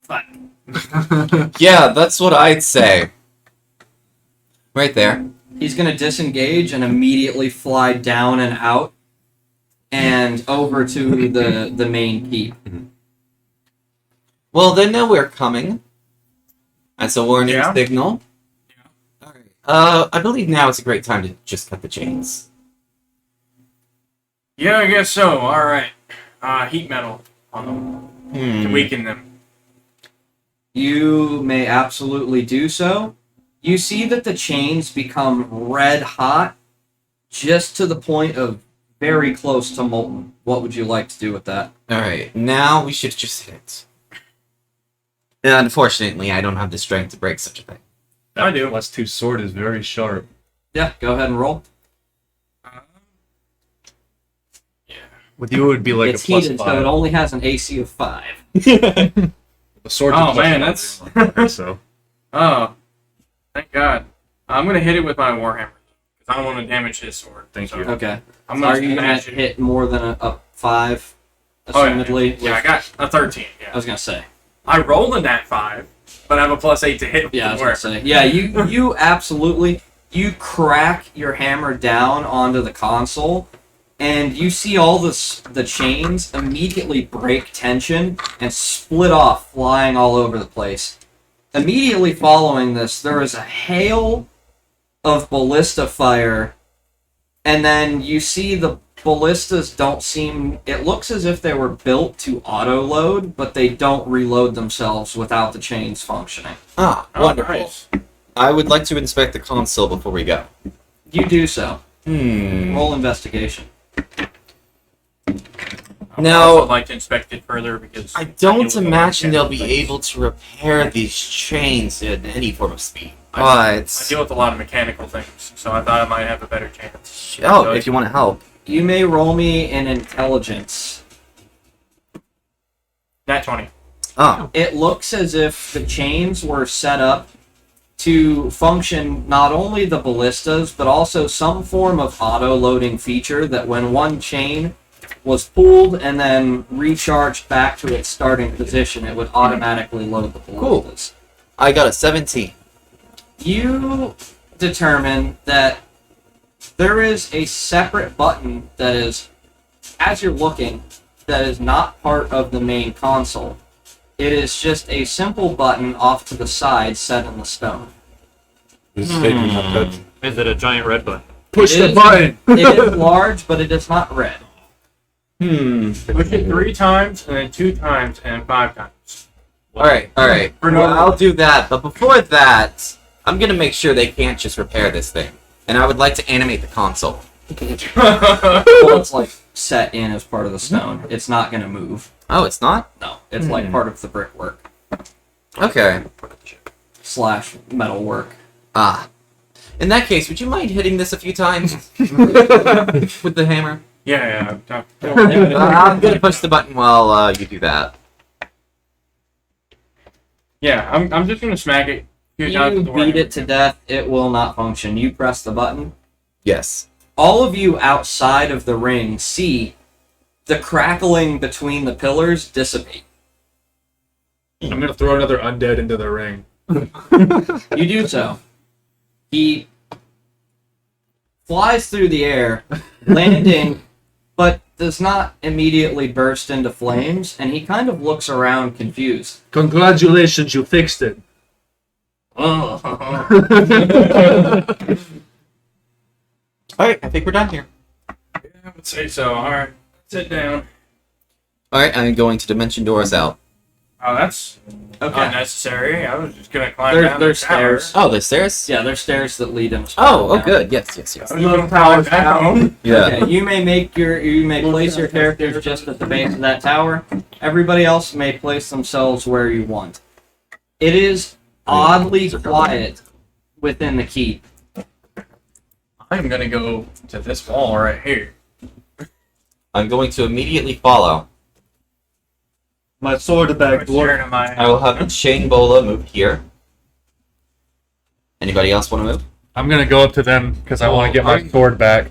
B: fuck.
J: Yeah, that's what I'd say. Right there.
B: He's going to disengage and immediately fly down and out and over to the main keep.
J: Well, they know we're coming. That's a warning
F: Yeah.
J: signal. Alright. I believe now is a great time to just cut the chains.
F: Yeah, I guess so. All right. Heat metal on them to
J: Hmm.
F: weaken them.
B: You may absolutely do so. You see that the chains become red hot just to the point of very close to molten. What would you like to do with that?
J: Alright, now we should just hit it. Unfortunately, I don't have the strength to break such a thing.
F: I do.
K: +2 sword is very sharp.
B: Yeah, go ahead and roll.
K: With you, it would be like
B: It's
K: a +5.
B: heated, so it only has an AC of 5.
K: The sword's a
F: Oh, man,
K: +5, so.
F: Oh, thank God. I'm gonna hit it with my warhammer because I don't want to damage his sword.
K: Thank
F: So
K: you.
B: Okay.
F: I'm
B: Are
F: gonna
B: you going
F: smash
B: to
F: it.
B: hit more than a 5?
F: Oh, yeah.
B: Assumedly.
F: Yeah, I got a 13.
B: I
F: Yeah,
B: was going to say.
F: I rolled a nat 5, but I have a +8 to hit.
B: Yeah, I was
F: with
B: going to say. Yeah, you absolutely, you crack your hammer down onto the console, and you see all the chains immediately break tension and split off, flying all over the place. Immediately following this, there is a hail of ballista fire, and then you see the ballistas don't seem... It looks as if they were built to auto-load, but they don't reload themselves without the chains functioning.
J: Ah,
F: Oh,
J: wonderful.
F: nice.
J: I would like to inspect the console before we go.
B: You do so.
J: Hmm.
B: Roll investigation.
F: I would
J: Now-
F: also like to inspect it further because
J: I don't
F: deal with a lot of
J: imagine they'll
F: mechanical
J: be
F: things.
J: able to repair these chains in any form of speed.
F: I
J: But...
F: deal with a lot of mechanical things, so I thought I might have a better chance.
J: Oh, if you want to help.
B: You may roll me an intelligence.
F: Nat 20.
J: Oh,
B: It looks as if the chains were set up to function not only the ballistas, but also some form of auto-loading feature that when one chain was pulled and then recharged back to its starting position, it would automatically load the ballistas.
J: I got a 17.
B: You determine that there is a separate button that is, as you're looking, that is not part of the main console. It is just a simple button off to the side set in the stone.
G: This is taking my touch.
K: Is it a giant red button?
A: Push
B: It
A: the
B: is-
A: button.
B: It is large, but it is not red.
E: Push it 3 times, and then 2 times, and 5 times.
J: Alright.
E: For no
J: Well, I'll do that, but before that, I'm gonna make sure they can't just repair this thing. And I would like to animate the console.
B: Well, it's like set in as part of the stone. It's not going to move.
J: Oh, it's not?
B: No, it's like part of the brickwork
J: Okay.
B: / metalwork.
J: Ah. In that case, would you mind hitting this a few times? With the hammer?
E: Yeah.
J: I'm gonna push the button while you do that.
E: Yeah, I'm just gonna smack it. a few times
B: You
E: with the
B: beat
E: wire.
B: it to death, it will not function. You press the button.
J: Yes.
B: All of you outside of the ring see the crackling between the pillars dissipate.
K: I'm gonna throw another undead into the ring.
B: You do so. He flies through the air, landing, but does not immediately burst into flames, and he kind of looks around confused.
A: Congratulations, you fixed it.
J: Alright, I think we're done here.
E: I would say so. Alright, sit down.
J: Alright, I'm going to dimension doors out.
E: Oh, that's
B: Okay.
E: unnecessary. I was just gonna climb down
B: There's
E: the tower.
B: stairs.
J: Oh, there's stairs?
B: Yeah, there's stairs that lead into
J: Oh,
B: down.
J: good. Yes.
E: I was just gonna climb down.
J: Yeah.
B: Okay, you may place your characters just at the base of that tower. Everybody else may place themselves where you want. It is oddly quiet within the keep.
E: I'm gonna go to this wall right here.
J: I'm going to immediately follow.
A: My sword bag,
E: Staring at my-
J: I will have the chain bola move here. Anybody else want to move?
K: I'm gonna go up to them because I want to get my sword back.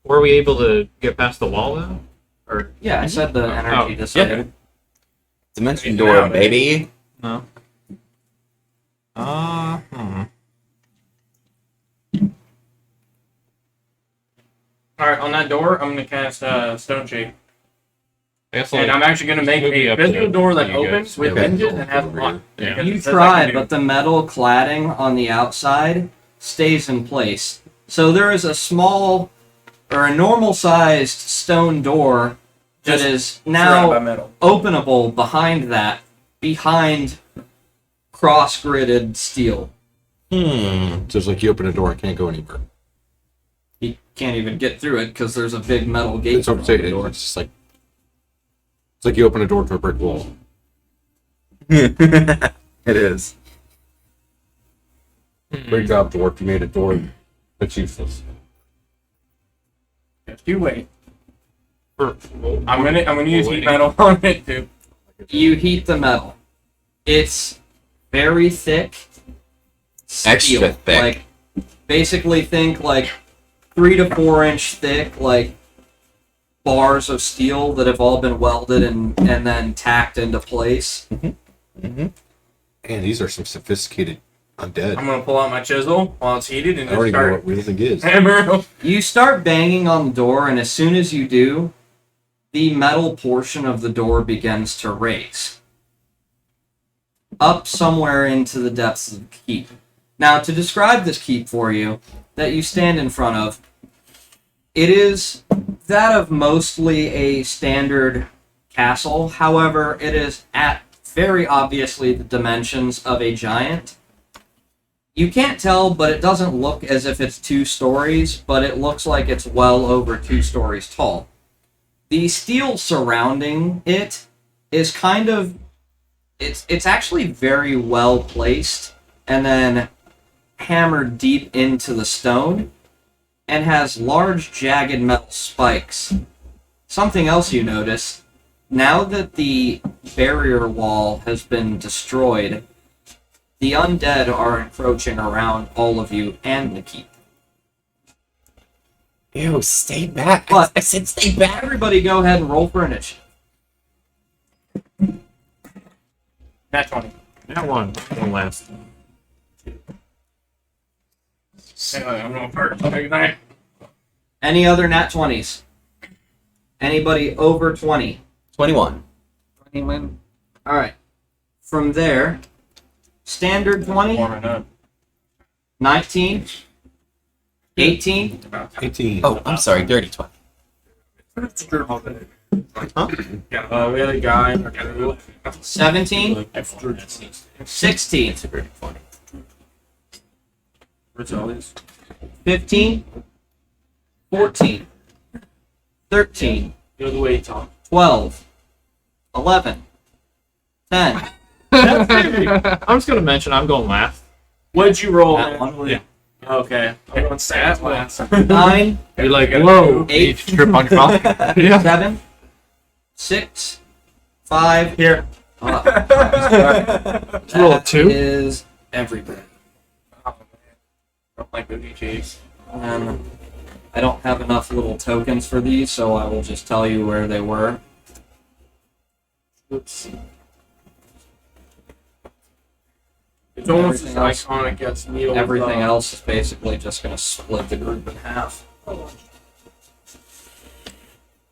F: Were we able to get past the wall though? Or
B: Yeah, I said the energy dissipated.
J: Dimension
E: Now,
J: door,
E: baby.
J: baby.
F: no?
E: Alright, on that door, I'm gonna cast Stone Shape.
F: I guess
E: And I'm actually gonna make
F: movie
E: a
F: up
E: physical
F: to
E: door that
F: you
E: opens
F: guys.
E: with
J: Okay.
E: hinges and has a lock.
F: Yeah.
E: Because
B: You
E: it says I
B: try,
E: can do-
B: but the metal cladding on the outside stays in place. So there is a small or a normal sized stone door that
E: Just
B: is
E: surrounded by
B: now
E: metal.
B: openable behind cross gridded steel.
G: So it's like you open a door and can't go anywhere.
B: You can't even get through it because there's a big metal gate.
G: That's what I'm saying. It's just like it's like you open a door to a brick wall.
J: It is.
G: Great job, Dwarf. You made a door that's useless.
E: Just you wait. I'm gonna use heat metal on it too.
B: You heat the metal. It's very thick.
J: Extra
B: Steel.
J: thick.
B: Like basically think like 3 to 4 inch thick, like bars of steel that have all been welded and then tacked into place.
G: And these are some sophisticated undead.
E: I'm gonna pull out my chisel while it's heated and
G: I already
E: just
G: know
E: start
G: what wielding is.
E: hammer.
B: You start banging on the door, and as soon as you do, the metal portion of the door begins to raise up somewhere into the depths of the keep. Now, to describe this keep for you, that you stand in front of, it is that of mostly a standard castle. However, it is at very obviously the dimensions of a giant. You can't tell, but it doesn't look as if it's 2 stories, but it looks like it's well over 2 stories tall. The steel surrounding it is kind of it's actually very well placed and then hammered deep into the stone and has large jagged metal spikes. Something else you notice, now that the barrier wall has been destroyed, the undead are encroaching around all of you and the keep.
J: Ew, stay back.
B: What?
J: I said stay back.
B: Everybody go ahead and roll for initiative.
E: Nat 20.
F: That one last.
E: Anyway, I'm going first. Good night.
B: Any other nat 20s? Anybody over 20?
J: 21.
B: Anyone? Alright. From there, standard 20,
F: Warming up.
B: 19, 18,
C: 18.
J: Oh, I'm sorry, dirty 20.
F: We had a guy.
B: 17, 16, 15, 14, 13,
H: The other way, Tom.
B: 12, 11, 10.
F: I'm just gonna mention I'm going last.
H: What'd you roll?
B: That
H: man?
B: one.
F: Yeah.
H: Okay. I'm going stat last.
B: 9,
K: You're like, whoa.
B: 8,
K: Trip on your mouth. Yeah.
B: 7, 6, 5.
H: Here.
K: Roll a 2.
B: Is everybody.
F: Don't like booty cheese.
B: And I don't have enough little tokens for these, so I will just tell you where they were.
H: Let's see. It's almost as
B: Everything else-
H: iconic as Neil.
B: Everything else is basically just going to split the group in half.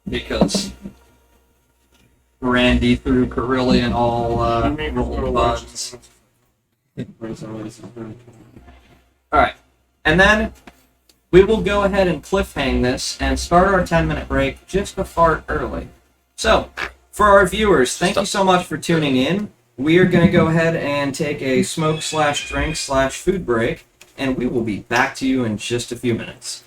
B: Because Randy threw Carillion all rolled buns. Alright, and then we will go ahead and cliffhang this and start our 10-minute break just a fart early. So, for our viewers, thank you so much for tuning in. We are going to go ahead and take a smoke/drink/food break, and we will be back to you in just a few minutes.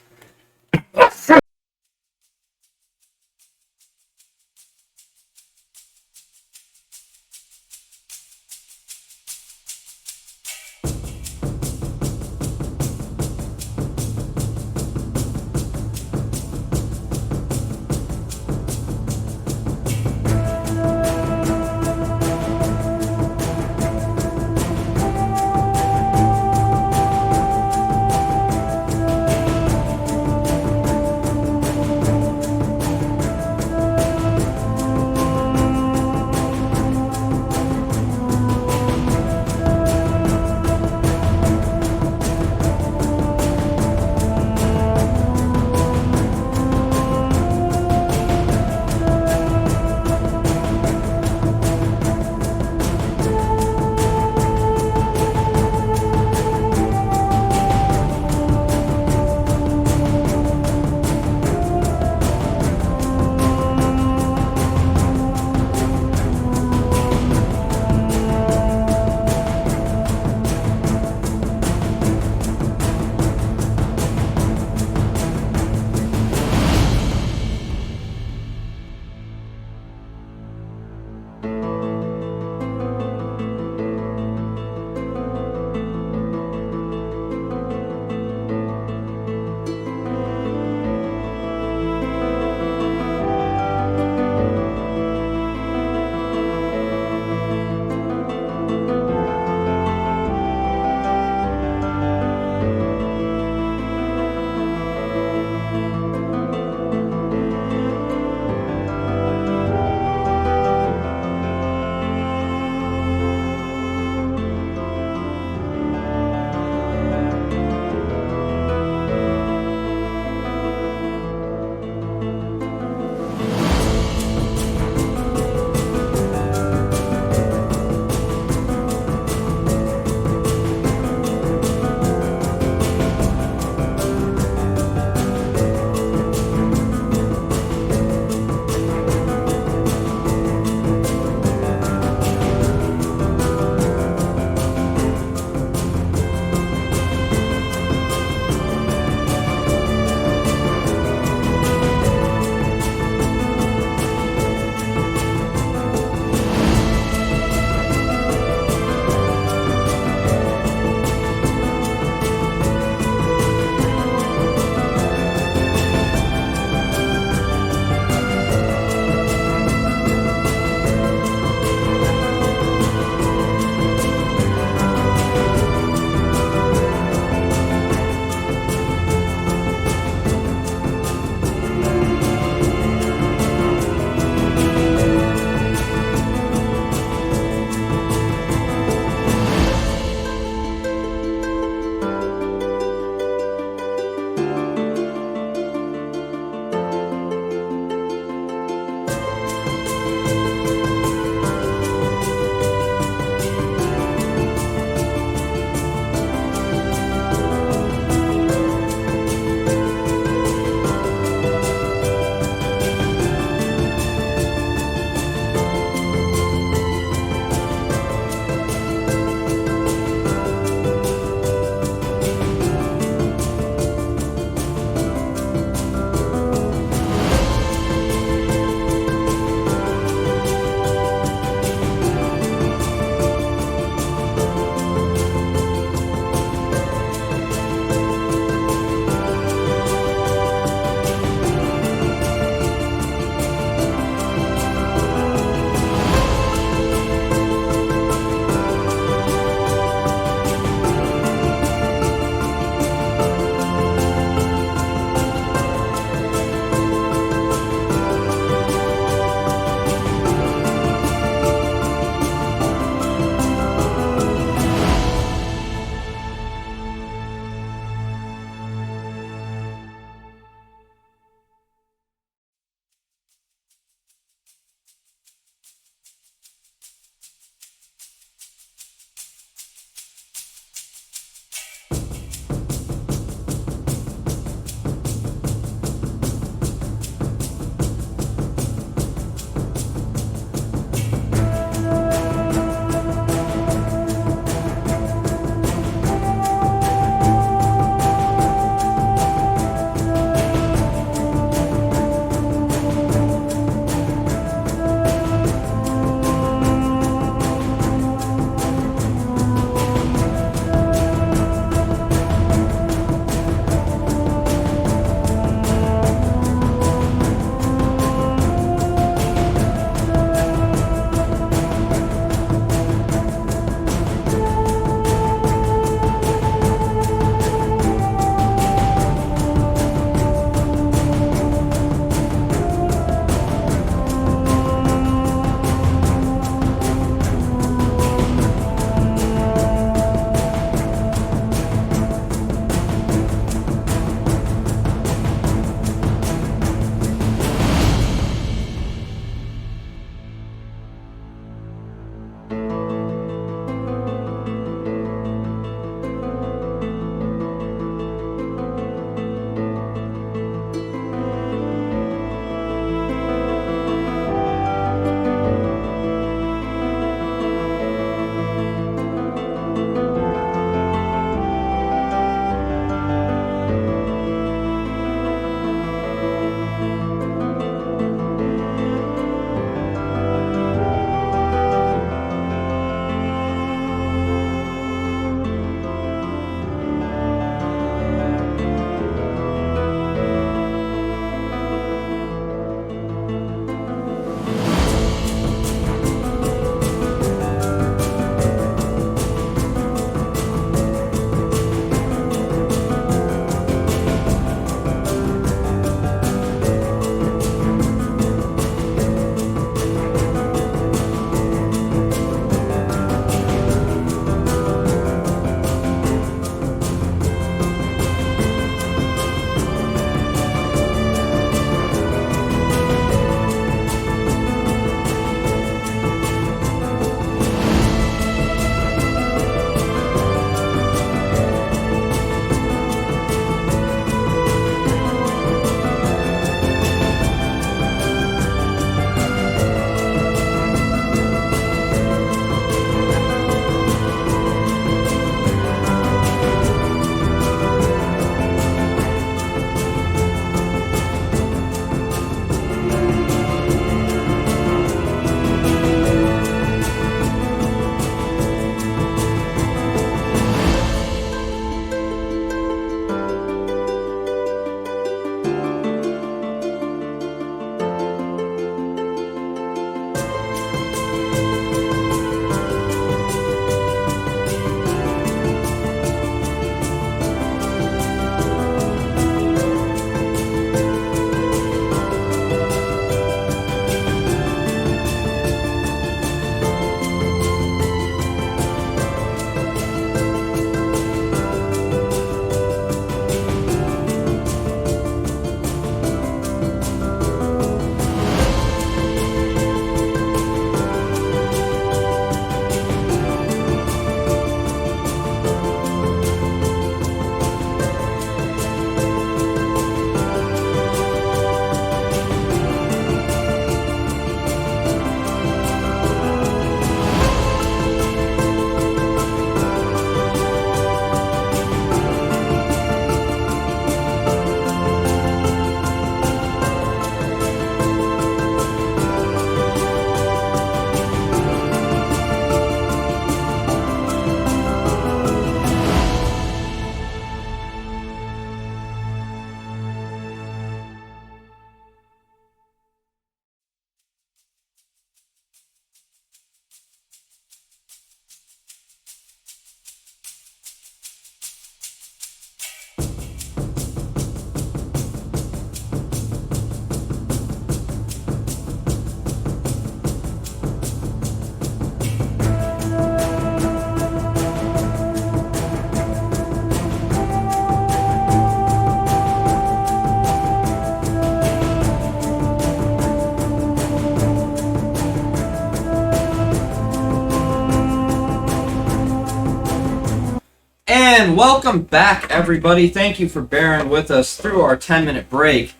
B: And welcome back, everybody. Thank you for bearing with us through our 10-minute break.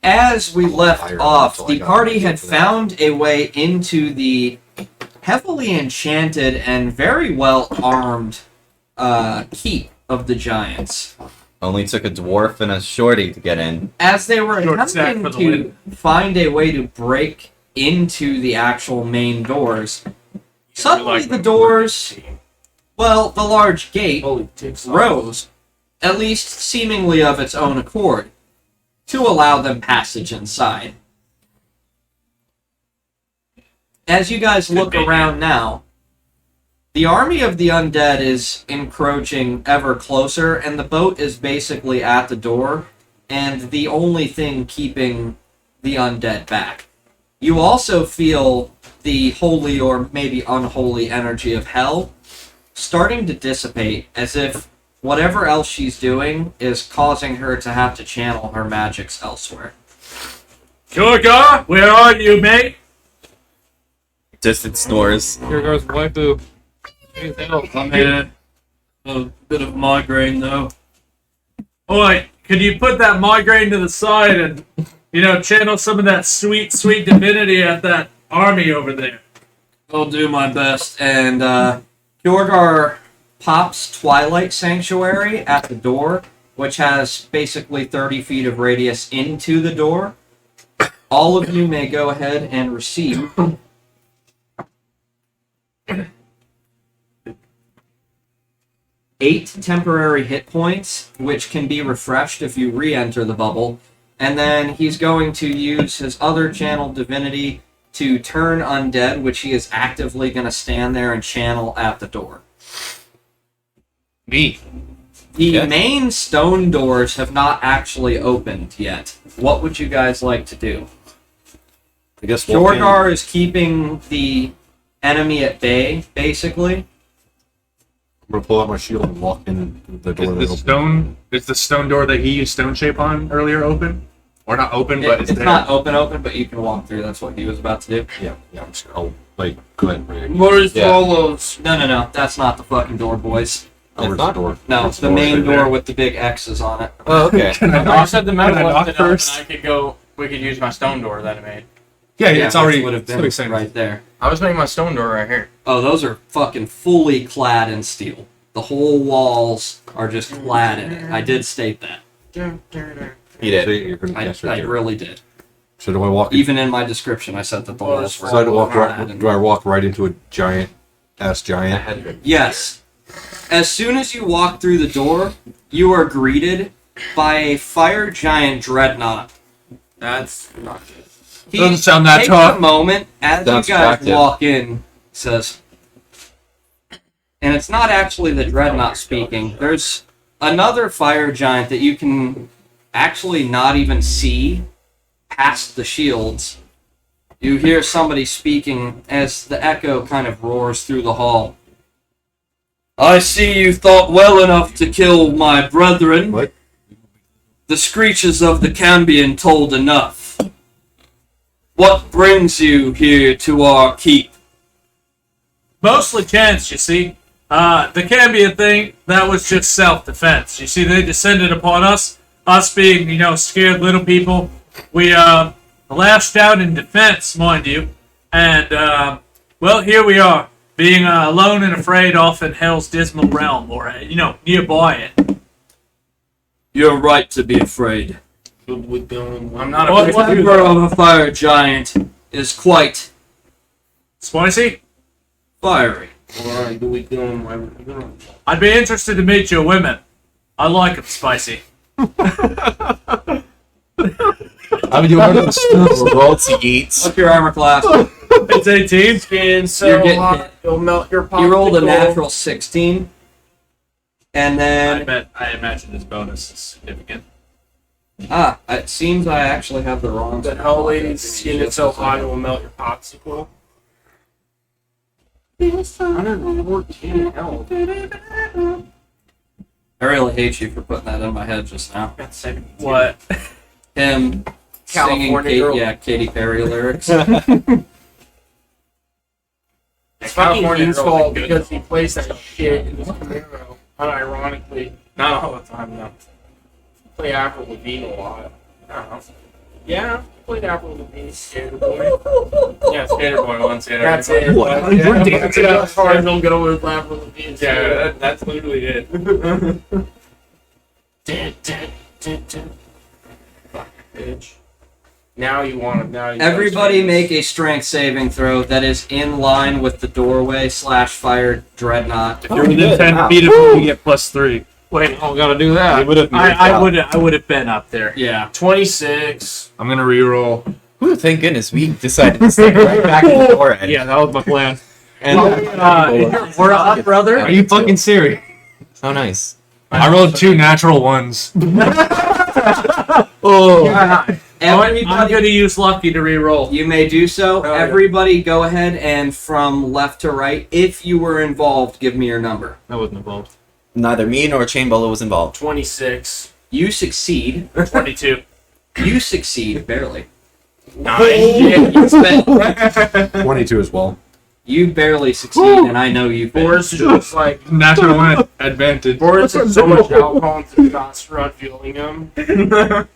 B: As we left off, the party had found a way into the heavily enchanted and very well armed keep of the giants.
J: Only took a dwarf and a shorty to get in.
B: As they were
A: Short stack
B: attempting
A: for the
B: to find a way to break into the actual main doors, suddenly the doors, well, the large gate
H: Holy tits.
B: rose, at least seemingly of its own accord, to allow them passage inside. As you guys look around now, the army of the undead is encroaching ever closer, and the boat is basically at the door, and the only thing keeping the undead back. You also feel the holy or maybe unholy energy of hell starting to dissipate, as if whatever else she's doing is causing her to have to channel her magics elsewhere.
A: Jorgar, where are you, mate?
J: Distant snores.
E: Here goes waifu.
A: I'm here. A bit of migraine, though. Alright, could you put that migraine to the side and, channel some of that sweet, sweet divinity at that army over there?
B: I'll do my best. And Jorgar pops Twilight Sanctuary at the door, which has basically 30 feet of radius into the door. All of you may go ahead and receive 8 temporary hit points, which can be refreshed if you re-enter the bubble. And then he's going to use his other channel divinity to turn undead, which he is actively going to stand there and channel at the door.
K: Me.
B: The main stone doors have not actually opened yet. What would you guys like to do?
G: I guess walk in.
B: Jorgar is keeping the enemy at bay, basically.
G: I'm gonna pull out my shield and walk in the door.
K: Is the stone door that he used stone shape on earlier open? Or not open, but
B: It's
K: it's there?
B: not open, but you can walk through. That's what he was about to do.
G: Yeah, I'm just gonna go ahead. Right.
H: Where's
J: Yeah.
H: Rolos?
B: No. That's not the fucking door, boys.
G: Where's the door?
B: No,
G: Where's
B: it's the
G: door?
B: main
K: right
B: door
K: there.
B: with the big X's on it.
J: Oh, okay.
E: I said the metal
K: Can I knock
E: lifted up,
K: first?
E: and I could go. We could use my stone door that I made.
K: Yeah, it's
B: which
K: already.
B: would have
K: it's already
B: been
K: saying.
B: right there.
E: I was making my stone door right here.
B: Oh, those are fucking fully clad in steel. The whole walls are just clad in it. I did state that.
J: He did.
G: See, you're gonna guess right
B: I
G: there.
B: really did.
G: So do I walk?
B: Even in my description, I said that the walls were
G: So I walk
B: clad
G: right,
B: in-
G: do I walk right into a giant giant?
B: Yes. As soon as you walk through the door, you are greeted by a fire giant dreadnought.
H: That's not good.
B: He
K: Doesn't sound that
B: takes
K: tough.
B: a moment as
J: Sounds
B: you guys
J: attractive.
B: walk in, says, and it's not actually the dreadnought speaking. There's another fire giant that you can actually not even see past the shields. You hear somebody speaking as the echo kind of roars through the hall. I see you thought well enough to kill my brethren.
G: What?
B: The screeches of the Cambion told enough. What brings you here to our keep?
A: Mostly chance, you see. The Cambion thing, that was just self-defense. You see, they descended upon us being, scared little people. We, lashed out in defense, mind you. And, here we are, being alone and afraid off in Hell's dismal realm, or, nearby it.
B: You're right to be afraid.
E: I'm not
B: The
E: afraid to do
B: temper
E: that.
B: of a fire giant is quite
A: Spicy?
B: fiery.
H: Alright, do we go?
A: I'd be interested to meet your women. I like them spicy.
J: I mean, you heard of the roll to eat.
B: What's your armor class?
A: It's 18.
H: Skin so
B: You're getting
H: hot,
B: hit.
H: it'll melt your popsicle.
B: You rolled a natural 16. And then...
A: I imagine this bonus is significant.
B: it seems I actually have the wrong...
H: The Hell Lady's skin is so hot, it will melt your popsicle. 114 health.
B: I really hate you for putting that in my head just now.
H: Got 70.
A: What?
B: Him singing
H: California Girl.
B: Katy Perry lyrics.
H: It's fucking
E: California
H: his
E: Girl
H: fault
E: is good,
H: because he plays that shit in his Camaro.
F: Unironically, not all the time, no. Play Avril Lavigne a lot. I don't know. Yeah, I played Avril Lavigne, Skater Boy. Yeah, Skater Boy once. Yeah,
H: That's it.
F: What?
H: Yeah, that's as far as I'll go with Avril Lavigne.
F: Yeah, that's literally it. Fuck, bitch. Now you want to. Now you
B: Everybody make a strength saving throw that is in line with the doorway / fire dreadnought.
K: If you're within 10 feet of me, you get +3.
F: Wait, I gotta do that.
A: I would have been up there.
B: Yeah.
H: 26.
K: I'm gonna reroll.
D: Ooh, thank goodness we decided to stay right back in the forehead.
K: Yeah, that was my plan.
D: And
A: We're up, brother.
K: Are you fucking serious?
D: oh, nice.
K: I rolled 2 natural ones.
B: Everybody,
A: I'm going to use lucky to re-roll.
B: you may do so.
F: yeah.
B: Everybody go ahead and from left to right, if you were involved, give me your number.
K: I wasn't involved.
D: Neither me nor Chain Bolo was involved.
H: 26.
B: You succeed.
F: 22.
B: You succeed, barely.
F: 9.
B: You spent-
G: 22 as well.
B: You barely succeed, and I know you
H: Boris is just like.
K: Natural one advantage.
H: Boris has so much alcohol and testosterone fueling him.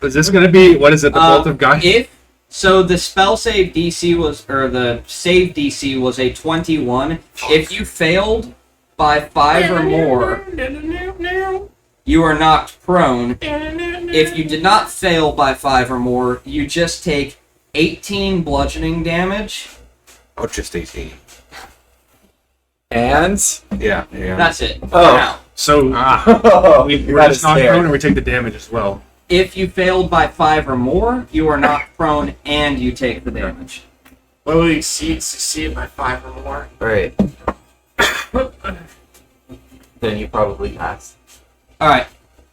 K: Is this gonna be, what is it, the Bolt of Guy?
B: So the spell save DC was, or the save DC was a 21. If you failed by 5 or more, you are knocked prone. If you did not fail by 5 or more, you just take 18 bludgeoning damage.
G: Oh, just 18.
J: And
G: Yeah, yeah.
B: That's it.
J: Oh.
B: Now,
K: So, we're
J: that
K: just
J: is
K: not
J: fair.
K: prone, or we take the damage as well.
B: if you failed by 5 or more, you are knocked prone and you take the damage.
H: What will you succeed by 5 or more?
J: Alright. Then you probably pass.
B: Alright,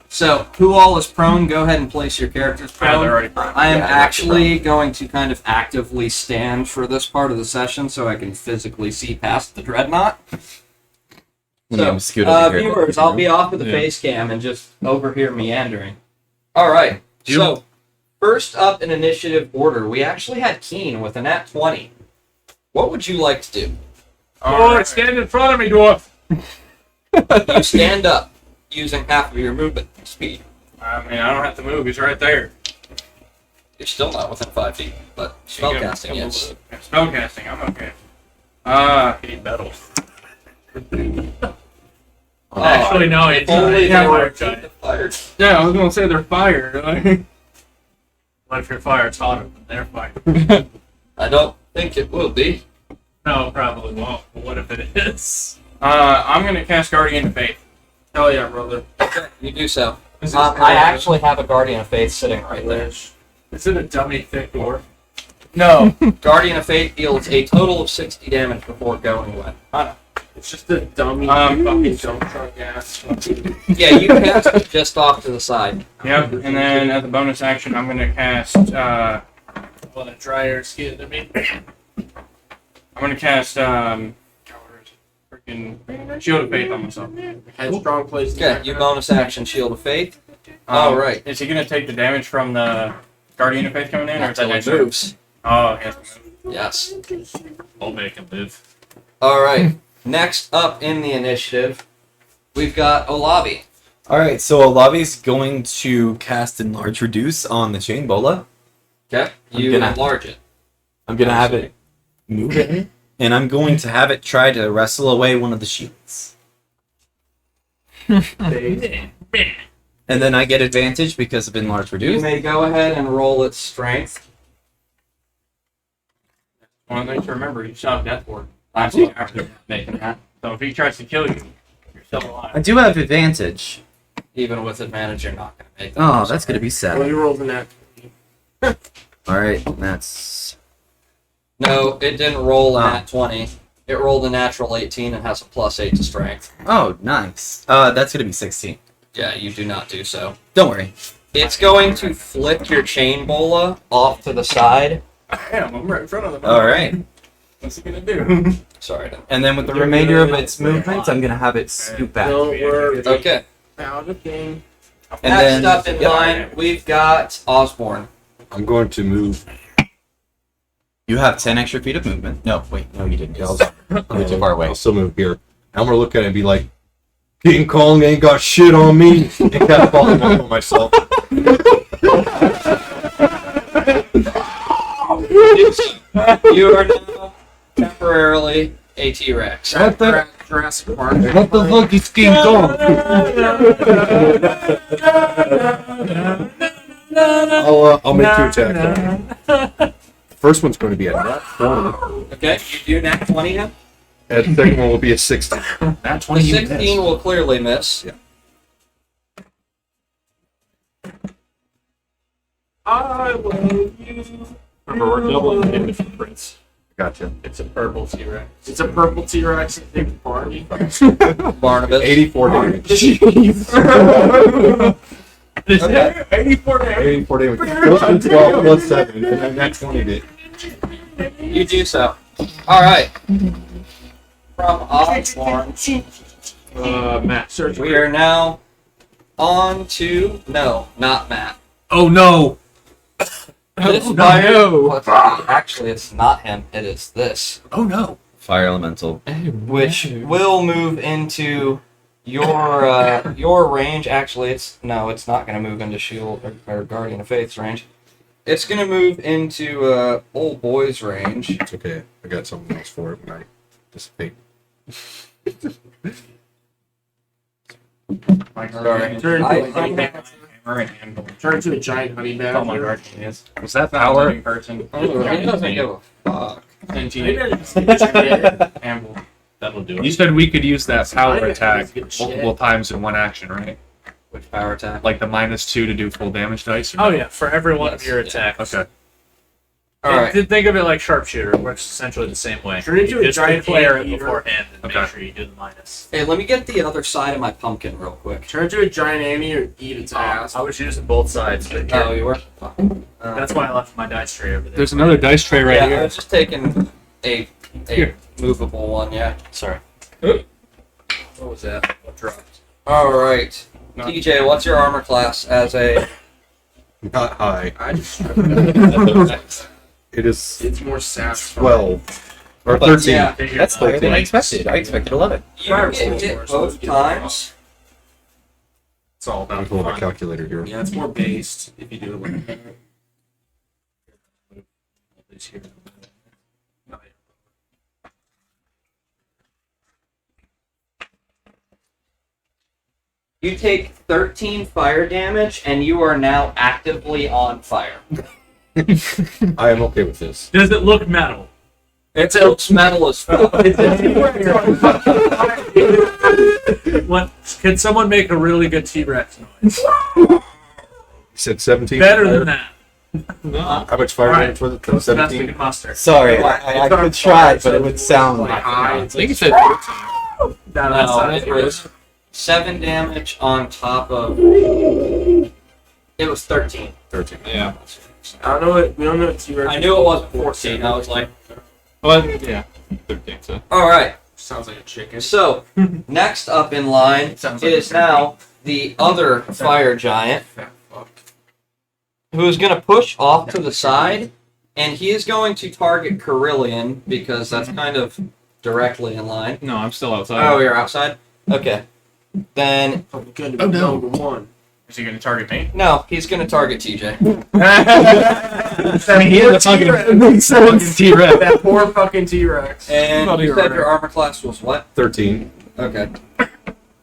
B: so who all is prone? Go ahead and place your characters
F: Yeah, they're
B: prone.
F: already prone.
B: I am
J: Yeah,
B: actually going to kind of actively stand for this part of the session so I can physically see past the dreadnought.
J: Let me
B: So,
J: scoot over here.
B: viewers, I'll be off of the
K: Yeah.
B: face cam and just over here meandering. Alright,
K: You-
B: so first up in initiative order, we actually had Keen with a nat 20. What would you like to do?
K: Oh, stand in front of me, dwarf!
B: You stand up using half of your movement speed.
F: I mean, I don't have to move. He's right there.
B: You're still not within 5 feet, but spellcasting, yes.
F: Spellcasting, I'm okay. Need metal.
A: Actually, no, it's
B: Only
F: yeah,
B: they were
A: giant.
B: fired.
F: Yeah, I was gonna say they're fired.
A: What if your fire's hotter than their fire?
B: I don't think it will be.
A: No, probably won't. But what if it is?
F: I'm gonna cast Guardian of Faith.
H: Hell yeah, brother.
B: You do so. I actually have a Guardian of Faith sitting right there.
A: Is it a dummy thick dwarf?
F: No.
B: Guardian of Faith deals a total of 60 damage before going away.
H: It's just a dummy fucking dump truck ass.
B: Yeah, you cast it just off to the side.
F: Yep. And then as a bonus action, I'm gonna cast.
A: Well, a drier skin. I mean,
F: I'm gonna cast. Freaking Shield of Faith on myself.
H: Headstrong plays.
B: Okay, you bonus action Shield of Faith. Alright.
F: Is he gonna take the damage from the Guardian of Faith coming in, or is that
B: Until
F: next
B: he
F: turn?
B: moves.
F: Oh, he has to move.
B: Yes.
A: I'll make him live.
B: Alright. Next up in the initiative, we've got Olavi.
J: Alright, so Olavi's going to cast Enlarge Reduce on the Chain Bola.
B: Okay. You
J: gonna-
B: enlarge it.
J: I'm gonna have it move it, and I'm going to have it try to wrestle away one of the shields. And then I get advantage because of Enlarge
B: You
J: Reduce.
B: may go ahead and roll its strength.
F: One of the things to remember, you still have Death Ward.
B: I'm sorry for making that.
F: So if he tries to kill you, you're still alive.
J: I do have advantage.
B: Even with advantage, you're not going to make that.
J: Oh, that's gonna be
H: Well,
J: sad.
H: you rolled an act.
J: Alright, that's...
B: No, it didn't roll a nat 20. It rolled a natural 18 and has a +8 to strength.
J: Oh, nice. That's gonna be 16.
B: Yeah, you do not do so.
J: Don't worry.
B: It's going to flick your chain bola off to the side.
F: Damn, I'm right in front of them.
J: Alright.
F: What's he gonna do?
B: Sorry.
J: And then with the remainder of its movement, I'm gonna have it scoot back.
H: Don't worry
B: Okay.
H: about a thing.
J: And
B: Next
J: then...
B: up in
J: Yep.
B: line, we've got Osborne.
G: I'm going to move.
J: You have 10 extra feet of movement. No, wait, no, you didn't. You're too far away.
G: I'll still move here. I'm going to look at it and be like, King Kong ain't got shit on me. And kept falling over myself.
B: You are now temporarily a T-Rex.
G: What the?
F: Jurassic Park.
G: What the fuck is King Kong? I'll make 2 attacks. First one's going to be a nat 20.
B: Okay, you do nat 20 him.
G: And the second one will be a 16.
A: That
B: The
A: 20 you
B: 16
A: missed.
B: will clearly miss.
G: Yeah.
F: I love you. Remember, we're doubling the damage for Prince.
G: Gotcha.
F: It's a purple T-Rex. It's a purple T-Rex. I think Barney.
B: Barnabas.
G: 84 damage.
B: Okay.
F: 84 damage.
G: 84 damage. Goes to 12 plus 7. And then that 20 did.
B: You do so. Alright. From Osborne,
F: Matt, search.
B: we are now on to... No, not Matt.
K: Oh no!
B: This fire... Actually, it's not him. It is this.
K: Oh no!
J: Fire elemental.
B: Which will move into your range. Actually, it's not going to move into Shield or Guardian of Faith's range. It's going to move into Old Boy's range.
G: It's okay. I got something else for it when I dissipate.
B: Sorry.
F: Turn
B: I-
F: to a honey badger. Turn to a giant honey
E: That's all my
F: badger.
E: guardian is.
K: Was that
E: Not a
K: power?
E: living person.
B: It doesn't give a fuck.
F: Maybe I just get shit.
E: Amble.
F: That'll do
K: You
F: it.
K: said we could use that power
F: Giant
K: attack
F: is good
K: multiple
F: shit.
K: times in one action, right?
B: Which power attack?
K: Like the -2 to do full damage dice? Or
A: Oh
K: no?
A: yeah, for every one
B: Yes,
A: of your
B: yeah.
A: attacks.
K: Okay.
B: Alright.
A: Think of it like sharpshooter, works essentially the same way.
F: Turn into
A: You
F: a
A: just
F: giant
A: declare it
F: anteater.
A: beforehand and
K: Okay.
A: make sure you do the minus.
B: Hey, let me get the other side of my pumpkin real quick.
F: Turn to a giant anteater and eat its ass.
A: I was using both sides, but
B: Oh, you were?
A: that's why I left my dice tray over there.
K: There's another dice tray right
B: yeah, I
K: here.
B: was just taking a
K: Here.
B: movable one, yeah.
A: Sorry.
F: What was that? What dropped?
B: Alright. TJ, what's your armor class as a...
G: Not high.
F: I just.
G: It is
F: It's more sass.
G: 12. Or
J: But
G: 13.
B: Yeah.
J: That's higher than I expected. I expected 11.
B: You get hit both times.
F: It's all
G: I'm
F: about
G: pulling my
F: fun.
G: calculator here.
F: Yeah, it's more based if you do it like that.
B: You take 13 fire damage, and you are now actively on fire.
G: I am okay with this.
A: Does it look metal?
B: It looks metal as fuck.
A: What? Can someone make a really good T-Rex noise?
G: You said 17?
A: Better than that.
G: How much fire
A: Alright.
G: damage was it?
A: What's the best we
G: 17?
A: can muster?
J: Sorry, I could try, but it would sound
F: Like
J: like.
F: high.
J: I
F: It's
J: think
F: like
J: it said
A: Down
B: No,
A: outside.
B: it was 7 damage on top of... It was 13.
G: 13.
J: Yeah.
F: I don't know what we don't know what T-Rex.
B: I knew it wasn't 14. I was like,
J: Well, yeah. 13, so.
B: alright.
F: Sounds like a chicken.
B: So, next up in line
F: Sounds like
B: is now the other fire giant,
F: Fat fuck.
B: who is going to push off to the side, and he is going to target Carillion, because that's kind of directly in line.
K: No, I'm still outside.
B: Oh, you're outside? Okay. Then,
F: I'm gonna be number one.
E: Is he going to target me?
B: no, he's going to target TJ.
K: I mean, he is a fucking T-Rex.
F: That poor fucking T-Rex.
B: And you said your armor class was what?
G: 13.
B: Okay.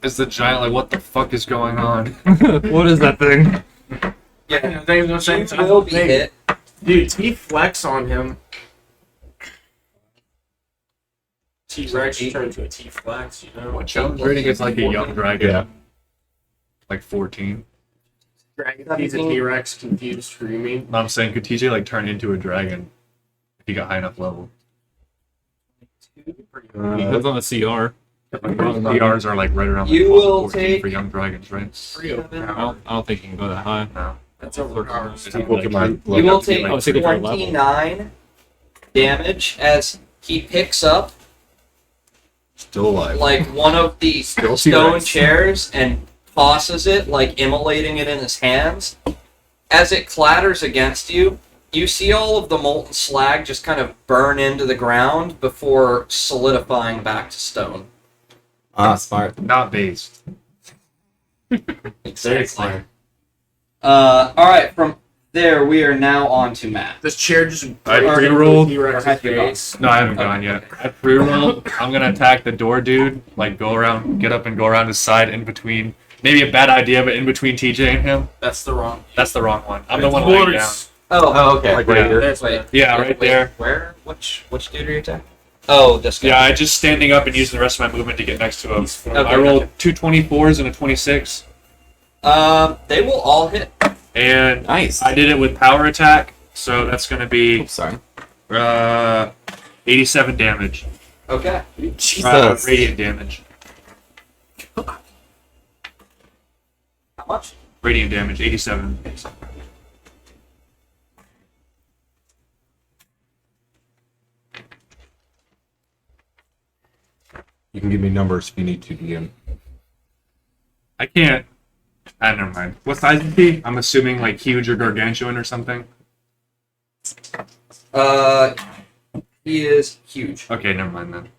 K: Is the giant like, what the fuck is going on? What is that thing?
B: Yeah,
F: They don't say
B: you will be hit.
F: Dude, T-Flex on him. T-Rex turned into a T-Flex, you know?
K: What challenge rating is like a young dragon?
G: Yeah.
K: Like 14.
F: He's a T-Rex, confused, screaming.
K: No, I'm saying, could TJ like turn into a dragon if he got high enough level?
G: Depends
K: on the CR. Like, most CRs are like right around
B: You
K: 12
B: will
K: 14
B: take-
K: for young dragons, right?
B: Seven.
K: I don't think you can go that high. No.
F: That's overpowered.
G: Pokemon.
B: You will take
K: like, take it for a level.
B: 29 damage as he picks up
G: Still alive.
B: like one of the
G: Still
B: stone
G: T-Rex.
B: chairs and tosses it, like immolating it in his hands. As it clatters against you, you see all of the molten slag just kind of burn into the ground before solidifying back to stone.
J: Ah, smart.
K: not based.
J: Exactly.
B: All right. From there, we are now on to Matt.
F: This chair just.
K: I pre-rolled.
F: T-Rex's face.
K: No, I haven't gone yet. I pre-rolled. I'm gonna attack the door dude. Like go around, get up and go around his side in between. Maybe a bad idea, but in between TJ and him.
F: That's the wrong.
K: That's the wrong one. I'm the one laying down.
B: Oh,
J: okay.
G: Like
K: Yeah.
G: right here.
F: That's
B: wait.
K: Yeah, right there.
B: Where? Which dude are you attacking? Oh, this guy.
K: Yeah, I just standing up and using the rest of my movement to get next to him.
B: Okay,
K: I rolled two 24s and a 26,
B: They will all hit.
K: and
J: Nice.
K: I did it with power attack, so that's gonna be
J: Oops, sorry.
K: 87 damage.
B: Okay.
J: Jesus.
K: Radiant damage.
B: How much?
K: Radiant damage, 87.
G: You can give me numbers if you need to again.
K: I can't. Never mind. What size is he? I'm assuming like huge or gargantuan or something.
B: He is huge.
K: Okay, never mind then.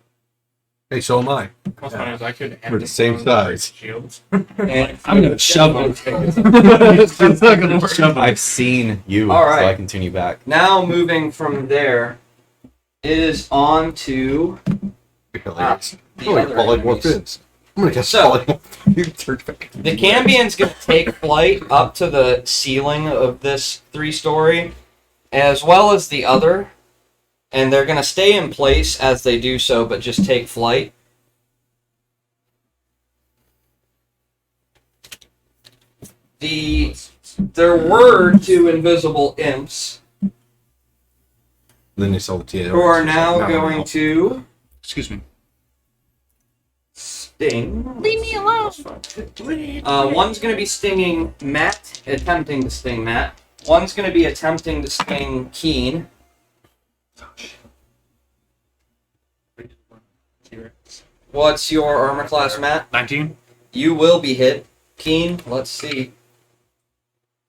G: Hey, so am I.
F: What's funny is I could.
G: We're the same size.
F: Shields.
B: And
K: I'm gonna shove him.
F: That's
K: not gonna work. Shove him.
J: I've seen you,
B: All
J: so
B: right.
J: I can tune you back.
B: now moving from there is on to
G: Hilarious.
B: the
G: Oh,
B: other
G: polymorph
B: enemies.
G: is. I'm gonna cast
B: So-
G: polymorph. You turn back.
B: The Cambion's going to take flight up to the ceiling of this 3-story, as well as the other, and they're going to stay in place as they do so, but just take flight. There were 2 invisible imps
G: Then they sell the TA.
B: who are now
G: No,
B: going
G: no.
B: to
K: Excuse me.
B: sting.
L: Leave me alone.
B: One's going to be stinging Matt, attempting to sting Matt. One's going to be attempting to sting Keen. What's your armor class, Matt?
K: 19.
B: You will be hit. Keen, let's see.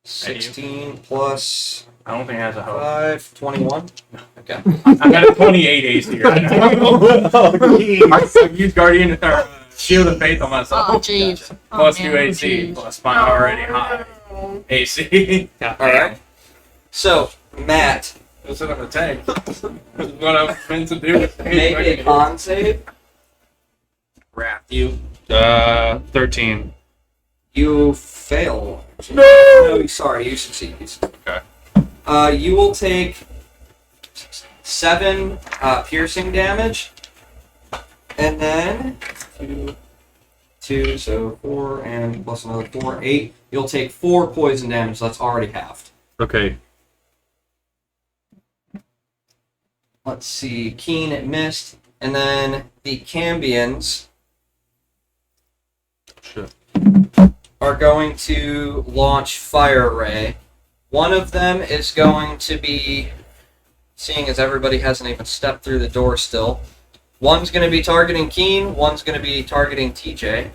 B: 16 plus
F: I don't think it has a hope.
B: 5, 21. Okay.
F: I got a 28 AC right now. I used Guardian or Shield of Faith on myself.
L: Oh, jeez.
F: Plus
L: Oh,
F: 2
L: man,
F: AC,
L: jeez.
F: plus my already high AC.
B: Alright. So, Matt,
F: That's what I'm gonna take. That's what I'm meant to do.
B: make a con save.
F: Wrap you.
K: 13.
B: You fail. No, sorry, you succeed. You succeed.
K: Okay.
B: You will take 7 piercing damage, and then 2, so 4, and plus another 4, 8. You'll take 4 poison damage. That's already halved.
K: Okay.
B: Let's see. Keen, it missed, and then the Cambions
K: Shit.
B: are going to launch Fire Ray. One of them is going to be, seeing as everybody hasn't even stepped through the door still, one's going to be targeting Keen, one's going to be targeting TJ.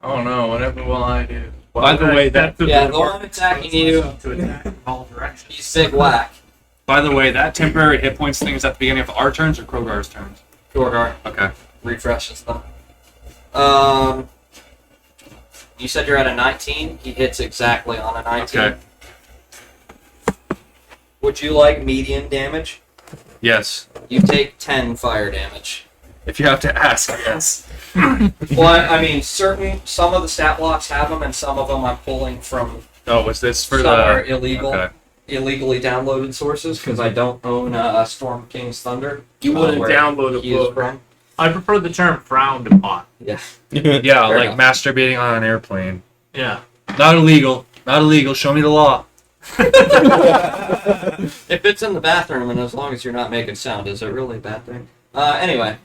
F: Oh no, whatever will I do?
K: By the way, that
B: Yeah, the one attacking you,
F: To attack in all directions.
B: he's big whack.
K: by the way, that temporary hit points thing is at the beginning of our turns or Krogar's turns.
B: Gorgar
K: Okay.
B: refreshes them. You said you're at a 19. He hits exactly on a 19.
K: Okay.
B: Would you like medium damage?
K: Yes.
B: You take 10 fire damage.
K: If you have to ask, yes.
B: Well, I mean, some of the stat blocks have them, and some of them I'm pulling from
K: Oh, was this for
B: some are
K: the?
B: illegal,
K: Okay.
B: illegally downloaded sources because I don't own Storm King's Thunder.
F: You wouldn't
B: where
F: download a
B: he is
F: book.
B: from.
A: I prefer the term frowned upon.
B: Yeah.
K: Yeah,
B: Fair
K: like
B: enough.
K: masturbating on an airplane.
A: Yeah.
K: Not illegal. Not illegal. Show me the law.
B: If it's in the bathroom and as long as you're not making sound, is it really a bad thing? Anyway,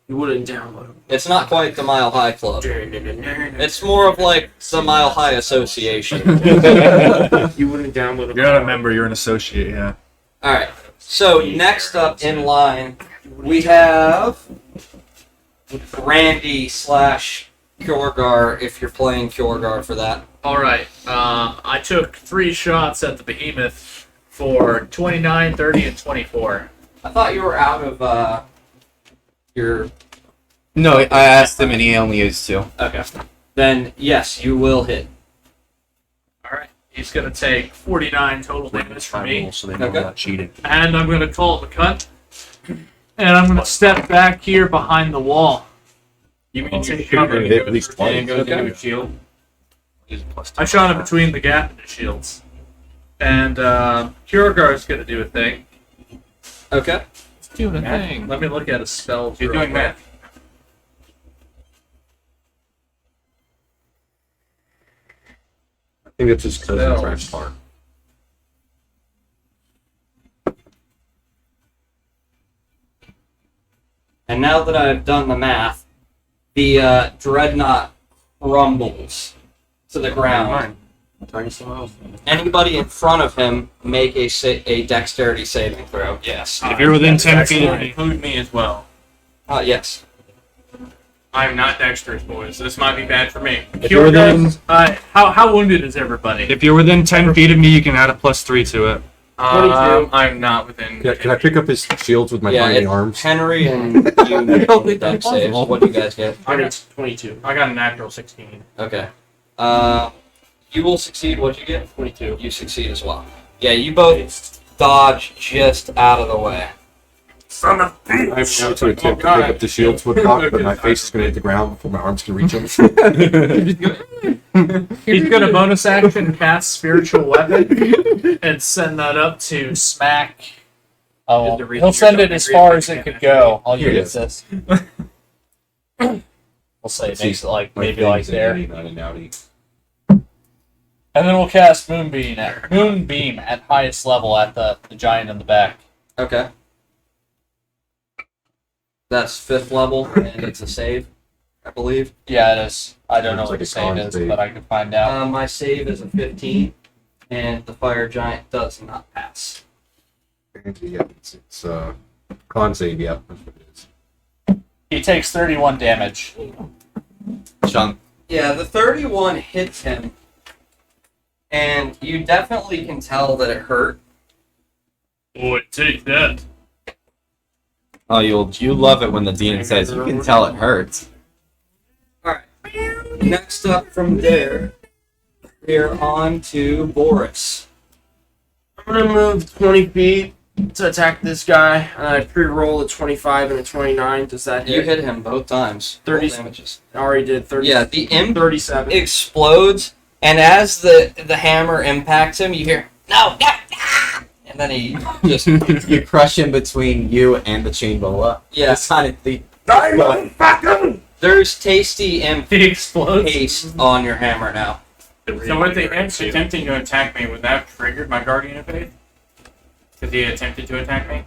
F: You wouldn't download.
B: it's not quite the Mile High Club. It's more of like the Mile High Association.
F: You wouldn't download.
K: You're not a member. You're an associate. Yeah.
B: Alright, so next up in line, we have Randy slash Kjorgar, if you're playing Kjorgar for that.
A: All right. I took 3 shots at the behemoth for 29, 30, and 24.
B: I thought you were out of You're
D: No, I asked him and he only used 2.
B: okay. Then yes, you will hit.
A: Alright. He's gonna take 49 total damage from me.
K: So they know
B: Okay.
K: I'm not cheating.
A: And I'm gonna call it a cut. And I'm gonna step back here behind the wall.
F: You mean you
A: Take
F: shoot
A: cover.
F: and
G: Hit
F: it
G: at least
F: goes,
G: twice.
F: and goes
B: Okay.
F: into a shield?
A: I shot him between the gap and the shields. And Kierkegaard's gonna do a thing.
B: Okay.
A: It's doing a
F: Math.
A: thing. Let me look at his spells.
F: You're
A: real
F: doing
A: quick.
F: math.
G: I think it's his cousin trash part.
B: And now that I've done the math, the dreadnought crumbles to the ground. Anybody in front of him make a dexterity saving throw. Yes.
K: If you're within 10 feet of
F: Will
K: me,
F: include me as well.
B: Yes.
F: I am not dexterous, boys. This might be bad for me.
K: if you're within,
A: How wounded is everybody?
K: if you're within 10 feet of me, you can add a +3 to it.
F: I'm not within.
G: Can I pick up his shields with my
B: Yeah,
G: tiny
B: it's
G: arms?
B: Henry and you make the dex saves. What do you guys get?
F: I got
H: 22.
F: I got a natural 16.
B: Okay. You will succeed. What'd you get?
H: 22.
B: You succeed as well. Yeah, you both dodge just out of the way.
H: Son of a
G: I'm
H: bitch!
G: about to attempt to pick up the shields with cock, but my face is going to hit the ground before my arms can reach them.
A: He's gonna bonus action cast spiritual weapon and send that up to smack. Oh,
F: Did the reason
A: he'll send
F: you're
A: it as
F: so angry
A: far
F: is
A: as
F: that
A: it
F: you
A: could
F: can't
A: go. I'll
G: Here it
A: use this. We'll say it makes it like maybe like there, and then we'll cast Moonbeam at highest level at the giant in the back.
B: Okay. That's 5th level, and it's a save, I believe.
A: Yeah, it is. I don't know
G: It's
A: what
G: like
A: the
G: a
A: save
G: con
A: is,
G: save.
A: but I can find out.
B: My save is a 15, and the fire giant does not pass.
G: Yeah, it's con save, yeah. That's what it is.
A: He takes 31 damage.
J: Chunk.
B: Yeah, the 31 hits him, and you definitely can tell that it hurt.
A: Boy, take that.
J: Oh, you love it when the demon says you can tell it hurts.
B: Next up from there, we're on to Boris.
H: I'm gonna move 20 feet to attack this guy, and I pre-roll a 25 and a 29. Does that hit?
B: You hit him both times.
H: 30
B: Roll damages.
H: I already did 30.
B: Yeah, the imp
H: 37.
B: explodes, and as the hammer impacts him, you hear, no, no, no! And then he just,
J: You crush him between you and the chain bola.
B: yeah.
J: It's kind of the.
B: There's tasty imp
A: He explodes.
B: paste on your hammer now.
F: So with the imp attempting to attack me, would that have triggered my Guardian of Faith? Because he attempted to attack me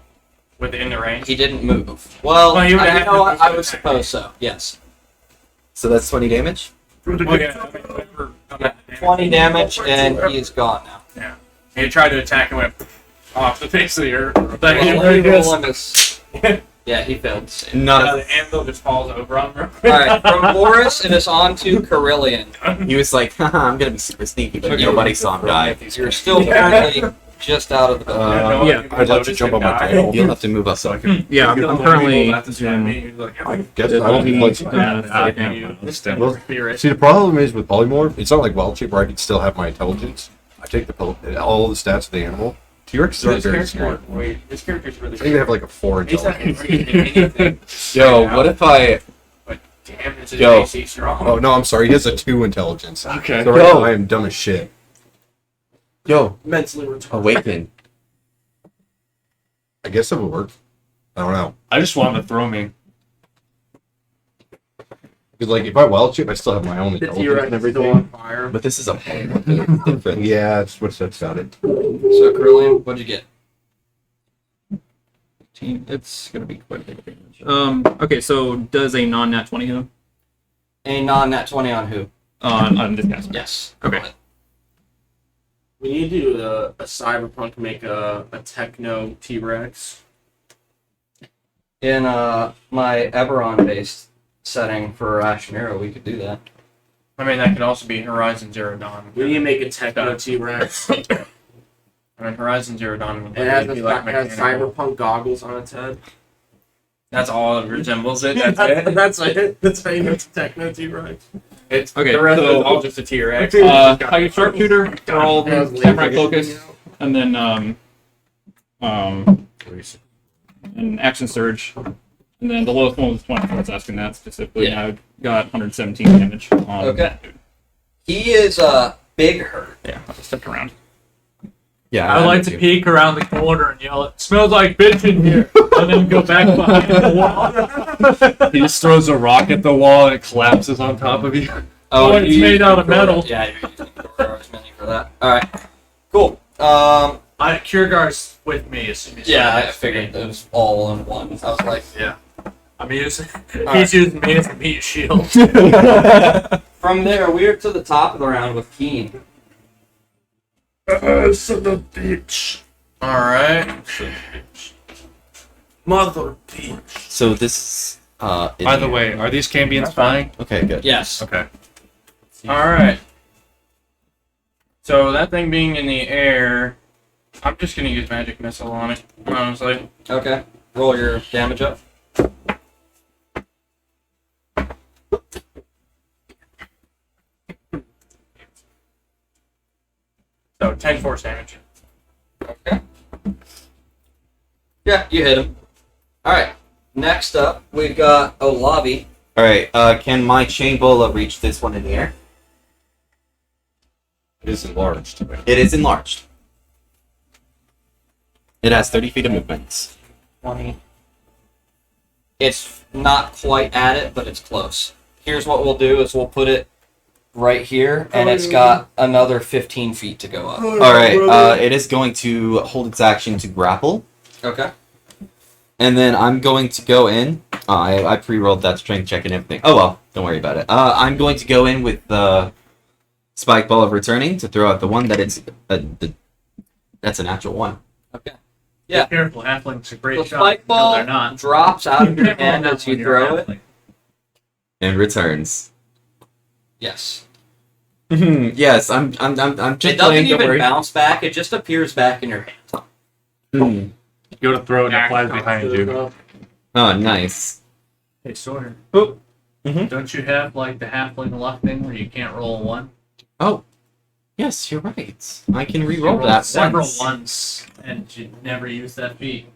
F: within the range.
B: He didn't move. Well,
F: Well, you would have
B: you know
F: to
B: what? I would
F: attack
B: suppose
F: me.
B: so. Yes.
J: So that's 20 damage?
F: Well, yeah, I mean, whatever- I'm at the
B: 20 damage, and he is gone now.
F: He tried to attack and went off the face of the earth.
A: Thank you.
B: Well, let me roll on this. Yeah, he failed. to save.
J: None
F: The anvil just falls over on him.
B: Alright, from Boris, it is on to Carillion.
J: of. He was like, haha, I'm gonna be super sneaky, but nobody saw him die.
B: You're still currently just out of the building.
G: Yeah, I'd like to jump on my tail.
J: You'll have to move up.
K: Yeah, I'm currently.
G: I guess I don't think like. Well,
A: Spirit.
G: see, the problem is with polymorph, it's not like wild shape where I can still have my intelligence. I take all the stats of the animal. T-Rex is not very smart.
F: Wait, this character's really
G: I think they have like a 4
F: He's not
G: intelligence.
F: anything.
J: Yo, what if I.
F: Damn, it's his
J: Yo.
F: AC strong.
G: Oh no, I'm sorry. He has a 2 intelligence.
K: Okay.
G: So right now I am dumb as shit.
J: Yo,
H: Mentally retarded.
J: awaken.
G: I guess it would work. I don't know.
K: I just want him to throw me.
G: Because like if I wild shape, I still have my own
H: The
G: intelligence
H: T-Rex
G: and
H: is still
G: everything.
H: on fire.
J: But this is a.
G: Yeah, that's what that's about it.
B: So, Carillion, what'd you get?
E: It's gonna be quite a big damage. Okay, so does a non-nat 20 hit him?
B: A non-nat 20 on who?
E: On this guy.
B: Yes.
E: Okay.
H: We need to do a cyberpunk make a techno T-Rex.
B: In my Eberron-based setting for Ashnero, we could do that.
F: I mean, that could also be Horizon Zero Dawn.
H: We need to make a techno T-Rex.
F: I mean, Horizon Zero Dawn would
H: It has,
F: be like
H: has
F: mechanical.
H: cyberpunk goggles on its head.
E: That's all it resembles it. That's it.
H: That's it. That's how you know it's a Techno T-Rex.
E: It's
F: Okay,
E: the rest
F: so-
E: is all just a T-Rex.
F: Target sharpshooter, they're all samurai focus, and then an action surge, and then the lowest one was 20. I was asking that specifically.
B: Yeah.
F: I got 117 damage. On
B: Okay. He is big hurt.
F: Yeah, I stepped around.
J: Yeah,
A: I like to peek around the corner and yell, "It smells like bitch in here," and then go back behind the wall.
K: He just throws a rock at the wall and it collapses on top of you.
A: Oh, it's made out of metal.
B: Yeah, you're using Gorgar's mini for that. Alright. Cool.
A: Kiergar's with me as soon as
B: Yeah, I figured it was all in one. I was like,
A: I'm using.
B: Alright.
A: He's using me as a meat shield.
B: from there, we're to the top of the round with Keen.
H: Son of a bitch.
E: Alright.
H: Mother bitch.
J: So this.
K: By the way, are these Cambions flying?
J: Okay, good.
B: Yes.
K: Okay.
E: Alright. So that thing being in the air, I'm just gonna use magic missile on it, honestly.
B: Okay. Roll your damage up.
E: So 10 force damage.
B: Okay. Yeah, you hit him. Alright. Next up, we've got Olavi.
J: Alright, can my chain bola reach this one in the air?
G: It is enlarged.
J: It is enlarged. It has 30 feet of movement.
B: 20. It's not quite at it, but it's close. Here's what we'll do is we'll put it right here, and it's got another 15 feet to go up.
J: Alright, it is going to hold its action to grapple.
B: Okay.
J: And then I'm going to go in. I pre-rolled that strength check and everything. Oh well, don't worry about it. I'm going to go in with the spike ball of returning to throw out the one that it's that's a natural one.
B: Okay.
A: Be
B: Yeah.
A: careful, halflings are great
B: The
A: shot.
B: spike
A: No,
B: ball
A: they're not.
B: drops out of your
A: Careful
B: hand
A: enough
B: as you
A: when you're a
B: throw it.
A: halfling.
J: And returns.
B: Yes.
J: Yes, I'm just
B: It doesn't
J: playing, don't
B: even
J: worry.
B: bounce back. It just appears back in your hand.
J: Hmm.
K: You go to throw it and it flies behind you.
J: Oh, nice.
A: Hey, Sawyer.
J: Oh. Mhm.
A: Don't you have like the halfling luck thing where you can't roll a one?
J: Oh, yes, you're right. I can
A: You
J: re-roll
A: rolled
J: that
A: several
J: once.
A: ones, and you never use that feat.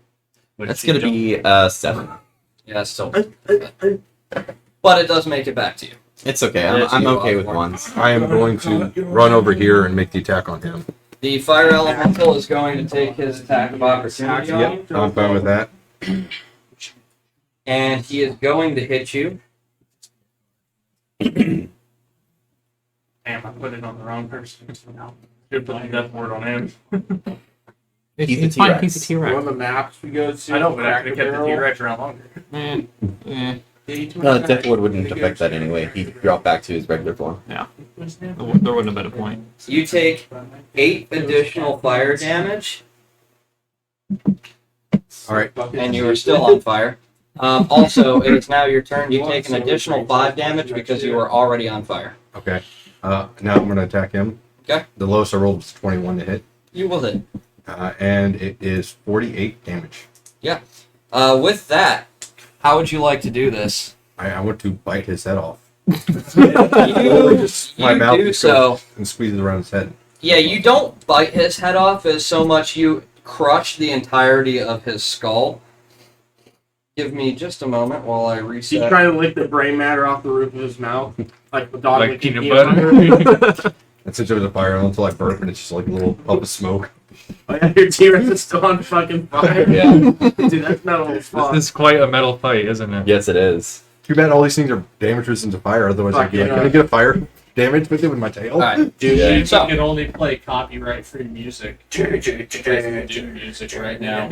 A: Which
J: That's
A: you
J: gonna
A: don't-
J: be 7.
B: Yeah, still. But it does make it back to you.
J: It's okay.
B: It's
J: I'm
B: you,
J: okay with
B: Osborne.
J: ones.
G: I am going to run over here and make the attack on him.
B: The fire elemental is going to take his attack of opportunity on you,
G: Yep, I'm fine with that.
B: and he is going to hit you.
E: Damn, I put it on the wrong person. Should put the death word on him.
J: He's a
F: It's fine,
J: T-Rex.
F: he's a T-Rex.
H: One of the maps we go to.
E: I know, but I could have kept the
H: Cracker
E: T-Rex around longer.
J: Deathwood wouldn't affect that anyway. He'd drop back to his regular form.
F: There wouldn't have been a point.
B: You take 8 additional fire damage,
G: All right.
B: and you are still on fire. Also, it is now your turn. You take an additional 5 damage because you were already on fire.
G: Okay. Now I'm going to attack him.
B: Okay.
G: The lowest I rolled was 21 to hit.
B: You will hit.
G: And it is 48 damage.
B: With that, how would you like to do this?
G: I want to bite his head off.
B: You
G: My mouth
B: do
G: just
B: so.
G: goes and squeeze it around his head.
B: Yeah, you don't bite his head off as so much you crush the entirety of his skull. Give me just a moment while I
H: He's
B: reset.
H: trying to lick the brain matter off the roof of his mouth, like the dog
K: Like
H: licking
K: peanut
H: butter.
G: And since it was a fire until I burp and it's just like a little puff of smoke.
H: Oh, yeah, your T-Rex is still on fucking fire.
B: Yeah.
H: Dude, that's metal as fuck.
K: This is quite a metal fight, isn't it?
J: Yes, it is.
G: Too bad all these things are damage resistant to fire, otherwise I'd be like,
H: Fuck
G: can I
H: yeah.
G: get a fire damage with it with my tail?
B: Alright.
A: Dude,
J: Yeah.
A: you
B: So-
A: can only play copyright-free music. You guys can do music right now.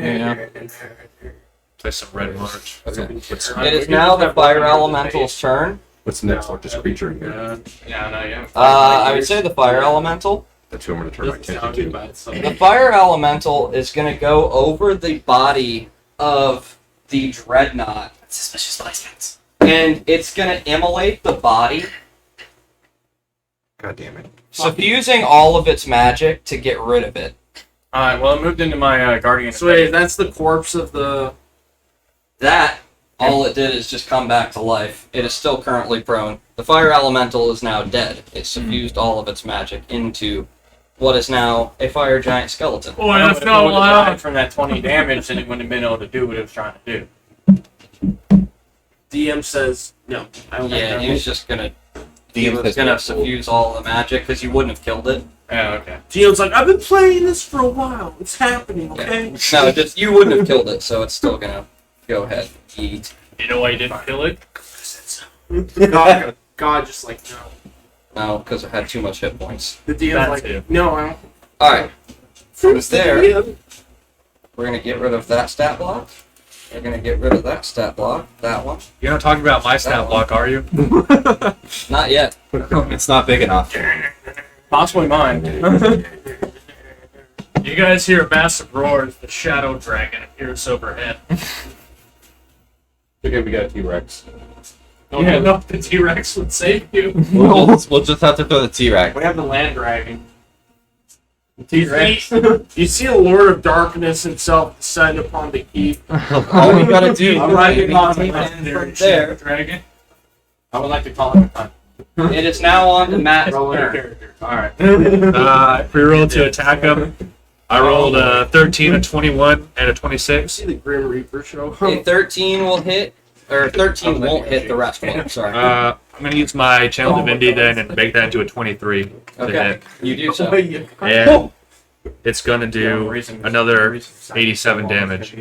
K: Play some Red March.
B: It is now the fire elemental's turn.
G: What's the next largest creature in here?
E: Yeah, no, yeah.
B: I would say the fire elemental.
G: That's who I'm going to turn my attention to.
B: The fire elemental is going to go over the body of the dreadnought,
J: Suspicious placements.
B: and it's going to immolate the body,
G: God damn it.
B: suffusing all of its magic to get rid of it.
E: Alright, well, I moved into my Guardian.
H: So wait, that's the corpse of the...
B: That All it did is just come back to life. It is still currently prone. The fire elemental is now dead. It suffused all of its magic into what is now a fire giant skeleton.
F: Oh, that's not allowed. From that 20 damage, then it wouldn't have been able to do what it was trying to do.
H: DM says no. I don't
B: Yeah,
H: like
B: he
H: that.
B: was just gonna. He was gonna suffuse all the magic because you wouldn't have killed it.
F: Yeah, okay.
H: DM's like, I've been playing this for a while. It's happening, okay?
B: No, just you wouldn't have killed it, so it's still gonna go ahead and eat.
A: You know why you didn't kill it?
H: God, just like, no.
B: No, because it had too much hit points.
H: The DM's
A: That
H: like,
A: too.
H: no, I don't.
B: Alright, from there,
H: DM.
B: we're gonna get rid of that stat block. We're gonna get rid of that stat block. That one.
K: You're not talking about my stat block, are you?
B: Not yet.
J: It's not big enough.
F: Possibly mine.
A: You guys hear a massive roar as the shadow dragon appears overhead.
G: Okay, we got a T-Rex.
A: Yeah, no, the T-Rex would save you.
J: We'll just have to throw the T-Rex.
F: We have the land dragon.
H: T-Rex. You see a Lord of Darkness himself descend upon the keep.
J: All we gotta do
H: I'm writing on
B: from
A: Legendary
B: there,
A: dragon.
F: I would like to call him a
B: it is now on to Matt's
F: roller
B: turn.
F: character. Alright.
K: If we rolled to attack him, I rolled a 13, a 21, and a 26.
H: See the Grim Reaper show.
B: A 13 will hit, or 13 won't hit, the rest will. Sorry.
K: I'm gonna use my Channel Divinity then and make that into a 23 to
B: Okay,
K: hit.
B: you do so.
K: And it's gonna do another 87 damage.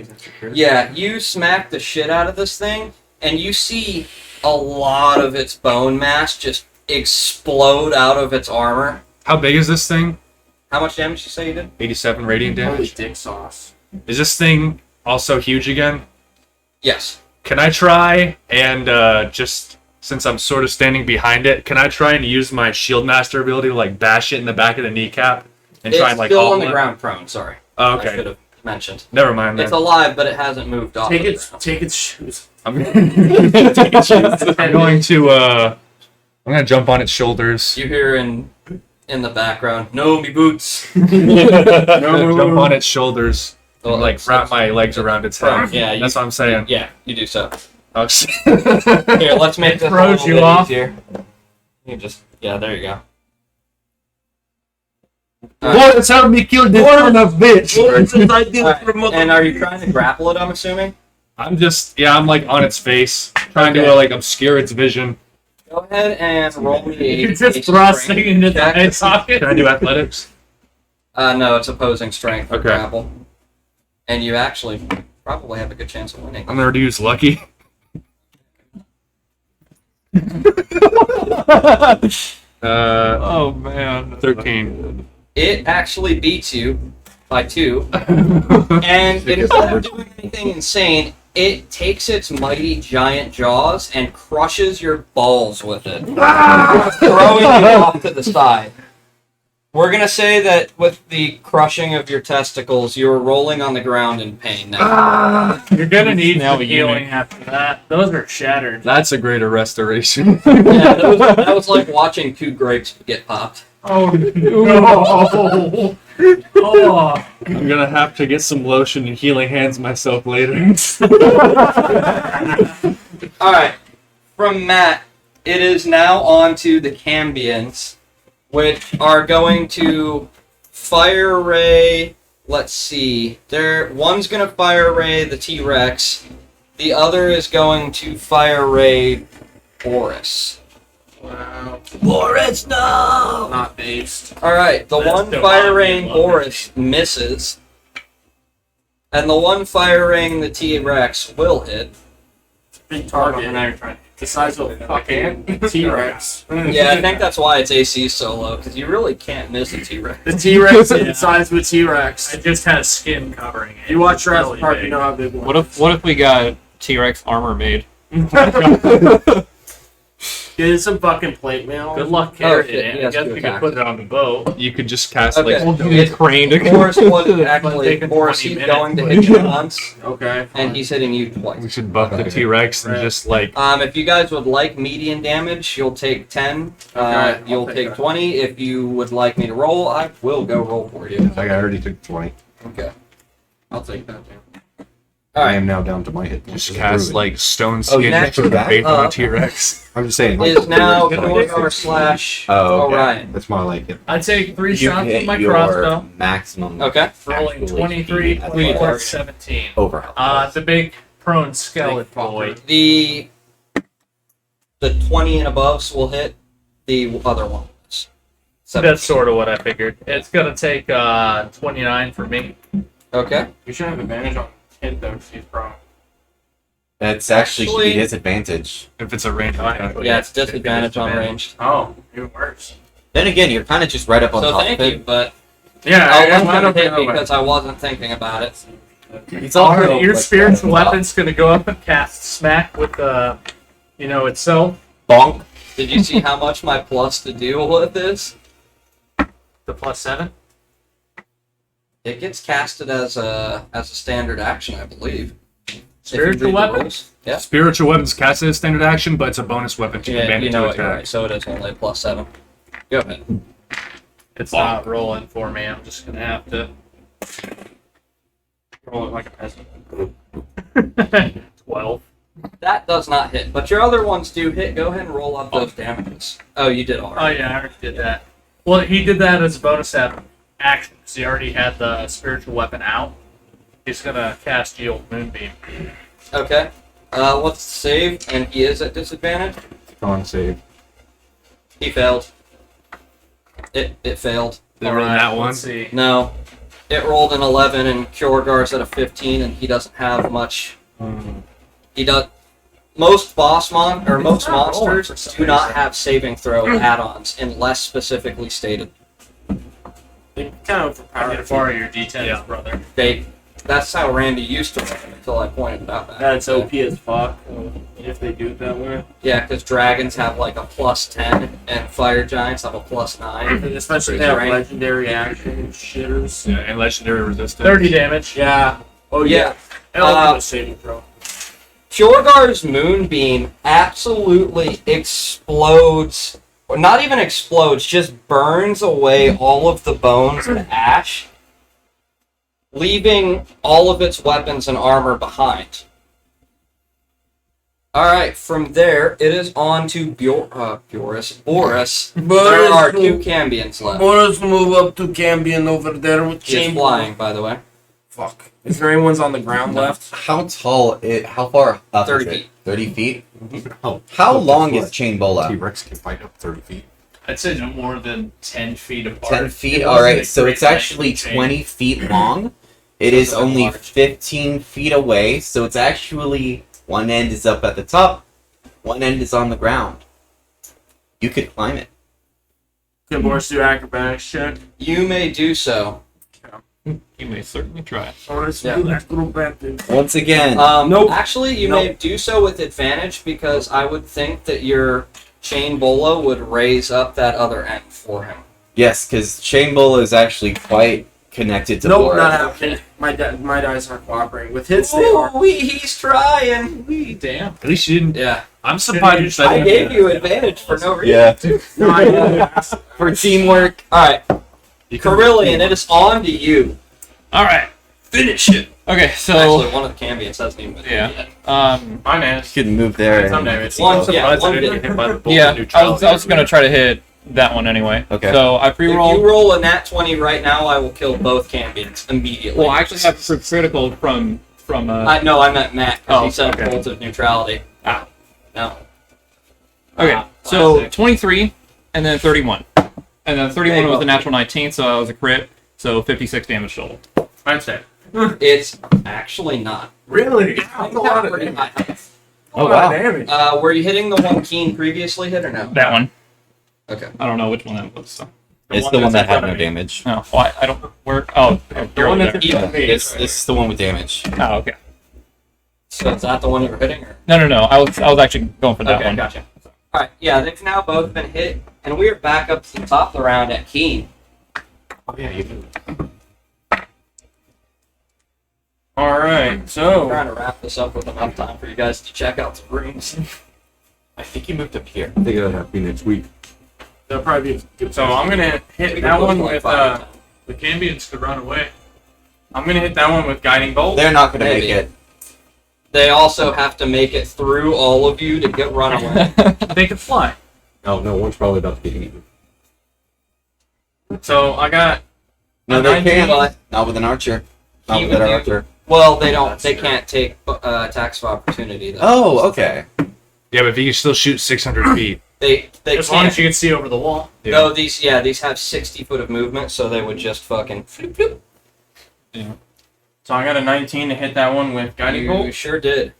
B: Yeah, you smack the shit out of this thing, and you see a lot of its bone mass just explode out of its armor.
K: How big is this thing?
B: How much damage you say you did?
K: 87 radiant
H: Holy
K: damage.
H: dick sauce.
K: Is this thing also huge again?
B: Yes.
K: Can I try and just since I'm sort of standing behind it, can I try and use my Shield Master ability to like bash it in the back of the kneecap and try
B: It's
K: and like
B: still on
K: hobble
B: the
K: it?
B: ground prone, sorry.
K: Oh,
B: I should
K: okay.
B: have mentioned.
K: Never mind then.
B: It's alive, but it hasn't moved off.
H: Take
B: of the
H: its
B: ground.
H: take its shoes.
K: I'm going to I'm gonna jump on its shoulders.
B: You hear in the background, no, me boots.
K: Jump on its shoulders
B: Well,
K: and like
B: it's-
K: wrap my legs around its head.
B: Yeah,
K: That's what I'm saying.
B: Yeah, you do so.
K: Oh,
B: Here, let's make this a
A: throws
B: little
A: you
B: bit
A: off.
B: easier. You just, yeah, there you go.
C: Lawrence, help me kill this son of bitch!
B: Alright, and are you trying to grapple it, I'm assuming?
K: I'm just I'm like on its face, trying to like obscure its vision.
B: Go ahead and roll me a
A: You're just
B: a
A: thrusting
B: strength
A: into the
B: check.
A: head socket.
K: Can I do athletics?
B: No, it's opposing strength for
K: Okay.
B: grapple. And you actually probably have a good chance of winning.
K: I'm gonna use lucky.
C: Oh man.
K: 13.
B: It actually beats you by 2. And instead of doing anything insane, it takes its mighty giant jaws and crushes your balls with it, throwing you off to the side. We're gonna say that with the crushing of your testicles, you're rolling on the ground in pain now.
A: You're gonna need
K: Now
A: some
K: a
A: healing
K: unit.
A: after that. Those are shattered.
K: That's a greater restoration.
B: Yeah, that was like watching 2 grapes get popped.
A: Oh no! Oh,
K: I'm gonna have to get some lotion and healing hands myself later.
B: Alright, from Matt, it is now on to the Cambians, which are going to fire ray. Let's see. One's going to fire ray the T-Rex, the other is going to fire ray Boris.
H: Wow.
B: Boris, no!
H: Not based.
B: Alright, the
A: That's
B: one
A: still
B: fire
A: on
B: raying
A: me,
B: Boris misses, and the one fire raying the T-Rex will hit.
H: Big
F: Now
H: target.
F: you're trying.
H: The size of a fucking T-Rex.
B: Yeah, I think that's why it's AC so low, because you really can't miss a T-Rex.
H: The T-Rex is
A: Yeah.
H: the size of a T-Rex.
A: it just has skin covering it.
H: You watch
A: It's
H: Jurassic
A: really
H: Park,
A: big.
H: you know how big one.
E: What if we got T-Rex armor made?
H: Get some fucking plate mail.
A: Good luck
B: Oh,
A: carrying
B: shit,
A: it.
B: he
A: I
B: has
A: guess
B: to
A: we could
B: attack.
A: put it on the boat.
K: You could just cast
B: Okay.
K: like
B: It's
E: crane to
B: Boris was actually
A: taking
B: Boris.
A: 20
B: He's
A: minutes.
B: going to hit you once,
H: Okay.
B: and he's hitting you
K: we
B: twice.
K: should buff the T-Rex and just like
B: If you guys would like median damage, you'll take 10.
H: Okay,
B: You'll
H: I'll
B: take
H: take
B: 20. If you would like me to roll, I will go roll for you.
G: I already took 20.
B: Okay.
H: I'll take that. Too.
B: Alright.
G: I am now down to my hit points.
K: Just
G: as
K: cast
G: druid.
K: like stone
J: Oh,
K: skin
J: next
K: for the
J: back
K: faith on a
B: up.
K: T-Rex.
G: I'm just saying.
B: Is now
G: Like,
B: Gorgar slash
J: Oh, okay.
B: Orion.
G: That's my like it.
A: I take 3
J: You
A: shots with
J: hit
A: my
J: your
A: crossbow,
J: maximum
B: Okay.
A: rolling
J: actual
A: 23
J: HP
A: plus
J: plus
A: 17.
J: overall.
A: The big prone skeleton boy.
B: The 20 and aboves will hit. The other one.
A: That's sort of what I figured. It's gonna take 29 for me.
B: Okay.
F: You should have advantage on hit though, because he's prone.
J: It's actually should be
B: Actually-
J: his advantage.
K: If it's a range attack.
B: Yeah, it's disadvantage on ranged.
F: Oh, even worse.
J: Then again, you're kind of just right up on
B: So
J: top
B: thank
J: of
B: you,
J: it.
B: but
F: Yeah,
B: I'll
F: I
B: let
F: might
B: him
F: have
B: hit
F: been
B: because I wasn't thinking about it.
J: It's all
A: Alright,
J: good.
A: your
J: Like,
A: spiritual weapon's gonna go up and cast smack with itself.
J: bonk.
B: Did you see how much my plus to deal with is?
A: The +7.
B: It gets casted as a standard action, I believe. If you
A: Spiritual
B: read the
A: weapon?
B: rules. Yeah.
K: Spiritual weapons cast as standard action, but it's a bonus weapon to
B: Yeah,
K: command
B: you
K: it
B: know
K: to
B: what, you're
K: attack.
B: right. So it is only +7. Go ahead.
A: It's not rolling for me. I'm just gonna have to
F: Roll it like a peasant.
A: 12.
B: That does not hit, but your other ones do hit. Go ahead and roll up those damages. Oh, you did
A: Oh
B: already.
A: yeah, I already did that. Well, he did that as a bonus action because he already had the spiritual weapon out. He's gonna cast Yield Moonbeam.
B: Okay. What's the save? And he is at disadvantage.
G: Con save.
B: He failed. It failed.
K: They rolled that one.
A: Let's see.
B: No. It rolled an 11 and Kjorgar's at a 15 and he doesn't have much. He does. Most most
A: not rolling
B: monsters
A: for some
B: do not
A: reason.
B: have saving throw add-ons unless specifically stated.
F: They kind of
A: I need to
F: overpowered.
A: borrow your D10, brother.
B: That's how Randy used to run until I pointed it out.
F: That's OP as fuck if they do it that way.
B: Yeah, because dragons have like a +10 and fire giants have a +9.
F: And especially if
B: Crazy
F: they have
B: range.
F: legendary action shitters.
K: Yeah, and legendary resistance.
A: 30 damage.
F: Yeah. Oh
B: Yeah.
F: yeah. I'll saving throw.
B: Kjorgar's moonbeam absolutely explodes, or not even explodes, just burns away all of the bones and ash, leaving all of its weapons and armor behind. Alright, from there, it is on to Boris. There are 2 Cambions left.
H: Boris move up to Cambion over there with
B: He is
H: chain.
B: flying, by the way.
F: Fuck. Is there anyone's on the ground left?
J: How tall? How far up?
B: 30
J: is it?
B: feet.
J: 30 feet.
G: Oh,
J: How
G: that's
J: long
G: what
J: is Chain Bola?
G: T-Rex can fight up 30 feet.
A: I'd say no more than 10 feet apart.
J: 10 feet.
A: It
J: All
A: wasn't
J: right,
A: a
J: so
A: great
J: it's actually
A: length of chain.
J: 20 feet long. It is
B: Those are
J: only
B: large.
J: 15 feet away, so it's actually one end is up at the top, one end is on the ground. You could climb it.
F: Can Boris do acrobatics check?
B: You may do so.
K: You may certainly try.
F: Boris
B: Yeah.
F: do acrobatics.
J: Once again,
F: Nope.
B: Actually, you
F: Nope.
B: may do so with advantage because I would think that your chain bola would raise up that other end for him.
J: yes, because Chain Bola is actually quite connected to
F: Nope,
J: Boris.
F: not happening. My dice aren't cooperating. With hits, they are.
B: Ooh, he's trying.
A: Damn.
K: At least you didn't.
B: Yeah,
K: I'm surprised that
B: I gave you advantage for no reason.
J: Yeah,
F: No, I know.
J: for teamwork.
B: All right, Carillion, it is on to you.
E: All right.
B: Finish it.
E: Okay, so
B: Actually, one of the Cambions hasn't even been hit
E: yeah.
B: yet.
F: Mine is.
J: You could move there.
F: Some
J: and-
F: damage.
B: One,
K: I'm
B: yeah,
K: surprised I
B: one
K: didn't
B: hit.
K: get hit by the bolt
E: Yeah,
K: of
E: I
K: neutrality.
E: was gonna try to hit that one anyway.
J: Okay.
E: So I
B: If you
E: pre-rolled.
B: roll a nat 20 right now, I will kill both Cambions immediately.
E: Well, I actually have critical from
B: No, I meant Matt because
E: Oh,
B: he said
E: okay.
B: bolt of neutrality.
E: Ah.
B: No.
E: Okay, so
B: classic.
E: 23 and then 31. And then 31
B: Hey,
E: was
B: well.
E: a natural 19, so that was a crit. So 56 damage total.
F: I'd say.
B: It's actually not.
F: Really?
B: You have pretty high health.
J: Oh wow.
F: Damage.
B: Were you hitting the one Keen previously hit or no?
E: That one.
B: Okay.
E: I don't know which one that was. So.
J: It's the one
E: that's
J: that
E: in
J: had
E: front
J: no
E: of me.
J: damage.
E: No, well, I don't. Where? Oh, you're
F: one
E: over
F: that's
E: there.
B: Yeah.
J: This is the one with damage.
E: Oh, okay.
B: So is that the one you were hitting? Or?
E: No. I was actually going for that
B: Okay,
E: one.
B: gotcha. Alright, yeah, they've now both been hit, and we are back up to the top of the round at Keen.
G: Oh yeah, you can.
F: Alright,
B: I'm
F: so.
B: trying to wrap this up with enough time for you guys to check out some rooms.
J: I think you moved up here.
G: I think that'll happen next week.
F: They'll probably be good. So I'm gonna
B: We
F: hit
B: can
F: that
B: look
F: one
B: like
F: with
B: five.
A: The Cambions could run away.
F: I'm gonna hit that one with guiding bolt.
J: They're not gonna
B: Maybe.
J: make it.
B: They also have to make it through all of you to get run away.
A: They can fly.
G: Oh no, one's probably about to get eaten.
F: So I got.
J: No,
F: a
J: they
F: 19.
J: can't. Not with an archer. Not with
B: Even
J: an
B: you-
J: archer.
B: Well, they don't. They can't take attacks of opportunity. Though.
J: Oh, okay.
K: Yeah, but if you can still shoot 600 feet.
B: They
A: As long
B: can't.
A: as you can see over the wall.
B: No, these have 60 foot of movement, so they would just fucking. Floop, floop.
F: So I got a 19 to hit that one with guiding
B: You
F: bolt.
B: sure did.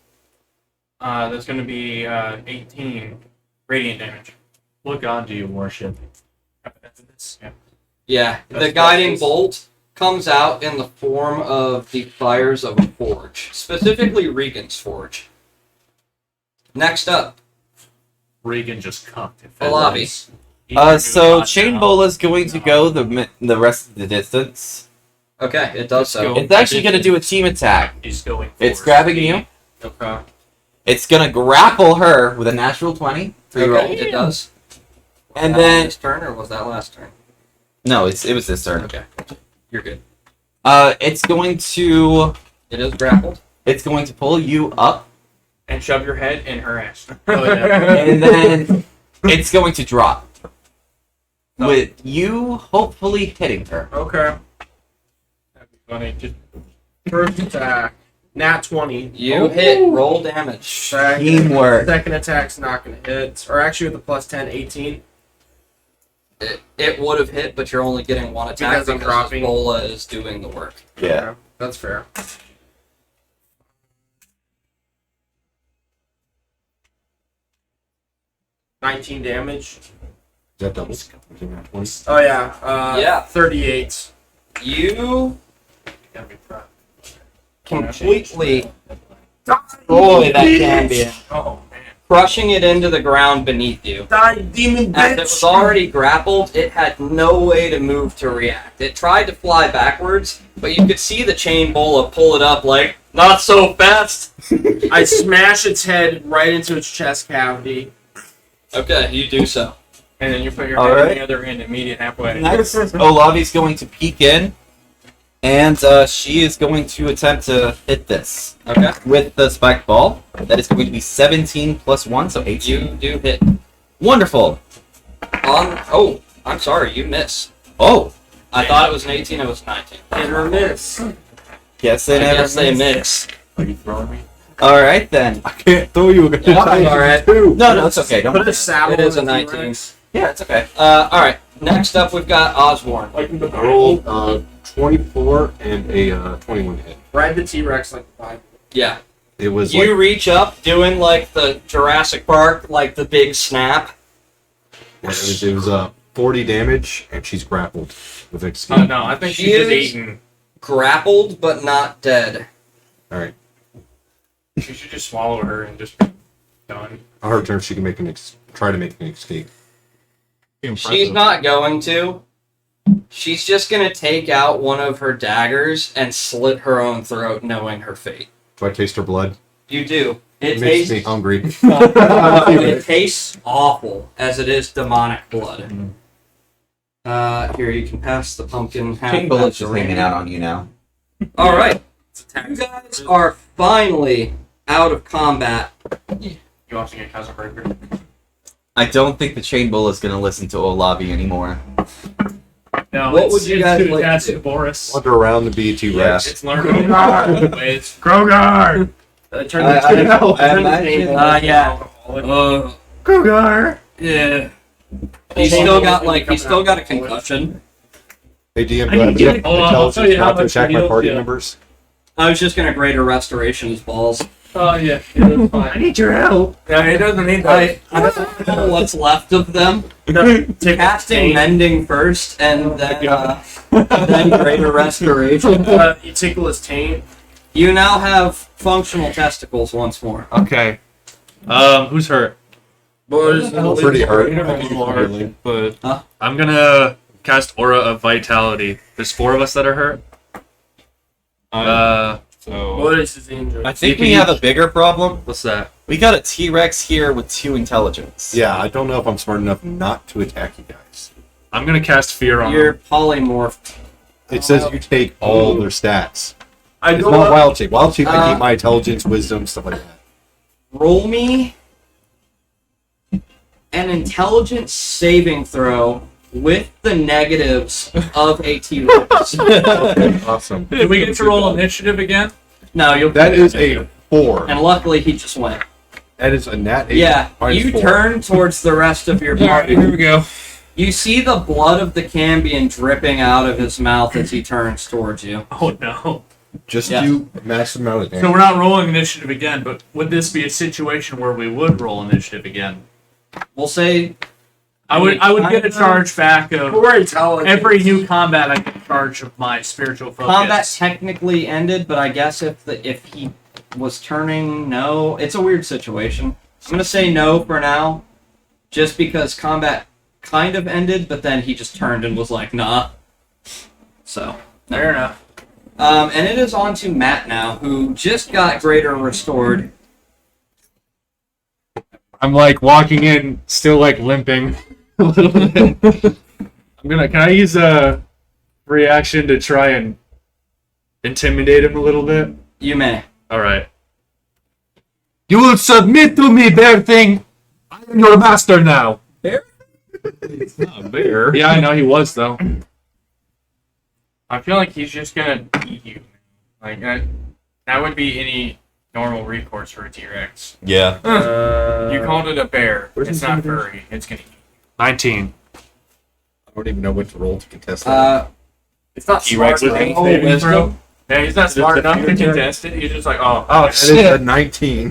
F: That's going to be 18 radiant damage.
A: What god do you worship?
F: Yeah.
B: Yeah, the
A: That's
B: guiding
A: precious.
B: bolt comes out in the form of the fires of a forge, specifically Regan's forge. Next up,
A: Regan just cocked it.
B: Alavi.
J: So Chain Bola is going to go the rest of the distance.
B: Okay, it does so.
J: It's actually going to do a team attack.
A: He's going.
J: It's
A: for
J: grabbing you.
F: Okay.
J: It's going to grapple her with a natural 20.
B: Okay,
J: Reroll.
B: it does.
J: And
B: Was that
J: then
B: this turn or was that last turn?
J: no, it was this turn.
B: Okay, you're good.
J: It's going to
B: It is grappled.
J: pull you up,
F: And shove your head in her ass.
A: Oh, yeah.
J: and then it's going to drop. With you hopefully hitting her.
F: Okay. That'd be funny. Just first attack.
H: Nat 20.
B: You hit. Roll damage.
J: Teamwork.
H: Second attack's not going to hit. Or actually, with the plus 10, 18.
B: It would have hit, but you're only getting one attack
H: Because I'm dropping.
B: Bola is doing the work.
J: Yeah.
H: That's fair. $19 damage.
G: Is that double? Is it not 20?
H: Oh, yeah.
B: Yeah.
H: 38.
B: You completely destroy that champion,
F: Oh, man.
B: crushing it into the ground beneath you.
H: Die, demon
B: As it was already grappled, it had no way to move to react. It tried to fly backwards, but you could see the chain bola pull it up like, not so fast!
H: I smash its head right into its chest cavity.
B: Okay, you do so.
F: And then you put your
J: All
F: head
J: right.
F: on the other end, immediate halfway.
J: Next, Olavi's going to peek in, and she is going to attempt to hit this
B: Okay.
J: with the spike ball. That is going to be 17 plus 1, so 18.
B: You do hit.
J: Wonderful.
B: Oh, I'm sorry, you miss.
J: Oh,
B: I thought it was an 18, it was 19.
H: Hit or miss.
J: guess
B: I
J: they never
B: guess they
J: missed.
B: miss.
G: Are you throwing me?
J: All right then.
G: I can't throw you again.
B: Alright.
J: No, it's okay. Don't.
H: Put a saddle
B: It is
H: on
B: a
H: the
B: 19.
H: T-Rex.
J: Yeah, it's okay.
B: Alright. Next up, we've got Osborne.
H: Like the
G: I rolled 24 and a 21 hit.
H: Ride the T-Rex like the Bible.
B: Yeah.
G: It was
B: You
G: like
B: reach up, doing like the Jurassic Park, like the big snap.
G: it was 40 damage, and she's grappled with escape.
F: No, I think
B: She
F: she's just
B: is-
F: eaten.
B: Grappled, but not dead.
G: All right.
F: You should just swallow her and just be done.
G: On her turn, she can make try to make an escape.
B: She's not going to. She's just gonna take out one of her daggers and slit her own throat, knowing her fate.
G: Do I taste her blood?
B: You do. It
G: makes
B: tastes.
G: me hungry.
B: It tastes awful, as it is demonic blood. Here, you can pass the pumpkin.
J: Chain Bullet's just hanging out on you now.
B: All right, you guys are finally out of combat.
F: You also get Cousin Breaker.
J: I don't think the Chain Bull is going to listen to Olavi anymore.
A: No,
B: What
A: it's,
B: would you
A: it's
B: guys
A: too
B: like to
A: attached
B: do?
A: to Boris.
G: Wander around the BT Rex.
F: It's learning ways.
A: Grogar!
H: Turn
J: I imagine.
B: Yeah.
A: Grogar! Yeah.
B: He's still got a concussion.
G: Hey DM, do I have enough
A: Hold on, I'll tell
G: intelligence
A: you how
G: not to
A: much
G: attack my
A: heals
G: party
A: you.
G: members?
B: I was just gonna greater restoration his balls.
A: Oh, yeah. That's fine. I need your help.
F: Yeah, he doesn't need
B: I don't know what's left of them. Casting mending first, and then greater restoration.
H: You tickle his taint.
B: You now have functional testicles once more.
K: Okay. Who's hurt?
H: Boris,
G: Pretty hurt.
K: But I'm gonna cast Aura of Vitality. There's 4 of us that are hurt.
F: So
H: Boris is injured.
J: I think we have a bigger problem.
K: What's that?
J: We got a T-Rex here with 2 intelligence.
G: Yeah, I don't know if I'm smart enough not to attack you guys.
K: I'm gonna cast Fear on
B: You're
K: him.
B: polymorphed.
G: It says you take all their stats.
H: I
G: It's
H: go
G: not
H: up.
G: wild shape. Wild shape, I keep my intelligence, wisdom, stuff like that.
B: Roll me an intelligence saving throw with the negatives of a T-Rex.
G: Awesome.
A: Did we get to roll initiative again?
B: No, you'll.
G: That is a 4.
B: And luckily, he just went.
G: That is a nat 8.
B: Yeah,
G: minus
B: you
G: 4.
B: turn towards the rest of your
E: All right,
B: party.
E: here we go.
B: You see the blood of the Cambion dripping out of his mouth as he turns towards you.
A: Oh no.
G: Just
B: Yeah.
G: do massive amount of damage.
A: So we're not rolling initiative again, but would this be a situation where we would roll initiative again?
B: We'll say
A: I would get a charge back of
H: We're intelligent.
A: every new combat. I get charge of my spiritual focus.
B: combat technically ended, but I guess if he was turning, no, it's a weird situation. I'm gonna say no for now, just because combat kind of ended, but then he just turned and was like, nah. So
A: Fair enough.
B: and it is on to Matt now, who just got greater restored.
K: I'm like walking in, still like limping a little bit. Can I use a reaction to try and intimidate him a little bit?
B: You may.
K: All right. You will submit to me, bear thing. I am your master now.
G: It's not a bear.
K: Yeah, I know he was though.
F: I feel like he's just gonna eat you. Like that would be any normal recourse for a T-Rex.
J: Yeah.
F: You called it a bear.
G: where's
F: It's not
G: intimidation?
F: furry. It's gonna eat you.
K: 19.
G: I don't even know what to roll to contest that.
F: It's not
K: T-Rex
F: smart
K: with
F: enough.
K: saving throw?
F: Yeah, he's not smart enough to contest it. He's just like, oh,
K: Oh
G: That is a 19.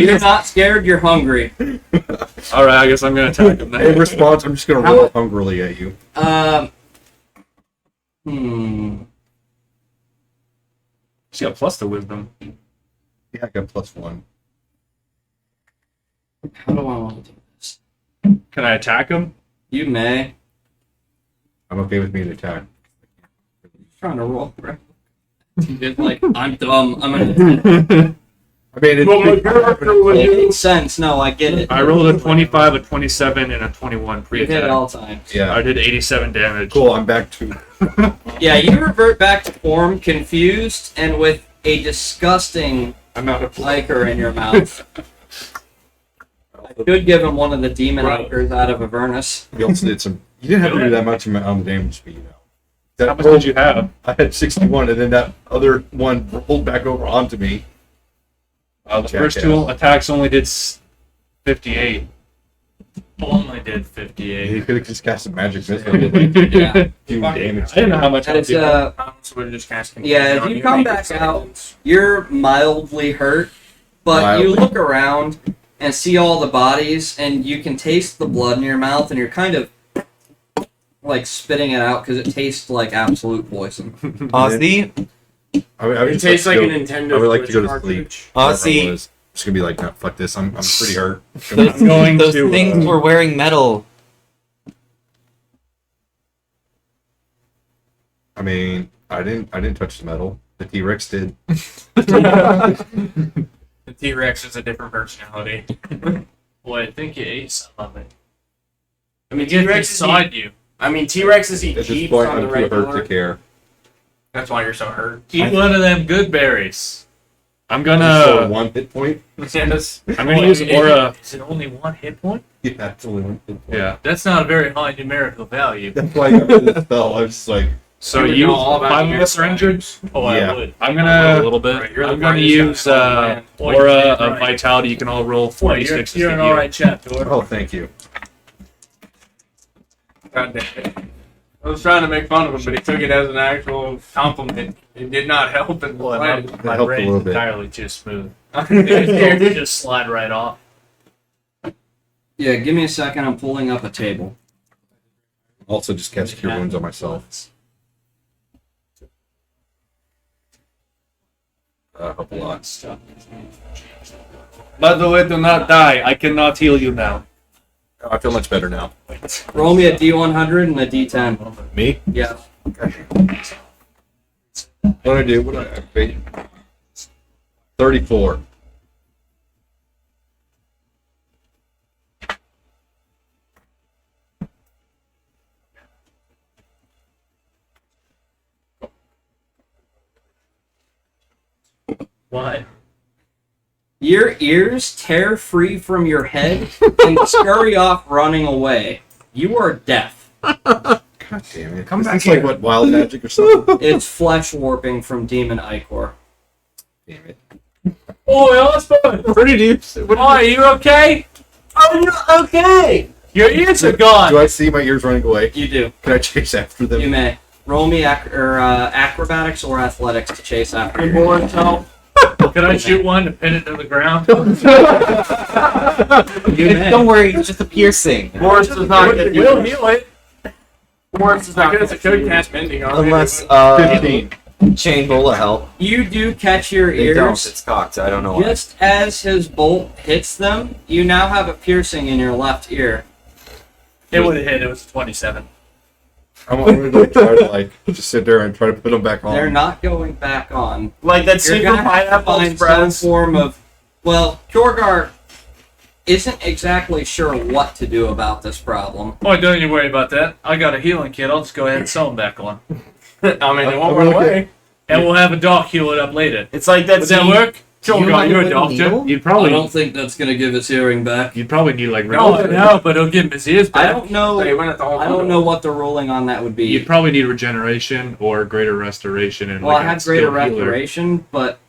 B: You're not scared, you're hungry.
K: All right, I guess I'm gonna attack him
G: In
K: then.
G: response, I'm just gonna
B: How-
G: roll hungrily at you.
K: She got plus the wisdom.
G: Yeah, I got +1.
B: How do I want to do this?
K: Can I attack him?
B: You may.
G: I'm okay with being attacked.
B: Trying to roll. It's like, I'm dumb. I'm gonna.
G: I mean,
H: Well, my character would
B: It
H: do.
B: makes sense. No, I get it.
K: I rolled a 25, a 27, and a 21
B: You hit
K: pre-attack.
B: it all times.
G: yeah.
K: I did 87 damage.
G: Cool, I'm back to.
B: Yeah, you revert back to form, confused, and with a disgusting
G: I'm out of
B: ichor in your mouth. I could give him one of the demon ichors out of Avernus.
G: You also did some. You didn't have to do that much on the damage speed, you know. That
K: How much did you have?
G: I had 61, and then that other one rolled back over onto me.
K: The first two attacks only did 58.
A: Only did
G: You
A: 58.
G: could have just cast some magic missile and did like
B: Yeah.
G: few damage.
K: I didn't know how much
B: And
K: health
B: it's,
K: you had.
F: so we're just casting.
B: Yeah, if you come back out, you're mildly hurt, but you
G: Mildly.
B: look around and see all the bodies, and you can taste the blood in your mouth, and you're kind of like spitting it out because it tastes like absolute poison.
J: Ozzy,
G: I would
H: It
G: just
H: tastes like
G: to
H: a
G: go-
H: Nintendo
G: I would like to
H: Switch
G: go to sleep.
H: cartridge.
J: Ozzy,
G: It's gonna be like, no, fuck this. I'm pretty hurt.
J: those,
K: going
J: those
K: to,
J: things were wearing metal.
G: I mean, I didn't touch the metal. The T-Rex did.
F: The T-Rex is a different personality.
A: Boy, I think you ate some of it.
H: I mean,
A: Get
H: T-Rex
A: beside you.
H: T-Rexes eat
G: At this
H: jeeps
G: point,
H: on the
G: I'm too hurt to
H: regular.
G: care.
F: That's why you're so hurt.
A: Eat one of them good berries.
K: I'm
G: For
K: gonna
G: 1 hit point.
F: Yes.
K: I'm gonna use aura.
A: Is it only one hit point?
G: Yeah, that's only 1 hit point.
K: Yeah.
A: That's not a very high numerical value.
G: That's why I got rid of the spell. I was just like,
K: So
F: You would
K: you
F: know all about
K: five
F: your
K: of us are injured.
A: Oh,
G: Yeah.
A: I would.
K: I'm
A: A
K: gonna
A: little bit.
F: Right, you're the
K: I'm gonna
F: brightest
K: use
F: guy on the land.
K: aura
A: you're
K: of
A: right.
K: vitality. You can all roll
A: Boy,
K: 46
A: you're an
K: to heal.
A: alright chap, Dor.
G: oh, thank you.
F: God damn it. I was trying to make fun of him, but he took it as an actual compliment. It did not help in the
A: Boy, my,
F: slightest.
A: my
G: helped a
A: brain's
G: little bit.
A: entirely too smooth. It just slide right off.
B: Yeah, give me a second. I'm pulling up a table.
G: Also, just cast Cure Wounds on myself. Help a lot.
K: By the way, do not die. I cannot heal you now.
G: I feel much better now.
B: Roll me a D100 and a D10.
G: Me?
B: Yeah.
G: What do I do? What do I activate? 34.
B: Your ears tear free from your head and scurry off running away. You are deaf.
G: God damn it.
K: Come
G: Is
K: back
G: this
K: here.
G: like what, wild magic or something?
B: It's flesh warping from Demon Icor.
G: Damn it.
A: Oi, Osborne!
K: Pretty deep.
A: Oi, are you okay?
B: I'm not okay!
A: Your ears are gone!
G: Do I see my ears running away?
B: You do.
G: Can I chase after them?
B: You may. Roll me acrobatics or athletics to chase after
A: Good
B: your
A: boy, tell. Can I shoot one and pin it to the ground?
B: You may.
J: Don't worry, it's just a piercing.
H: Boris does not get
A: We'll heal it.
H: Boris does
F: I
H: not
F: guess
H: get
F: it could cast mending on me.
J: Unless
G: 15.
J: chain bola help.
B: You do catch your
J: They don't.
B: ears.
J: It's cocked. I don't know why.
B: Just as his bolt hits them, you now have a piercing in your left ear.
A: It would have hit. It was 27.
G: I'm going to try to like just sit there and try to put them back on.
B: They're not going back on.
H: like that
B: You're
H: secret
B: gonna have to
H: pineapple
B: find some
H: express.
B: form of. Well, Kjorgar isn't exactly sure what to do about this problem.
A: Boy, don't you worry about that. I got a healing kit. I'll just go ahead and sew him back on.
F: I mean, it won't
G: I'm
F: run
G: really
F: away.
A: And we'll have a doc heal it up later.
H: It's like that.
A: Would that
H: scene-
A: work? Sure,
J: You
A: God, you're a
J: have a
A: doctor.
J: needle?
C: You'd
B: I
C: probably
B: don't think that's going to give his hearing back.
C: you'd probably need like
A: No, no, but it'll give him his ears
B: I
A: back.
B: don't know.
F: They went at the whole
B: I don't know what the ruling on that would be.
C: You'd probably need regeneration or greater restoration and
B: Well,
C: like
B: I
C: a
B: had greater
C: skilled healer.
B: restoration, but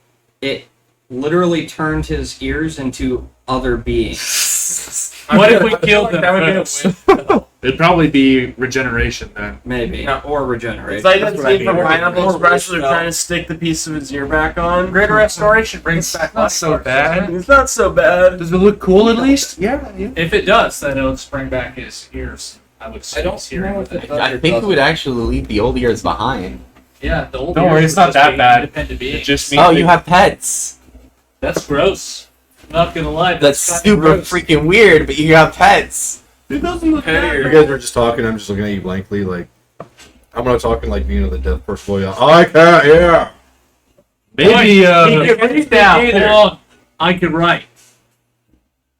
B: it literally turned his ears into other beings.
A: What if we killed them
F: That would be a
A: first?
C: It'd probably be regeneration then.
B: Maybe.
F: No.
B: Or regenerate.
H: It's like that
C: That's what I
H: scene from
C: mean.
H: Pineapple Express where they're
B: No.
H: trying to stick the piece of his ear back on.
A: Greater restoration brings back
K: Not so bad.
H: It's not so bad.
C: Does it look cool at least? Yeah.
A: If it does, then it'll just bring back his ears. I would say
B: I don't
A: his hearing
B: know
A: with
B: if
A: it.
J: I think it would actually leave the old ears behind.
A: Yeah, the old
K: Don't
A: ears
K: worry, it's
A: would
K: not
A: just
K: that
A: be
K: bad.
A: independent
K: It
A: beings.
K: just means
J: Oh,
K: they-
J: you have pets.
A: That's gross. I'm not gonna lie.
J: That's
A: kinda
J: super
A: gross.
J: freaking weird, but you have pets.
A: It doesn't look
F: Pettier.
G: You guys were just talking. I'm just looking at you blankly. Like I'm not talking like the deaf person. Boy, I can't hear.
C: Maybe
A: He can read now.
F: either.
A: Hold on. I can write.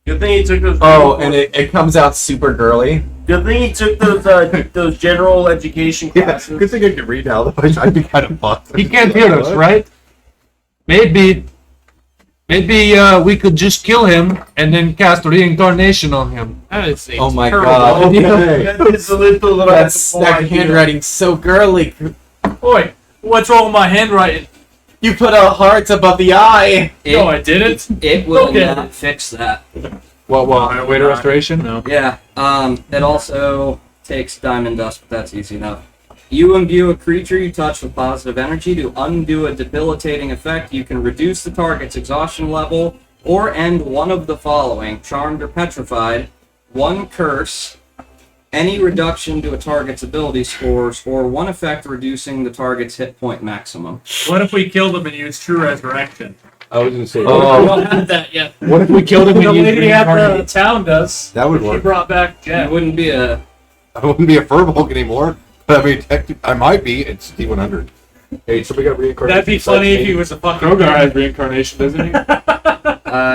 H: Good thing he took those.
J: Oh, and it comes out super girly.
H: Good thing he took those general education
G: Yeah,
H: classes.
G: good thing I can read now. I'd be kind of fucked.
C: he can't hear us, right? Maybe we could just kill him and then cast reincarnation on him.
A: That is
J: Oh my
A: terrible.
J: god.
G: Okay.
H: That is a little that I had
J: That's
H: no
J: that
H: idea.
J: handwriting's so girly.
A: Oi, what's wrong with my handwriting?
J: You put a heart above the eye.
A: No, I didn't.
B: It will
A: Okay.
B: not fix that.
C: What? Weight of restoration? No.
B: Yeah. It also takes diamond dust, but that's easy enough. You imbue a creature you touch with positive energy to undo a debilitating effect. You can reduce the target's exhaustion level or end one of the following: charmed or petrified, one curse, any reduction to a target's ability scores, or one effect reducing the target's hit point maximum.
A: What if we killed him and used true resurrection?
G: I was gonna say.
A: We
J: Oh,
A: don't have that yet.
C: What if we killed him
A: The
C: and used
A: lady at the
C: reincarnation?
A: town does.
G: That would
A: She
G: work.
A: brought back
B: It
A: Jeff.
B: wouldn't be a.
G: I wouldn't be a Furbolg anymore. But I mean, I might be. It's D100. Hey, somebody got reincarnated.
A: That'd be funny if he was a fucking.
C: Krogar has reincarnation, doesn't he?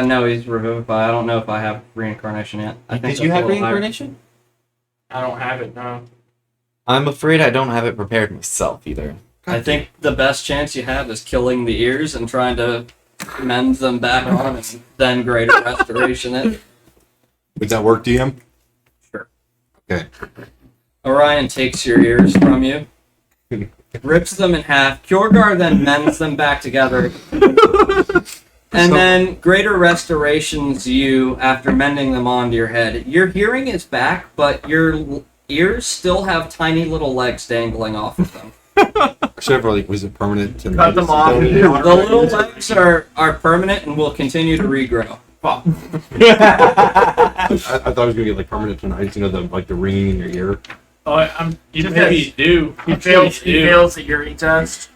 B: No, he's revivify. I don't know if I have reincarnation yet. I think
J: did you
B: that's
J: have
B: a little higher.
J: reincarnation?
F: I don't have it, no.
J: I'm afraid I don't have it prepared myself either.
B: I think the best chance you have is killing the ears and trying to mend them back on and then greater restoration it.
G: Would that work, DM?
B: Sure.
G: Okay.
B: Orion takes your ears from you, rips them in half. Kjorgar then mends them back together. And then greater restorations you after mending them onto your head. Your hearing is back, but your ears still have tiny little legs dangling off of them.
G: Should have like, was it permanent? And
H: Cut them off.
B: The little legs are permanent and will continue to regrow.
G: I thought I was gonna get like permanent tonight. You know, the ringing in your ear.
A: Oh, you maybe do.
H: He
A: You
H: fails
A: do.
H: the hearing test.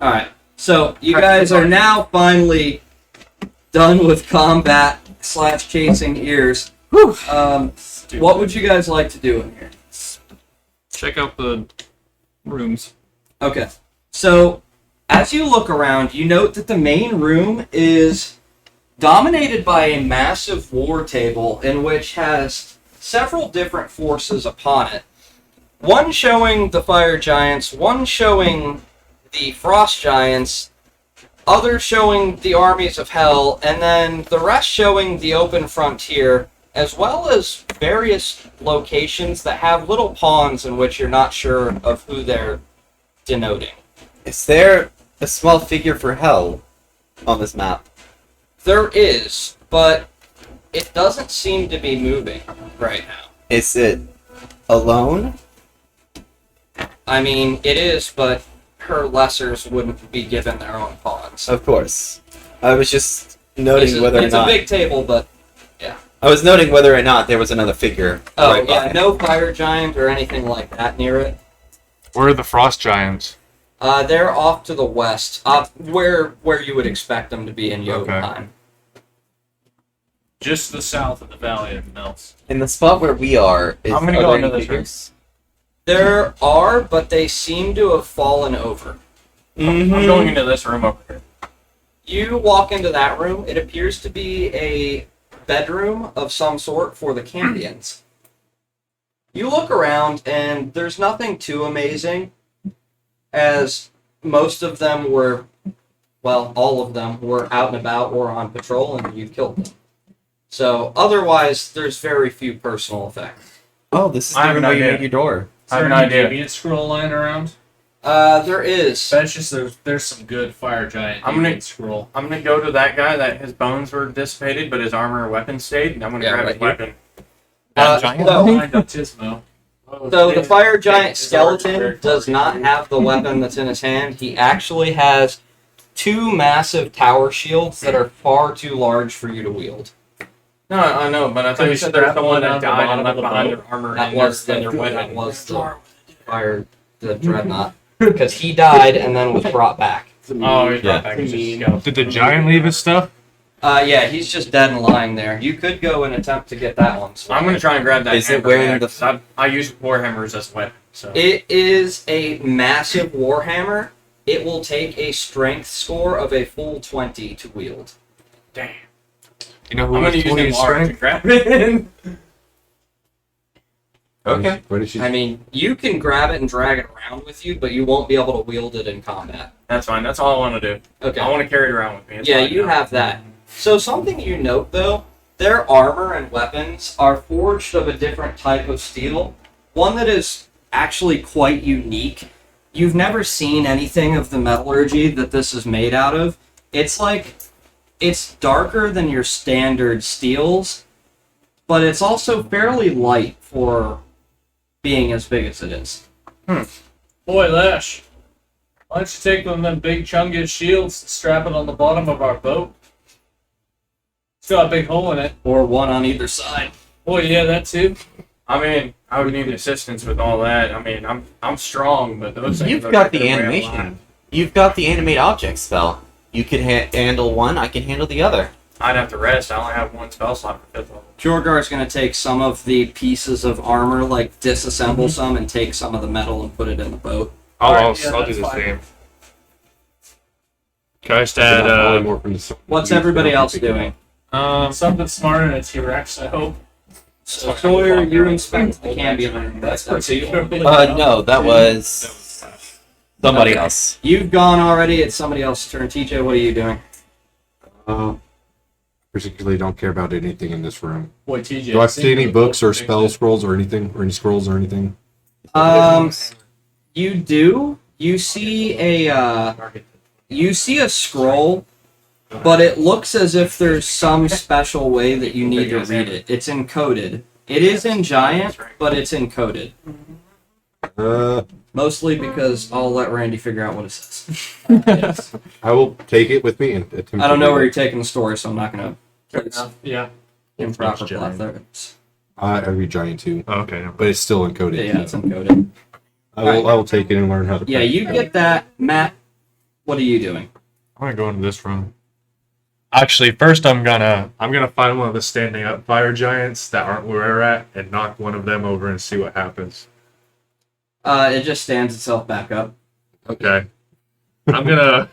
B: Alright, so you guys are now finally done with combat / chasing ears. What would you guys like to do in here?
E: Check out the rooms.
B: Okay, so as you look around, you note that the main room is dominated by a massive war table in which has several different forces upon it. One showing the fire giants, one showing the frost giants, others showing the armies of hell, and then the rest showing the open frontier, as well as various locations that have little pawns in which you're not sure of who they're denoting.
J: Is there a small figure for hell on this map?
B: There is, but it doesn't seem to be moving right now.
J: Is it alone?
B: I mean, it is, but her lessers wouldn't be given their own pawns.
J: Of course. I was just noting whether or
B: It's
J: not.
B: a big table, but
J: I was noting whether or not there was another figure.
B: oh
J: right
B: yeah,
J: by.
B: no fire giant or anything like that near it.
K: Where are the frost giants?
B: They're off to the west, where you would expect them to be in Jotunheim.
A: Just the south of the Valley of Melts.
J: In the spot where we are,
E: I'm gonna
J: are
E: go
J: there
E: into
J: any
E: this room.
J: figures?
B: There are, but they seem to have fallen over.
E: I'm going into this room over here.
B: You walk into that room. It appears to be a bedroom of some sort for the Cambians. You look around, and there's nothing too amazing, as most of them were, well, all of them were out and about or on patrol, and you killed them. So, otherwise, there's very few personal effects.
J: Oh, this is
E: I
J: the
E: have
J: room
E: an
J: where you
E: idea.
J: made your door.
A: Is
E: I have
A: there
E: an
A: any
E: idea.
A: deviant scroll lying around?
B: There is.
A: Bet you there's some good fire giant
E: I'm gonna-
A: deviant scroll.
E: I'm gonna go to that guy that his bones were dissipated, but his armor and weapon stayed, and I'm gonna
B: Yeah,
E: grab
B: right
E: his
B: here.
E: weapon.
B: So,
A: Find a Tismo.
B: So the fire giant
E: His armor's very
B: skeleton does not have the weapon that's in his hand. He actually has two massive tower shields that are far too large for you to wield.
E: No, I know, but I thought
A: So
E: you
A: you
E: said there was
A: strap
E: someone
A: one
E: that
A: on the
E: died and
A: bottom
E: left
A: of the
E: behind
A: boat?
E: their armor
B: That
E: and
B: was
E: their
B: the
E: weapon.
B: that was the dreadnought, because he died and then was brought back.
E: Oh, he's
J: Yeah.
E: brought back. He's just a skeleton.
K: Did the giant leave his stuff?
B: Yeah, he's just dead and lying there. You could go and attempt to get that one.
E: I'm gonna try and grab that.
J: Is it
E: hammer
J: wearing
E: back,
J: the-
E: 'cause I use warhammers as a weapon. So
B: It is a massive warhammer. It will take a strength score of a full 20 to wield.
E: damn.
K: You know
E: I'm
K: who
E: gonna
K: has
E: use
K: 20
E: them large to
K: strength?
E: grab it.
J: Okay.
G: What did she?
B: I mean, you can grab it and drag it around with you, but you won't be able to wield it in combat.
E: That's fine. That's all I want to do.
B: Okay.
E: I want to carry it around with me. It's
B: Yeah,
E: fine
B: you
E: now.
B: have that. So something you note though, their armor and weapons are forged of a different type of steel, one that is actually quite unique. You've never seen anything of the metallurgy that this is made out of. It's darker than your standard steels, but it's also fairly light for being as big as it is.
A: Boy, Lash, why don't you take one of them big chungus shields and strap it on the bottom of our boat? It's got a big hole in it.
B: Or one on either side.
A: Boy, yeah, that too.
E: I mean, I would need assistance with all that. I mean, I'm strong, but those things
J: You've
E: are
J: got
E: gonna
J: the
E: weigh a lot.
J: animation. You've got the animate object spell. You could handle one. I can handle the other.
E: I'd have to rest. I only have one spell slot for 5th level.
B: Jorgar's going to take some of the pieces of armor, like disassemble some, and take some of the metal and put it in the boat.
K: I'll
A: yeah,
K: do
A: that's
K: the
A: fine.
K: same. Can I just
G: I
K: add,
G: got a lot more from this-
B: What's everybody else doing?
A: Something smarter than a T-Rex, I hope.
B: So Sawyer, you inspect the Cambion. That's you.
J: No, that was somebody else.
B: You've gone already. It's somebody else's turn. TJ, what are you doing?
G: Particularly don't care about anything in this room.
A: Boy, TJ.
G: Do I see any books or spell scrolls or anything, or any scrolls or anything?
B: You do. You see a scroll, but it looks as if there's some special way that you need to read it. It's encoded. It is in Giant, but it's encoded. Mostly because I'll let Randy figure out what it says.
A: Yes.
G: I will take it with me and attempt.
B: I don't
G: to
B: know
G: read
B: where
G: it.
B: you're taking the story, so I'm not going
A: Fair
B: to
A: enough. Yeah.
B: improper
K: Giant.
B: plot there.
G: I read giant too,
K: Oh, okay.
G: but it's still encoded.
B: Yeah, it's encoded.
G: I will take it and learn how to.
B: Yeah, you get that. Matt, what are you doing?
K: I'm gonna go into this room. Actually, first I'm gonna find one of the standing up fire giants that aren't where we're at and knock one of them over and see what happens.
B: It just stands itself back up.
K: Okay. I'm gonna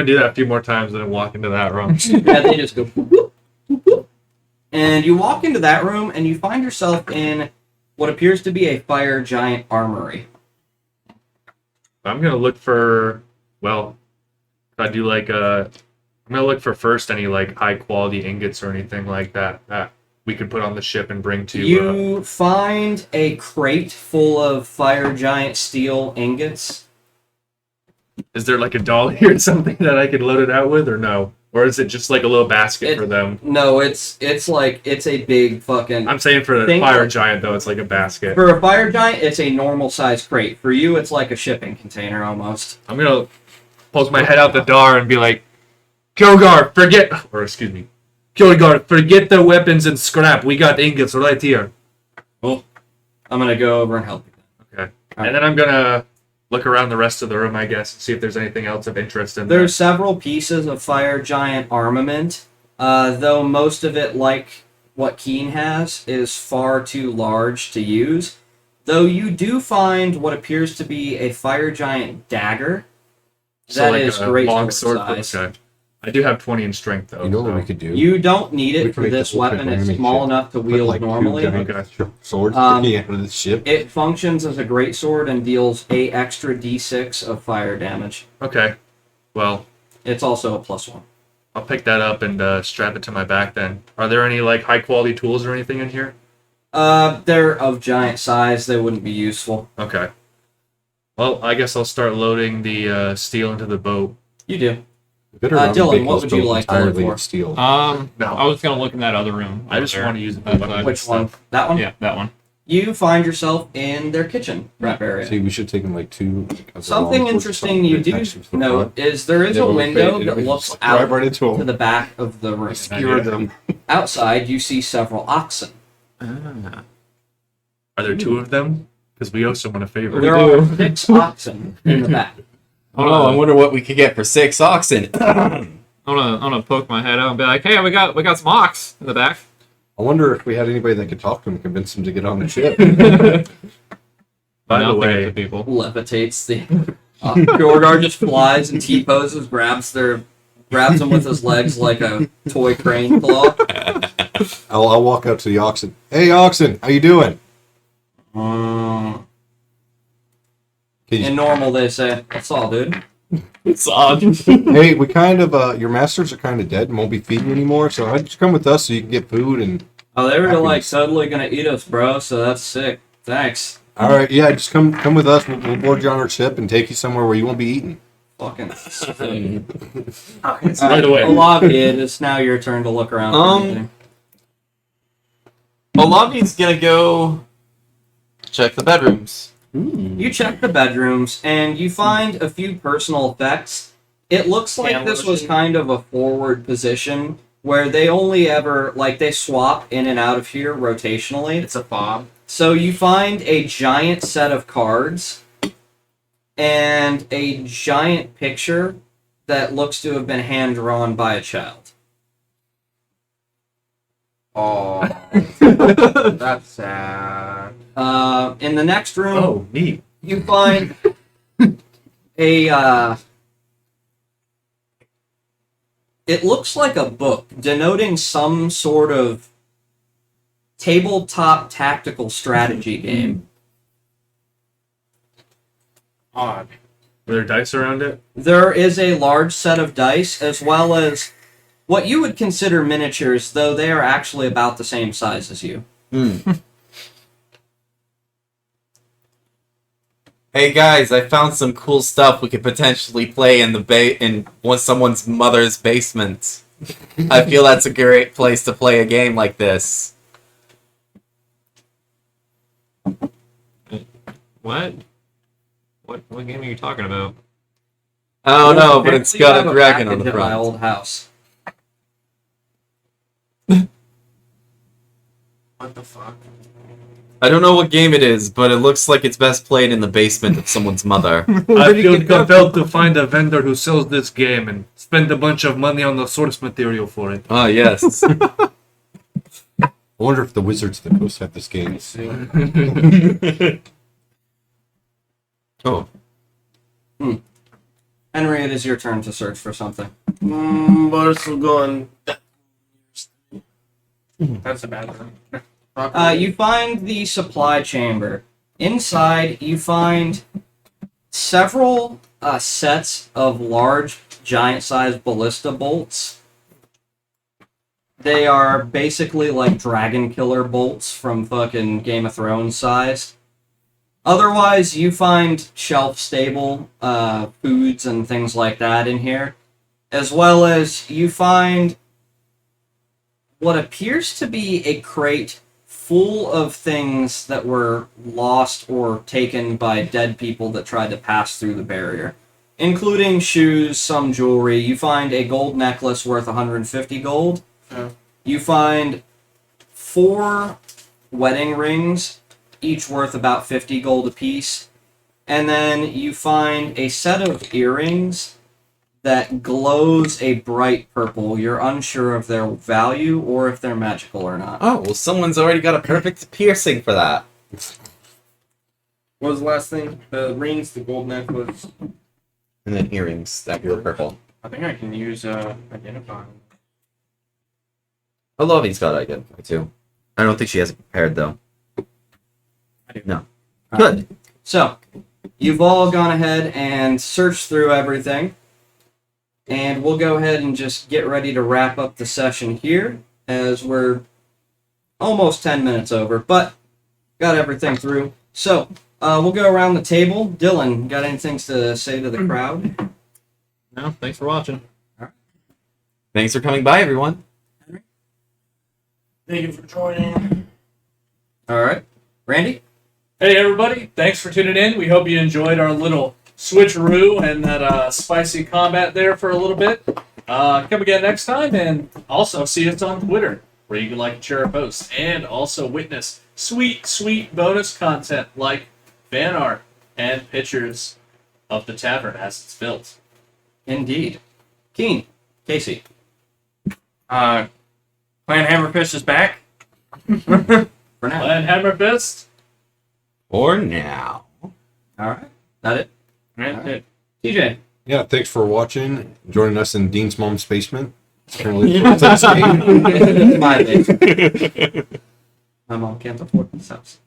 K: do that a few more times and then walk into that room.
B: Yeah, they just go. Whoop, whoop, whoop. And you walk into that room and you find yourself in what appears to be a fire giant armory.
K: I'm gonna look for, well, I do like I'm gonna look for first any like high quality ingots or anything like that that we could put on the ship and bring to.
B: You find a crate full of fire giant steel ingots.
K: Is there like a dolly or something that I could load it out with, or no? Or is it just like a little basket for them?
B: No, it's a big fucking.
K: I'm saying for the
B: Think
K: fire
B: like-
K: giant though, it's like a basket.
B: For a fire giant, it's a normal size crate. For you, it's like a shipping container almost.
K: I'm gonna poke my head out the door and be like, Kilgar, Kilgar, forget the weapons and scrap. We got ingots right here.
B: I'm gonna go over and help you.
K: Okay. And then I'm gonna look around the rest of the room, I guess, and see if there's anything else of interest in there.
B: There's several pieces of fire giant armament, though most of it, like what Keen has, is far too large to use. Though you do find what appears to be a fire giant dagger. That is
K: a
B: great
K: long
B: sword
K: sword.
B: size.
K: Okay. I do have 20 in strength though.
G: You know what
K: so-
G: we could do?
B: You don't need
G: We
B: it
G: could
B: for
G: make
B: this
G: the whole
B: weapon. It's
G: enemy
B: small
G: ship.
B: enough to
G: Put,
B: wield
G: like, two
B: normally.
G: giant
K: Okay.
G: swords
B: Um,
G: sticking out of the ship.
B: It functions as a great sword and deals 8 extra d6 of fire damage.
K: Okay. Well,
B: It's also a +1.
K: I'll pick that up and strap it to my back then. Are there any like high quality tools or anything in here?
B: They're of giant size. They wouldn't be useful.
K: Okay. Well, I guess I'll start loading the steel into the boat.
B: You do.
G: Better
B: Dylan,
G: not make
B: what
G: us
B: would you
G: build
B: like to look
G: entirely
B: for?
G: of steel.
K: No.
E: I was gonna look in that other room.
K: I
E: over
K: just
E: there.
K: want to use the
E: That's
K: weapons.
B: Which one? That one?
E: Yeah, that one.
B: You find yourself in their kitchen prep area.
G: See, we should take them like two.
B: Something interesting you do note is there is a window that looks
G: drive
B: out
G: right into
B: to
G: them.
B: the back of the room.
G: Skewer them.
B: Outside, you see several oxen.
K: Are there 2 of them? Because we owe someone a favor.
B: There are 6 oxen in the back.
D: Oh, I wonder what we could get for 6 oxen.
E: I'm gonna poke my head out and be like, "Hey, we got some ox in the back."
G: I wonder if we had anybody that could talk to them and convince them to get on the ship.
K: By the
E: Nothing
K: way,
E: to people.
B: Levitates the. Jorgar just flies and T-poses, grabs them with his legs like a toy crane claw.
G: I'll walk out to the oxen. Hey, oxen, how you doing? Can you-
B: In normal, they say, "That's all, dude."
D: It's odd.
G: hey, we kind of your masters are kind of dead and won't be feeding you anymore. So why don't you come with us so you can get food and.
B: Oh, they were like
G: Happiness.
B: totally gonna eat us, bro. So that's sick. Thanks.
G: All right, yeah, just come with us. We'll board you on our ship and take you somewhere where you won't be eating.
B: Fucking sick.
K: by the way,
B: Olaviad, it's now your turn to look around. for anything.
D: Olavi's gonna go check the bedrooms.
B: You check the bedrooms and you find a few personal effects. It looks like
F: Hand
B: this was
F: lotion.
B: kind of a forward position where they only ever they swap in and out of here rotationally.
F: It's a fob.
B: So you find a giant set of cards and a giant picture that looks to have been hand drawn by a child.
F: Oh, that's sad.
B: In the next room,
K: oh, neat.
B: you find a it looks like a book denoting some sort of tabletop tactical strategy game.
F: Odd.
K: Were there dice around it?
B: There is a large set of dice as well as what you would consider miniatures, though they are actually about the same size as you.
J: Hey guys, I found some cool stuff we could potentially play in someone's mother's basement. I feel that's a great place to play a game like this.
E: What? What game are you talking about?
J: I don't know, but it's
B: Apparently
J: got
B: you have
J: a dragon on
B: package
J: the
B: at my
J: front.
B: old house.
F: What the fuck?
J: I don't know what game it is, but it looks like it's best played in the basement of someone's mother.
K: I feel compelled to find a vendor who sells this game and spend a bunch of money on the source material for it.
J: Ah, yes.
G: I wonder if the Wizards of the Coast have this game.
J: Oh.
B: Henry, it is your turn to search for something.
H: Where's we going?
F: That's a bad one.
B: You find the supply chamber. Inside, you find several sets of large giant-sized ballista bolts. They are basically like dragon killer bolts from fucking Game of Thrones size. Otherwise, you find shelf-stable foods and things like that in here, as well as you find what appears to be a crate full of things that were lost or taken by dead people that tried to pass through the barrier, including shoes, some jewelry. You find a gold necklace worth 150 gold.
F: Yeah.
B: You find 4 wedding rings, each worth about 50 gold apiece. And then you find a set of earrings that glows a bright purple. You're unsure of their value or if they're magical or not.
D: Oh, well, someone's already got a perfect piercing for that.
F: What was the last thing? The rings, the gold necklace.
D: And then earrings that were purple.
F: I think I can use identify.
D: Oh, Lovey's got identify too. I don't think she has it prepared though.
F: I do.
D: No. Good.
B: So, you've all gone ahead and searched through everything. And we'll go ahead and just get ready to wrap up the session here, as we're almost 10 minutes over, but got everything through. So, we'll go around the table. Dylan, got anything to say to the crowd?
K: No, thanks for watching.
D: Thanks for coming by, everyone.
H: Thank you for joining.
B: Alright. Randy?
A: Hey everybody, thanks for tuning in. We hope you enjoyed our little switcheroo and that spicy combat there for a little bit. Come again next time, and also see us on Twitter, where you can like and share our posts, and also witness sweet, sweet bonus content like fan art and pictures of the tavern as it's built.
B: Indeed. Keen. Casey.
E: Clan Hammerfish is back.
B: For now.
A: And Hammerfist.
D: For now.
B: Alright. That it?
E: Right.
B: Alright. TJ.
G: Yeah, thanks for watching. Joining us in Dean's mom's basement. Apparently, it's this game.
B: My basement. My mom can't afford this house.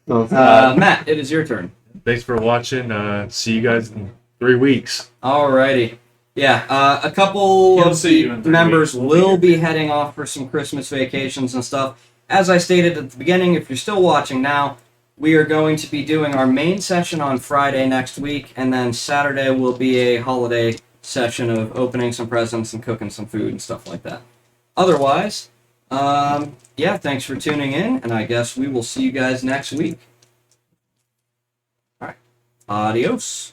B: Matt, it is your turn.
K: Thanks for watching. See you guys in 3 weeks.
B: Alrighty. Yeah, a couple
A: He'll
B: of
A: see you in 3
B: members
A: weeks.
B: will be heading off for some Christmas vacations and stuff. As I stated at the beginning, if you're still watching now, we are going to be doing our main session on Friday next week, and then Saturday will be a holiday session of opening some presents and cooking some food and stuff like that. Otherwise, yeah, thanks for tuning in, and I guess we will see you guys next week. Alright. Adios.